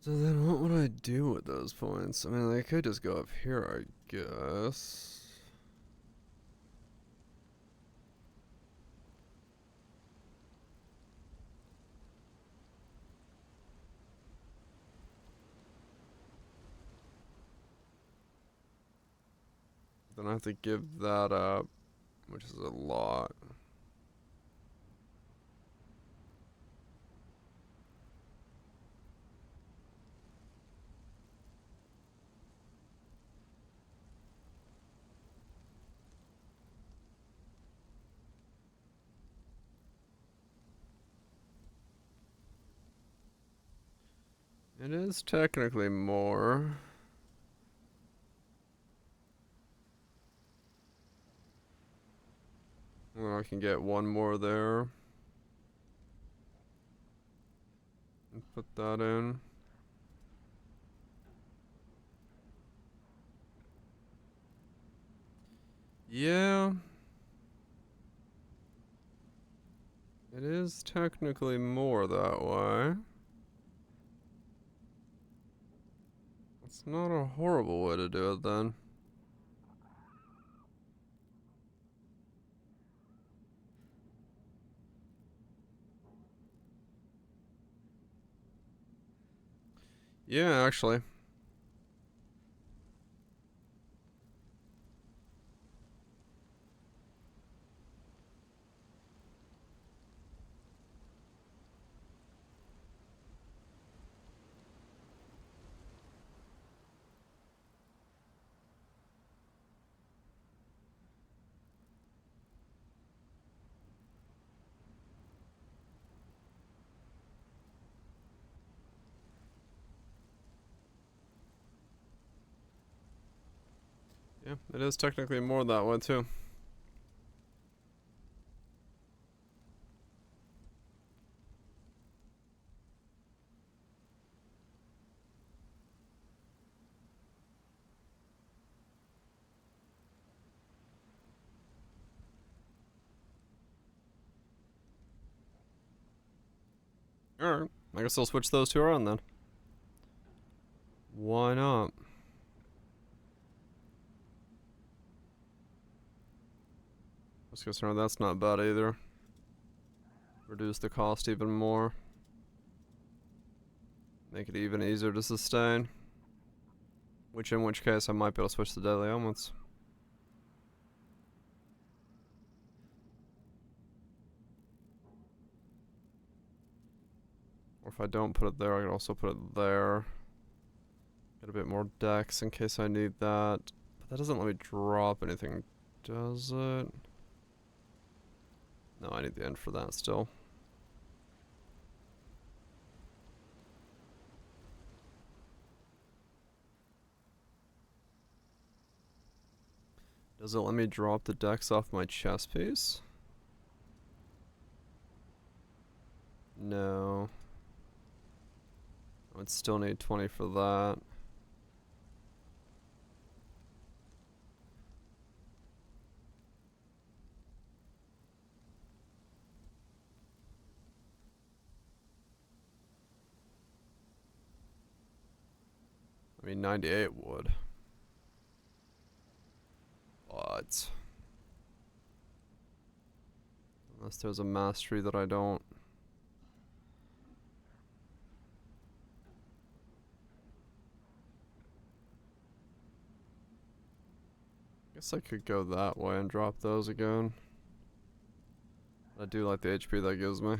So then what would I do with those points? I mean, I could just go up here, I guess. Then I have to give that up, which is a lot. It is technically more. Well, I can get one more there. And put that in. Yeah. It is technically more that way. It's not a horrible way to do it then. Yeah, actually. Yeah, it is technically more that way too. Alright, I guess I'll switch those two around then. Why not? Let's go around, that's not bad either. Reduce the cost even more. Make it even easier to sustain. In which case I might be able to switch to deadly elements. Or if I don't put it there, I can also put it there. Get a bit more dex in case I need that. But that doesn't let me drop anything, does it? No, I need the end for that still. Does it let me drop the dex off my chest piece? No. I would still need 20 for that. I mean, 98 would. But unless there's a mastery that I don't. Guess I could go that way and drop those again. I do like the HP that gives me.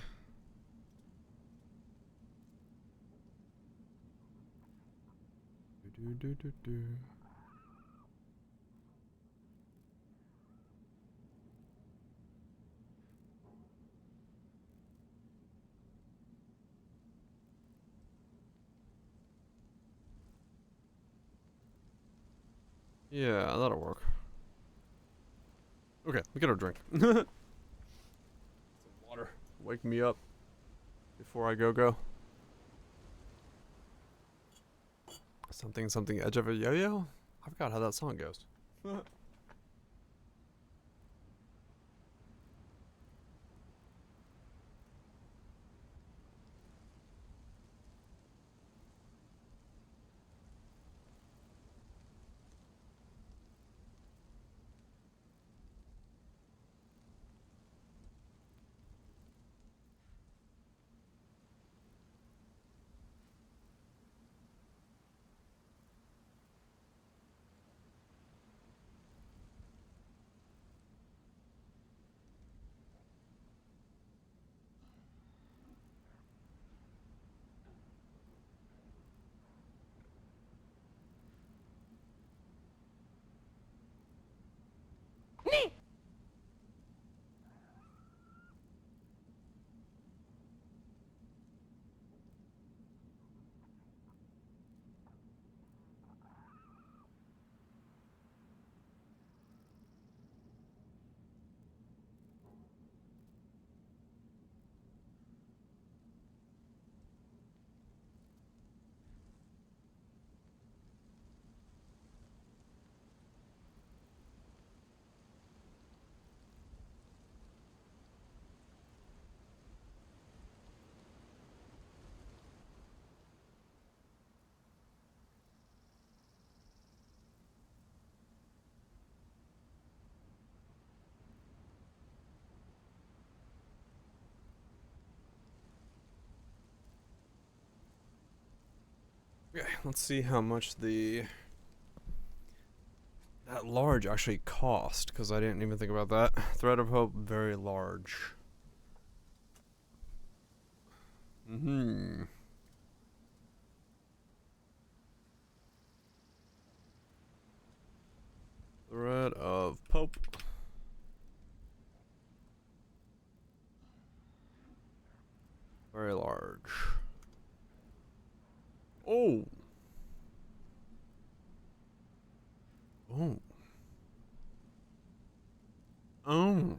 Yeah, that'll work. Okay, we get our drink. Some water. Wake me up before I go. Something edge of a yo-yo? I forgot how that song goes. Okay, let's see how much that large actually cost, because I didn't even think about that. Thread of Hope, very large. Mm-hmm. Thread of Pope. Very large. Oh. Oh. Oh.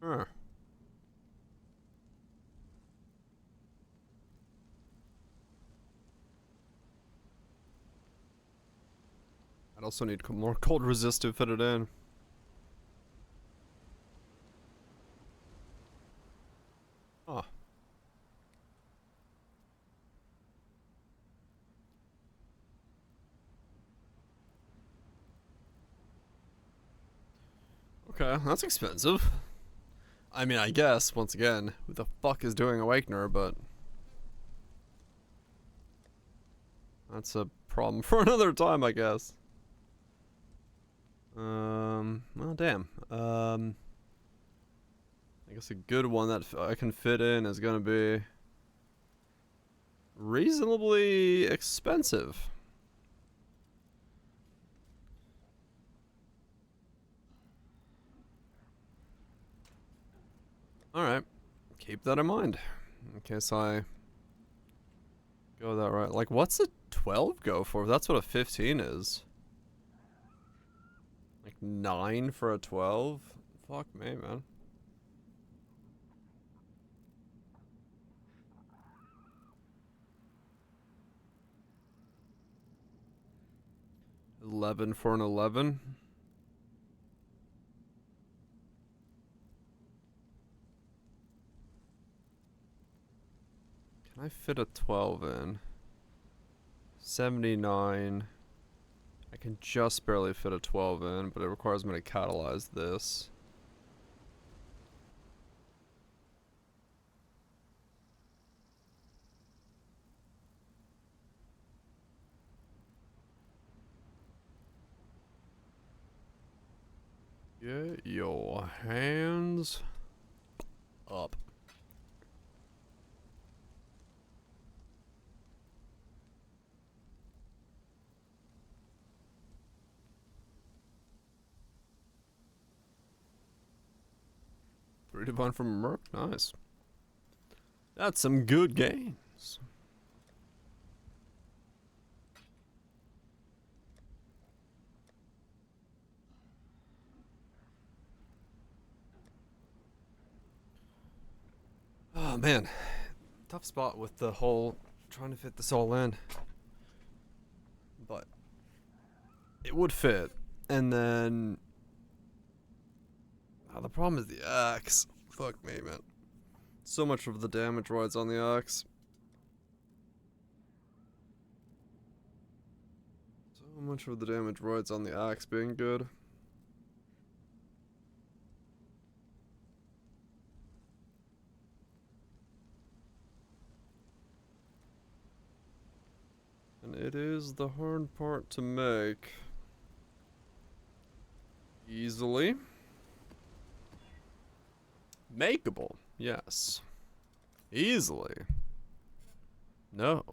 Huh. I'd also need more cold resistive fitted in. Huh. Okay, that's expensive. I mean, I guess, once again, who the fuck is doing Awakener, but... that's a problem for another time, I guess. Well, damn. I guess a good one that I can fit in is gonna be reasonably expensive. Alright. Keep that in mind. In case I go that right. Like, what's a 12 go for? That's what a 15 is. Like, 9 for a 12? Fuck me, man. $11 for an 11? Can I fit a 12 in? 79. I can just barely fit a 12 in, but it requires me to catalyze this. Get your hands up. Three divine from a merc, nice. That's some good gains. Oh man, tough spot with the whole trying to fit this all in, but it would fit. And then the problem is the axe. Fuck me, man. So much of the damage rides on the axe. So much of the damage rides on the axe being good. And it is the hard part to make. Easily. Makeable, yes. Easily. No.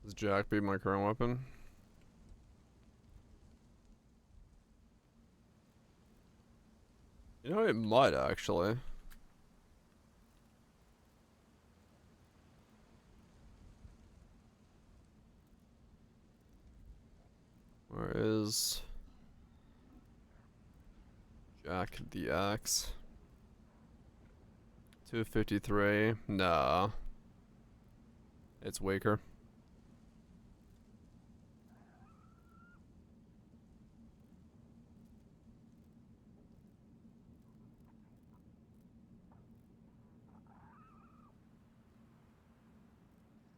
Does Jack be my current weapon? You know, it might actually. Where is Jack the axe? 253. Nah. It's weaker.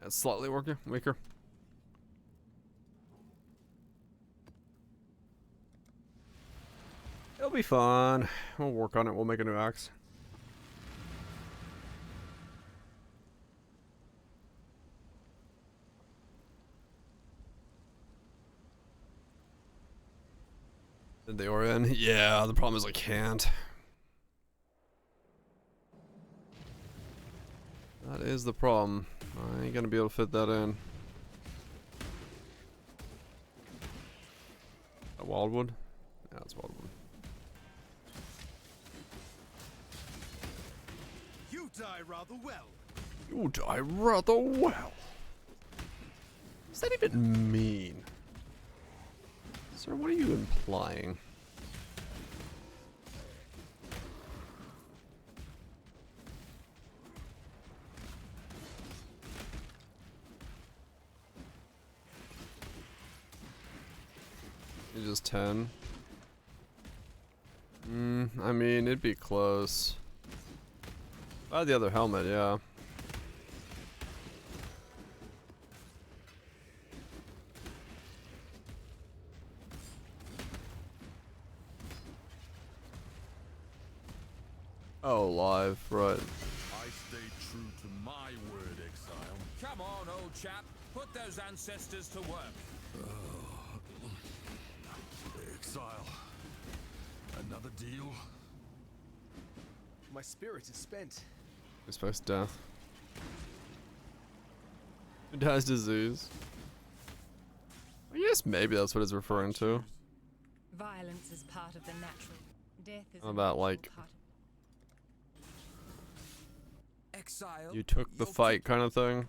It's slightly weaker. It'll be fun. We'll work on it. We'll make a new axe. Did the Orion? Yeah, the problem is I can't. That is the problem. I ain't gonna be able to fit that in. A wildwood? Yeah, it's wildwood. You die rather well. You die rather well. What does that even mean? Sir, what are you implying? It's just 10. I mean, it'd be close. If I had the other helmet, yeah. Oh, live, right. I stay true to my word, Exile. Come on, old chap. Put those ancestors to work. Exile. Another deal? My spirit is spent. Expects death. Who dies disease? I guess maybe that's what it's referring to. Violence is part of the natural. Death is How about like Exile. you took the fight kind of thing?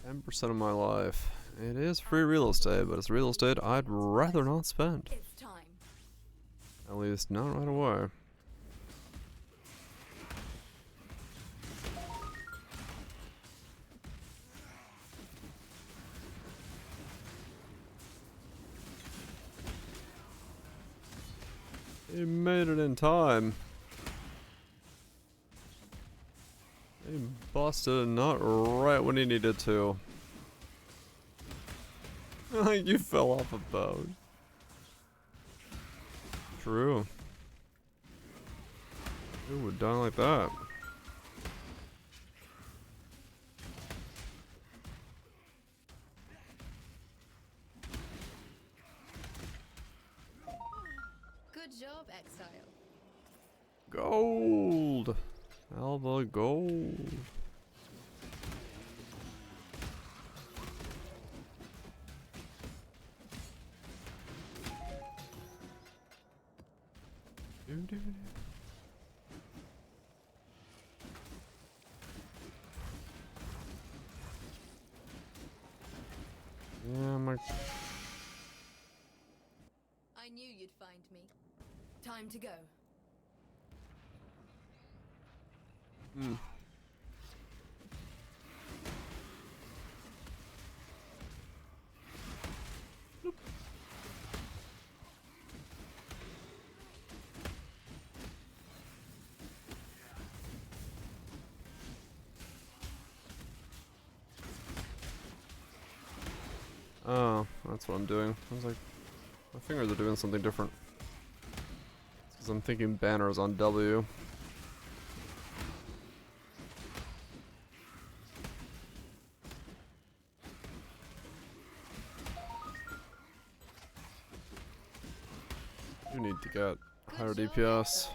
10% of my life. It is free real estate, but it's real estate I'd rather not spend. It's time. At least not right away. He made it in time. He busted a nut right when he needed to. Like you fell off a boat. True. Who would die like that? Good job, Exile. Gold! Alva gold. Yeah, my... I knew you'd find me. Time to go. Hmm. Oh, that's what I'm doing. I was like, my fingers are doing something different. Because I'm thinking banners on W. You need to get higher DPS.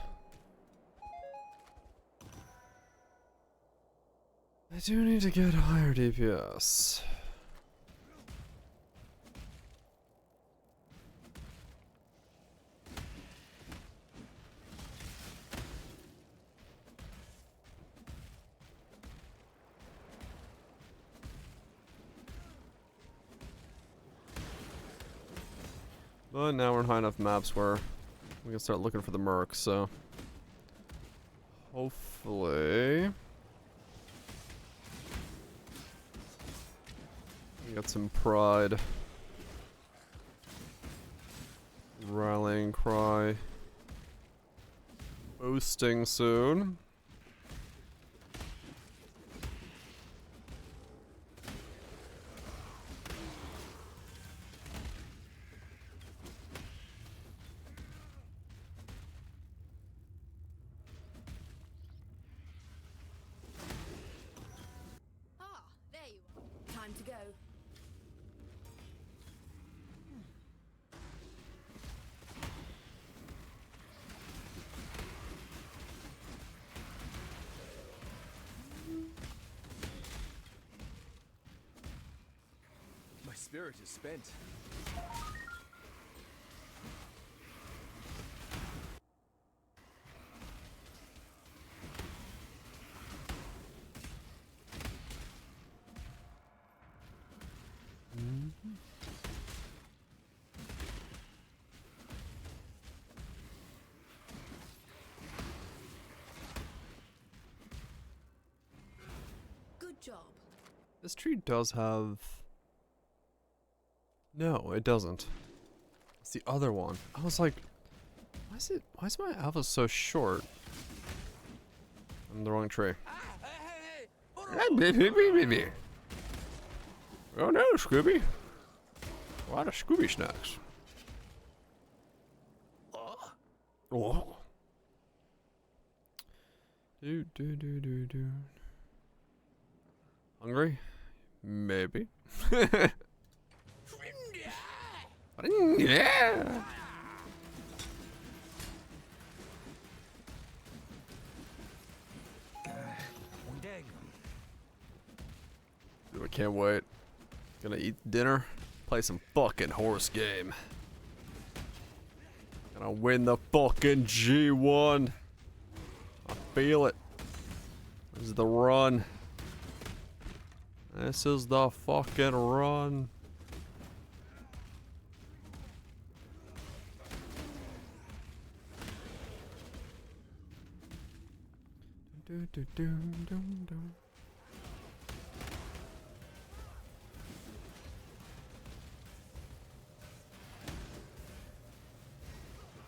I do need to get higher DPS. But now we're in high enough maps where we can start looking for the mercs, so hopefully We got some pride. Rallying cry. Boosting soon. Ah, there you are. Time to go. My spirit is spent. Good job. This tree does have... No, it doesn't. It's the other one. I was like, why is my alpha so short? I'm the wrong tree. Oh no, Scooby. A lot of Scooby snacks. Oh. Do. Hungry? Maybe. Yeah. Dude, I can't wait. Gonna eat dinner, play some fucking horse game. Gonna win the fucking G1. I feel it. This is the run. This is the fucking run.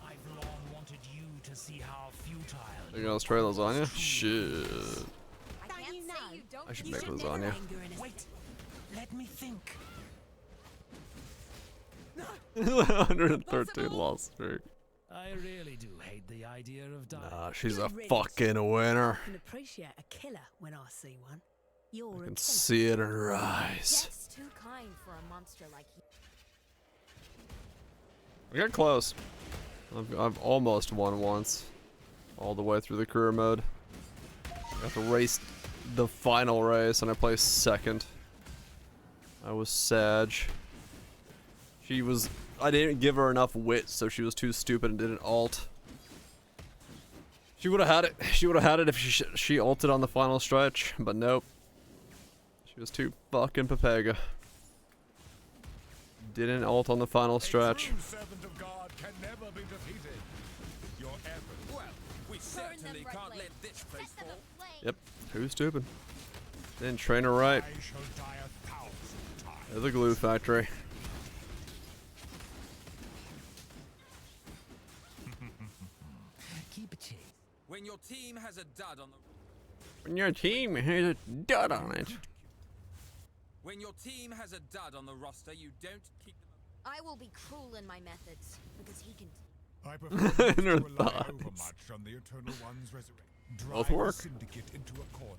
I've long wanted you to see how futile. You gonna try lasagna? Shit. Don't you know? I should make lasagna. Wait, let me think. 113 lost streak. I really do hate the idea of dying. Nah, she's a fucking winner. I can appreciate a killer when I see one. You're I a can killer. see it in her eyes. That's too kind for a monster like you. I got close. I've almost won once. All the way through the career mode. I got to race the final race and I placed second. I was Sag. I didn't give her enough wit, so she was too stupid and didn't ult. She would have had it. She would have had it if she ulted on the final stretch, but nope. She was too fucking papega. Didn't ult on the final stretch. Servant of God can never be defeated. Your effort. Well, we certainly can't let this place fall. Yep, too stupid. Didn't train her right. I shall die 1,000 times. There's the glue factory. Keep it cheap. When your team has a dud on the When your team has a dud on it. when your team has a dud on the roster, you don't keep them. I will be cruel in my methods because he can. I prefer not In her to rely thighs. overmuch on the Eternal One's resurrection. Both Drive work. the Syndicate into a corner.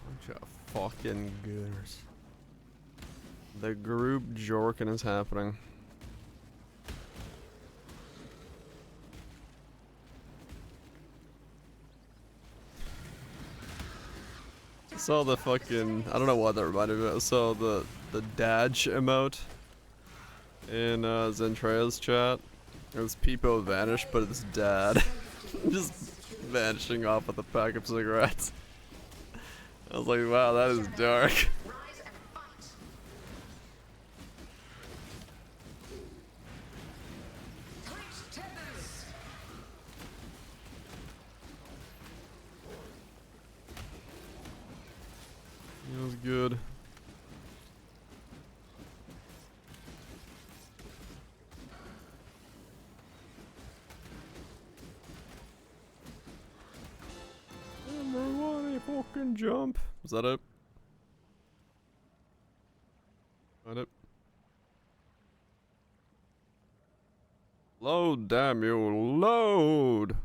Bunch of fucking gooners. The group jorking is happening. I saw the fucking, I don't know what that reminded me of. I saw the Daj emote in Zentrea's chat. It was Peepo vanished, but it's Dad. Just vanishing off with a pack of cigarettes. I was like, wow, that is dark. good. Everybody fucking jump. Is that it? Got it. Load, damn you, load!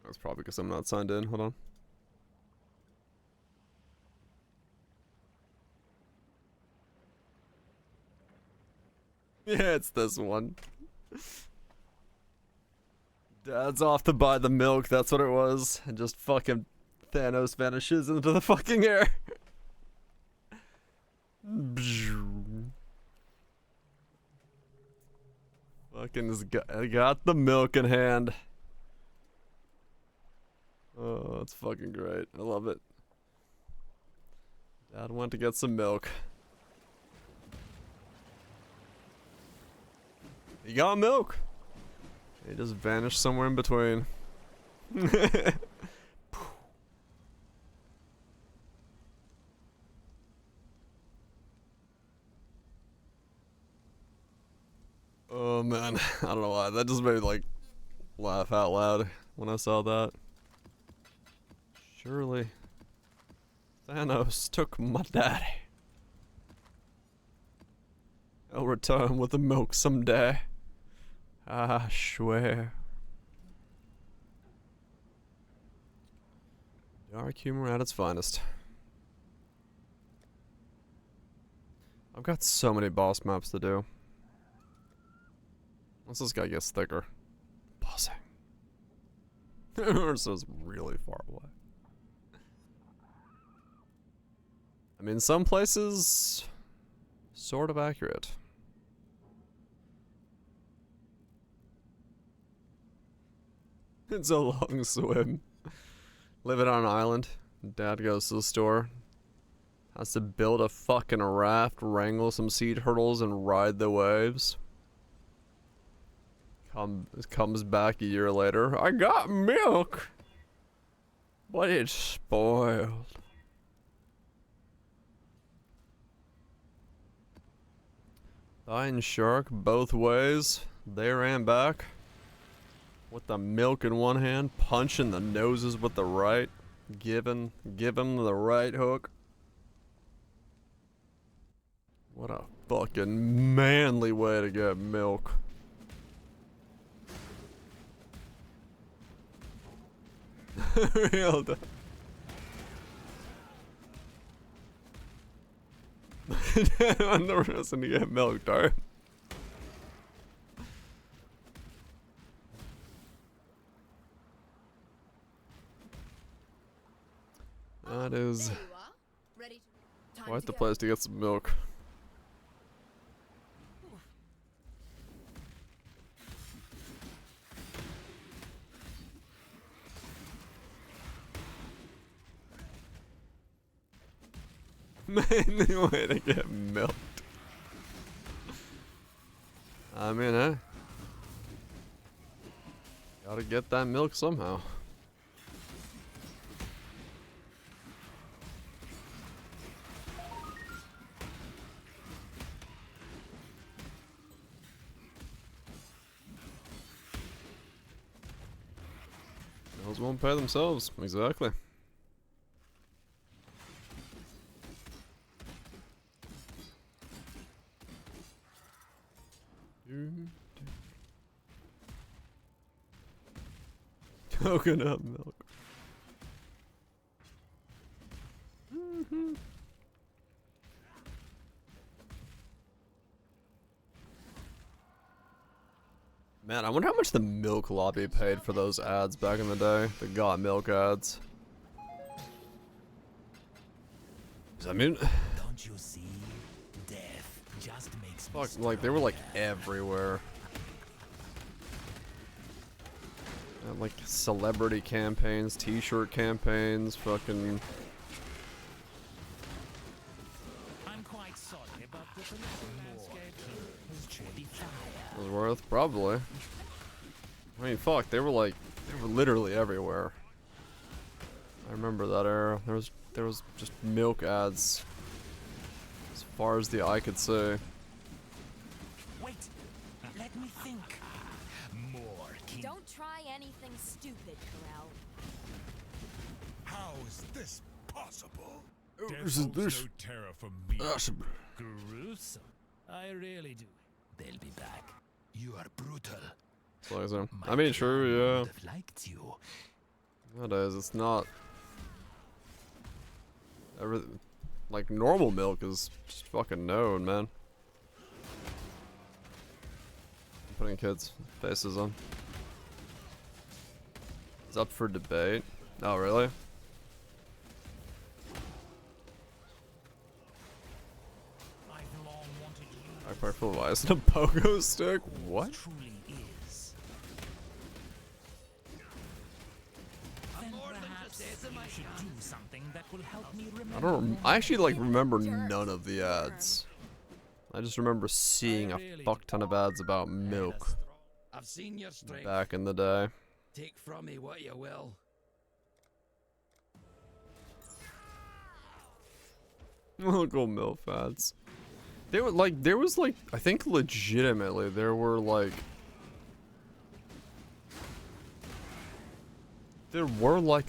That's probably because I'm not signed in. Hold on. Yeah, it's this one. Dad's off to buy the milk, that's what it was. And just fucking Thanos vanishes into the fucking air. Fucking got the milk in hand. Oh, it's fucking great. I love it. Dad went to get some milk. He got milk. He just vanished somewhere in between. Oh man, I don't know why. That just made me like laugh out loud when I saw that. Surely Thanos took my daddy. I'll return with the milk someday. I swear. Dark humor at its finest. I've got so many boss maps to do. Once this guy gets thicker. Bossing. Ursa's really far away. I mean, some places, sort of accurate. It's a long swim. Living on an island. Dad goes to the store. Has to build a fucking raft, wrangle some sea turtles, and ride the waves. Comes back a year later. I got milk, but it's spoiled. Lion shark both ways, there and back. With the milk in one hand, punching the noses with the right. Give him the right hook. What a fucking manly way to get milk. Real done. I'm the reason to get milk, darn. That is quite the place to get some milk. Mainly way to get milked. I mean, gotta get that milk somehow. Those won't pay themselves, exactly. Coconut milk. Man, I wonder how much the milk lobby paid for those ads back in the day. The got milk ads. I mean, don't you see? Death just makes fuck, like they were like everywhere. Like celebrity campaigns, t-shirt campaigns, fucking. I'm quite sorry, but the political landscape is truly fire. Was worth probably. I mean, fuck, they were literally everywhere. I remember that era. There was just milk ads as far as the eye could see. Wait, let me think. More king. Don't try anything stupid, Corel. How is this possible? This is this. No terror for me. Gruesome. I really do. They'll be back. You are brutal. So, I mean, sure, yeah. Would have liked you. Nowadays, it's not. Like normal milk is just fucking known, man. I'm putting kids' faces on. It's up for debate. Oh, really? I probably full of ice and a pogo stick? What? Truly is. Then perhaps you should do something that will help me remember. I don't. I actually like remember none of the ads. I just remember seeing a fuck ton of ads about milk I've seen your strength. back in the day. Take from me what you will. Local milk ads. They were like, there was like, I think legitimately there were like,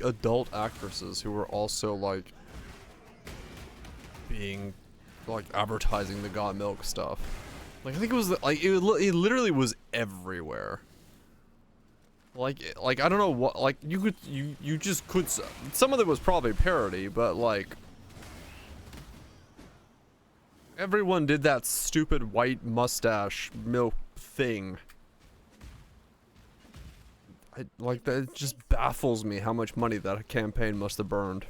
adult actresses who were also like being like advertising the Got Milk stuff. Like I think it was like it literally was everywhere. Like I don't know what, like you just could, some of it was probably parody, but like everyone did that stupid white mustache milk thing. Like that, it just baffles me how much money that campaign must have burned.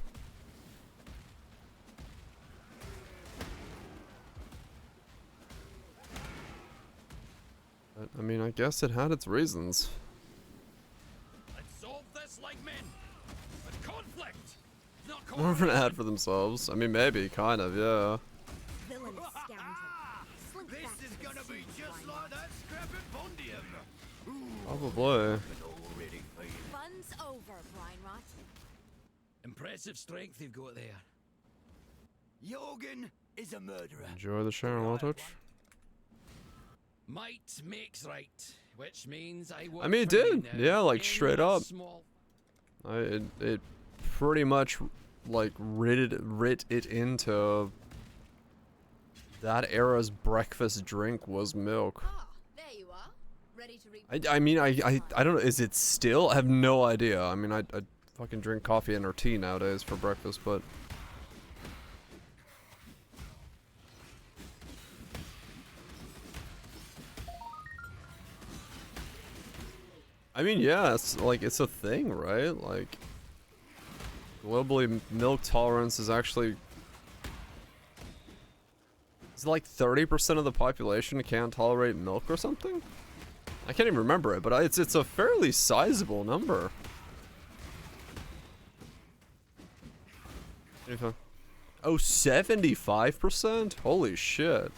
But, I mean, I guess it had its reasons. Let's solve this like men. A conflict. Not More of an ad for themselves. I mean, maybe, kind of, yeah. Villainous scoundrel. Slink This back is to the gonna be sea, just Brian. like that scrap at Bondium. Probably. Fun's over, Brian Rot. Impressive strength you've got there. Jorgen is a murderer. Enjoy the shower, Waltich. Might makes right, which means I I mean, it did. Yeah, like straight up. Small. It pretty much like writ it into that era's breakfast drink was milk. Ah, there you are. Ready to read. I mean, I don't know. Is it still? I have no idea. I mean, I fucking drink coffee and or tea nowadays for breakfast, but. I mean, yeah, it's like, it's a thing, right? Like, globally, milk tolerance is actually, it's like 30% of the population can't tolerate milk or something? I can't even remember it, but it's a fairly sizable number. Oh, 75%? Holy shit.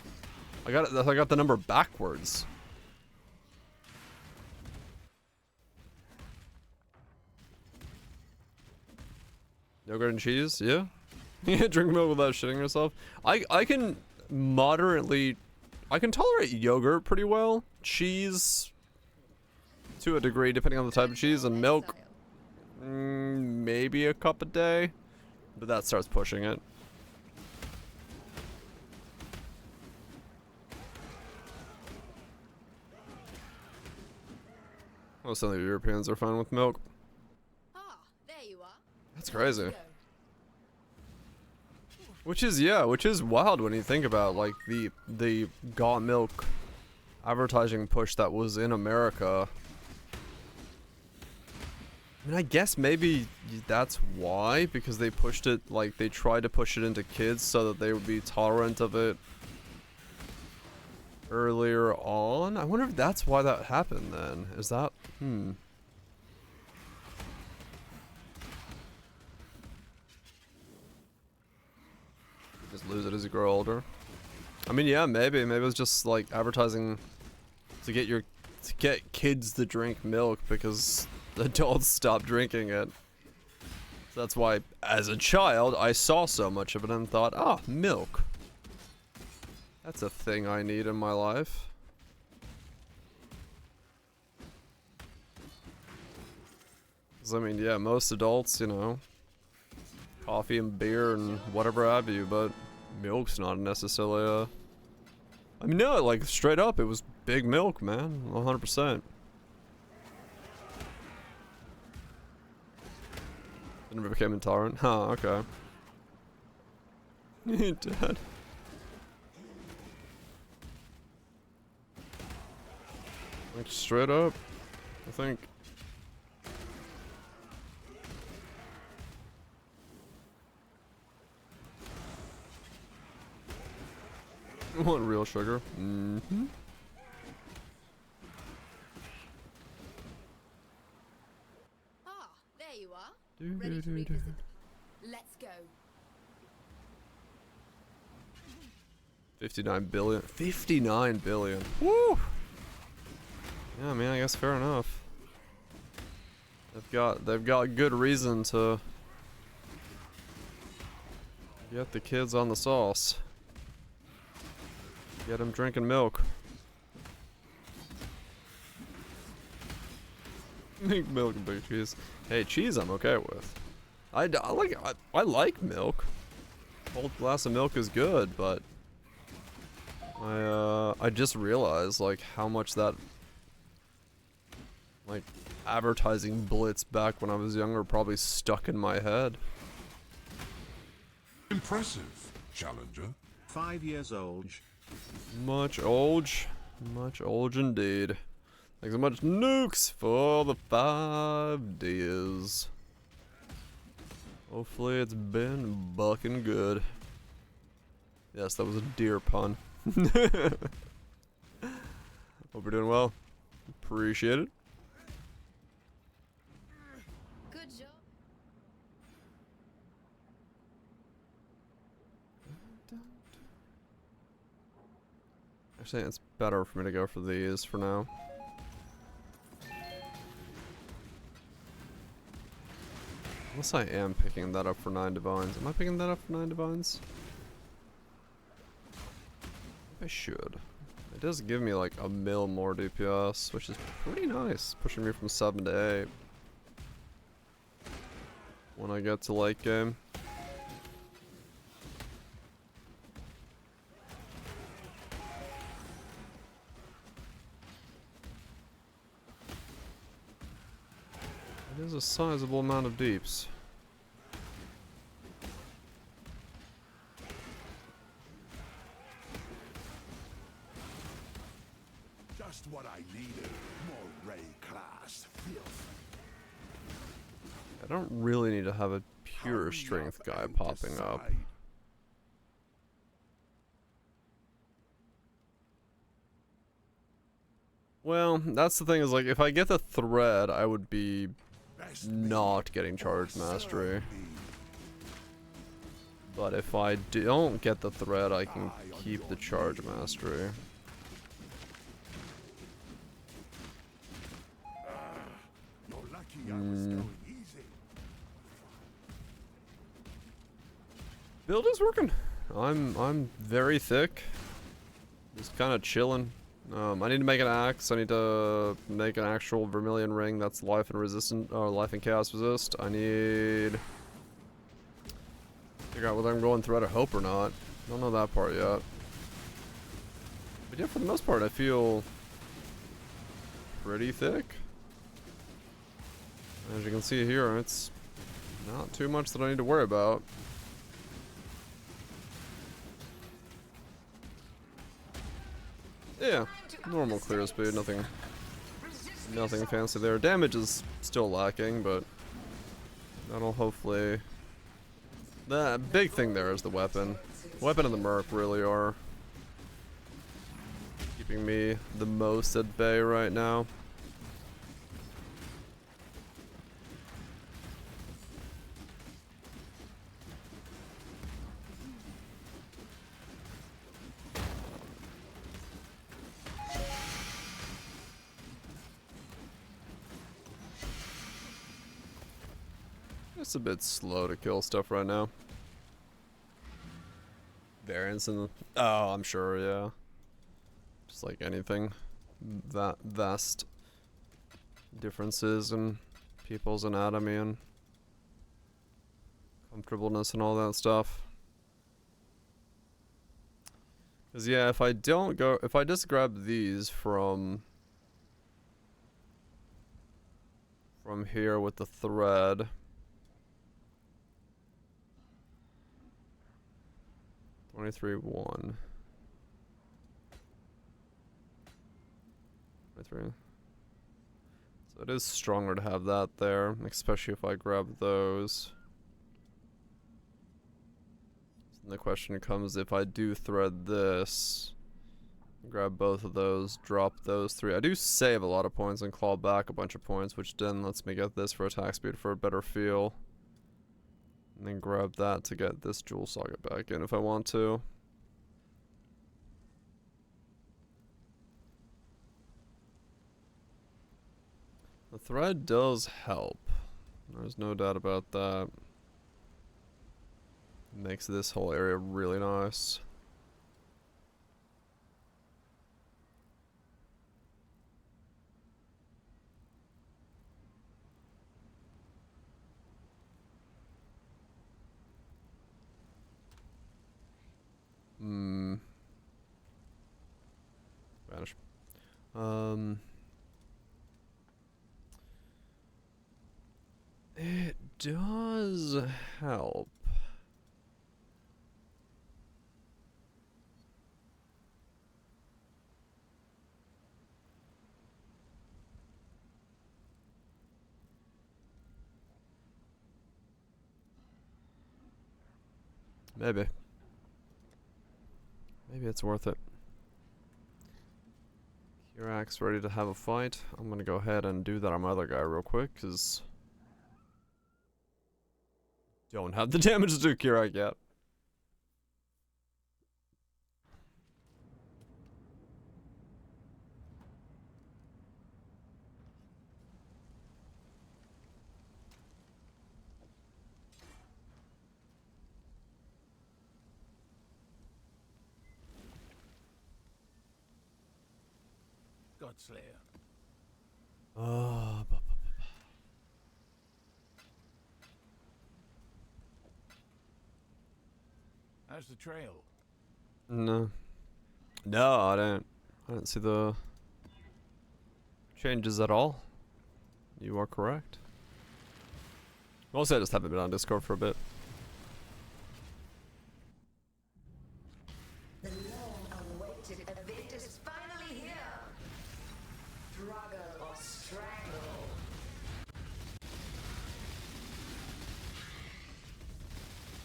I got the number backwards. Yogurt and cheese, yeah. Yeah, drink milk without shitting yourself. I can moderately, I can tolerate yogurt pretty well. Cheese, to a degree, depending on the type of cheese, and milk, maybe a cup a day, but that starts pushing it. Most of the Europeans are fine with milk. Ah, there you are. That's crazy. Which is wild when you think about like the Got Milk advertising push that was in America. I mean, I guess maybe that's why, because they pushed it, like they tried to push it into kids so that they would be tolerant of it earlier on. I wonder if that's why that happened then. Is that, Just lose it as you grow older. I mean, yeah, maybe it was just like advertising to get kids to drink milk because adults stop drinking it. So that's why, as a child, I saw so much of it and thought, ah, milk. That's a thing I need in my life. I mean, yeah, most adults, you know, coffee and beer and whatever have you, but milk's not necessarily I mean, no, like, straight up, it was big milk, man, 100%. I never became intolerant. Huh, okay. He did. Like, straight up, I think. I want real sugar. Mm-hmm. Ah, there you are. Ready to revisit. Let's go. 59 billion. 59 billion. Woo! Yeah, man, I guess fair enough. They've got good reason to get the kids on the sauce. Get them drinking milk. Make milk and big cheese. Hey, cheese I'm okay with. I like milk. Cold glass of milk is good, but I just realized like how much that like advertising blitz back when I was younger probably stuck in my head. Impressive, challenger. 5 years old. Much old indeed. Thanks so much, Nukes, for the 5 days. Hopefully it's been bucking good. Yes, that was a deer pun. Hope you're doing well. Appreciate it. Good job. Actually, it's better for me to go for these for now. Unless I am picking that up for 9 divines. Am I picking that up for 9 divines? I should. It does give me like a mil more DPS, which is pretty nice. Pushing me from 7 to 8. When I get to late game. It is a sizable amount of deeps. Just what I needed. More Ray class filth. I don't really need to have a pure strength guy popping up. Well, that's the thing is like if I get the thread, I would be not getting charge mastery. But if I don't get the thread, I can keep the charge mastery. Build is working. I'm very thick. Just kind of chilling. I need to make an axe. I need to make an actual vermilion ring that's life and resistant, or life and chaos resist. I need to figure out whether I'm going thread of hope or not. I don't know that part yet. But yeah, for the most part, I feel pretty thick. As you can see here, it's not too much that I need to worry about. Yeah, normal clear speed, nothing fancy there. Damage is still lacking, but that'll hopefully... The big thing there is the weapon. Weapon and the Merc really are keeping me the most at bay right now. It's a bit slow to kill stuff right now. Variance in the... Oh, I'm sure, yeah. Just like anything. That vast differences in people's anatomy and comfortableness and all that stuff. Cause yeah, if I just grab these from here with the thread. $23.1. 23. So it is stronger to have that there, especially if I grab those. So the question comes, if I do thread this, grab both of those, drop those 3. I do save a lot of points and claw back a bunch of points, which then lets me get this for attack speed for a better feel. And then grab that to get this Jewel Socket back in if I want to. The thread does help. There's no doubt about that. It makes this whole area really nice. Vanish. It does help. Maybe. Maybe it's worth it. Kirak's ready to have a fight. I'm gonna go ahead and do that on my other guy real quick, because don't have the damage to do Kirak yet. Godslayer. How's the trail? No. No, I don't see the changes at all. You are correct. Mostly I just haven't been on Discord for a bit. The long-awaited event is finally here. Struggle or strangle.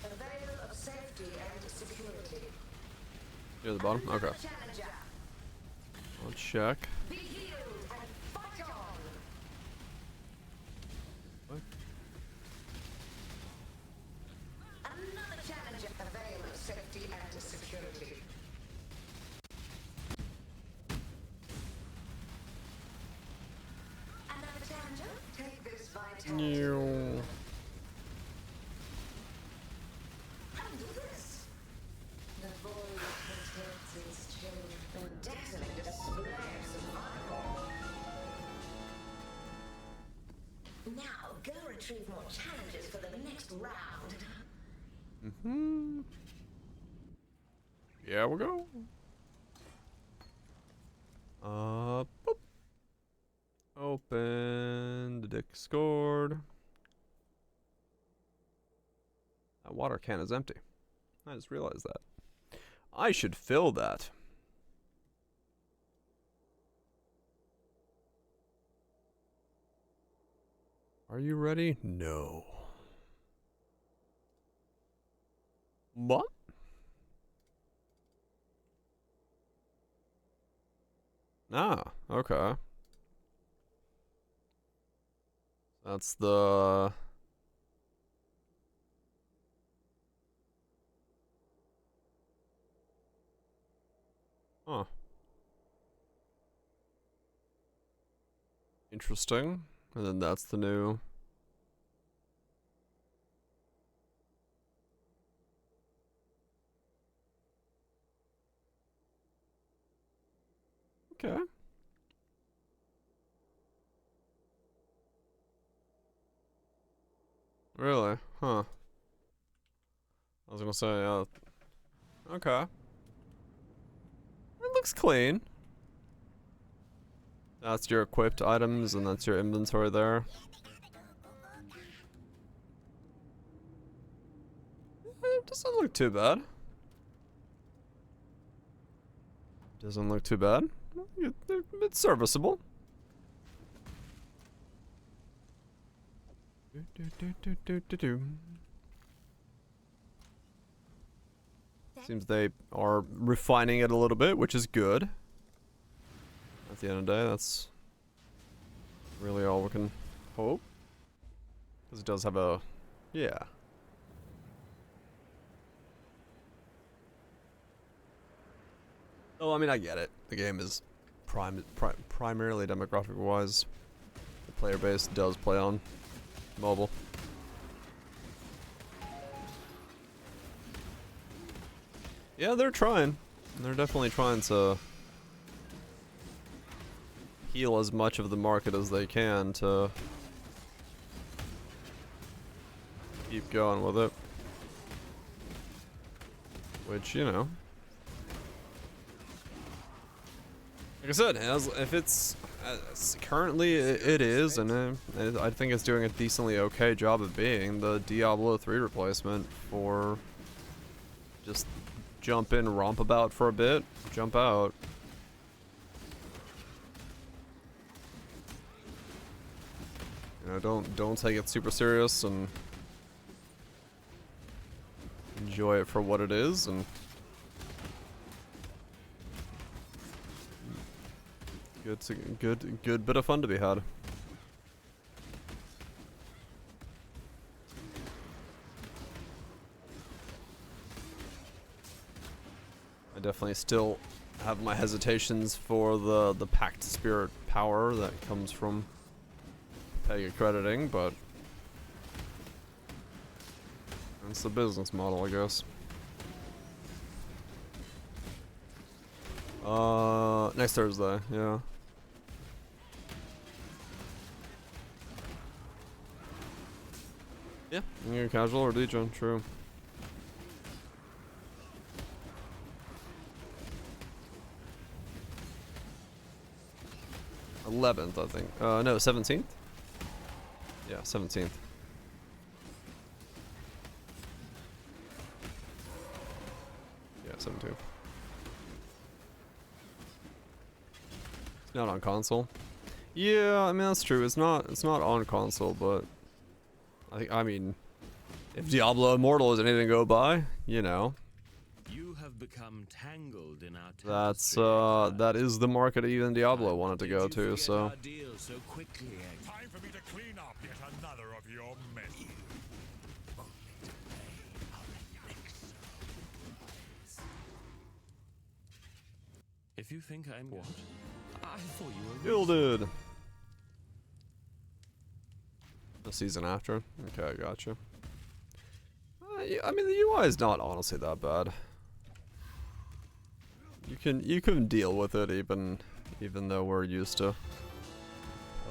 Avail of safety and security. Near the bottom? Okay. I'll check. Be healed and fight on. What? Another challenger. Avail of safety and security. Another challenger. Take this vitality. No. Undo this. The void protects its children. Dazzling display of survival. Now go retrieve more challenges for the next round. Yeah, we'll go. Boop. Open the Discord. That water can is empty. I just realized that. I should fill that. Are you ready? No. What? Ah, okay. That's the... Huh. Interesting. And then that's the new... Okay. Really? Huh. I was gonna say, okay. It looks clean. That's your equipped items, and that's your inventory there. It doesn't look too bad. Doesn't look too bad. It's serviceable. Seems they are refining it a little bit, which is good. At the end of the day, that's really all we can hope. Because it does have a... yeah. Oh, I mean, I get it. The game is primarily demographic-wise. The player base does play on mobile. Yeah, they're trying. They're definitely trying to heal as much of the market as they can to keep going with it. Which, you know, like I said, if it's currently it is, and I think it's doing a decently okay job of being the Diablo 3 replacement for just jump in, romp about for a bit, jump out. You know, don't take it super serious and enjoy it for what it is, and good bit of fun to be had. I definitely still have my hesitations for the packed spirit power that comes from peg accrediting, but that's the business model, I guess. Next Thursday, yeah. Yeah, you're casual or DJ, true. th, I think. No, 17th? Yeah, 17th. Yeah, 17th. It's not on console. Yeah, I mean that's true. It's not on console, but I mean, if Diablo Immortal is anything to go by, you know. You have become tangled in our That's that is the market even Diablo wanted to go to, so. so quickly, Time for me to clean up yet another of your men. If you think I'm what? I thought you were Gilded. The season after. Okay, I gotcha. I mean, the UI is not honestly that bad. You can deal with it even though we're used to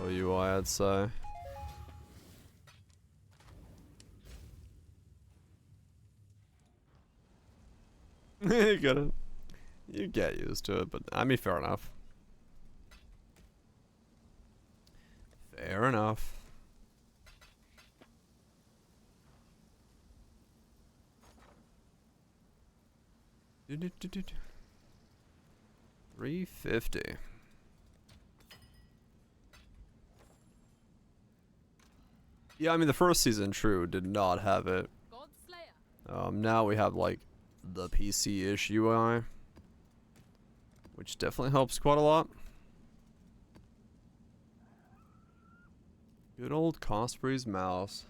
OUI, I'd say. You get it. You get used to it, but I mean, fair enough. Fair enough. $350. Yeah, I mean the first season, true, did not have it. Now we have like the PC-ish UI, which definitely helps quite a lot. Good old Cosprey's mouse.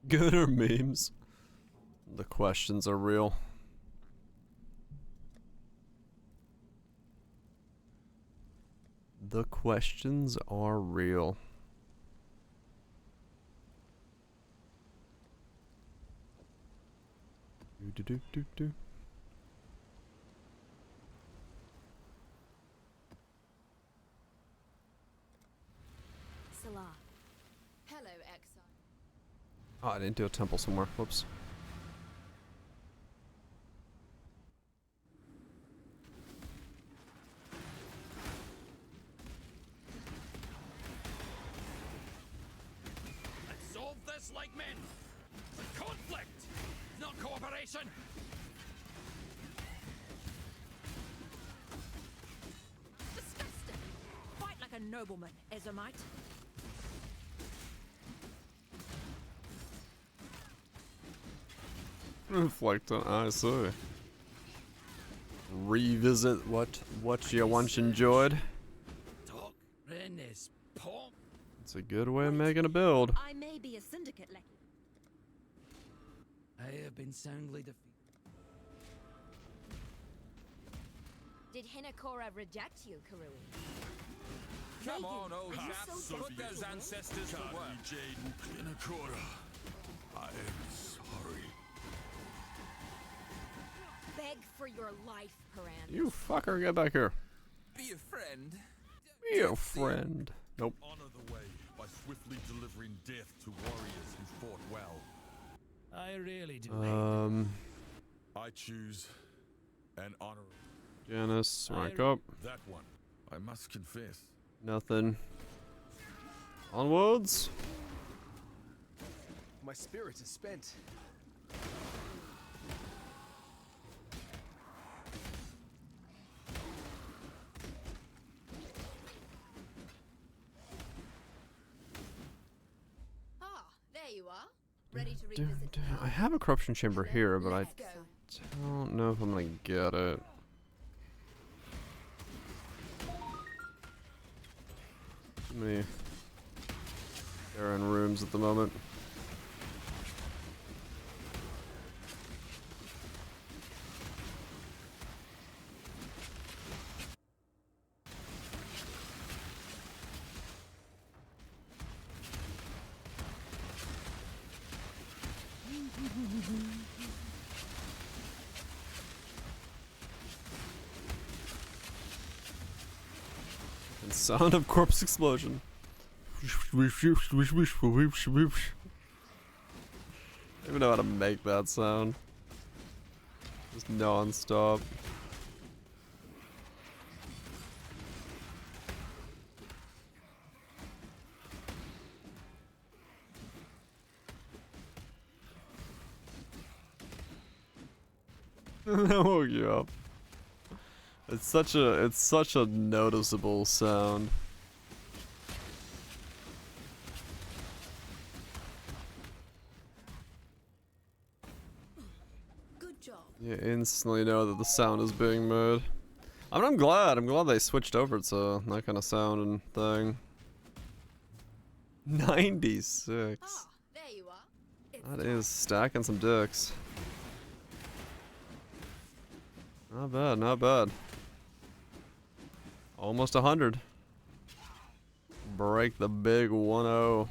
Good or memes? The questions are real. The questions are real. Do do do do. Salah. Hello, exile. Oh, I didn't do a temple somewhere. Whoops. Let's solve this like men. Conflict, not cooperation. Disgusting. Fight like a nobleman, Ezomite. Reflect on, I see. Revisit what you once enjoyed. It's a good way of making a build. I may be a syndicate lackey. I have been soundly defeated. Did Hinakora reject you, Karui? Come on, old are you chap. so Put desperate those to win? ancestors to work. I am sorry. Beg for your life, Paran. You fucker, get back here. Be a friend. Be a friend. Nope. Honor the way by swiftly delivering death to warriors who fought well. I really do. I choose an honor. Janice, rank up. That one, I must confess. Nothing. Onwards. My spirit is spent. Ah, there you are. Ready to revisit the I have a corruption chamber here, but I Let's go. don't know if I'm gonna get it. Too many barren rooms at the moment. And sound of corpse explosion. I don't even know how to make that sound. Just non-stop. That woke you up. It's such a noticeable sound. Good job. You instantly know that the sound is being made. I mean, I'm glad they switched over to that kind of sound and thing. 96. Ah, there you are. That is stacking some dicks. Not bad, not bad. Almost 100. Break the big 1-0.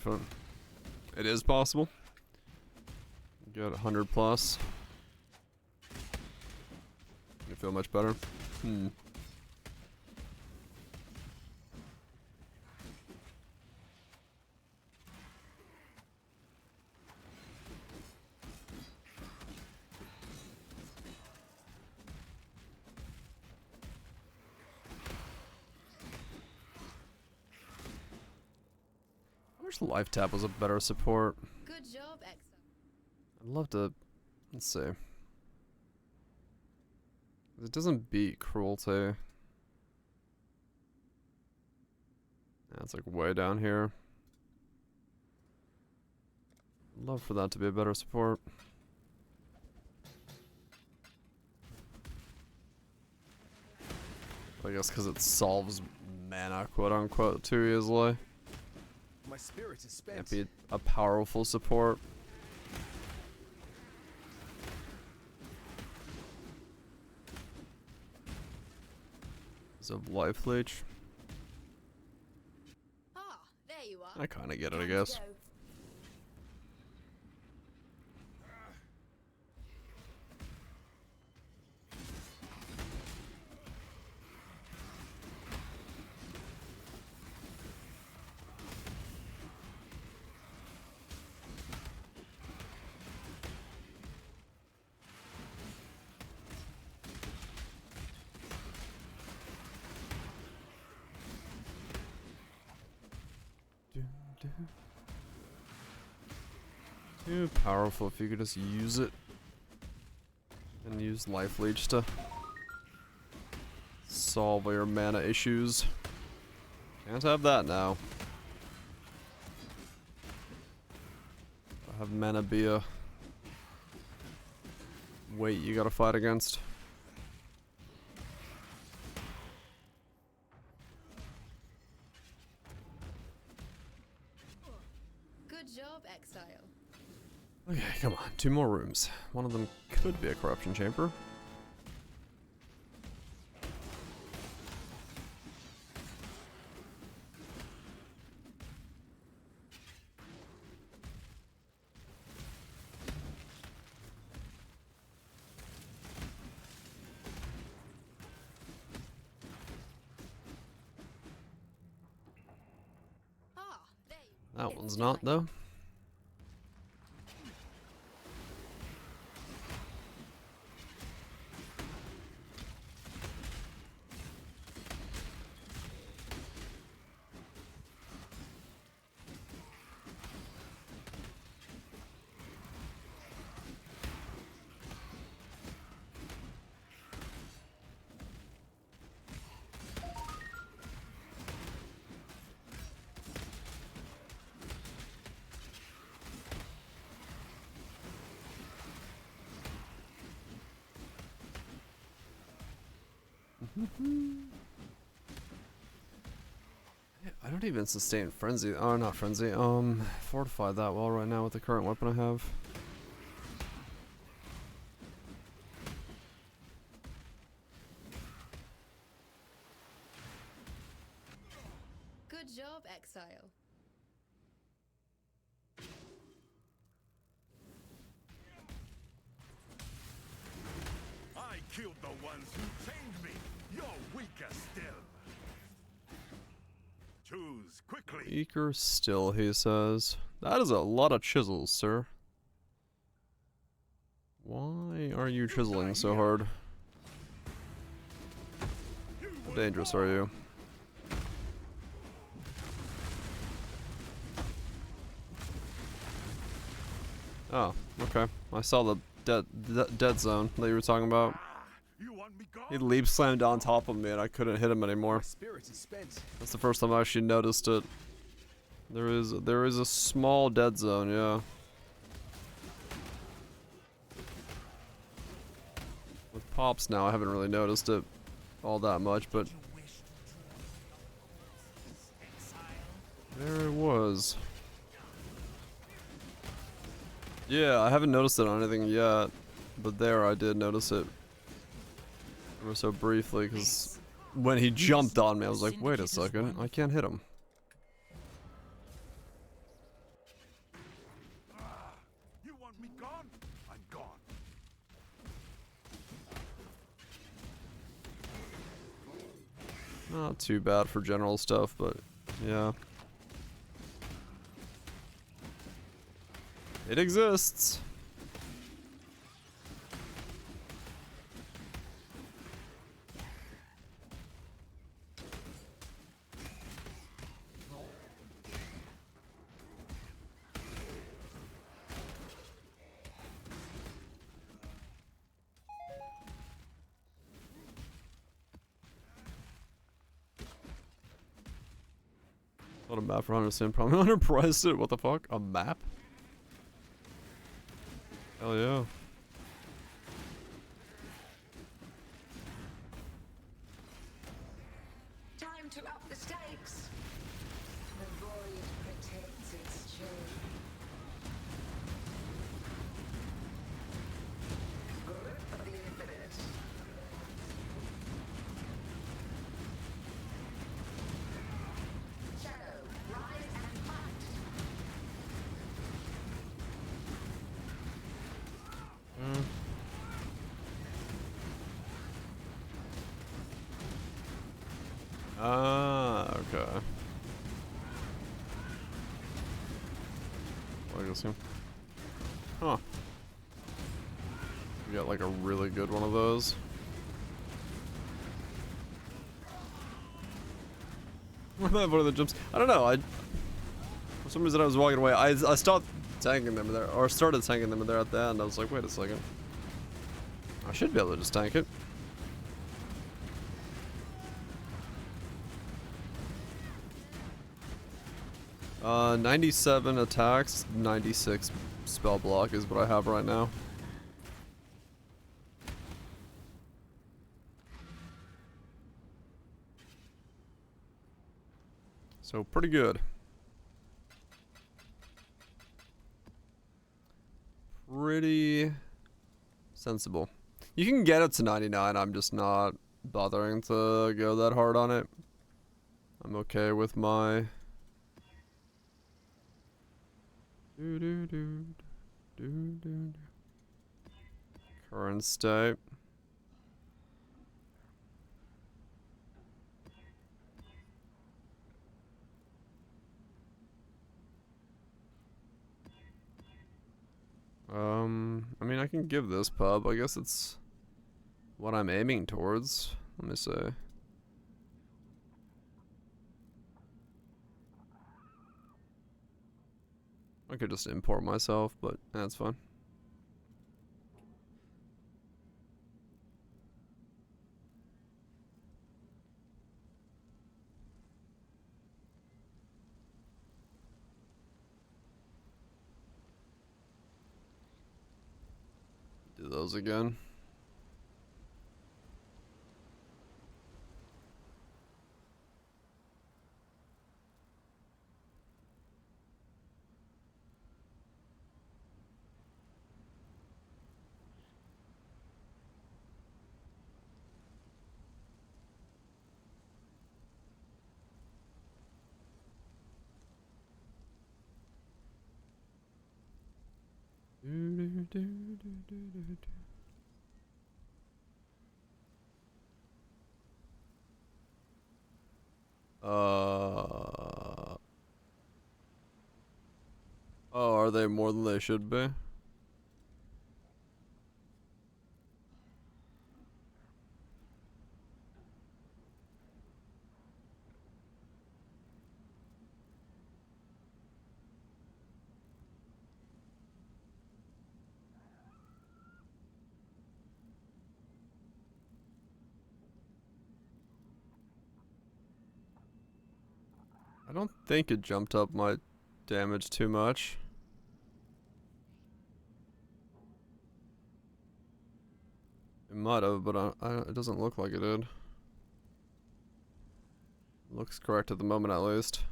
Fun. It is possible. Get 100 plus. You feel much better. I wish Life Tap was a better support. Good job, Exo. I'd love to. Let's see. It doesn't beat Cruelty. Yeah, it's like way down here. I'd love for that to be a better support. I guess because it solves mana, quote unquote, too easily. My spirit is spent. Can't be a powerful support. Of life leech. Ah, there you are. I kind of get it, I guess. Too powerful if you could just use it. And use life leech to solve your mana issues. Can't have that now. I have mana be a weight you gotta fight against. Good job, Exile. Okay, come on. 2 more rooms. One of them could be a corruption chamber. That one's not, though. I don't even sustain frenzy. Oh, not frenzy. Fortify that well right now with the current weapon I have. Good job, Exile. I killed the ones who tamed me. You're weaker still. Choose quickly. Weaker still, he says. That is a lot of chisels, sir. Why are you chiseling so hard? How dangerous are you? Oh, okay. I saw the dead zone that you were talking about. He leap slammed on top of me and I couldn't hit him anymore. That's the first time I actually noticed it. There is a small dead zone, yeah. With pops now, I haven't really noticed it all that much, but there it was. Yeah, I haven't noticed it on anything yet, but there I did notice it. Ever so briefly, because when he jumped on me, I was like, wait a second, I can't hit him. You want me gone? I'm gone. Not too bad for general stuff, but yeah. It exists. What a map for 100%, probably underpriced it. What the fuck? A map? Hell yeah. Okay. Legacy. Huh. We got like a really good one of those. What are the jumps? I don't know. For some reason I was walking away. I stopped tanking them there, or started tanking them there at the end. I was like, wait a second. I should be able to just tank it. Uh, 97 attacks, 96 spell block is what I have right now. So pretty good. Pretty sensible. You can get it to 99, I'm just not bothering to go that hard on it. I'm okay with my current state. I mean, I can give this pub. I guess it's what I'm aiming towards. Let me see. I could just import myself, but that's fine. Do those again. Oh, are they more than they should be? I don't think it jumped up my damage too much. It might have, but it doesn't look like it did. Looks correct at the moment, at least.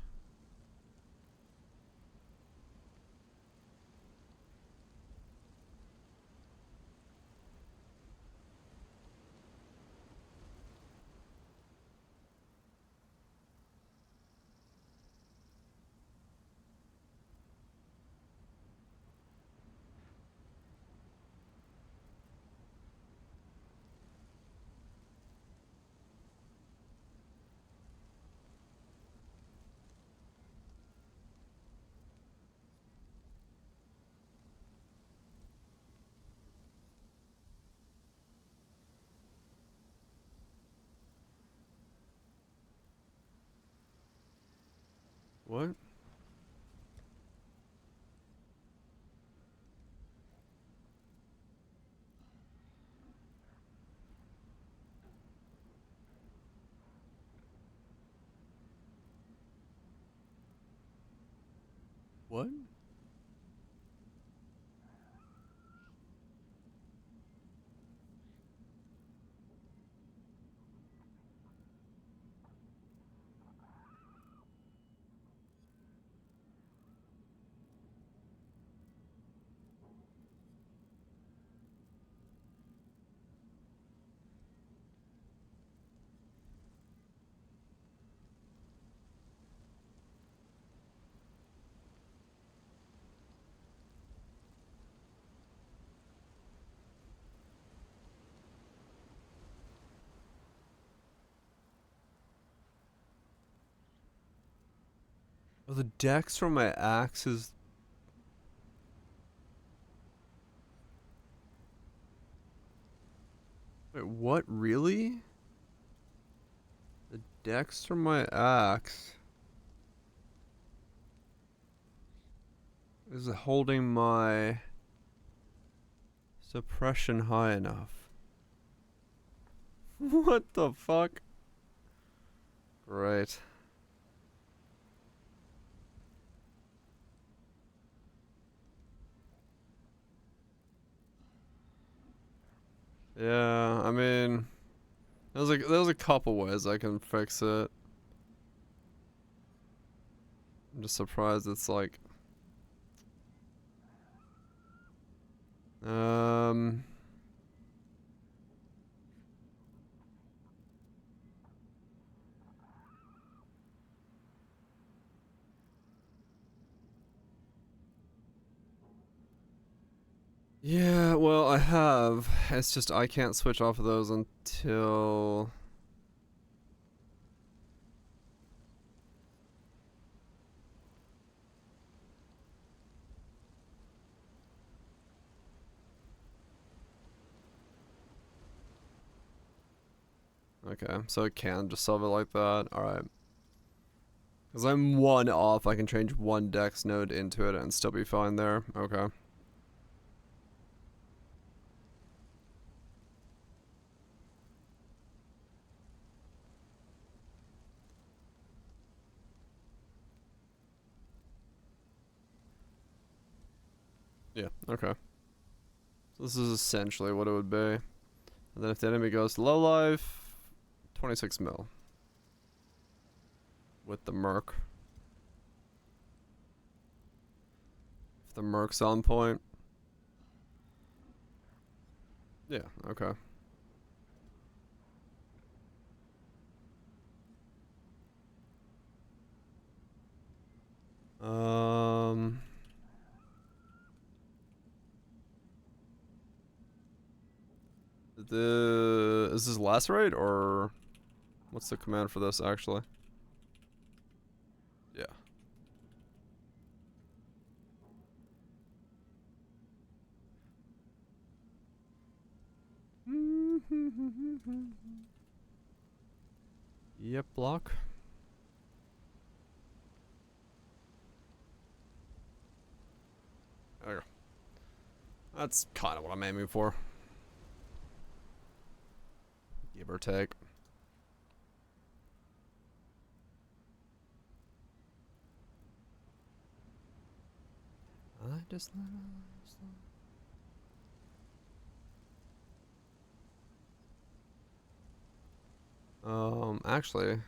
What? What? Oh, the dex from my axe is... Wait, what? Really? The dex from my axe is holding my suppression high enough. What the fuck? Great. Yeah, I mean, there's a couple ways I can fix it. I'm just surprised it's like, yeah, well, I have. It's just I can't switch off of those until... Okay, so it can just solve it like that. Alright. Because I'm one off, I can change one dex node into it and still be fine there. Okay. Yeah, okay. So this is essentially what it would be. And then if the enemy goes low life, 26 mil. With the merc. If the merc's on point. Yeah, okay. Is this lacerate or what's the command for this actually? Yeah. Yep, block. There you go. That's kind of what I'm aiming for. Give or take. I just actually,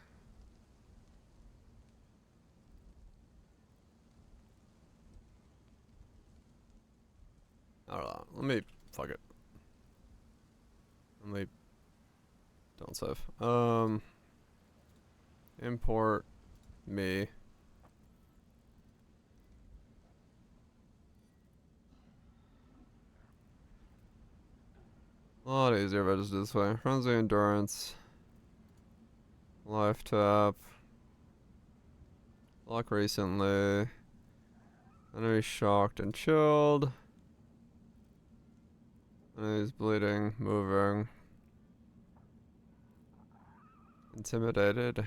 I don't know. Let me fuck it. Let me don't save. Import me. A lot easier if I just do this way. Frenzy endurance. Life tap. Lock recently. Enemy shocked and chilled. Enemy's bleeding, moving. Intimidated.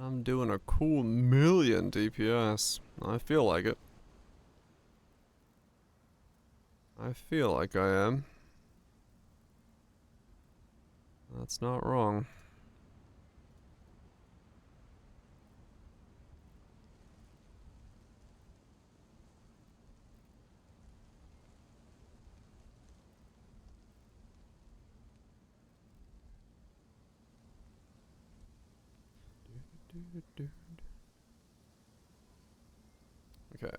I'm doing a cool 1,000,000 DPS. I feel like it. I feel like I am. That's not wrong. Okay.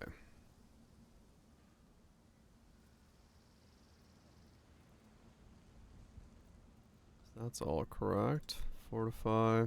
That's all correct. Fortify.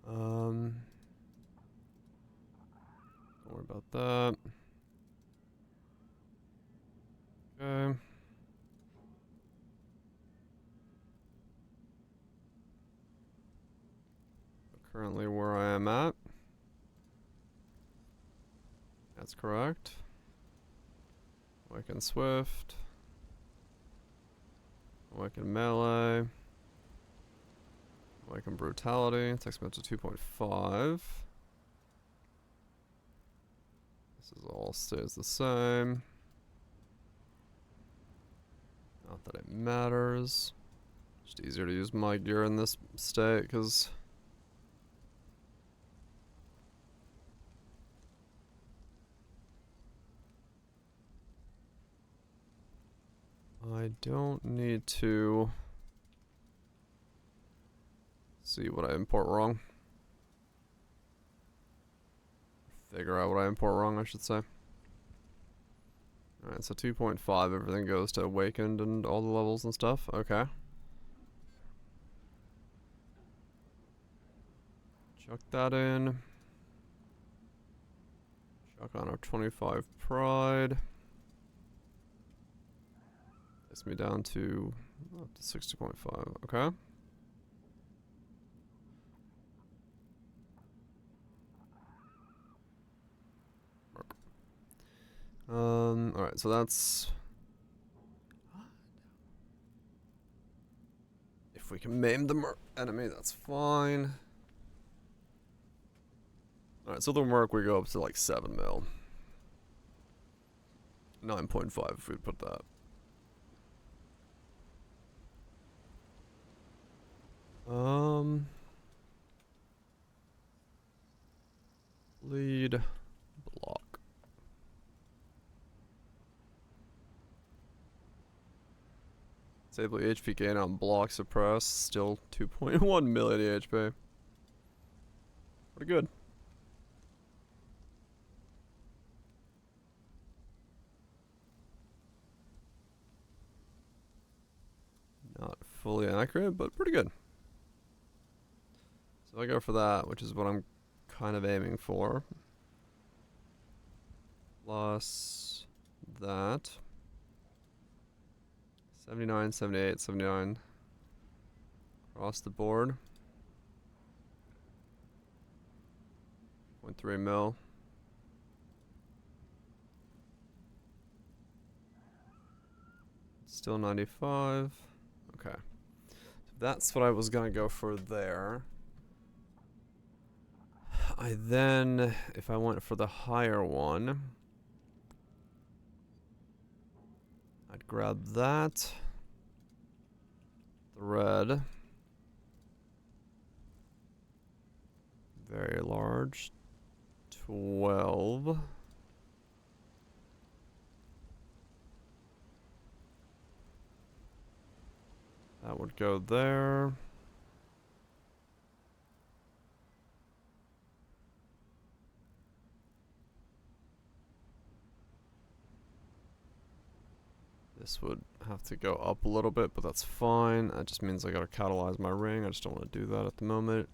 Don't worry about that. Okay. Currently where I am at. That's correct. Awaken Swift. Awaken Melee. Awaken Brutality. Takes me up to 2.5. This is all stays the same. Not that it matters. Just easier to use my gear in this state, because I don't need to see what I import wrong. Figure out what I import wrong, I should say. Alright, so 2.5, everything goes to Awakened and all the levels and stuff. Okay. Chuck that in. Chuck on our 25 Pride. Takes me down to up to 60.5. Okay. Alright, so that's... If we can maim the enemy, that's fine. Alright, so the merc we go up to like 7 mil. 9.5 if we put that. Lead block. Disable HP gain on block suppress. Still 2.1 million HP. Pretty good. Not fully accurate, but pretty good. So I go for that, which is what I'm kind of aiming for. Plus that. 79, 78, 79. Across the board. 0.3 mil. Still 95. Okay. So that's what I was gonna go for there. I then, if I went for the higher one, I'd grab that. The red. Very large. 12. That would go there. This would have to go up a little bit, but that's fine. That just means I gotta catalyze my ring. I just don't want to do that at the moment.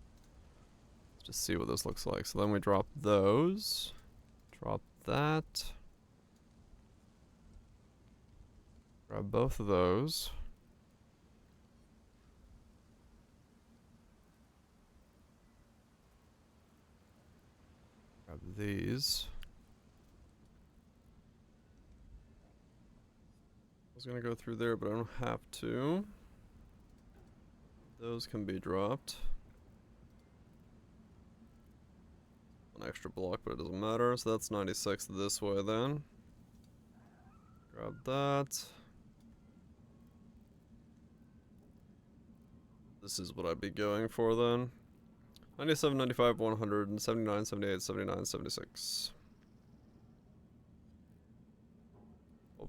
Let's just see what this looks like. So then we drop those. Drop that. Grab both of those. Grab these. I was gonna go through there, but I don't have to. Those can be dropped. An extra block, but it doesn't matter. So that's 96 this way then. Grab that. This is what I'd be going for then. 97, 95, 100, 79, 78, 79, 76.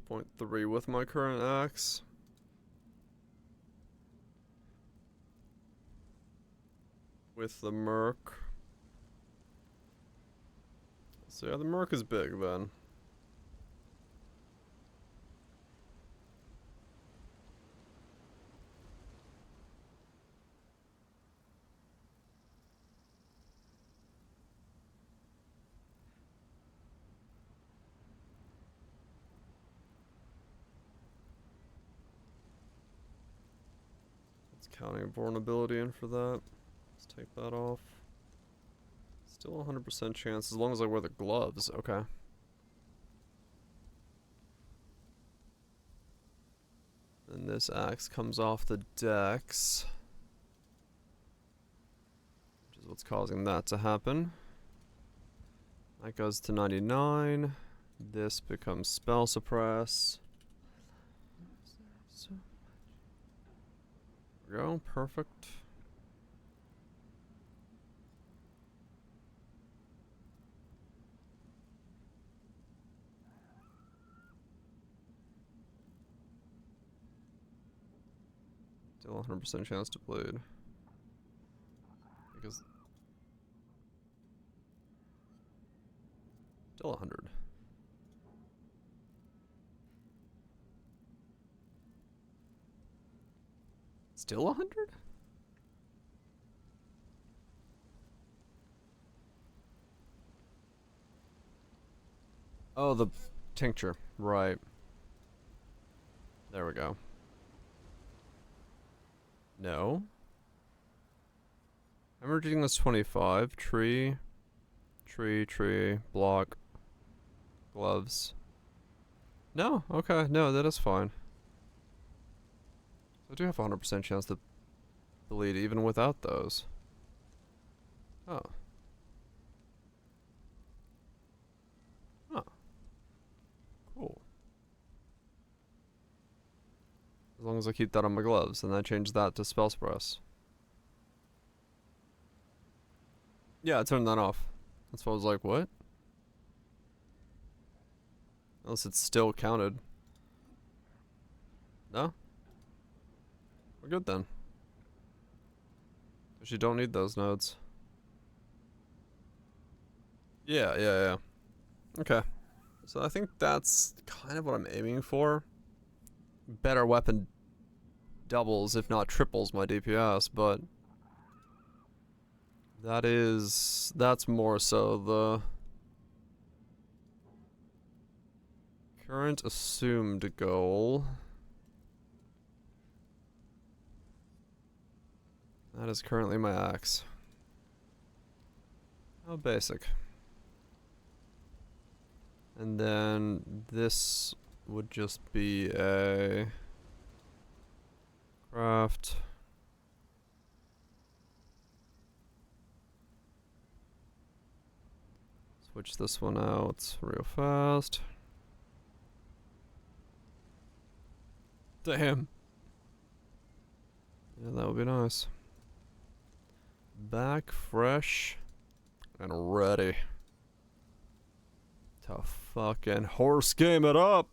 12.3 with my current axe. with the Merc. So yeah, the Merc is big then. It's counting vulnerability in for that. Let's take that off. Still 100% chance as long as I wear the gloves. Okay. And this axe comes off the decks, which is what's causing that to happen. That goes to 99. This becomes spell suppress. There we go. Perfect. Still 100% chance to bleed. Because... Still 100. Still 100? Oh, the tincture. Right. There we go. No. Emerging is 25. Tree. Block. Gloves. No, okay. No, that is fine. I do have a 100% chance to bleed even without those. Oh. Oh. Cool. As long as I keep that on my gloves, and I change that to spell suppress. Yeah, I turned that off. That's why I was like, what? Unless it's still counted. No? We're good then. Because you don't need those nodes. Yeah. Okay. So I think that's kind of what I'm aiming for. Better weapon doubles, if not triples, my DPS, but that's more so the current assumed goal. That is currently my axe. How basic. And then this would just be a craft. Switch this one out real fast. Damn. Yeah, that would be nice. Back fresh and ready to fucking horse game it up.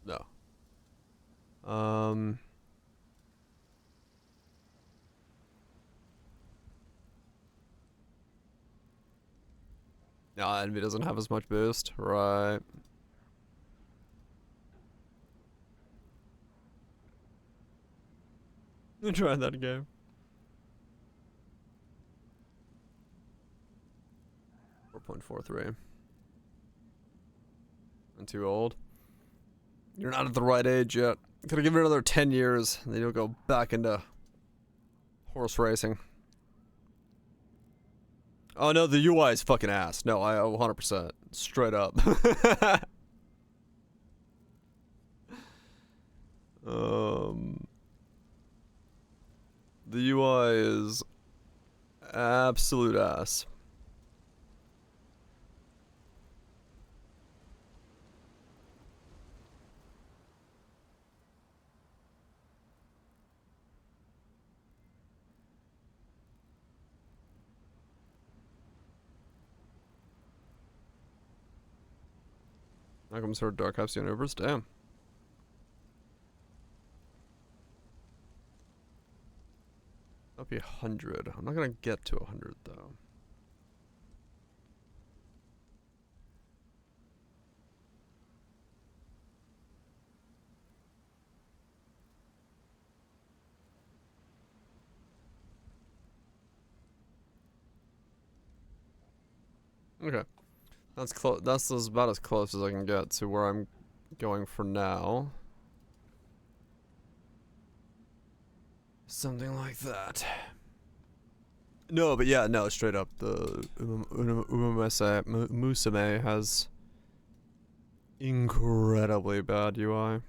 No. No, Envy doesn't have as much boost, right? Try that again. 4.43. I'm too old. You're not at the right age yet. Gotta give it another 10 years, and then you'll go back into horse racing. Oh no, the UI is fucking ass. No, I 100%. Straight up. The UI is absolute ass. Now comes her Dark Halcyon Ubers. Damn. Might be 100. I'm not gonna get to 100 though. Okay. That's close. That's about as close as I can get to where I'm going for now. Something like that. No, but yeah, no, straight up, the Musume has incredibly bad UI.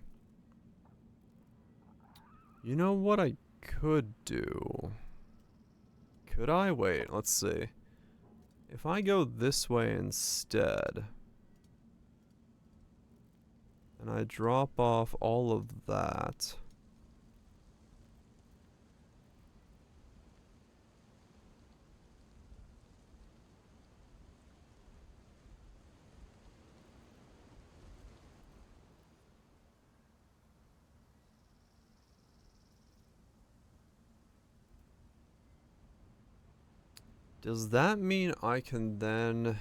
You know what I could do? Could I? Wait, let's see. If I go this way instead, and I drop off all of that. Does that mean I can then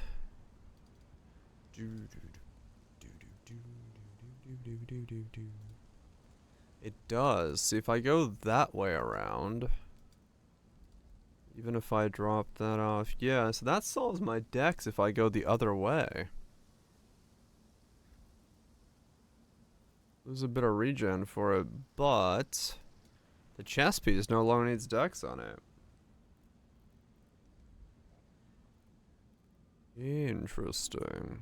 It does. See, if I go that way around, even if I drop that off, yeah, so that solves my dex if I go the other way. There's a bit of regen for it, but the chess piece no longer needs dex on it. Interesting.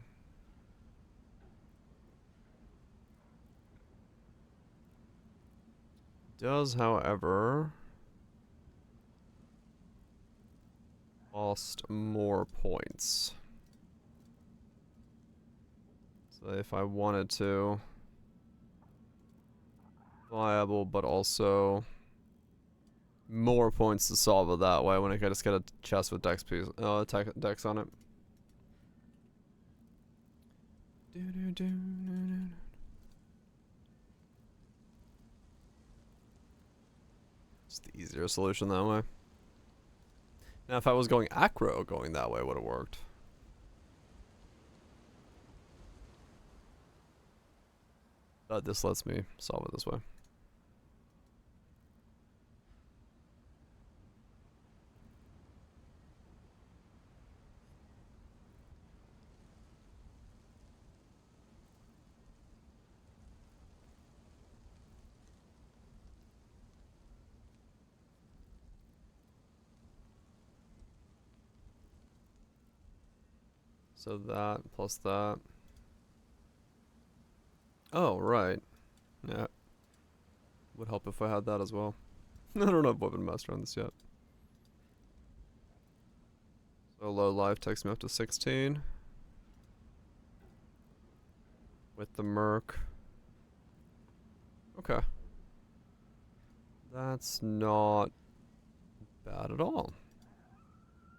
Does, however, cost more points. So if I wanted to, viable, but also more points to solve it that way when I could just get a chest with dex piece, dex on it. It's the easier solution that way. Now, if I was going acro, going that way would have worked. But this lets me solve it this way. So that plus that. Oh, right. Yeah. Would help if I had that as well. I don't have Weapon Master on this yet. So low life takes me up to 16. With the Merc. Okay. That's not bad at all.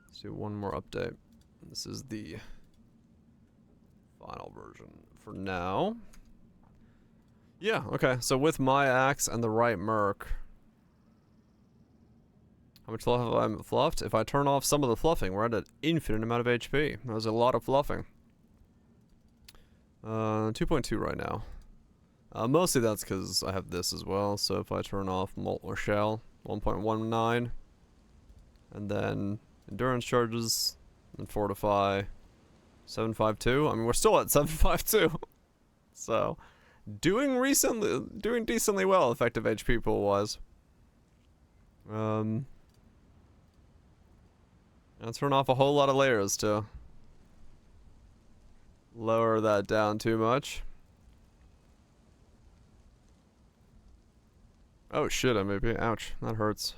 Let's do one more update. This is the final version for now. Yeah, okay, so with my axe and the right Merc, how much fluff have I fluffed? If I turn off some of the fluffing, we're at an infinite amount of HP. There's a lot of fluffing. 2.2 right now. Mostly that's because I have this as well, so if I turn off Molt or Shell, 1.19, and then Endurance charges, and Fortify, 752. I mean, we're still at 752. So, doing decently well, effective HP pool wise. I'll turn off a whole lot of layers to lower that down too much. Oh shit, I maybe. Ouch, that hurts.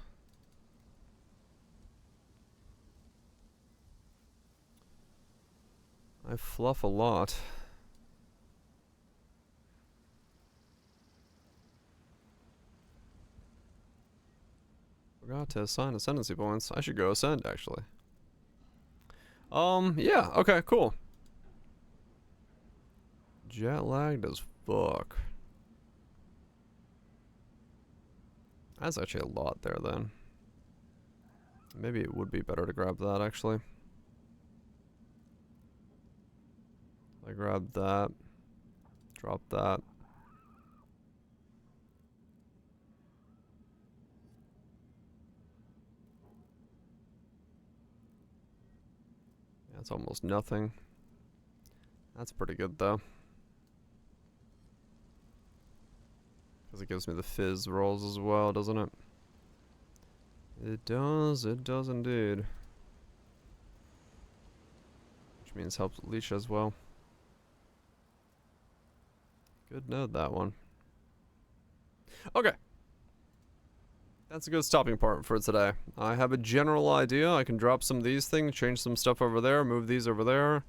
I fluff a lot. Forgot to assign ascendancy points. I should go ascend, actually. Yeah, okay, cool. Jet lagged as fuck. That's actually a lot there, then. Maybe it would be better to grab that, actually. I grab that. Drop that. That's almost nothing. That's pretty good, though. Because it gives me the fizz rolls as well, doesn't it? It does indeed. Which means helps leech as well. Good node, that one. Okay. That's a good stopping point for today. I have a general idea. I can drop some of these things, change some stuff over there, move these over there.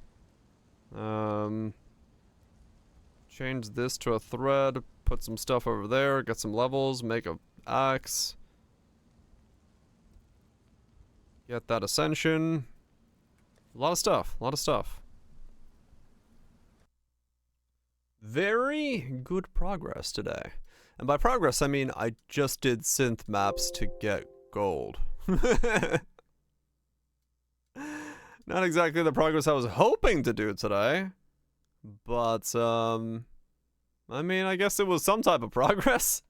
Change this to a thread, put some stuff over there, get some levels, make a axe. Get that ascension. A lot of stuff, a lot of stuff. Very good progress today. And by progress, I mean I just did synth maps to get gold. Not exactly the progress I was hoping to do today. But, I mean, I guess it was some type of progress.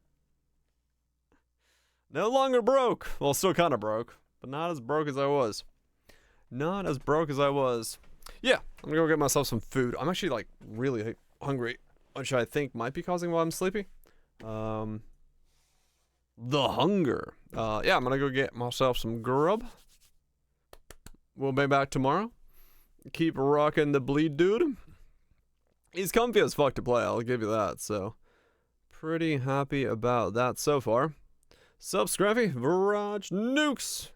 No longer broke. Well, still kind of broke. But not as broke as I was. Not as broke as I was. Yeah, I'm gonna go get myself some food. I'm actually, like, really hungry. Which I think might be causing why I'm sleepy. The hunger. Yeah, I'm gonna go get myself some grub. We'll be back tomorrow. Keep rocking the bleed, dude. He's comfy as fuck to play, I'll give you that, so. Pretty happy about that so far. Sup, Scruffy? Viraj Nukes!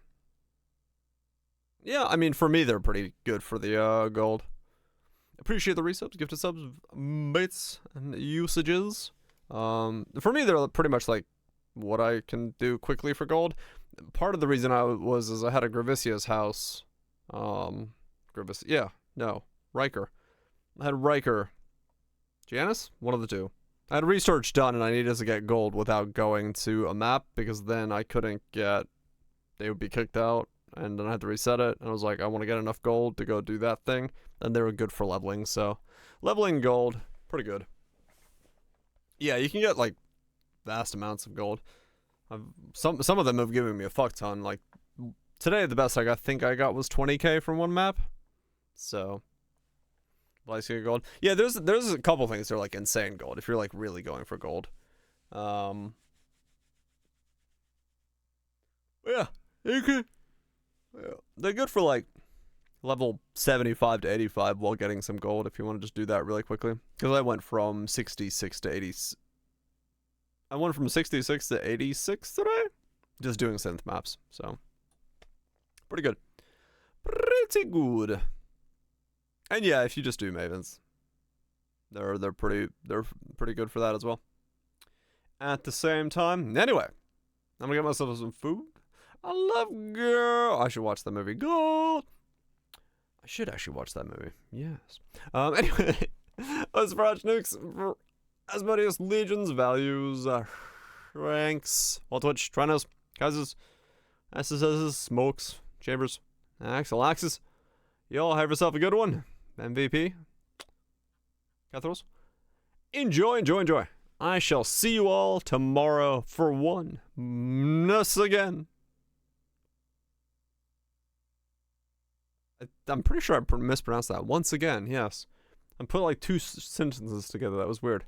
Yeah, I mean, for me, they're pretty good for the, gold. Appreciate the resubs, gifted subs, mates, and usages. For me, they're pretty much like what I can do quickly for gold. Part of the reason I was I had a Gravicia's house. Riker. I had Riker. Janice? One of the two. I had research done and I needed to get gold without going to a map because then I couldn't get, they would be kicked out and then I had to reset it. And I was like, I want to get enough gold to go do that thing. And they were good for leveling, so leveling gold, pretty good. Yeah, you can get like vast amounts of gold. Some of them have given me a fuck ton. Like today, the best I think I got was 20k from one map. So, Lycia gold. Yeah, there's a couple things that are like insane gold if you're like really going for gold. Yeah, you could. Yeah, they're good for like level 75 to 85 while getting some gold if you want to just do that really quickly. Because I went from 66 to 80. I went from 66 to 86 today, just doing synth maps. So pretty good, pretty good. And yeah, if you just do Mavens, they're pretty good for that as well. At the same time, anyway, I'm gonna get myself some food. I love girl. I should watch that movie. Gold. I should actually watch that movie. Yes. Anyway, as Viraj Nukes, Asmodeus Legions, Values, Ranks, Wall Twitch, Trinos, Kaisers, SSSs, Smokes, Chambers, Axel, Axis. Y'all have yourself a good one. MVP. Cathros. Enjoy, enjoy, enjoy. I shall see you all tomorrow for one. Again. I'm pretty sure I mispronounced that. Once again, yes. I put like two sentences together. That was weird.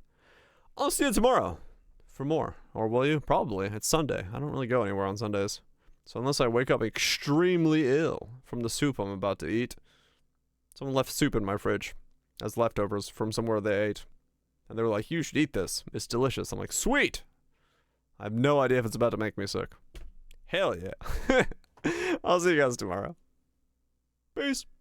I'll see you tomorrow for more. Or will you? Probably. It's Sunday. I don't really go anywhere on Sundays. So unless I wake up extremely ill from the soup I'm about to eat. Someone left soup in my fridge as leftovers from somewhere they ate. And they were like, you should eat this. It's delicious. I'm like, sweet. I have no idea if it's about to make me sick. Hell yeah. I'll see you guys tomorrow. Peace.